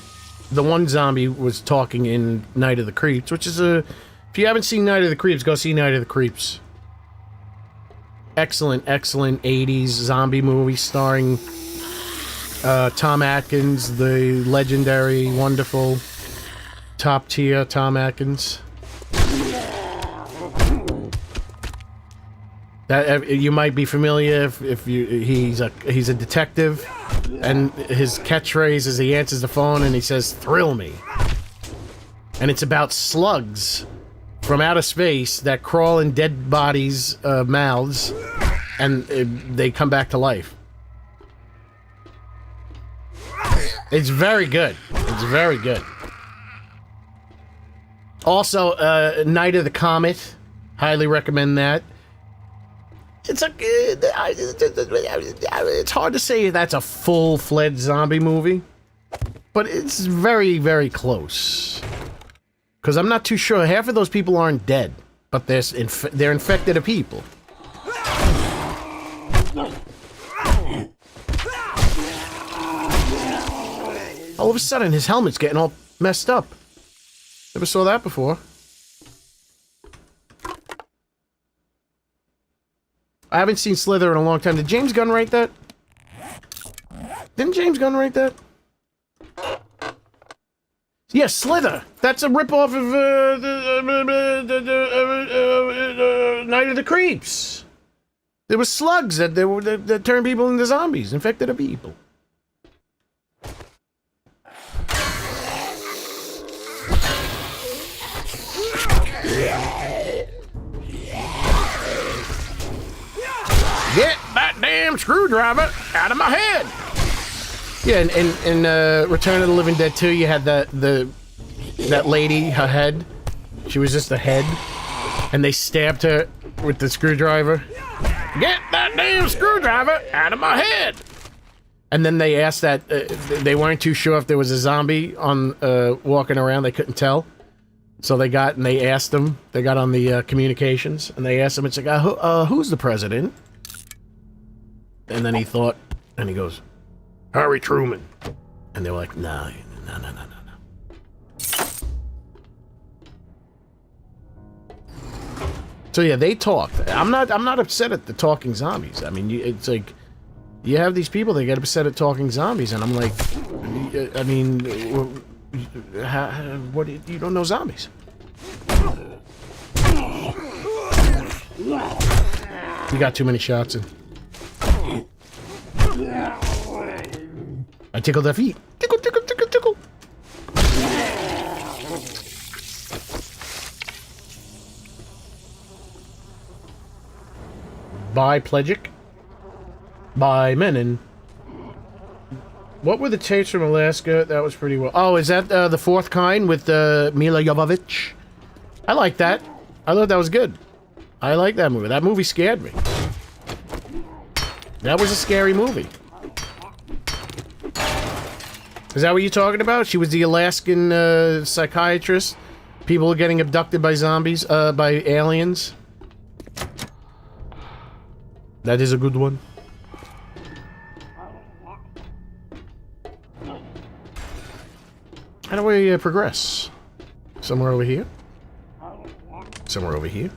The one zombie was talking in Night of the Creeps, which is a... If you haven't seen Night of the Creeps, go see Night of the Creeps. Excellent, excellent 80s zombie movie starring Tom Atkins, the legendary, wonderful, top-tier Tom Atkins. That you might be familiar if he's a detective, and his catchphrase is he answers the phone and he says, "Thrill me." And it's about slugs from outer space that crawl in dead bodies' mouths, and they come back to life. It's very good. It's very good. Also, Night of the Comet. Highly recommend that. It's it's hard to say that's a full-fledged zombie movie, but it's very, very close. Because I'm not too sure. Half of those people aren't dead, but they're infected of people. All of a sudden, his helmet's getting all messed up. Never saw that before. I haven't seen Slither in a long time. Did James Gunn write that? Didn't James Gunn write that? Yeah, Slither. That's a ripoff of Night of the Creeps. There were slugs that turned people into zombies, infected the people. Get that damn screwdriver out of my head! Yeah, in Return of the Living Dead 2, you had that lady, her head. She was just a head, and they stabbed her with the screwdriver. Get that damn screwdriver out of my head! And then they asked that they weren't too sure if there was a zombie on walking around. They couldn't tell, so they asked them. They got on the communications, and they asked him. It's like, who's the president? And then he thought, and he goes, Harry Truman. And they were like, no. So yeah, they talked. I'm not upset at the talking zombies. I mean, it's like, you have these people that get upset at talking zombies, and I'm like, I mean, what? You don't know zombies? You got too many shots in. I tickle their feet. Tickle, tickle, tickle, tickle. By Plegic. By Menon. What were the tapes from Alaska? That was pretty well. Oh, is that the Fourth Kind with Mila Jovovich? I like that. I thought that was good. I like that movie. That movie scared me. That was a scary movie. Is that what you're talking about? She was the Alaskan psychiatrist. People getting abducted by zombies, by aliens. That is a good one. How do we progress? Somewhere over here? Somewhere over here?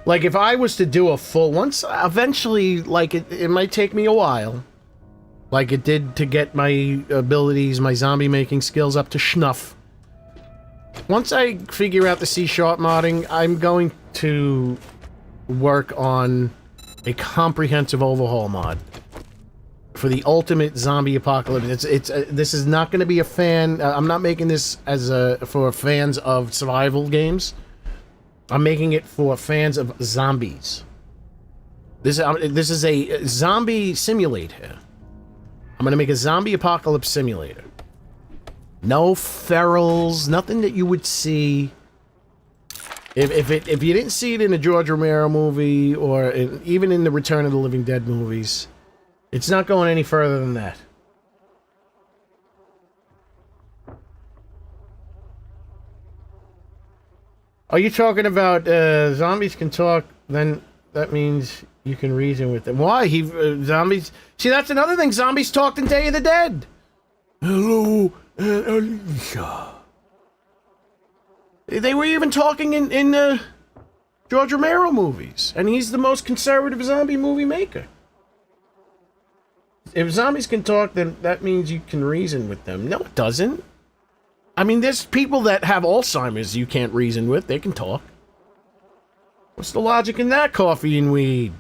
Like, if I was to do a full... eventually, like, it might take me a while. Like it did to get my abilities, my zombie-making skills up to schnuff. Once I figure out the C# modding, I'm going to work on a comprehensive overhaul mod for the ultimate zombie apocalypse. This is not going to be a fan... I'm not making this as for fans of survival games. I'm making it for fans of zombies. This is a zombie simulator. I'm gonna make a zombie apocalypse simulator. No ferals, nothing that you would see. If you didn't see it in a George Romero movie or even in the Return of the Living Dead movies, it's not going any further than that. Are you talking about zombies can talk? Then that means you can reason with them. Why? Zombies... See, that's another thing. Zombies talked in Day of the Dead. Hello, Alicia. They were even talking in George Romero movies. And he's the most conservative zombie movie maker. If zombies can talk, then that means you can reason with them. No, it doesn't. I mean, there's people that have Alzheimer's you can't reason with. They can talk. What's the logic in that, coffee and weed?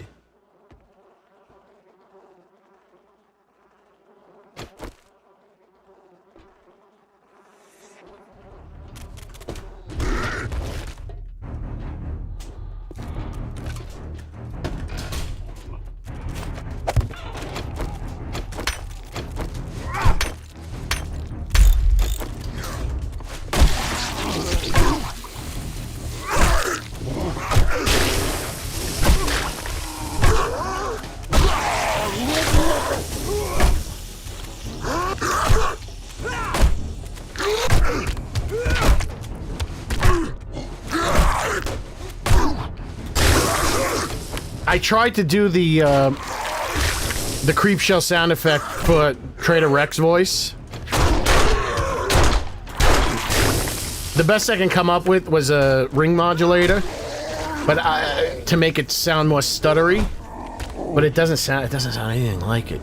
I tried to do the creep shell sound effect for Trader Rex voice. The best I can come up with was a ring modulator, but to make it sound more stuttery. But it doesn't sound anything like it.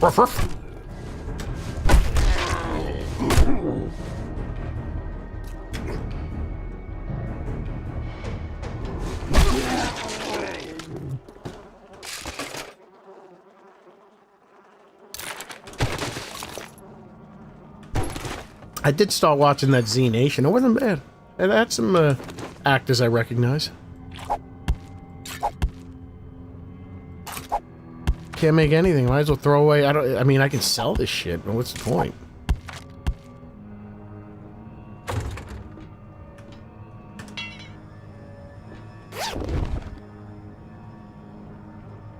Ruff, ruff. I did start watching that Z Nation. It wasn't bad. It had some actors I recognize. Can't make anything. Might as well throw away. I mean, I can sell this shit, but what's the point?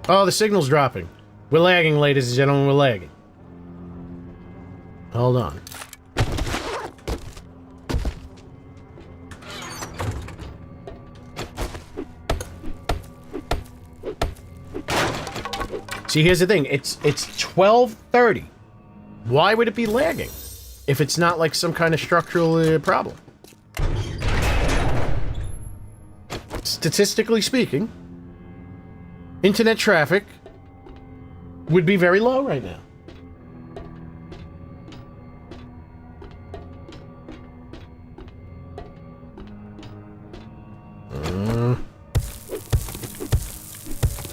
Oh, the signal's dropping. We're lagging, ladies and gentlemen. We're lagging. Hold on. See, here's the thing. It's 12:30. Why would it be lagging if it's not like some kind of structural problem? Statistically speaking, internet traffic would be very low right now.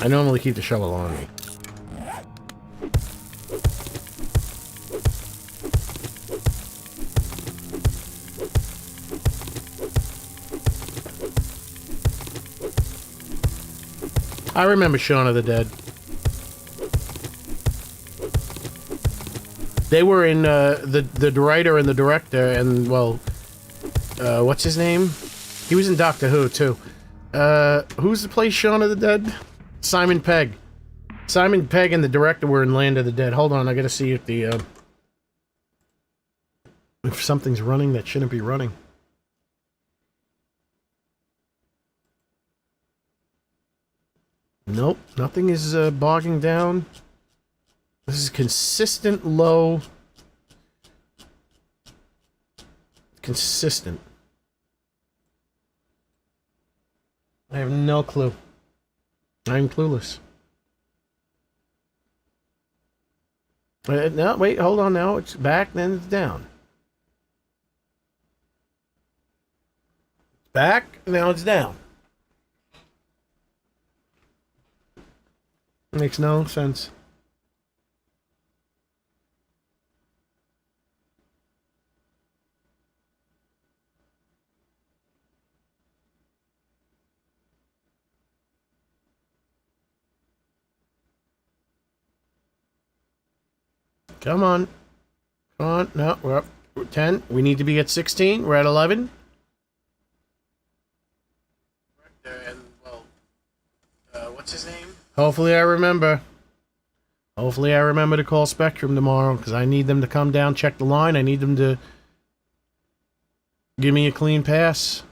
I normally keep the shovel on me. I remember Shaun of the Dead. They were in the writer and the director and, well, what's his name? He was in Doctor Who too. Who's the play Shaun of the Dead? Simon Pegg. Simon Pegg and the director were in Land of the Dead. Hold on, I gotta see if the if something's running that shouldn't be running. Nope, nothing is bogging down. This is consistent low. Consistent. I have no clue. I'm clueless. No, wait, hold on now. It's back, then it's down. Back, now it's down. Makes no sense. Come on. Come on. No, we're up. We're 10. We need to be at 16. We're at 11. And, well, what's his name? Hopefully I remember. Hopefully I remember to call Spectrum tomorrow, because I need them to come down, check the line. I need them to give me a clean pass.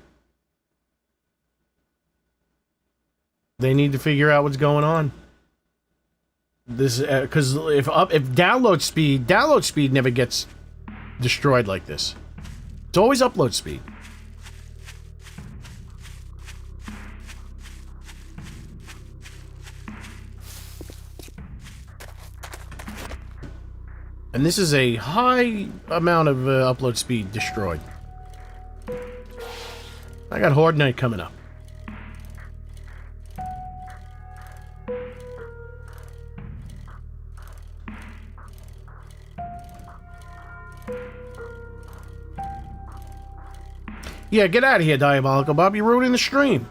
They need to figure out what's going on. This, because if download speed never gets destroyed like this. It's always upload speed. And this is a high amount of upload speed destroyed. I got Horde Night coming up. Yeah, get out of here, Diabolical Bob. You're ruining the stream.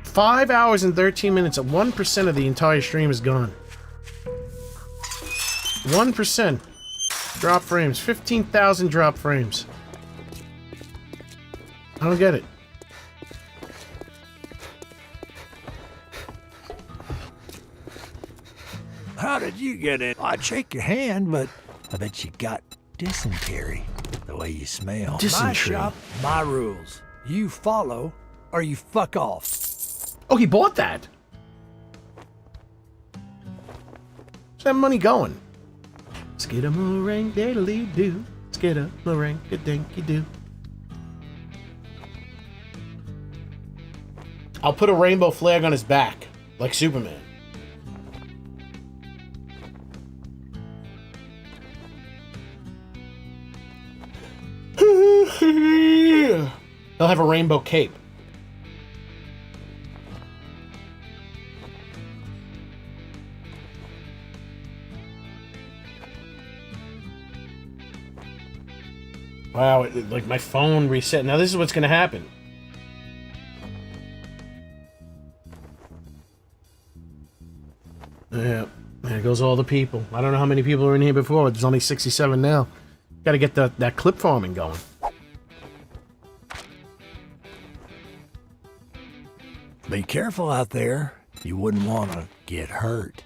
Five hours and 13 minutes at 1% of the entire stream is gone. 1%. Drop frames. 15,000 drop frames. I don't get it. How did you get in? I'd shake your hand, but I bet you got dysentery. The way you smell. Dysentery. My shop, my rules. You follow, or you fuck off. Oh, he bought that. Where's that money going? Skidamarank diddly doo. Skidamarank a dinky doo. I'll put a rainbow flag on his back, like Superman. He'll have a rainbow cape. Wow, like my phone reset. Now this is what's gonna happen. Yeah, there goes all the people. I don't know how many people are in here before, but there's only 67 now. Gotta get that clip farming going. Be careful out there. You wouldn't want to get hurt.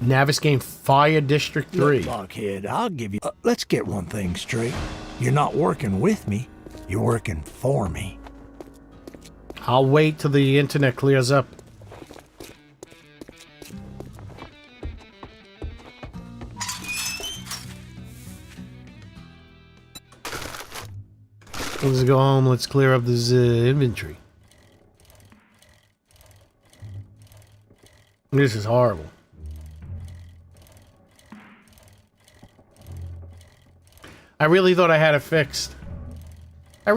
Navis Fire District 3. Look, Blockhead, I'll give you... let's get one thing straight. You're not working with me. You're working for me. I'll wait till the internet clears up. Let's go home. Let's clear up this inventory. This is horrible. I really thought I had it fixed. I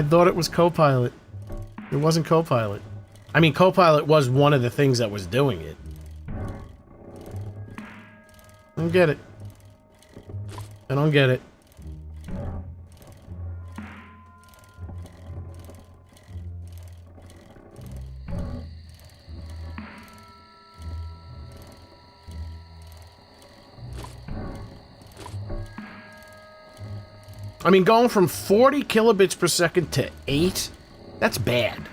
thought it was Copilot. It wasn't Copilot. I mean, Copilot was one of the things that was doing it. I don't get it. I don't get it. I mean, going from 40 kilobits per second to 8, that's bad.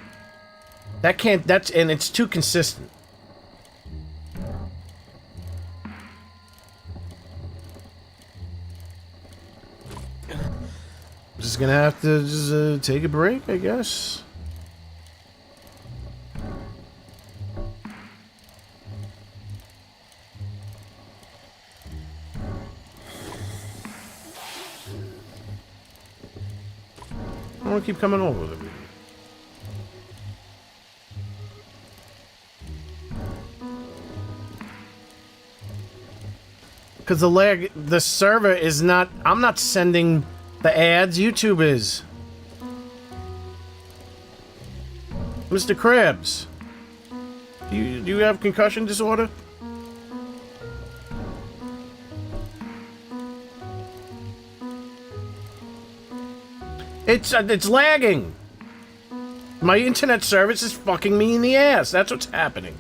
That can't, and it's too consistent. Just gonna have to just take a break, I guess. I want to keep coming over with it. Because the server is not, I'm not sending the ads, YouTube is. Mr. Krabs, do you have concussion disorder? It's lagging. My internet service is fucking me in the ass. That's what's happening.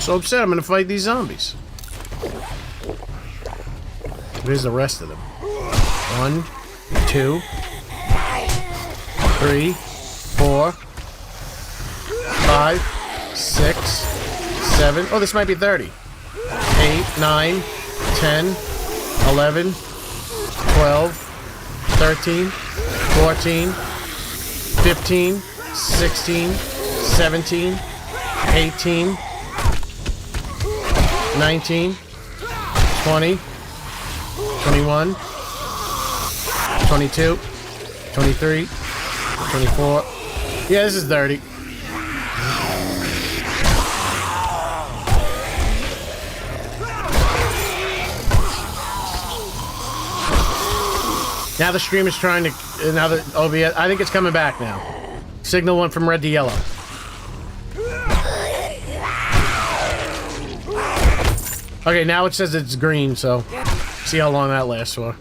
so upset I'm gonna fight these zombies. Where's the rest of them? 1, 2, 3, 4, 5, 6, 7. Oh, this might be 30. 8, 9, 10, 11, 12, 13, 14, 15, 16, 17, 18, 19, 20, 21, 22, 23, 24. Yeah, this is 30. Now the stream is trying to... Now the OBS... I think it's coming back now. Signal went from red to yellow. Okay, now it says it's green, so... See how long that lasts for.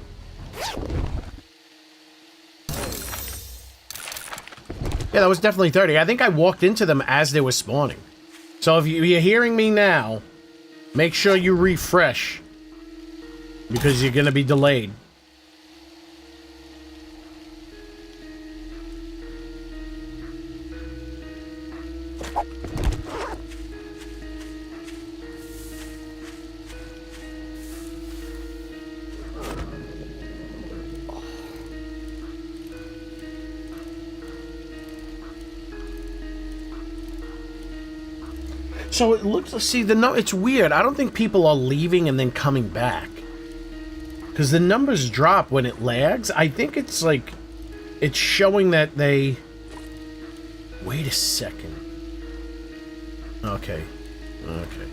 Yeah, that was definitely 30. I think I walked into them as they were spawning. So if you're hearing me now, make sure you refresh. Because you're gonna be delayed. So it looks, see, it's weird. I don't think people are leaving and then coming back. Because the numbers drop when it lags. I think it's like, it's showing that they... Wait a second. Okay. Okay.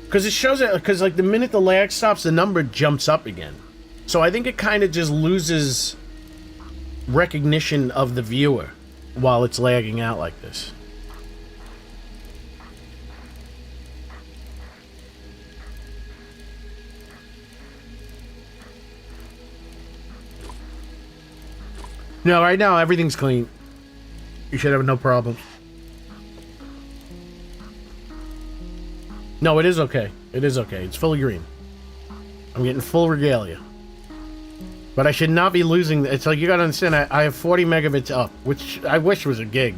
Because it shows it, because like the minute the lag stops, the number jumps up again. So I think it kind of just loses recognition of the viewer while it's lagging out like this. No, right now everything's clean. You should have no problems. No, it is okay. It is okay. It's fully green. I'm getting full regalia. But I should not be losing... It's like, you gotta understand, I have 40 megabits up, which I wish was a gig.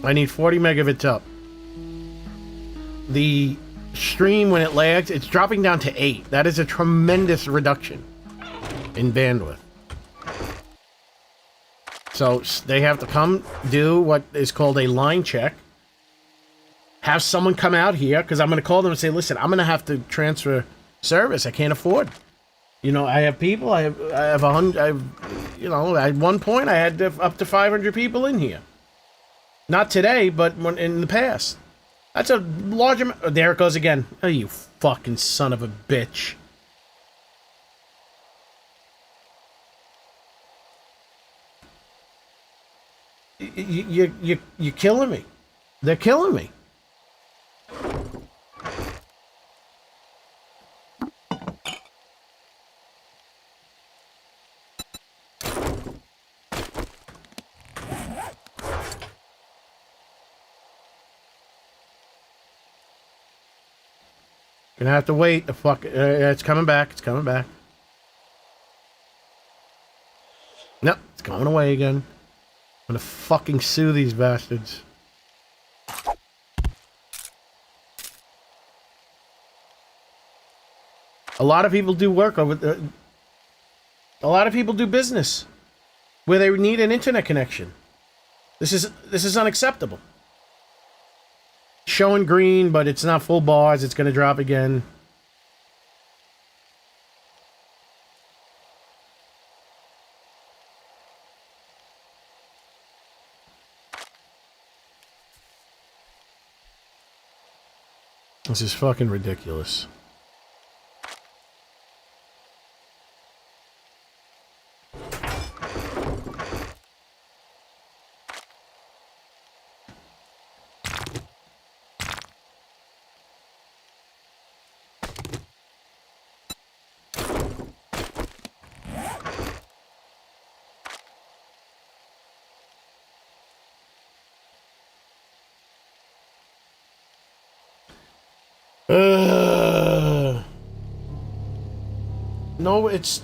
I need 40 megabits up. The stream, when it lags, it's dropping down to 8. That is a tremendous reduction in bandwidth. So they have to come do what is called a line check. Have someone come out here, because I'm going to call them and say, listen, I'm going to have to transfer service. I can't afford. You know, I have people. I have 100. You know, at one point I had up to 500 people in here. Not today, but in the past. That's a large amount. Oh, there it goes again. Oh, you fucking son of a bitch. You're killing me. They're killing me. Gonna have to wait. The fuck. It's coming back. It's coming back. No, it's going away again. I'm gonna fucking sue these bastards. A lot of people do work over the... A lot of people do business where they need an internet connection. This is unacceptable. Showing green, but it's not full bars. It's gonna drop again. This is fucking ridiculous. No, it's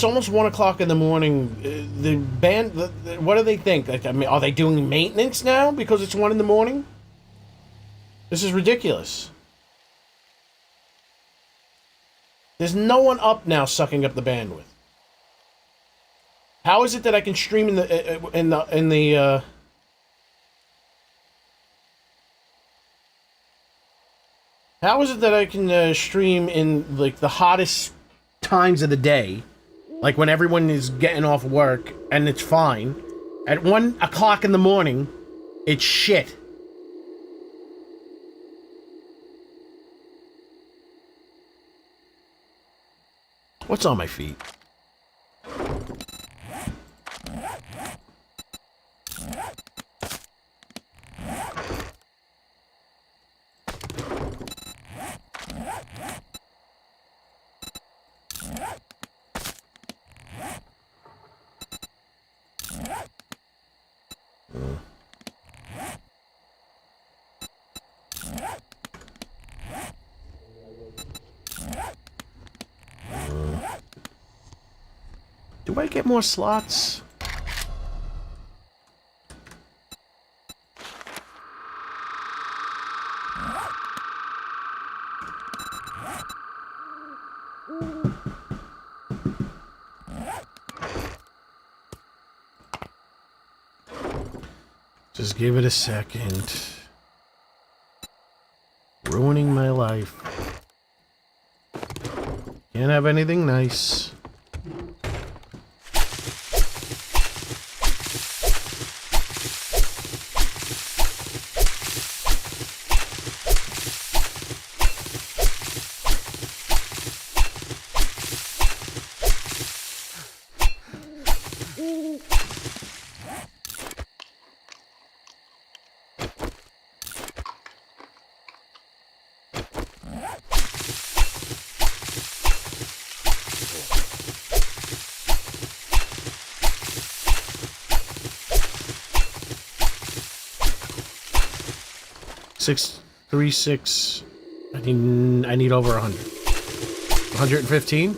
almost 1 o'clock in the morning. The band, what do they think? Like, I mean, are they doing maintenance now because it's 1 in the morning? This is ridiculous. There's no one up now sucking up the bandwidth. How is it that I can stream How is it that I can stream in like the hottest times of the day, like when everyone is getting off work and it's fine? At 1 o'clock in the morning, it's shit. What's on my feet? Do I get more slots? Just give it a second. Ruining my life. Can't have anything nice. Six, 3, 6. I need over 100. 115?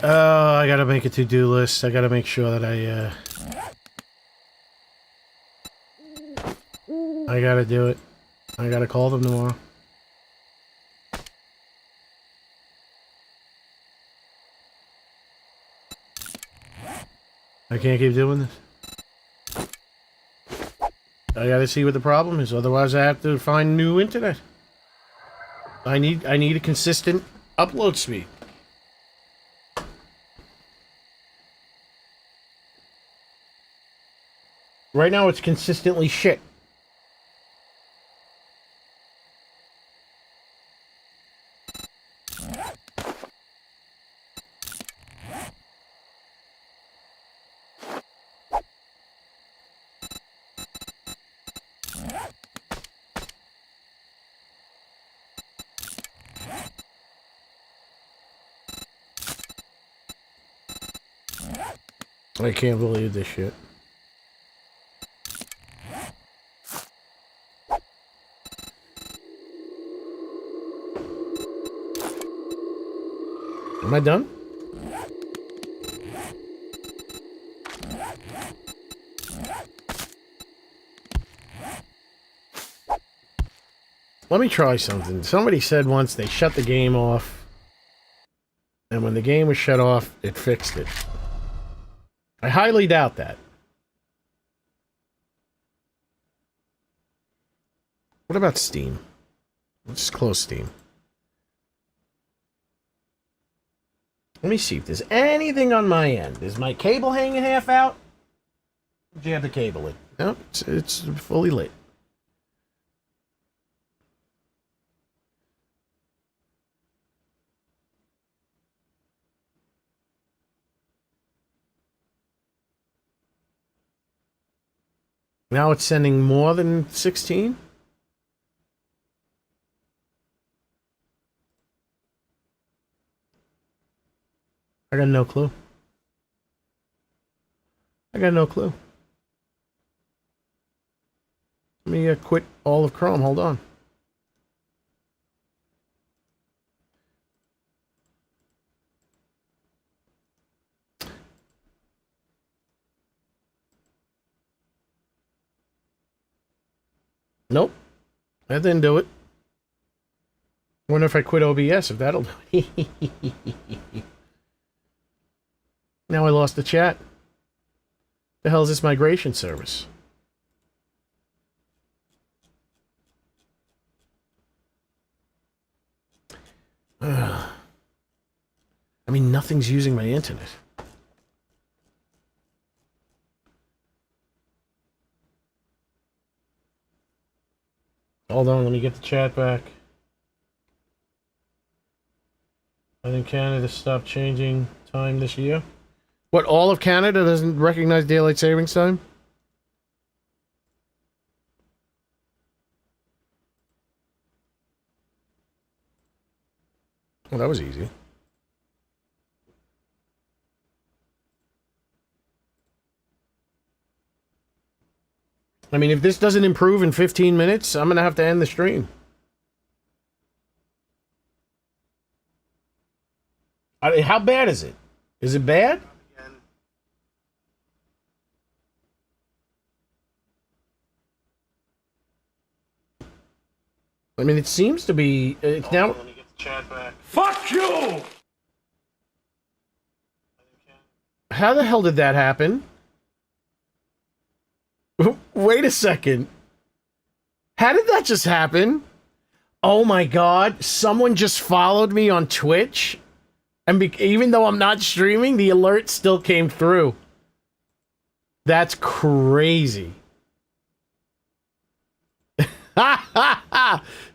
Oh, I gotta make a to-do list. I gotta make sure that I gotta do it. I gotta call them tomorrow. I can't keep doing this. I gotta see what the problem is, otherwise I have to find new internet. I need a consistent upload speed. Right now it's consistently shit. I can't believe this shit. Am I done? Let me try something. Somebody said once they shut the game off, and when the game was shut off, it fixed it. I highly doubt that. What about Steam? Let's just close Steam. Let me see if there's anything on my end. Is my cable hanging half out? Did you have the cable in? No, it's fully lit. Now it's sending more than 16? I got no clue. I got no clue. Let me quit all of Chrome. Hold on. Nope. That didn't do it. Wonder if I quit OBS, if that'll do it. Now I lost the chat. The hell is this migration service? I mean, nothing's using my internet. Hold on, let me get the chat back. I think Canada stopped changing time this year. What, all of Canada doesn't recognize daylight savings time? Well, that was easy. I mean, if this doesn't improve in 15 minutes, I'm going to have to end the stream. How bad is it? Is it bad? I mean, it seems to be... It's now... Let me get the chat back. Fuck you! How the hell did that happen? Wait a second. How did that just happen? Oh my god, someone just followed me on Twitch, and even though I'm not streaming, the alert still came through. That's crazy.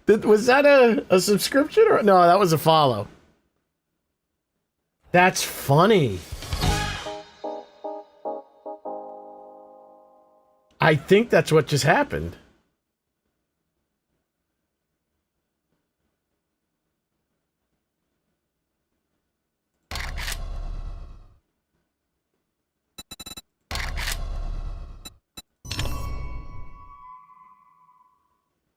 Was that a subscription or no? That was a follow. That's funny. I think that's what just happened.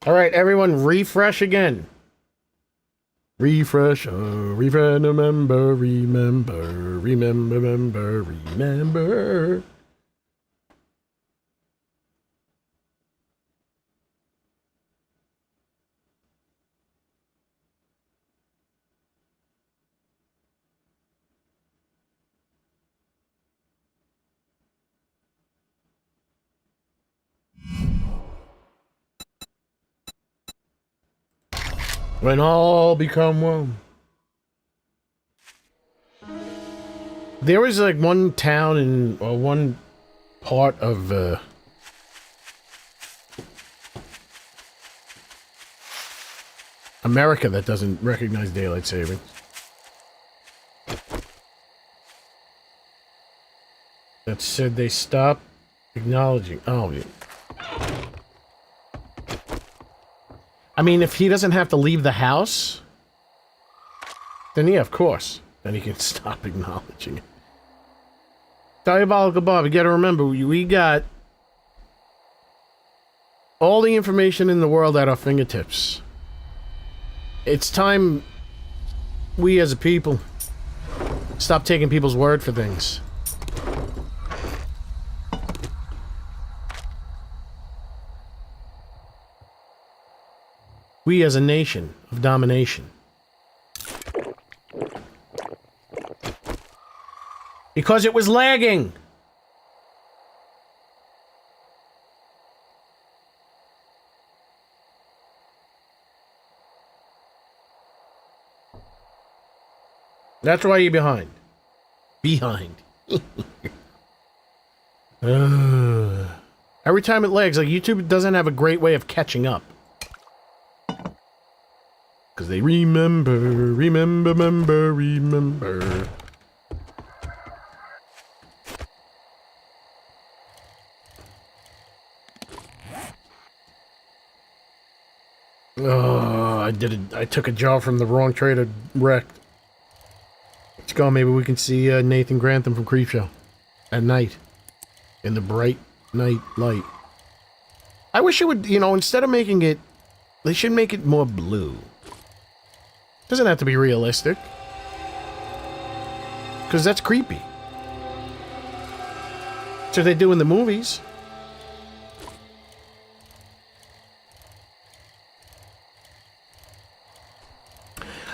All right, everyone, refresh again. Refresh, remember. When all become one. There was like one town in, or one part of America that doesn't recognize daylight savings. That said they stopped acknowledging. Oh, yeah. I mean, if he doesn't have to leave the house, then yeah, of course. Then he can stop acknowledging it. Diabolical Bob, you gotta remember, we got all the information in the world at our fingertips. It's time we as a people stop taking people's word for things. We as a nation of domination. Because it was lagging. That's why you're behind. Behind. Every time it lags, like YouTube doesn't have a great way of catching up. Because they remember. Oh, I took a job from the wrong trader, wrecked. Let's go, maybe we can see Nathan Grantham from Creepshow. At night. In the bright night light. I wish it would, you know, instead of making it, they should make it more blue. Doesn't have to be realistic. Because that's creepy. That's what they do in the movies.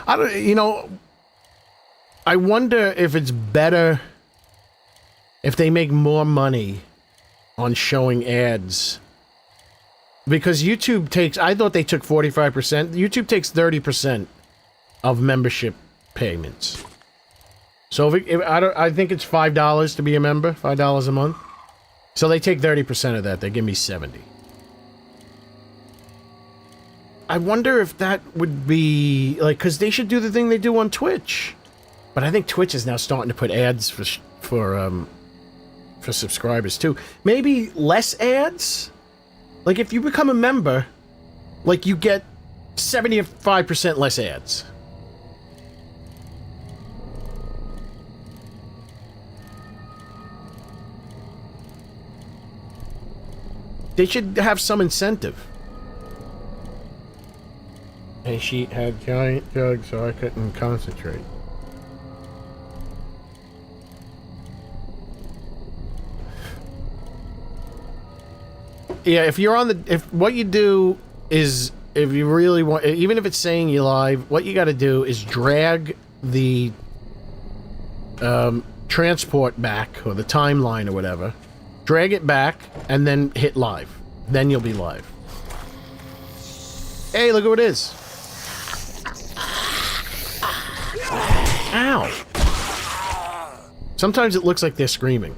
I don't, you know, I wonder if it's better if they make more money on showing ads. Because YouTube takes, I thought they took 45%. YouTube takes 30% of membership payments. So if I think it's $5 to be a member, $5 a month. So they take 30% of that. They give me 70. I wonder if that would be like, because they should do the thing they do on Twitch. But I think Twitch is now starting to put ads for subscribers too. Maybe less ads. Like if you become a member, like you get 75% less ads. They should have some incentive. And she had giant jugs, so I couldn't concentrate. Yeah, if you're on the... If what you do is... If you really want... Even if it's saying you live, what you gotta do is drag the... transport back, or the timeline or whatever. Drag it back, and then hit live. Then you'll be live. Hey, look who it is. Ow. Sometimes it looks like they're screaming.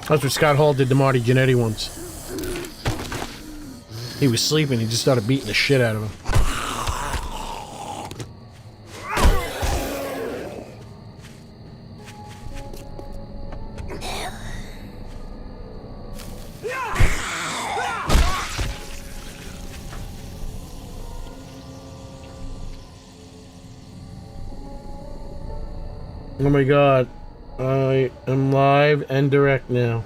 That's what Scott Hall did to Marty Jannetty once. He was sleeping, he just started beating the shit out of him. Oh my god. I am live and direct now.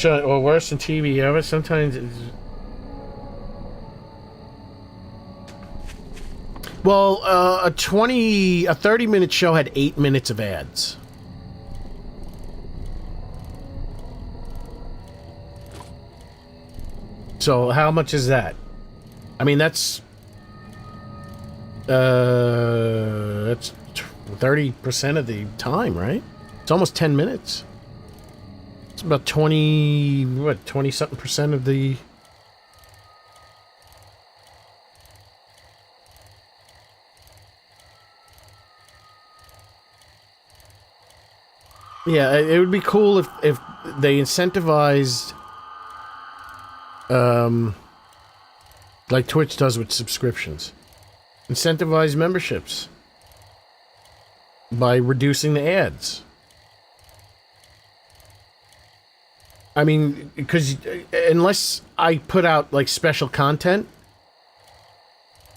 Or worse than TV ever. Sometimes it's... Well, a 30-minute show had 8 minutes of ads. So how much is that? I mean, that's 30% of the time, right? It's almost 10 minutes. It's about 20-something percent of the... Yeah, it would be cool if they incentivized, like Twitch does with subscriptions. Incentivize memberships by reducing the ads. I mean, because unless I put out like special content,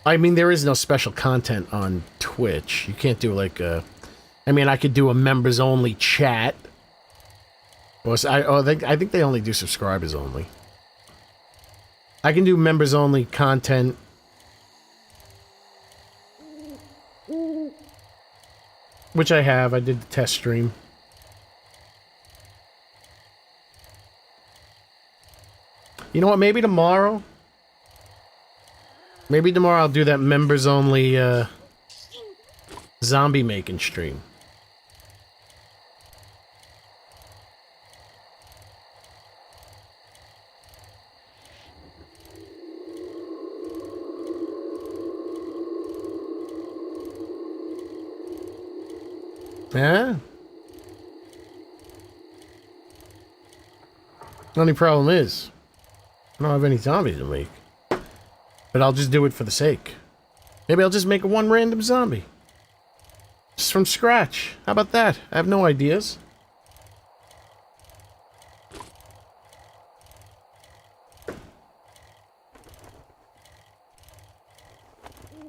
I mean, there is no special content on Twitch. You can't do like a... I mean, I could do a members only chat. I think they only do subscribers only. I can do members only content. Which I have. I did the test stream. You know what? Maybe tomorrow Maybe tomorrow I'll do that members-only, zombie-making stream. Yeah? The only problem is, I don't have any zombies to make. But I'll just do it for the sake. Maybe I'll just make one random zombie. Just from scratch. How about that? I have no ideas.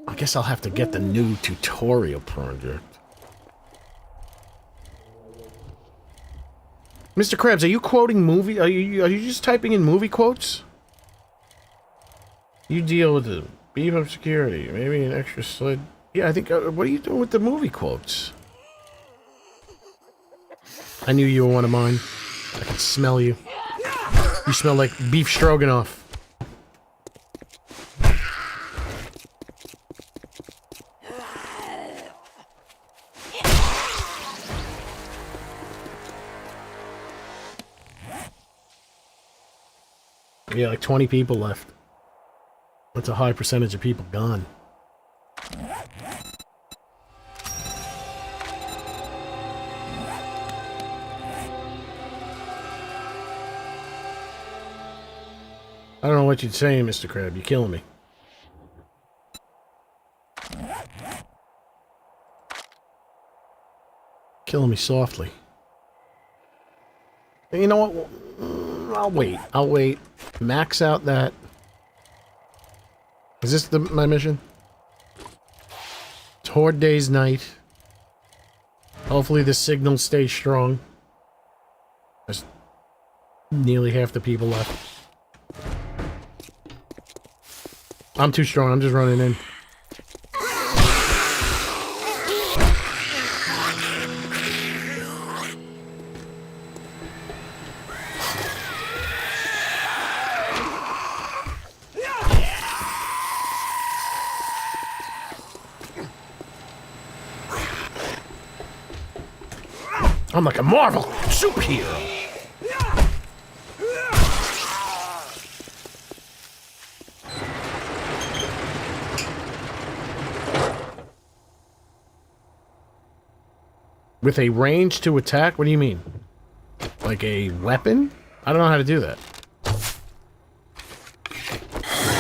I guess I'll have to get the new tutorial project. Mr. Krabs, are you quoting movie? Are you just typing in movie quotes? You deal with the beef up security. Maybe an extra slid. Yeah, I think. What are you doing with the movie quotes? I knew you were one of mine. I can smell you. You smell like beef stroganoff. Yeah, like 20 people left. That's a high percentage of people gone. I don't know what you're saying, Mr. Crab. You're killing me. Killing me softly. You know what? I'll wait. I'll wait. Max out that. Is this my mission? It's Horde Days night. Hopefully the signal stays strong. There's nearly half the people left. I'm too strong. I'm just running in. I'm like a Marvel superhero. With a range to attack? What do you mean? Like a weapon? I don't know how to do that.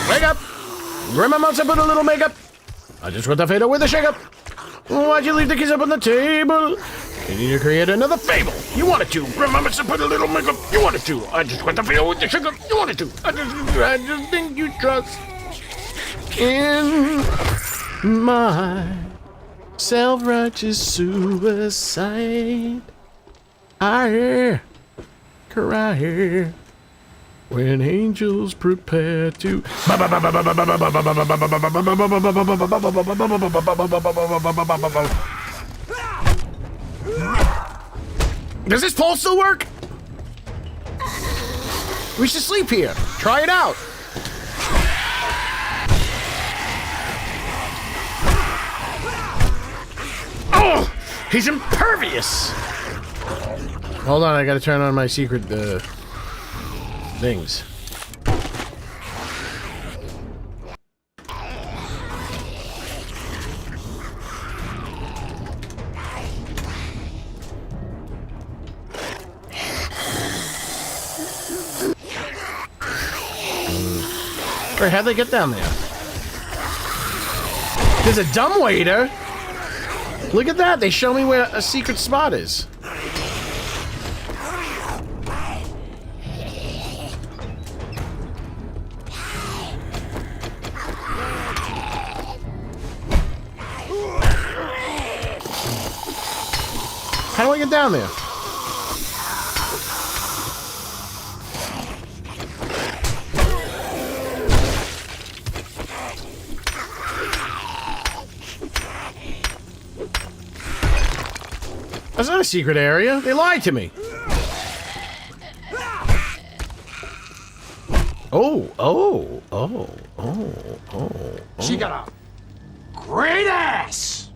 Wake up! Remember to put a little makeup. I just got the fatal with a shake up. Why'd you leave the keys up on the table? You need to create another fable. You wanted to. Remember to put a little makeup. You wanted to. I just got the fatal with the shake up. You wanted to. I just think you trust in my self-righteous suicide. I cry when angels prepare to. Does this pole still work? We should sleep here. Try it out. Oh, he's impervious. Hold on, I gotta turn on my secret things. Wait, how'd they get down there? There's a dumbwaiter. Look at that! They show me where a secret spot is. How do I get down there? That's not a secret area. They lied to me. Oh, oh, oh, oh, oh. She got a great ass!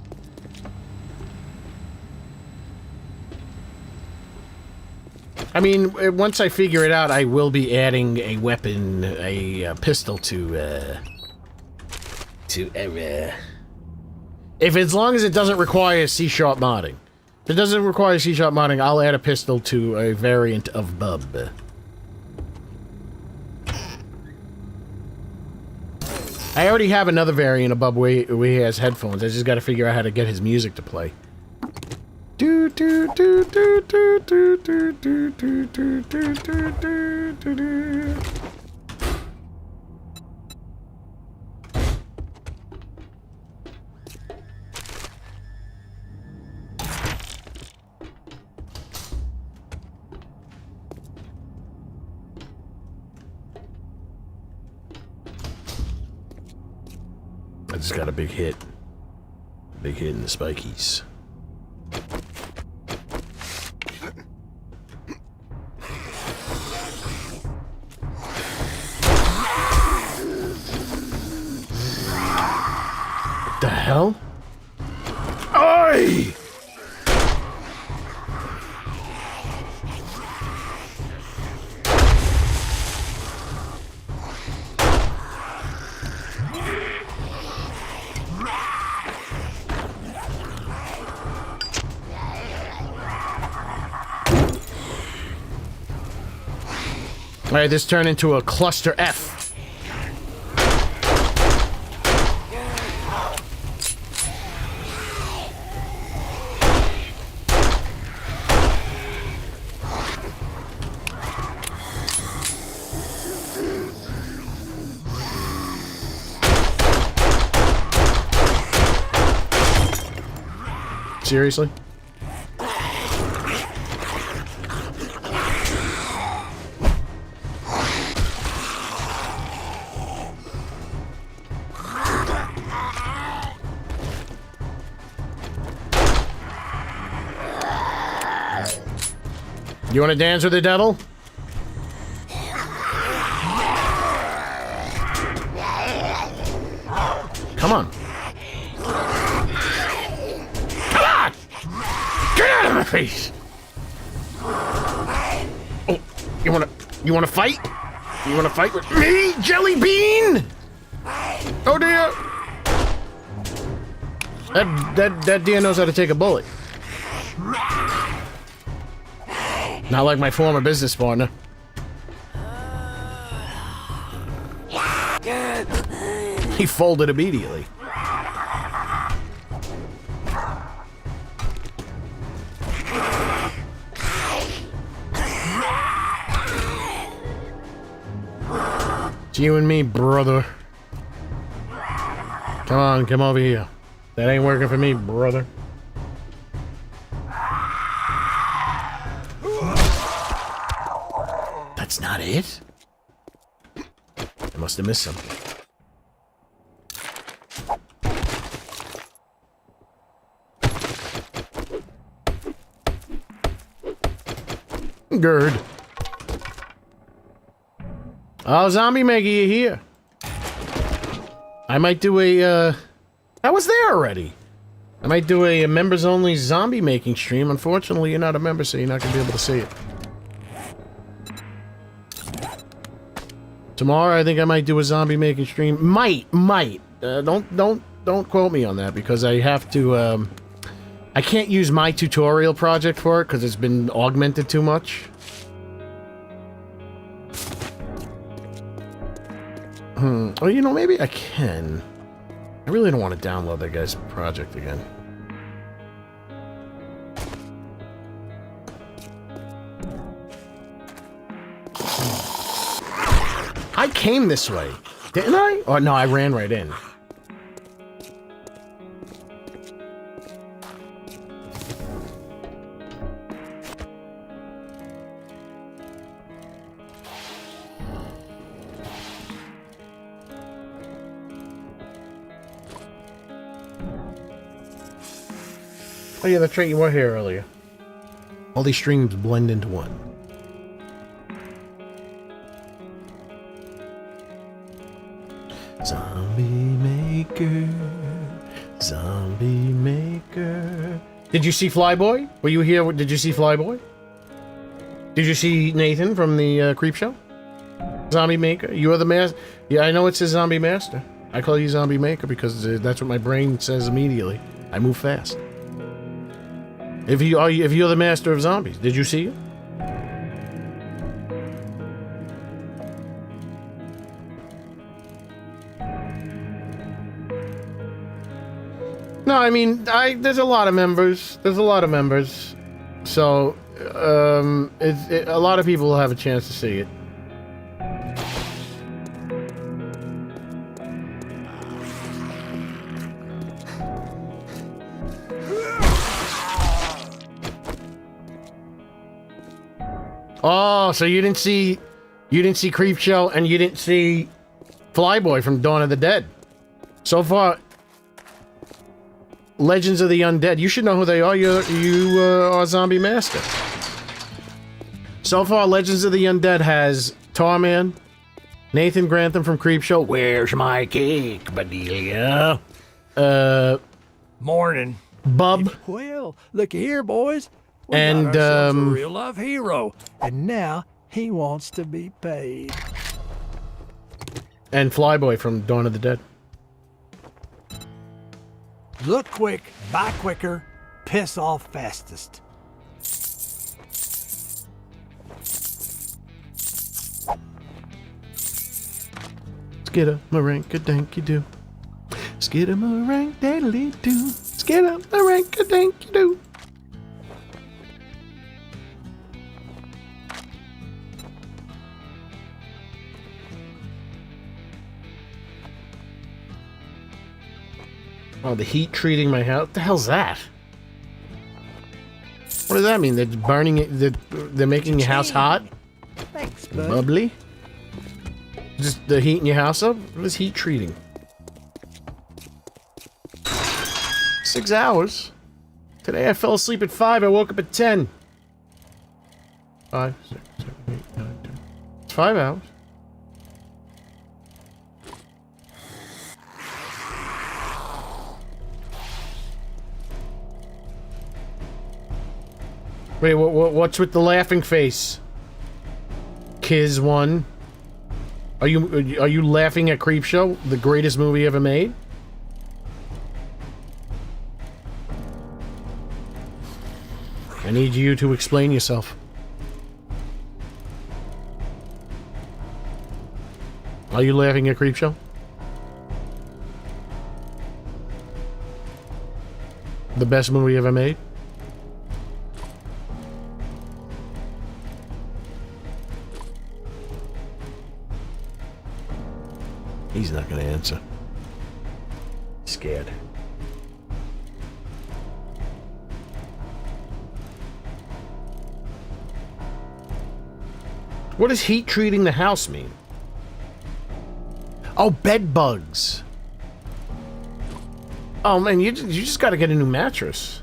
I mean, once I figure it out, I will be adding a weapon, a pistol to if as long as it doesn't require C-sharp modding. If it doesn't require C-sharp modding, I'll add a pistol to a variant of Bub. I already have another variant of Bub where he has headphones. I just got to figure out how to get his music to play. Do do do do do do do do do do do do do do. I just got a big hit. Big hit in the spikies. What the hell? Oi! Alright, this turned into a cluster F. Seriously? You want to dance with the devil? Come on. Come on! Get out of my face! Oh, you wanna fight? You wanna fight with me, Jelly Bean? Oh dear! That deer knows how to take a bullet. Not like my former business partner. He folded immediately. It's you and me, brother. Come on, come over here. That ain't working for me, brother. That's not it? I must have missed something. Gerd. Oh, Zombie Maggie, you here? I might do a, I was there already. I might do a members-only zombie making stream. Unfortunately, you're not a member, so you're not gonna be able to see it. Tomorrow, I think I might do a zombie making stream. Might. Don't quote me on that because I have to. I can't use my tutorial project for it because it's been augmented too much. Oh, you know, maybe I can. I really don't want to download that guy's project again. I came this way, didn't I? Oh, no, I ran right in. Oh yeah, that's right, you were here earlier. All these streams blend into one. Zombie Maker. Zombie Maker. Did you see Flyboy? Were you here? Did you see Flyboy? Did you see Nathan from the Creep Show? Zombie Maker? You are the master. Yeah, I know it says Zombie Master. I call you Zombie Maker because that's what my brain says immediately. I move fast. If you're the master of zombies, did you see it? No, I mean, there's a lot of members. There's a lot of members. So, a lot of people will have a chance to see it. Oh, so you didn't see Creep Show and you didn't see Flyboy from Dawn of the Dead. So far, Legends of the Undead. You should know who they are. You are Zombie Master. So far, Legends of the Undead has Tarman, Nathan Grantham from Creep Show. Where's my cake, Bedelia? Morning. Bub. Well, look here, boys. We And, got ourselves a real-life hero. And now he wants to be paid. And Flyboy from Dawn of the Dead. Look quick, buy quicker, piss off fastest. Skidamaranka-danky-doo. Skidamarank-daddly-doo. Skidamaranka-danky-doo. Oh, the heat treating my house. What the hell's that? What does that mean? They're burning it. They're making your house hot? Thanks, bud. Bubbly? Just the heating your house up? What is heat treating? 6 hours. Today I fell asleep at 5. I woke up at 10. 5, 6, 7, 8, 9, 10. It's 5 hours. Wait, what's with the laughing face? Kiz 1. Are you laughing at Creep Show, the greatest movie ever made? I need you to explain yourself. Are you laughing at Creep Show? The best movie ever made? He's not going to answer. Scared. What does heat treating the house mean? Oh, bed bugs. Oh man, you just got to get a new mattress.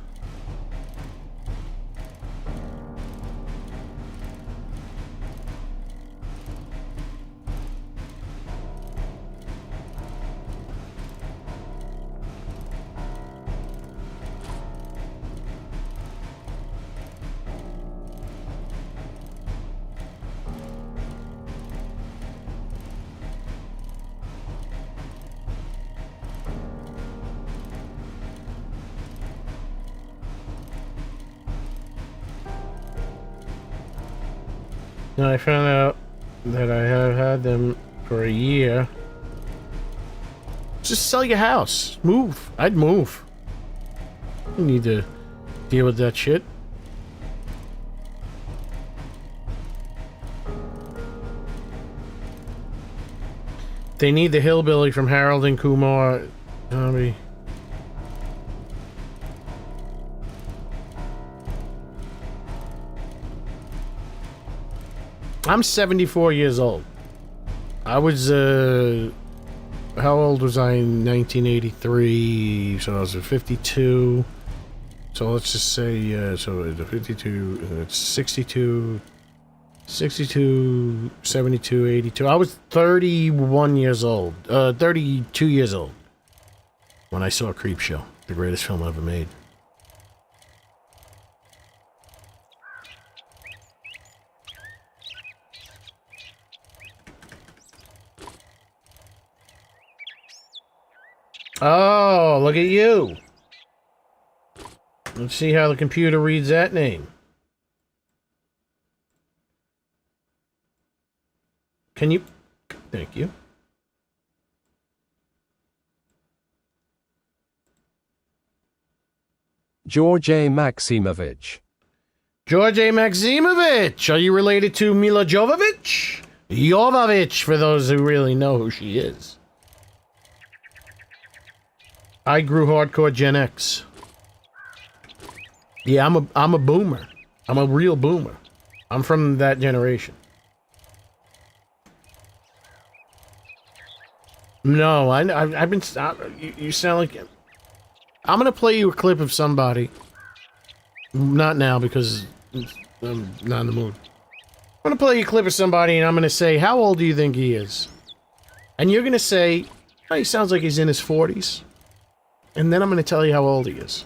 Now I found out that I have had them for a year. Just sell your house. Move. I'd move. You need to deal with that shit. They need the hillbilly from Harold and Kumar. Zombie. I'm 74 years old. I was, how old was I in 1983? So I was 52. So let's just say, so the 52, it's 62, 62, 72, 82. I was 31 years old. 32 years old when I saw Creepshow, the greatest film ever made. Oh, look at you. Let's see how the computer reads that name. Can you... Thank you. George A. Maximovich. George A. Maximovich! Are you related to Mila Jovovich? Jovovich, for those who really know who she is. I grew hardcore Gen X. Yeah, I'm a boomer. I'm a real boomer. I'm from that generation. No, I've been... You sound like... I'm gonna play you a clip of somebody. Not now, because I'm not in the mood. I'm gonna play you a clip of somebody, and I'm gonna say, how old do you think he is? And you're gonna say, oh, he sounds like he's in his 40s. And then I'm gonna tell you how old he is.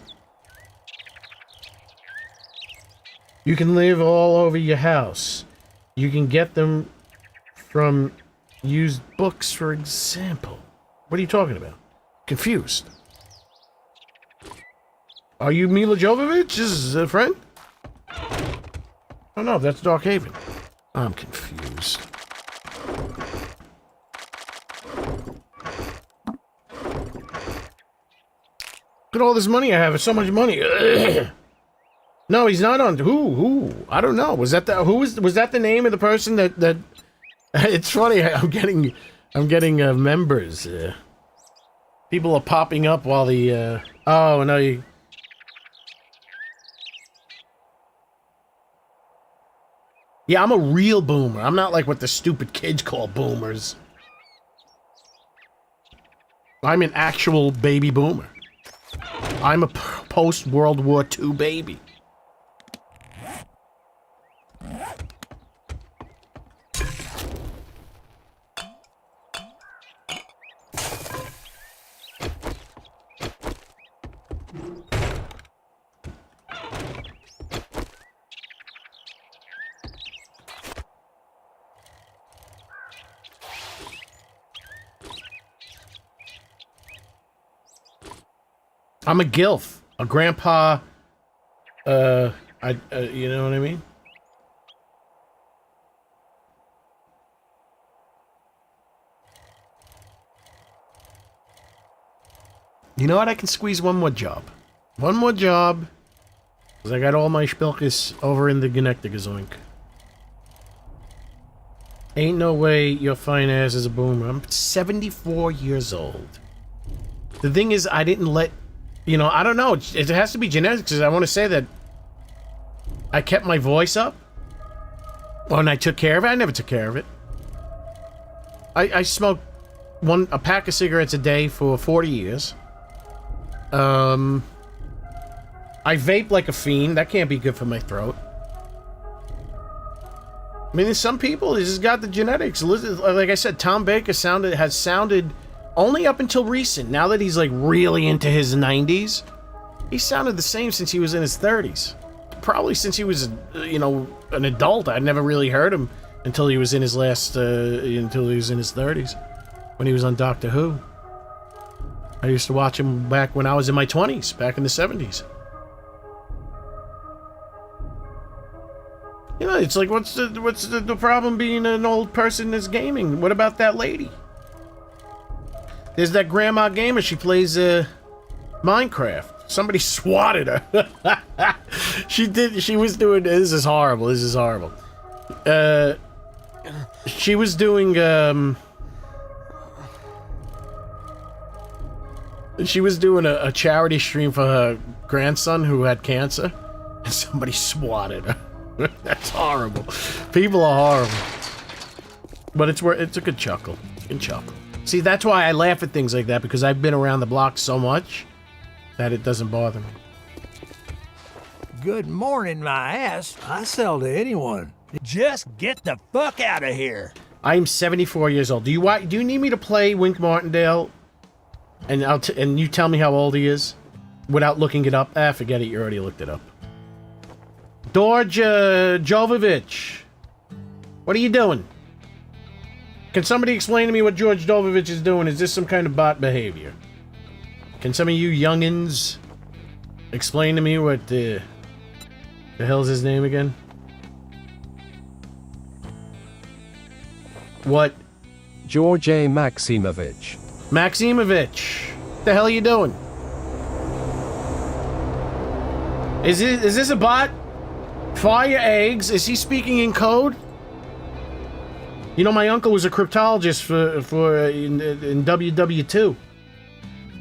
You can live all over your house. You can get them from used books, for example. What are you talking about? Confused. Are you Mila Jovovich's friend? Oh no, that's Dark Haven. I'm confused. Look at all this money I have. It's so much money. No, he's not on. Who? I don't know. Was that the was that the name of the person that? It's funny. I'm getting members. People are popping up while the. Oh no, you. Yeah, I'm a real boomer. I'm not like what the stupid kids call boomers. I'm an actual baby boomer. I'm a post-World War II baby. I'm a gilf, a grandpa. You know what I mean? You know what? I can squeeze one more job. One more job. Because I got all my spilkes over in the Gnectigazoink. Ain't no way your fine ass is a boomer. I'm 74 years old. The thing is, I didn't let... You know, I don't know. It has to be genetics, because I want to say that I kept my voice up. Well, and I took care of it. I never took care of it. I smoked a pack of cigarettes a day for 40 years. I vape like a fiend. That can't be good for my throat. I mean, there's some people, they just got the genetics. Like I said, Tom Baker has sounded... Only up until recent. Now that he's like really into his 90s, he sounded the same since he was in his 30s. Probably since he was, you know, an adult. I'd never really heard him until he was in his until he was in his 30s, when he was on Doctor Who. I used to watch him back when I was in my 20s, back in the 70s. You know, it's like, what's the problem being an old person that's gaming? What about that lady? There's that grandma gamer, she plays Minecraft. Somebody swatted her. She was doing, this is horrible. She was doing a charity stream for her grandson who had cancer, and somebody swatted her. That's horrible. People are horrible. But it's a good chuckle. See, that's why I laugh at things like that, because I've been around the block so much that it doesn't bother me. Good morning, my ass. I sell to anyone. Just get the fuck out of here. I'm 74 years old. Do you need me to play Wink Martindale? And and you tell me how old he is? Without looking it up? Ah, forget it. You already looked it up. George Jovovich. What are you doing? Can somebody explain to me what George Jovovich is doing? Is this some kind of bot behavior? Can some of you youngins explain to me what the hell's his name again? What? George A. Maximovich. Maximovich. What the hell are you doing? Is this a bot? Fire eggs? Is he speaking in code? You know, my uncle was a cryptologist in WW2.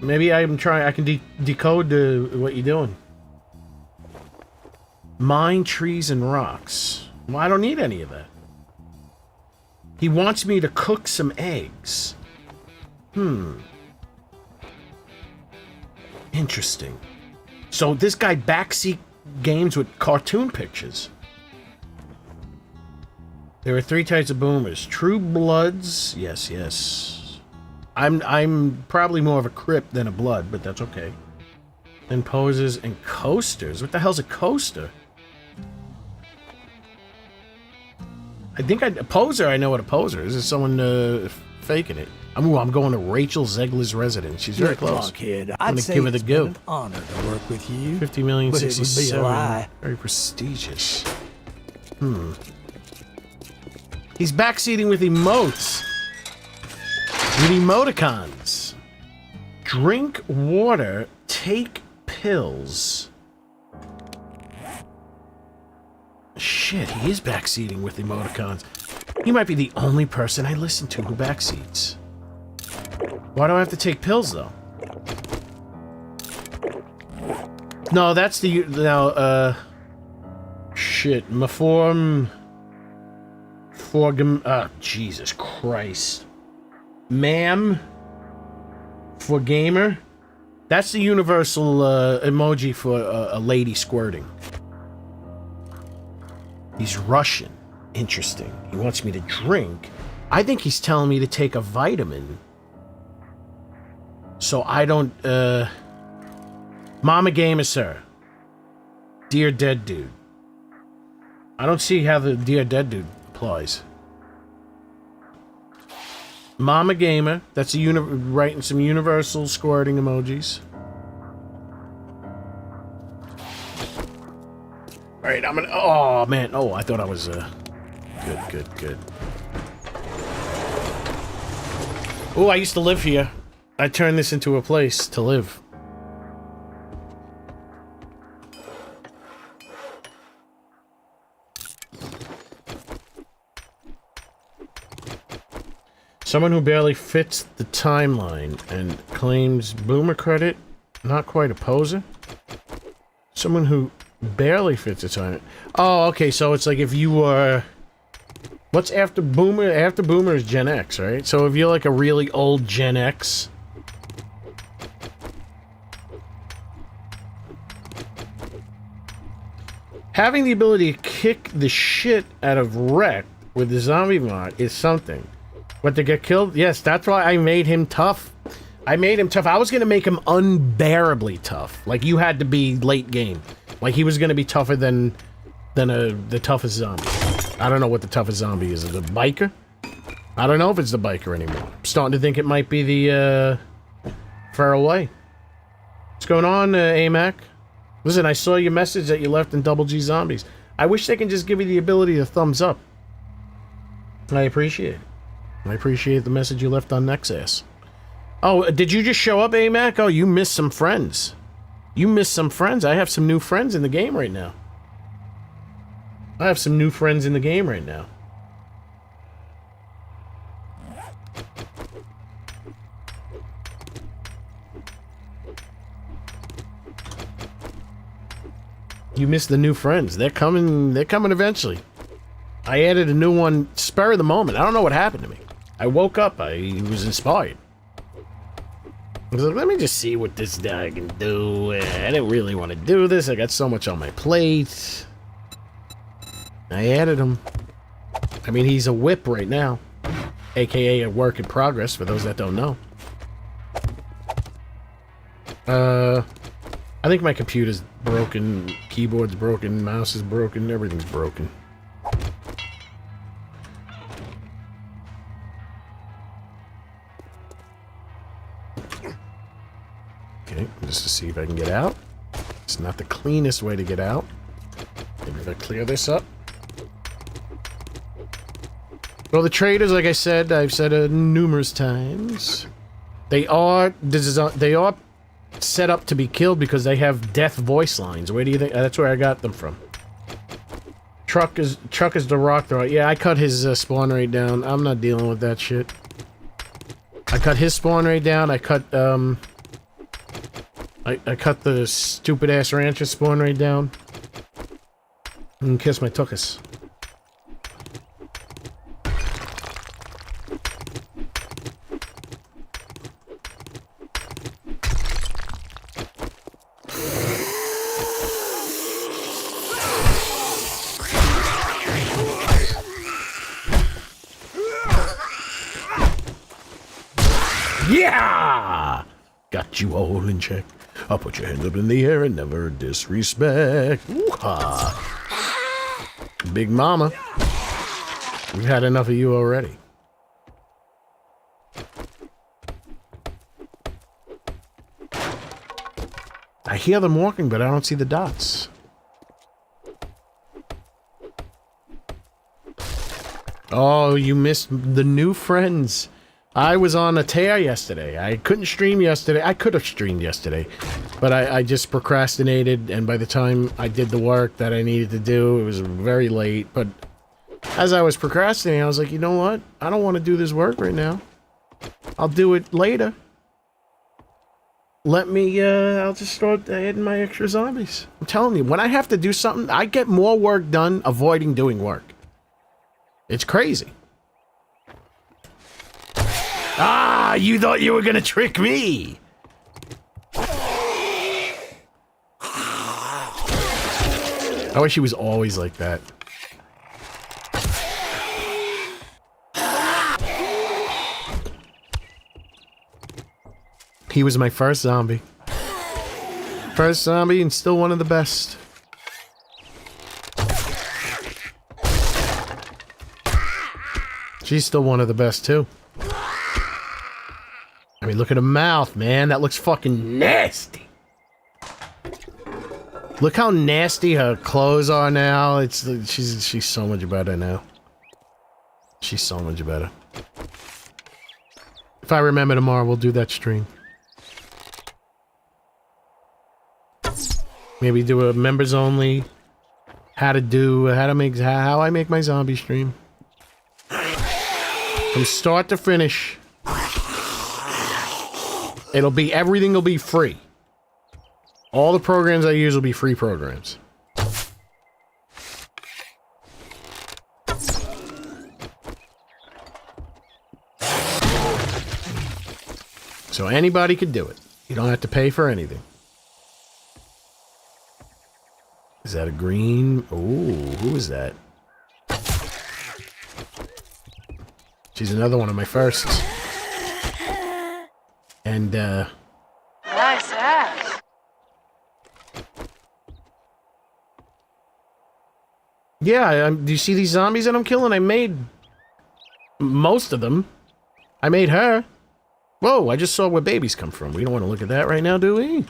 Maybe I can decode what you're doing. Mine trees and rocks. Well, I don't need any of that. He wants me to cook some eggs. Interesting. So this guy backseat games with cartoon pictures. There are 3 types of boomers. True bloods. Yes. I'm probably more of a crypt than a blood, but that's okay. Then posers and coasters. What the hell's a coaster? I think a poser, I know what a poser is. Is someone faking it. I'm going to Rachel Zegler's residence. She's very close. Kid, I'm going to give her the go. An honor to work with you. 50 million, but it would be a 67. lie. Very prestigious. He's backseating with emotes. With emoticons. Drink water, take pills. Shit, he is backseating with emoticons. He might be the only person I listen to who backseats. Why do I have to take pills, though? No, that's the... Now, shit. Forgam... Jesus Christ. Ma'am? For gamer? That's the universal emoji for a lady squirting. He's Russian. Interesting. He wants me to drink. I think he's telling me to take a vitamin. So I don't, Mama Gamer, sir. Dear Dead Dude. I don't see how the Dear Dead Dude applies. Mama Gamer. That's a writing some universal squirting emojis. Alright, I'm gonna... Oh, man. Oh, I thought I was, Good. Oh, I used to live here. I turned this into a place to live. Someone who barely fits the timeline and claims boomer credit. Not quite a poser. Someone who barely fits the timeline. Oh, okay, so it's like if you were... What's after boomer? After boomer is Gen X, right? So if you're like a really old Gen X... Having the ability to kick the shit out of Wreck with the zombie mod is something. But to get killed? Yes, that's why I made him tough. I made him tough. I was going to make him unbearably tough. Like, you had to be late game. Like, he was going to be tougher than the toughest zombie. I don't know what the toughest zombie is. Is it a biker? I don't know if it's the biker anymore. I'm starting to think it might be the, Feral Way. What's going on, AMAC? Listen, I saw your message that you left in Double G Zombies. I wish they can just give you the ability to thumbs up. I appreciate it. I appreciate the message you left on Nexus. Oh, did you just show up, AMAC? Oh, you missed some friends. You missed some friends. I have some new friends in the game right now. I have some new friends in the game right now. You missed the new friends. They're coming eventually. I added a new one spur of the moment. I don't know what happened to me. I woke up. I was inspired. I was like, let me just see what this guy can do. I didn't really want to do this. I got so much on my plate. I added him. I mean, he's a whip right now. AKA a work in progress, for those that don't know. I think my computer's broken, keyboard's broken, mouse is broken, everything's broken. Okay, just to see if I can get out. It's not the cleanest way to get out. Maybe if I clear this up. Well, the traders, like I said, I've said it numerous times, they are set up to be killed because they have death voice lines. Where do you think? That's where I got them from. Truck is the rock thrower. Yeah, I cut his spawn rate down. I'm not dealing with that shit. I cut his spawn rate down. I cut I cut the stupid ass rancher spawn rate down. And kiss my tuchus. Yeah! Got you all in check. I'll put your hands up in the air and never disrespect. Woo-ha! Big Mama. We've had enough of you already. I hear them walking, but I don't see the dots. Oh, you missed the new friends. I was on a tear yesterday. I couldn't stream yesterday. I could have streamed yesterday, but I just procrastinated, and by the time I did the work that I needed to do, it was very late. But as I was procrastinating, I was like, you know what? I don't want to do this work right now. I'll do it later. Let me, I'll just start adding my extra zombies. I'm telling you, when I have to do something, I get more work done avoiding doing work. It's crazy. Ah, you thought you were gonna trick me! I wish he was always like that. He was my first zombie. First zombie and still one of the best. She's still one of the best too. I mean, look at her mouth, man. That looks fucking nasty. Look how nasty her clothes are now. She's so much better now. She's so much better. If I remember tomorrow, we'll do that stream. Maybe do a members only. How I make my zombie stream. From start to finish. Everything will be free. All the programs I use will be free programs. So anybody could do it. You don't have to pay for anything. Is that a green? Ooh, who is that? She's another one of my firsts. And, nice ass. Yeah, do you see these zombies that I'm killing? I made most of them. I made her. Whoa, I just saw where babies come from. We don't want to look at that right now, do we?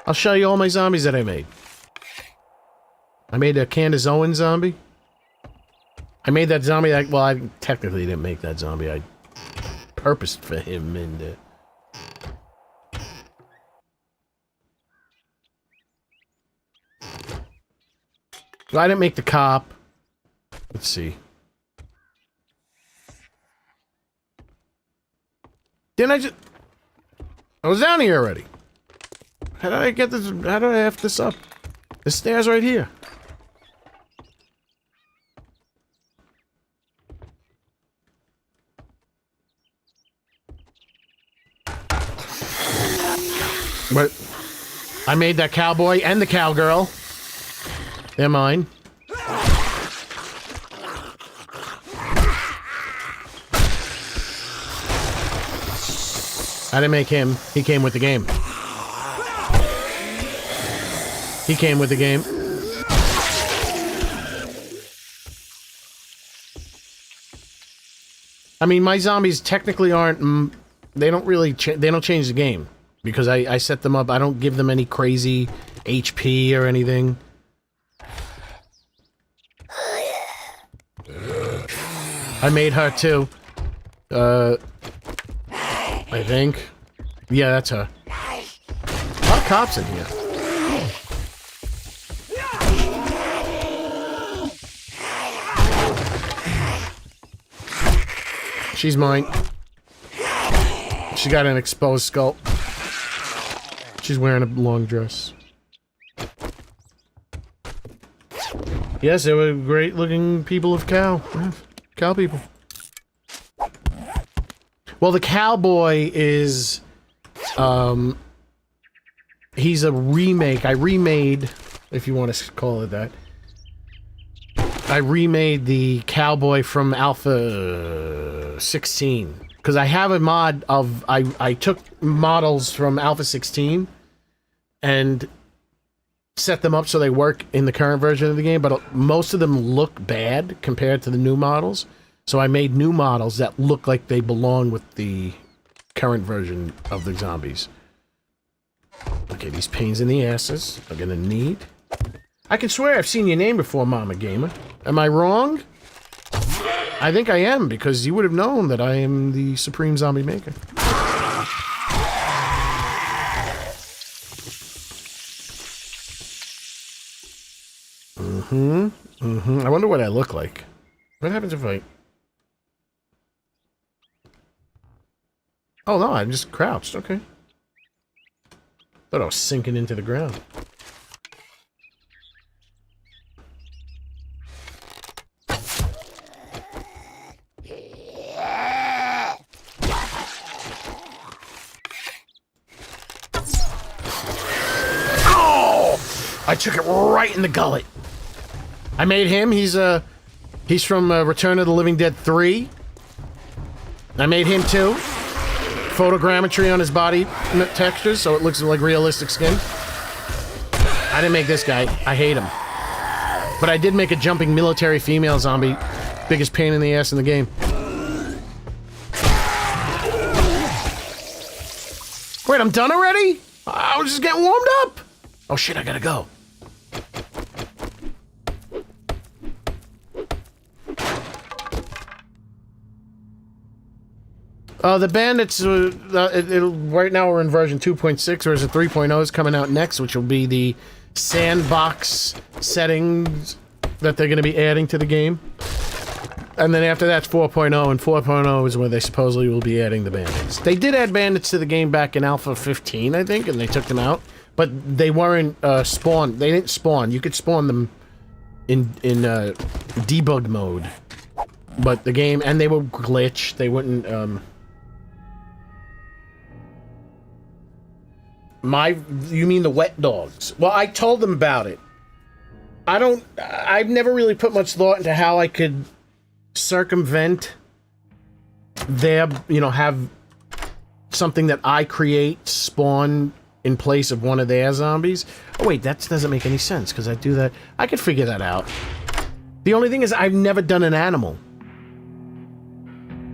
I'll show you all my zombies that I made. I made a Candace Owens zombie. I made that zombie, well, I technically didn't make that zombie. I purposed for him, and well, I didn't make the cop. Let's see. Didn't I was down here already. How did I get this? How did I F this up? The stairs right here. But I made that cowboy and the cowgirl. They're mine. I didn't make him. He came with the game. He came with the game. I mean, my zombies technically aren't... they don't really... they don't change the game. Because I set them up. I don't give them any crazy HP or anything. I made her too. I think. Yeah, that's her. A lot of cops in here. She's mine. She got an exposed skull. She's wearing a long dress. Yes, they were great looking people of cow. Cow people. Well, the cowboy is, he's a remake. I remade, if you want to call it that. I remade the cowboy from Alpha 16. Because I have a mod of, I took models from Alpha 16 and set them up so they work in the current version of the game, but most of them look bad compared to the new models. So I made new models that look like they belong with the current version of the zombies. Okay, these pains in the asses are gonna need... I can swear I've seen your name before, Mama Gamer. Am I wrong? I think I am, because you would have known that I am the Supreme Zombie Maker. I wonder what I look like. What happens if I... Oh no, I'm just crouched, okay. Thought I was sinking into the ground. I took it right in the gullet. I made him. He's from Return of the Living Dead 3. I made him too. Photogrammetry on his body textures, so it looks like realistic skin. I didn't make this guy. I hate him. But I did make a jumping military female zombie. Biggest pain in the ass in the game. Wait, I'm done already? I was just getting warmed up. Oh shit, I gotta go. The Bandits, right now we're in version 2.6, whereas the 3.0 is coming out next, which will be the sandbox settings that they're going to be adding to the game. And then after that's 4.0, and 4.0 is where they supposedly will be adding the Bandits. They did add Bandits to the game back in Alpha 15, I think, and they took them out. But they weren't spawned. They didn't spawn. You could spawn them in debug mode. But the game, and they would glitch. They wouldn't, you mean the wet dogs? Well, I told them about it. I've never really put much thought into how I could circumvent their, have something that I create spawn in place of one of their zombies. Oh wait, that doesn't make any sense, because I do that. I could figure that out. The only thing is I've never done an animal.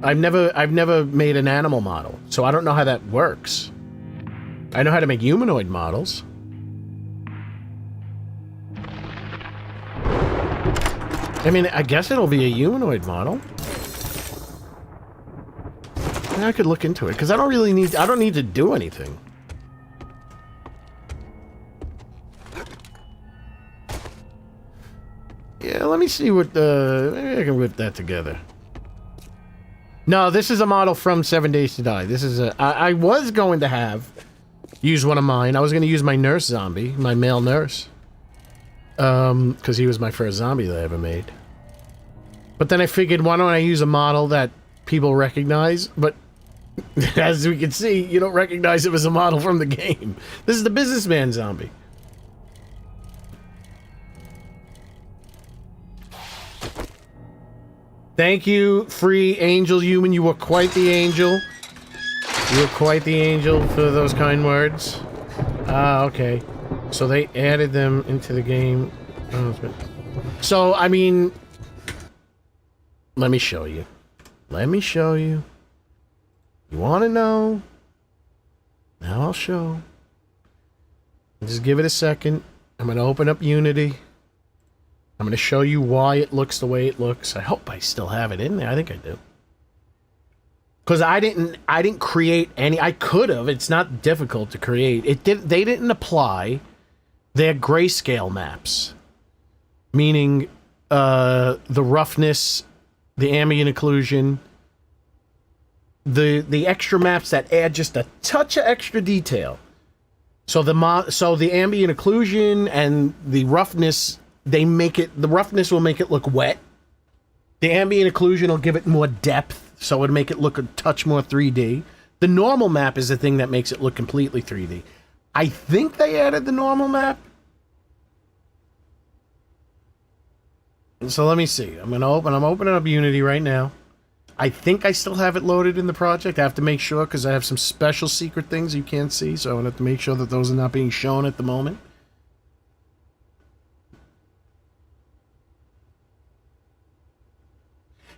I've never made an animal model, so I don't know how that works. I know how to make humanoid models. I mean, I guess it'll be a humanoid model. I could look into it, because I don't need to do anything. Yeah, let me see what, maybe I can whip that together. No, this is a model from 7 Days to Die. This is I was going to use one of mine. I was going to use my nurse zombie, my male nurse. Because he was my first zombie that I ever made. But then I figured, why don't I use a model that people recognize? But as we can see, you don't recognize it as a model from the game. This is the businessman zombie. Thank you, free angel human. You were quite the angel. You were quite the angel for those kind words. Ah, okay. So they added them into the game. So, I mean... Let me show you. Let me show you. You want to know? Now I'll show. Just give it a second. I'm going to open up Unity. I'm going to show you why it looks the way it looks. I hope I still have it in there. I think I do. Because I didn't create any. I could have. It's not difficult to create. They didn't apply their grayscale maps. Meaning the roughness, the ambient occlusion, the extra maps that add just a touch of extra detail. So the ambient occlusion and the roughness, the roughness will make it look wet. The ambient occlusion will give it more depth, so it'll make it look a touch more 3D. The normal map is the thing that makes it look completely 3D. I think they added the normal map. So let me see. I'm opening up Unity right now. I think I still have it loaded in the project. I have to make sure because I have some special secret things you can't see, so I have to make sure that those are not being shown at the moment.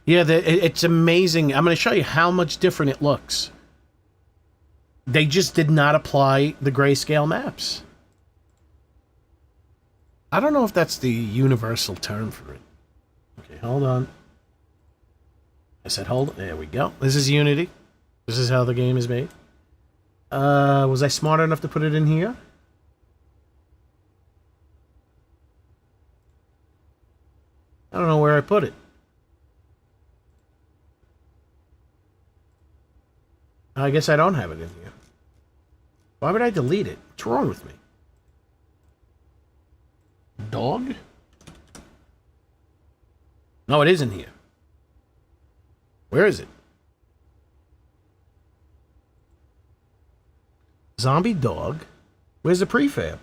Yeah, it's amazing. I'm going to show you how much different it looks. They just did not apply the grayscale maps. I don't know if that's the universal term for it. Okay, hold on. I said hold on. There we go. This is Unity. This is how the game is made. Was I smart enough to put it in here? I don't know where I put it. I guess I don't have it in here. Why would I delete it? What's wrong with me? Dog? No, it isn't here. Where is it? Zombie dog? Where's the prefab?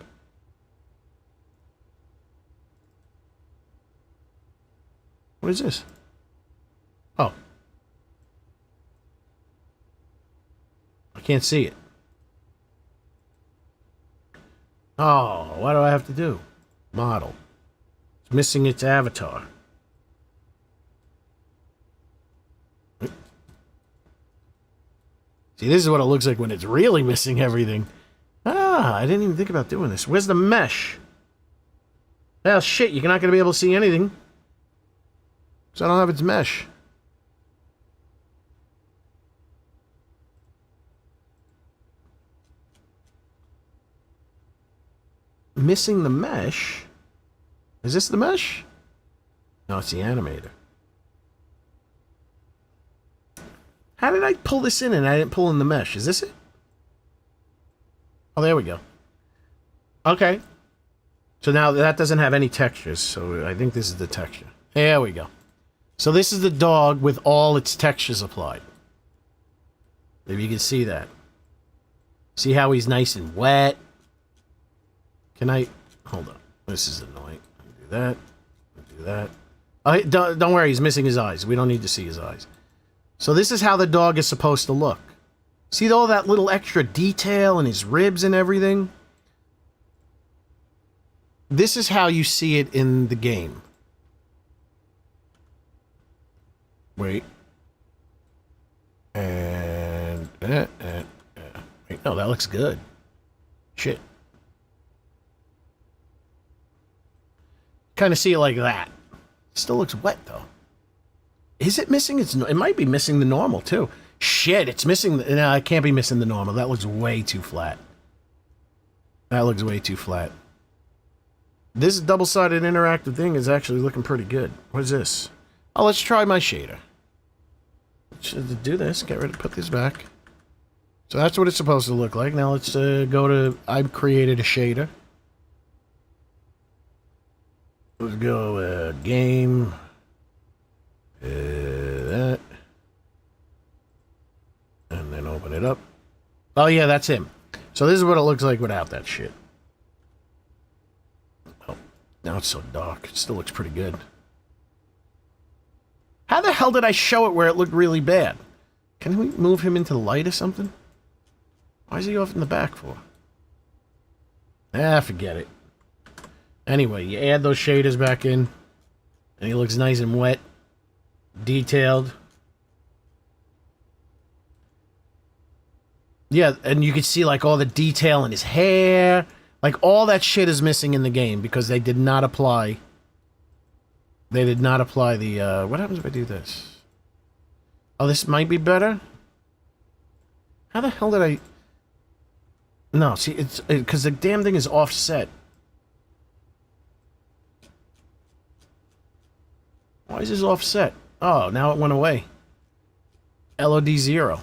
What is this? Oh. I can't see it. Oh, what do I have to do? Model. It's missing its avatar. See, this is what it looks like when it's really missing everything. Ah, I didn't even think about doing this. Where's the mesh? Well, shit, you're not going to be able to see anything. Because I don't have its mesh. Missing the mesh? Is this the mesh? No, it's the animator. How did I pull this in and I didn't pull in the mesh? Is this it? Oh, there we go. Okay. So now that doesn't have any textures, so I think this is the texture. There we go. So this is the dog with all its textures applied. Maybe you can see that. See how he's nice and wet? Can I... Hold on. This is annoying. Do that. Do that. Oh, don't worry, he's missing his eyes. We don't need to see his eyes. So this is how the dog is supposed to look. See all that little extra detail in his ribs and everything? This is how you see it in the game. Wait. And... Wait, no, that looks good. Shit. Kind of see it like that. Still looks wet, though. Is it missing? It might be missing the normal, too. Shit, it's missing... No, it can't be missing the normal. That looks way too flat. That looks way too flat. This double-sided interactive thing is actually looking pretty good. What is this? Oh, let's try my shader. Let's do this. Get rid of... Put this back. So that's what it's supposed to look like. Now let's go to... I've created a shader. Let's go game... that. And then open it up. Oh, yeah, that's him. So this is what it looks like without that shit. Oh, now it's so dark. It still looks pretty good. How the hell did I show it where it looked really bad? Can we move him into the light or something? Why is he off in the back for? Ah, forget it. Anyway, you add those shaders back in, and he looks nice and wet, detailed. Yeah, and you can see like all the detail in his hair. Like all that shit is missing in the game because they did not apply. They did not apply the. What happens if I do this? Oh, this might be better. How the hell did I? No, see, it's because the damn thing is offset. Why is this offset? Oh, now it went away. LOD 0.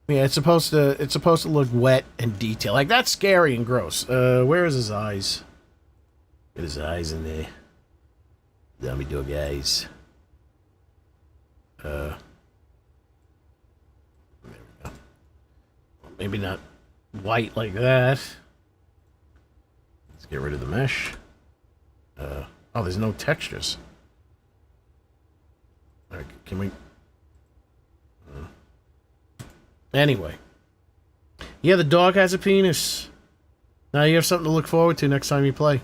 Yeah, it's supposed to look wet and detailed. Like that's scary and gross. Where is his eyes? Get his eyes in there. Zombie dog eyes. There we go. Maybe not white like that. Let's get rid of the mesh. Oh, there's no textures. All right, can we? Anyway. Yeah, the dog has a penis. Now you have something to look forward to next time you play.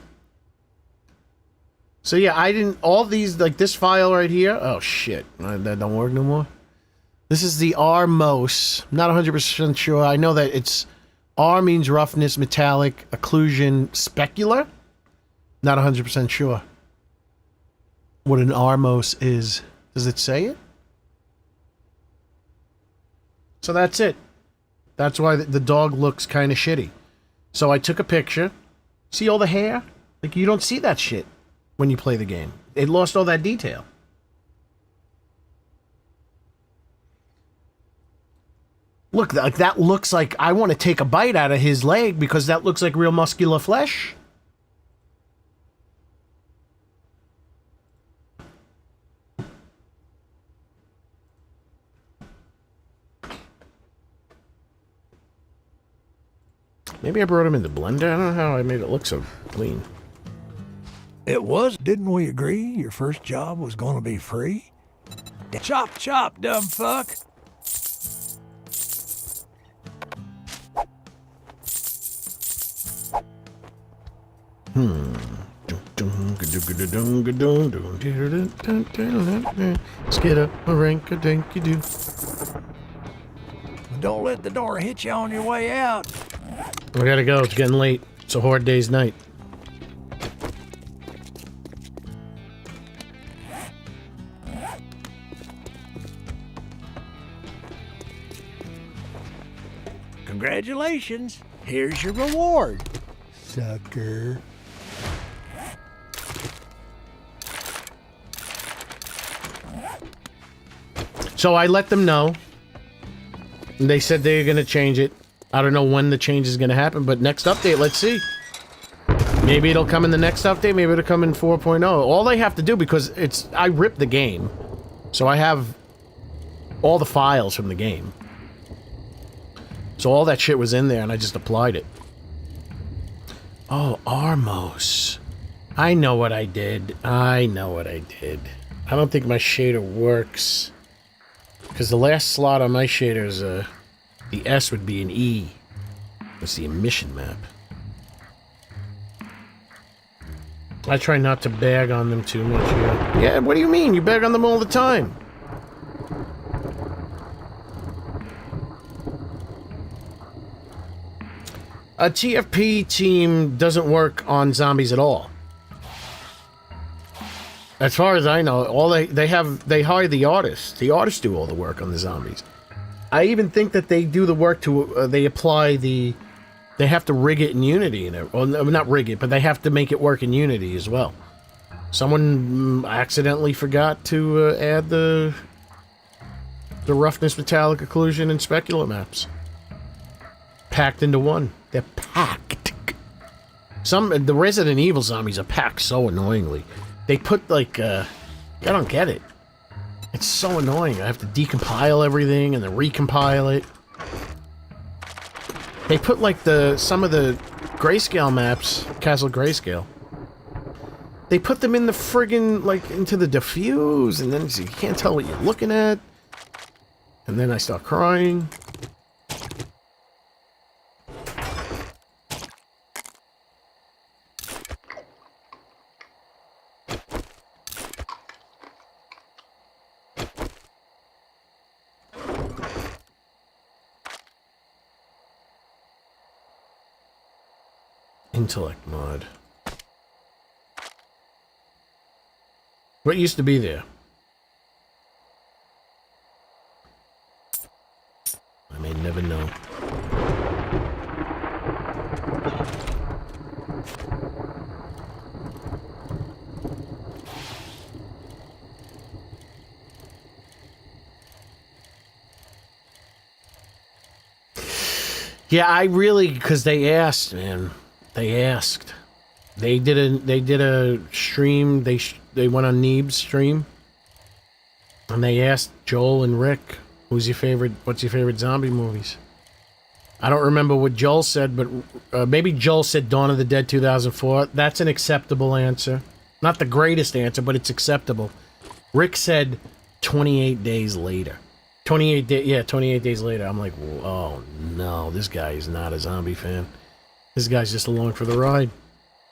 So yeah, I didn't... All these, like this file right here... Oh, shit. That don't work no more. This is the R-MOS. Not 100% sure. I know that it's... R means roughness, metallic, occlusion, specular. Not 100% sure what an R-MOS is. Does it say it? So that's it. That's why the dog looks kind of shitty. So I took a picture. See all the hair? Like, you don't see that shit when you play the game. It lost all that detail. Look, like that looks like I want to take a bite out of his leg because that looks like real muscular flesh. Maybe I brought him in the blender. I don't know how I made it look so clean. It was. Didn't we agree your first job was going to be free? Chop, chop, dumb fuck. Skidda, a rank a dinky doo. Don't let the door hit you on your way out. We gotta go. It's getting late. It's a hard day's night. Congratulations. Here's your reward, sucker. So I let them know. They said they're gonna change it. I don't know when the change is gonna happen, but next update, let's see. Maybe it'll come in the next update, maybe it'll come in 4.0. All they have to do, because I ripped the game, so I have all the files from the game. So all that shit was in there, and I just applied it. Oh, R-MOS. I know what I did. I know what I did. I don't think my shader works. Because the last slot on my shader is the S would be an E. That's the emission map. I try not to bag on them too much. Yeah, what do you mean? You bag on them all the time. A TFP team doesn't work on zombies at all. As far as I know, all they hire the artists. The artists do all the work on the zombies. I even think that they do the work to they apply the they have to rig it in Unity and well, not rig it, but they have to make it work in Unity as well. Someone accidentally forgot to add the roughness, metallic, occlusion, and specular maps. Packed into one. They're packed. The Resident Evil zombies are packed so annoyingly. They put like I don't get it. It's so annoying. I have to decompile everything and then recompile it. They put like some of the grayscale maps, Castle Grayscale. They put them in the friggin' like into the diffuse, and then you can't tell what you're looking at. And then I start crying. Intellect mod. What used to be there? I may never know. Yeah, I really, because they asked, man. They asked. They did a stream. They went on Neeb's stream, and they asked Joel and Rick, what's your favorite zombie movies? I don't remember what Joel said, but maybe Joel said Dawn of the Dead 2004. That's an acceptable answer. Not the greatest answer, but it's acceptable. Rick said 28 Days Later. 28 Days Later. I'm like, oh no, this guy is not a zombie fan. This guy's just along for the ride.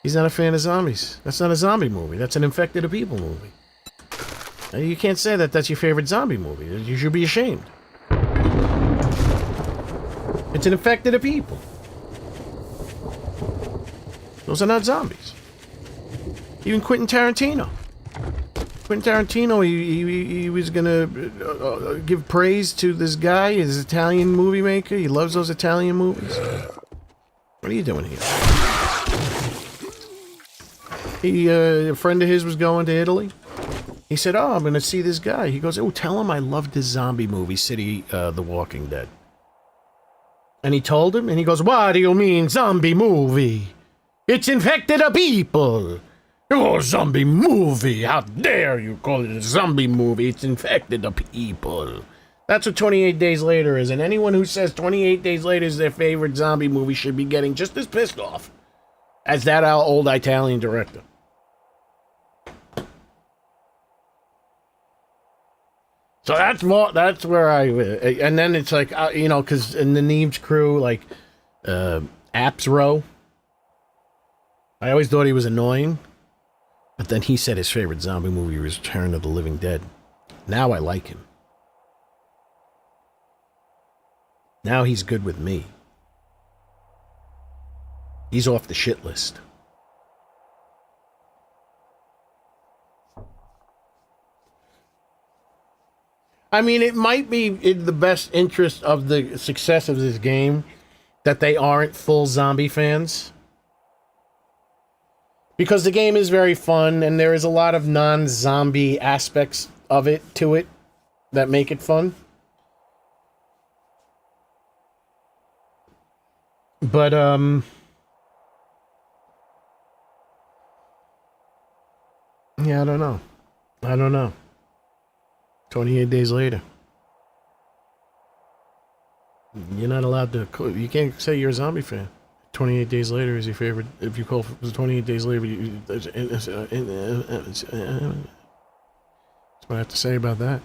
He's not a fan of zombies. That's not a zombie movie. That's an Infected People movie. You can't say that that's your favorite zombie movie. You should be ashamed. It's an Infected People. Those are not zombies. Even Quentin Tarantino. He was gonna give praise to this guy, his Italian movie maker. He loves those Italian movies. What are you doing here? A friend of his was going to Italy. He said, oh, I'm going to see this guy. He goes, oh, tell him I loved his zombie movie, City, The Walking Dead. And he told him, and he goes, what do you mean, zombie movie? It's Infected People. Oh, zombie movie. How dare you call it a zombie movie? It's Infected People. That's what 28 Days Later is, and anyone who says 28 Days Later is their favorite zombie movie should be getting just as pissed off as that old Italian director. So that's where and then it's like, you know, because in the Neeb's crew, like, Apps Row, I always thought he was annoying, but then he said his favorite zombie movie was Return of the Living Dead. Now I like him. Now he's good with me. He's off the shit list. I mean, it might be in the best interest of the success of this game that they aren't full zombie fans. Because the game is very fun, and there is a lot of non-zombie aspects of it to it that make it fun. But, yeah, I don't know. 28 Days Later. You're not allowed to... You can't say you're a zombie fan. 28 Days Later is your favorite... If you call 28 Days Later... That's what I have to say about that.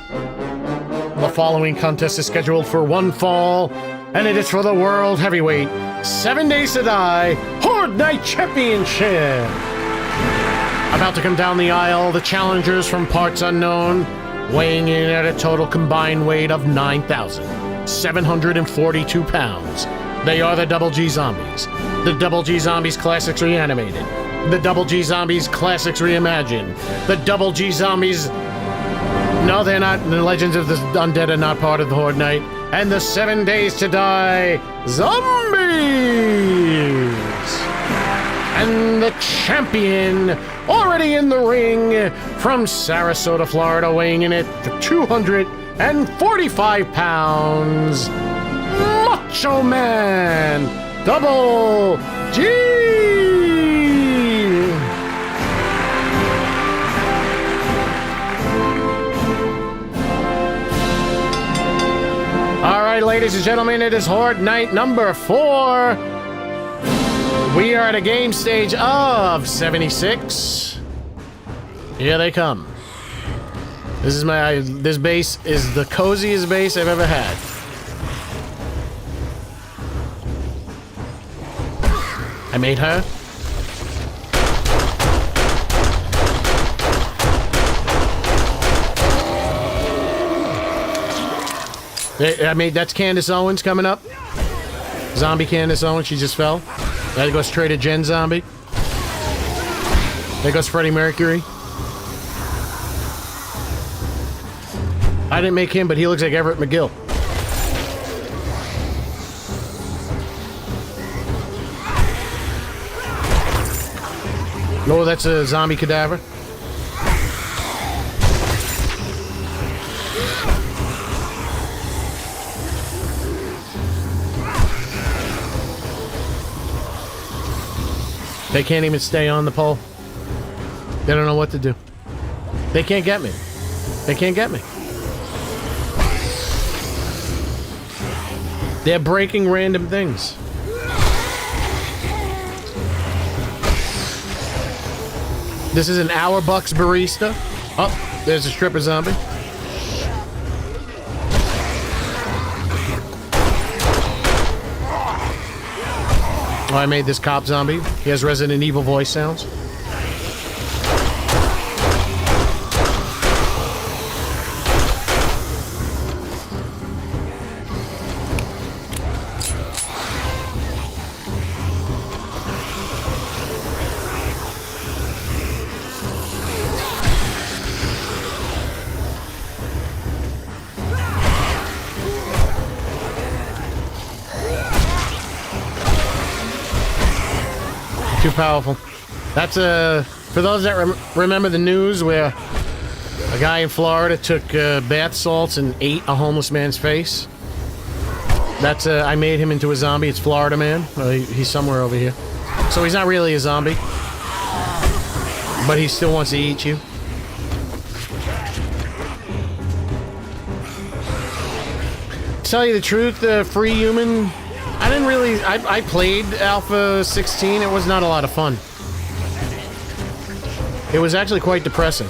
The following contest is scheduled for one fall, and it is for the World Heavyweight 7 Days to Die Horde Night Championship. About to come down the aisle, the challengers from parts unknown, weighing in at a total combined weight of 9,742 pounds. They are the Double G Zombies. The Double G Zombies Classics Reanimated. The Double G Zombies Classics Reimagined. The Double G Zombies... No, they're not. The Legends of the Undead are not part of the Horde Night. And the 7 Days to Die Zombies! And the champion, already in the ring, from Sarasota, Florida, weighing in at 245 pounds, Macho Man, Double G! All right, ladies and gentlemen, it is Horde Night number 4. We are at a game stage of 76. Here they come. This base is the coziest base I've ever had. I made her. That's Candace Owens coming up. Zombie Candace Owens, she just fell. There goes straight to Gen Zombie. There goes Freddie Mercury. I didn't make him, but he looks like Everett McGill. Oh, that's a zombie cadaver. They can't even stay on the pole. They don't know what to do. They can't get me. They can't get me. They're breaking random things. This is an Hour Bucks barista. Oh, there's a stripper zombie. Oh, I made this cop zombie. He has Resident Evil voice sounds. Too powerful. That's for those that remember the news where a guy in Florida took bath salts and ate a homeless man's face. That's I made him into a zombie. It's Florida Man. He's somewhere over here. So he's not really a zombie, but he still wants to eat you. To tell you the truth, Free Human, I didn't really... I played Alpha 16. It was not a lot of fun. It was actually quite depressing.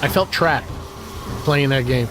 I felt trapped playing that game.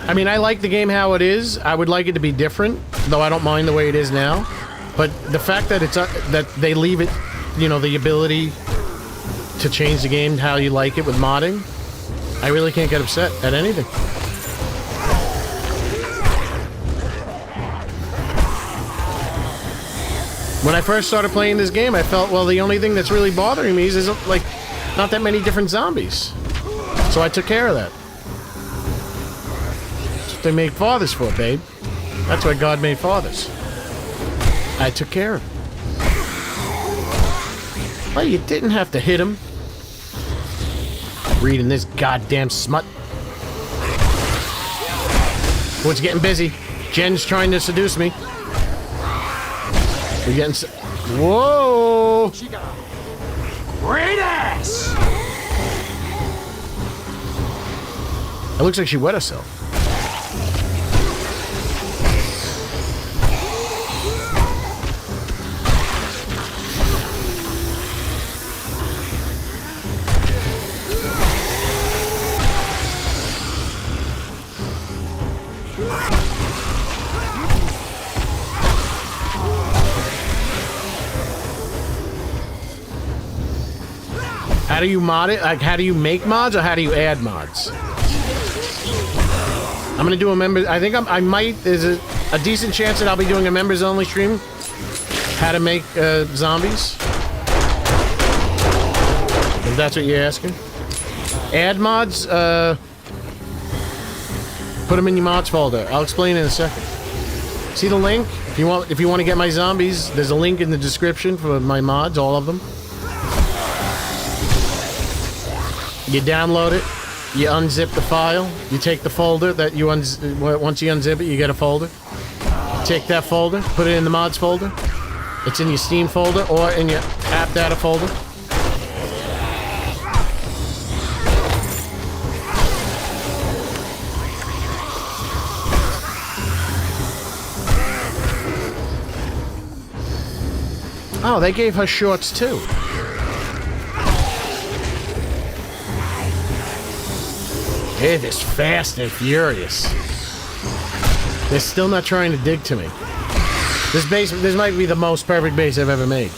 I mean, I like the game how it is. I would like it to be different, though I don't mind the way it is now. But the fact that it's that they leave it, you know, the ability to change the game how you like it with modding, I really can't get upset at anything. When I first started playing this game, I felt, well, the only thing that's really bothering me is like, not that many different zombies. So I took care of that. They make fathers for, babe. That's why God made fathers. I took care of him. Well, you didn't have to hit him. Reading this goddamn smut. What's getting busy? Jen's trying to seduce me. We're getting... Whoa! She got a great ass! It looks like she wet herself. How do you mod it? Like, how do you make mods or how do you add mods? I'm gonna do a member. I think I might. There's a decent chance that I'll be doing a members only stream. How to make zombies. If that's what you're asking. Add mods. Put them in your mods folder. I'll explain in a second. See the link? If you want to get my zombies, there's a link in the description for my mods, all of them. You download it, You unzip the file. You take the folder that you once you unzip it, you get a folder. Take that folder, put it in the mods folder. It's in your Steam folder or in your app data folder. Oh, they gave her shorts too. It is fast and furious. They're still not trying to dig to me. This might be the most perfect base I've ever made.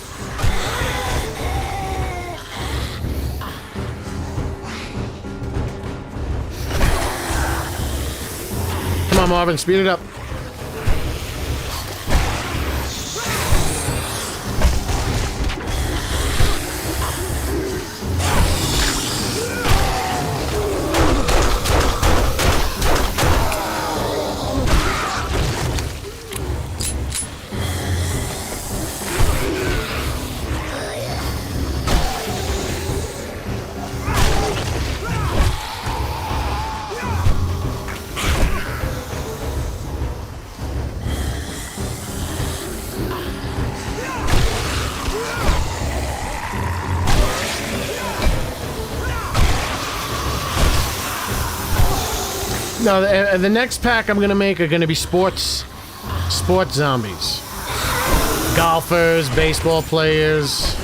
Come on, Marvin, speed it up. No, the next pack I'm gonna make are gonna be sports zombies. Golfers, baseball players,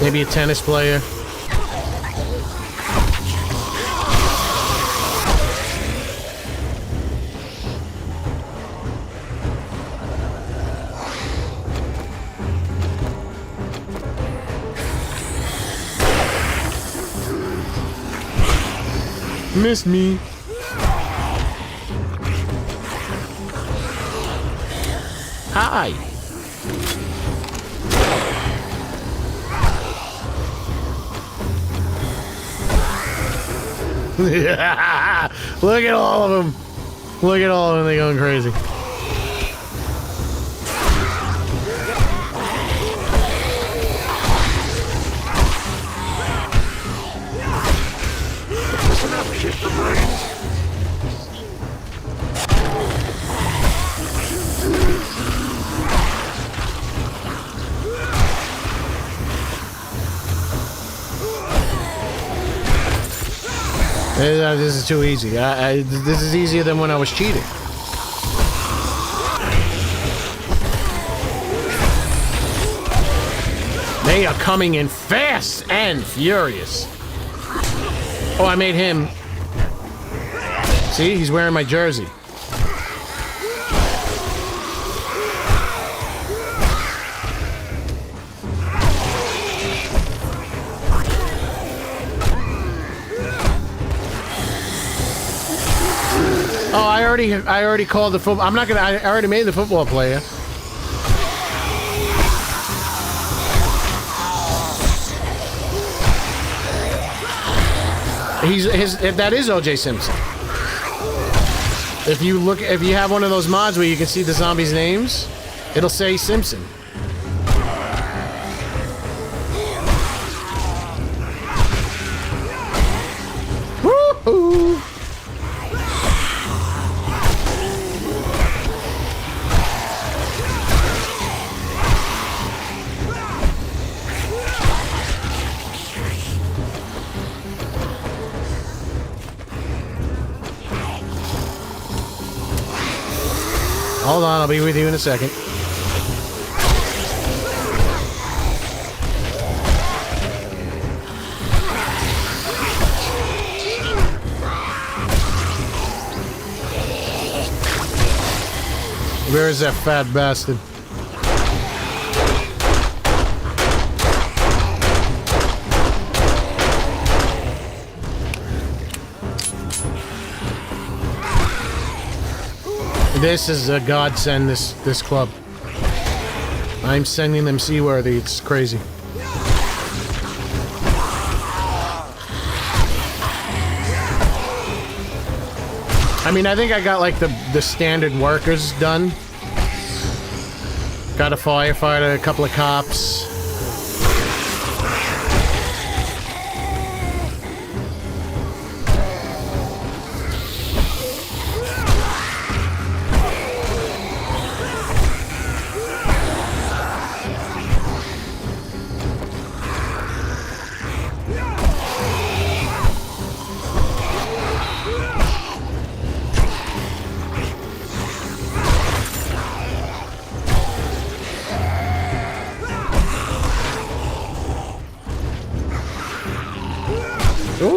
maybe a tennis player. Miss me. Hi. Look at all of them. Look at all of them. They're going crazy. This is too easy. This is easier than when I was cheating. They are coming in fast and furious. Oh, I made him. See, he's wearing my jersey. Oh, I already called the football. I already made the football player. That is O.J. Simpson. If you have one of those mods where you can see the zombies' names, it'll say Simpson. Woohoo! Hold on, I'll be with you in a second. Where is that fat bastard? This is a godsend, this club. I'm sending them seaworthy. It's crazy. I mean, I think I got like the standard workers done. Got a firefighter, a couple of cops.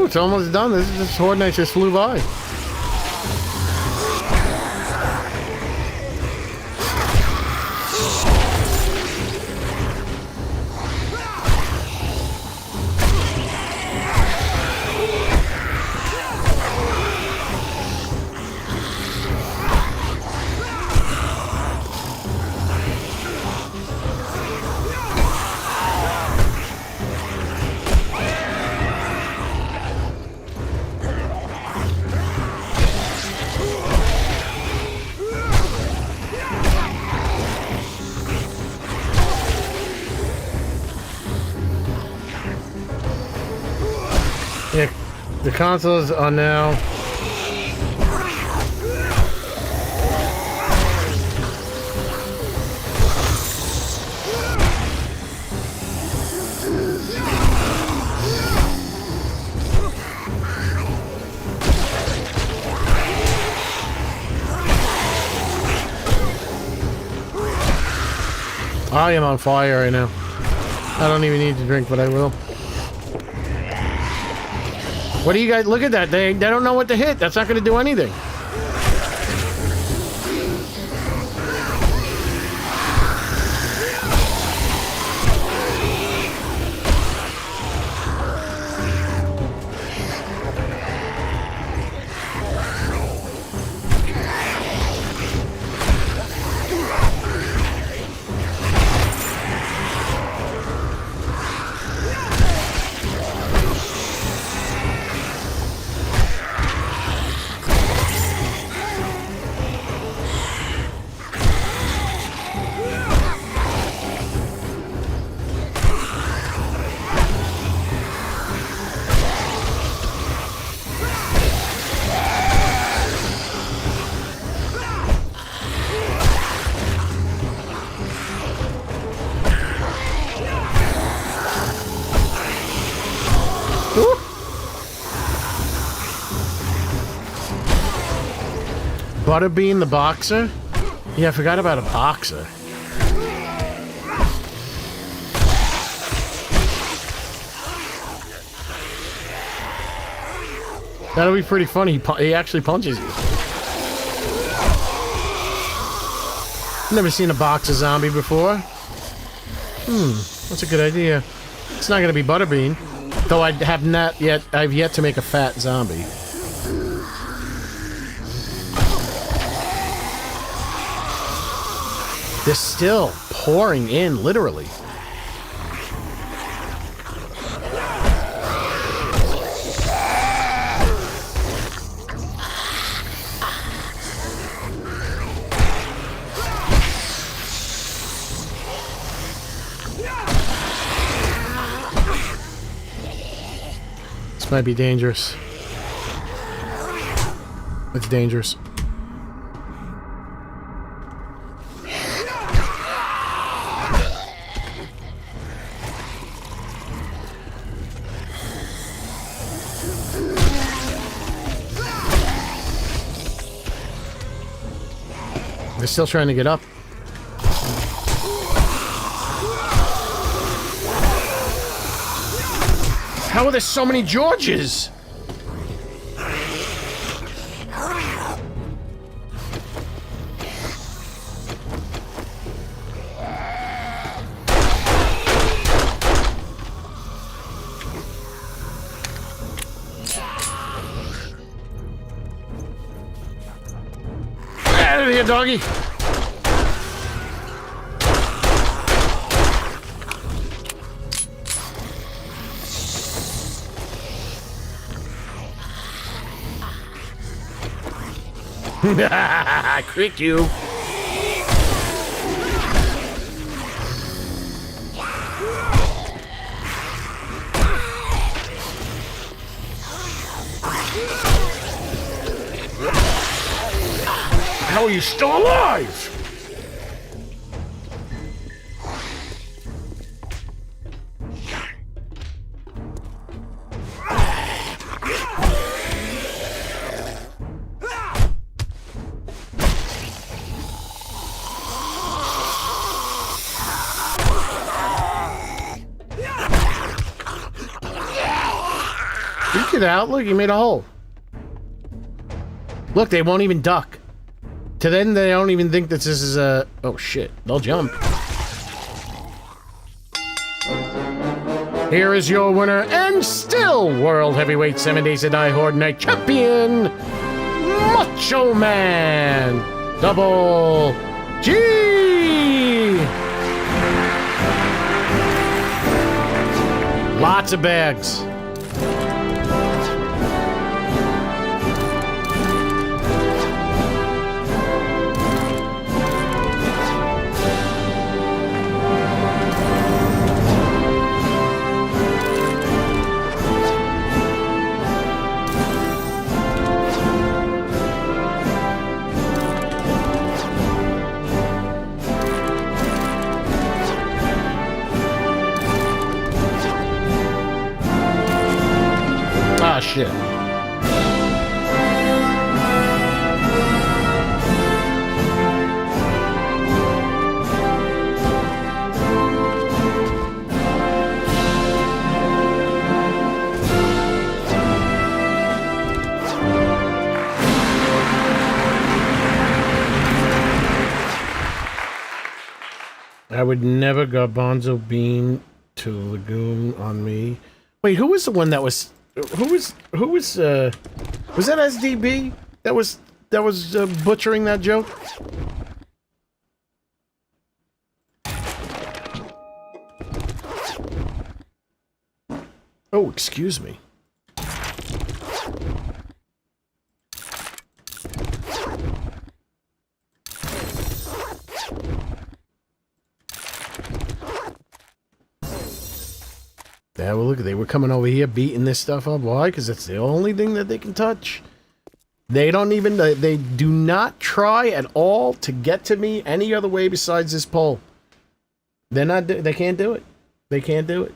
It's almost done. This Horde Night just flew by. Yeah, the consoles are now. I am on fire right now. I don't even need to drink, but I will. What do you guys look at that? They don't know what to hit. That's not going to do anything. Butterbean the boxer? Yeah, I forgot about a boxer. That'll be pretty funny. He actually punches you. Never seen a boxer zombie before. That's a good idea. It's not gonna be Butterbean, though I've yet to make a fat zombie. They're still pouring in, literally. This might be dangerous. It's dangerous. They're still trying to get up. How are there so many Georges? Out of here, doggy. I tricked you. How are you still alive? it out. Look, you made a hole. Look, they won't even duck. To them, they don't even think that this is a... Oh, shit. They'll jump. Here is your winner and still World Heavyweight 7 Days to Die Horde Night Champion, Macho Man Double G! Lots of bags. Ah, shit. I would never garbanzo bean to Lagoon on me. Wait, who was the one that was... Who was that SDB that was butchering that joke? Oh, excuse me. Yeah, well, look, they were coming over here beating this stuff up. Why? Because it's the only thing that they can touch. They don't even, they do not try at all to get to me any other way besides this pole. They're not, they can't do it. They can't do it.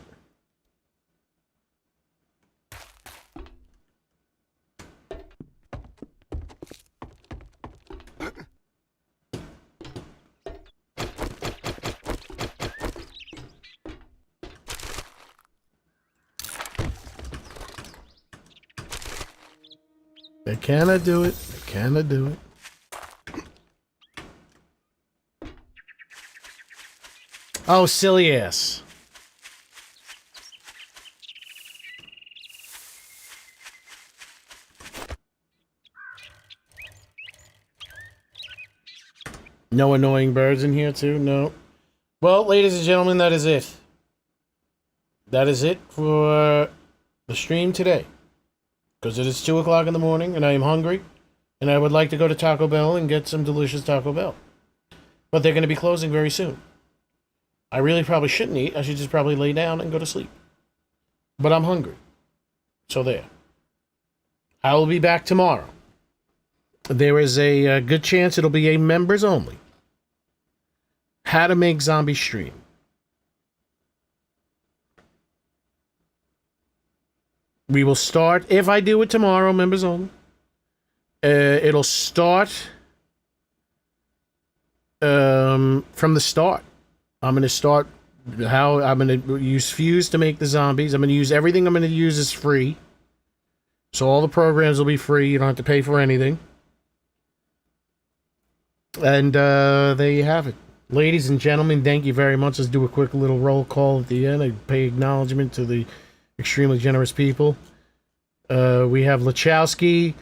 They cannot do it. They cannot do it. Oh, silly ass. No annoying birds in here, too? No. Well, ladies and gentlemen, that is it. That is it for the stream today. Because it is 2 o'clock in the morning, and I am hungry, and I would like to go to Taco Bell and get some delicious Taco Bell. But they're going to be closing very soon. I really probably shouldn't eat. I should just probably lay down and go to sleep. But I'm hungry. So there. I will be back tomorrow. There is a good chance it'll be a members only. How to make zombie stream. We will start, if I do it tomorrow, members only. It'll start from the start. I'm going to start how I'm going to use Fuse to make the zombies. I'm going to use everything I'm going to use is free. So all the programs will be free. You don't have to pay for anything. And there you have it. Ladies and gentlemen, thank you very much. Let's do a quick little roll call at the end. I pay acknowledgement to the extremely generous people. We have Lachowski,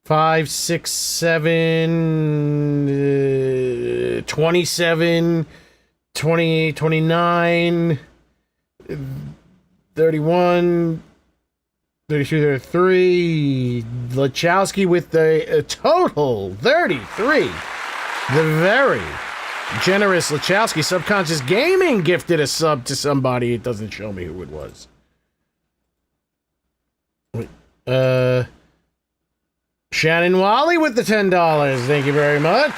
5, 6, 7, 27, 28, 29, 31, 32, 33. Lachowski with a total 33. The very generous Lachowski. Subconscious Gaming gifted a sub to somebody. It doesn't show me who it was. Shannon Wally with the $10. Thank you very much.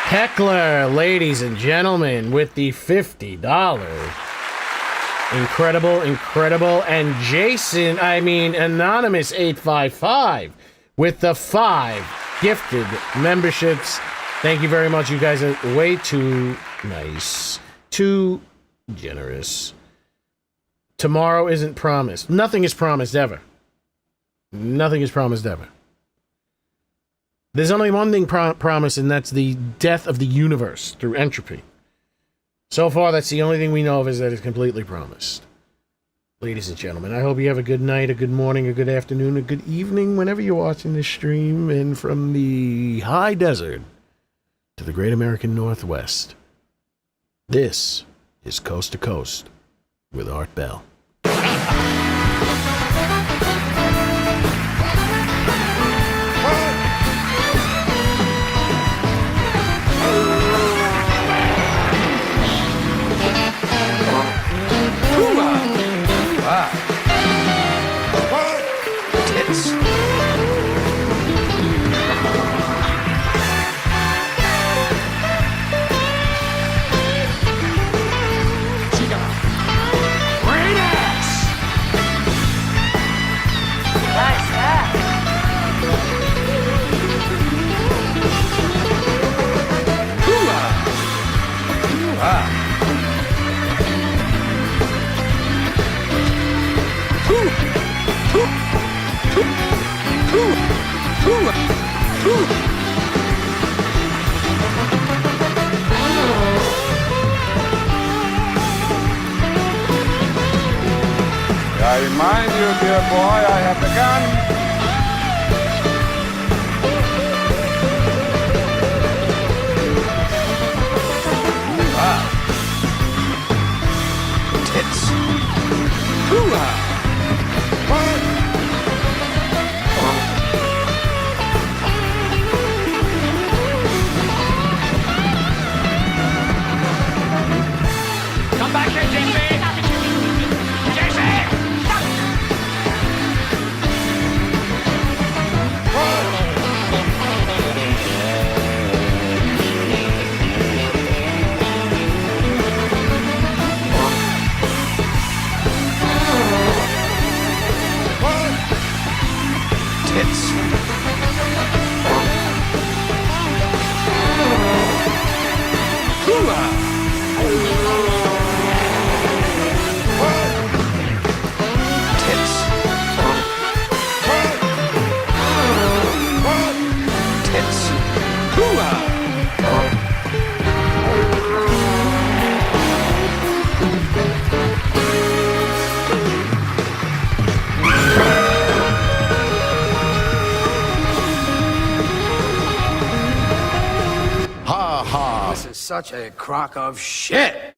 Heckler, ladies and gentlemen, with the $50. Incredible, incredible. And Jason, Anonymous 855 with the 5 gifted memberships. Thank you very much. You guys are way too nice. Too generous. Tomorrow isn't promised. Nothing is promised ever. Nothing is promised ever. There's only one thing promised, and that's the death of the universe through entropy. So far, that's the only thing we know of is that it's completely promised. Ladies and gentlemen, I hope you have a good night, a good morning, a good afternoon, a good evening, whenever you're watching this stream, and from the high desert to the great American Northwest. This is Coast to Coast with Art Bell. I remind you, dear boy, I have the gun. Tits. Hoo-ah! Come back here, Jesse! Jesse! Such a crock of shit.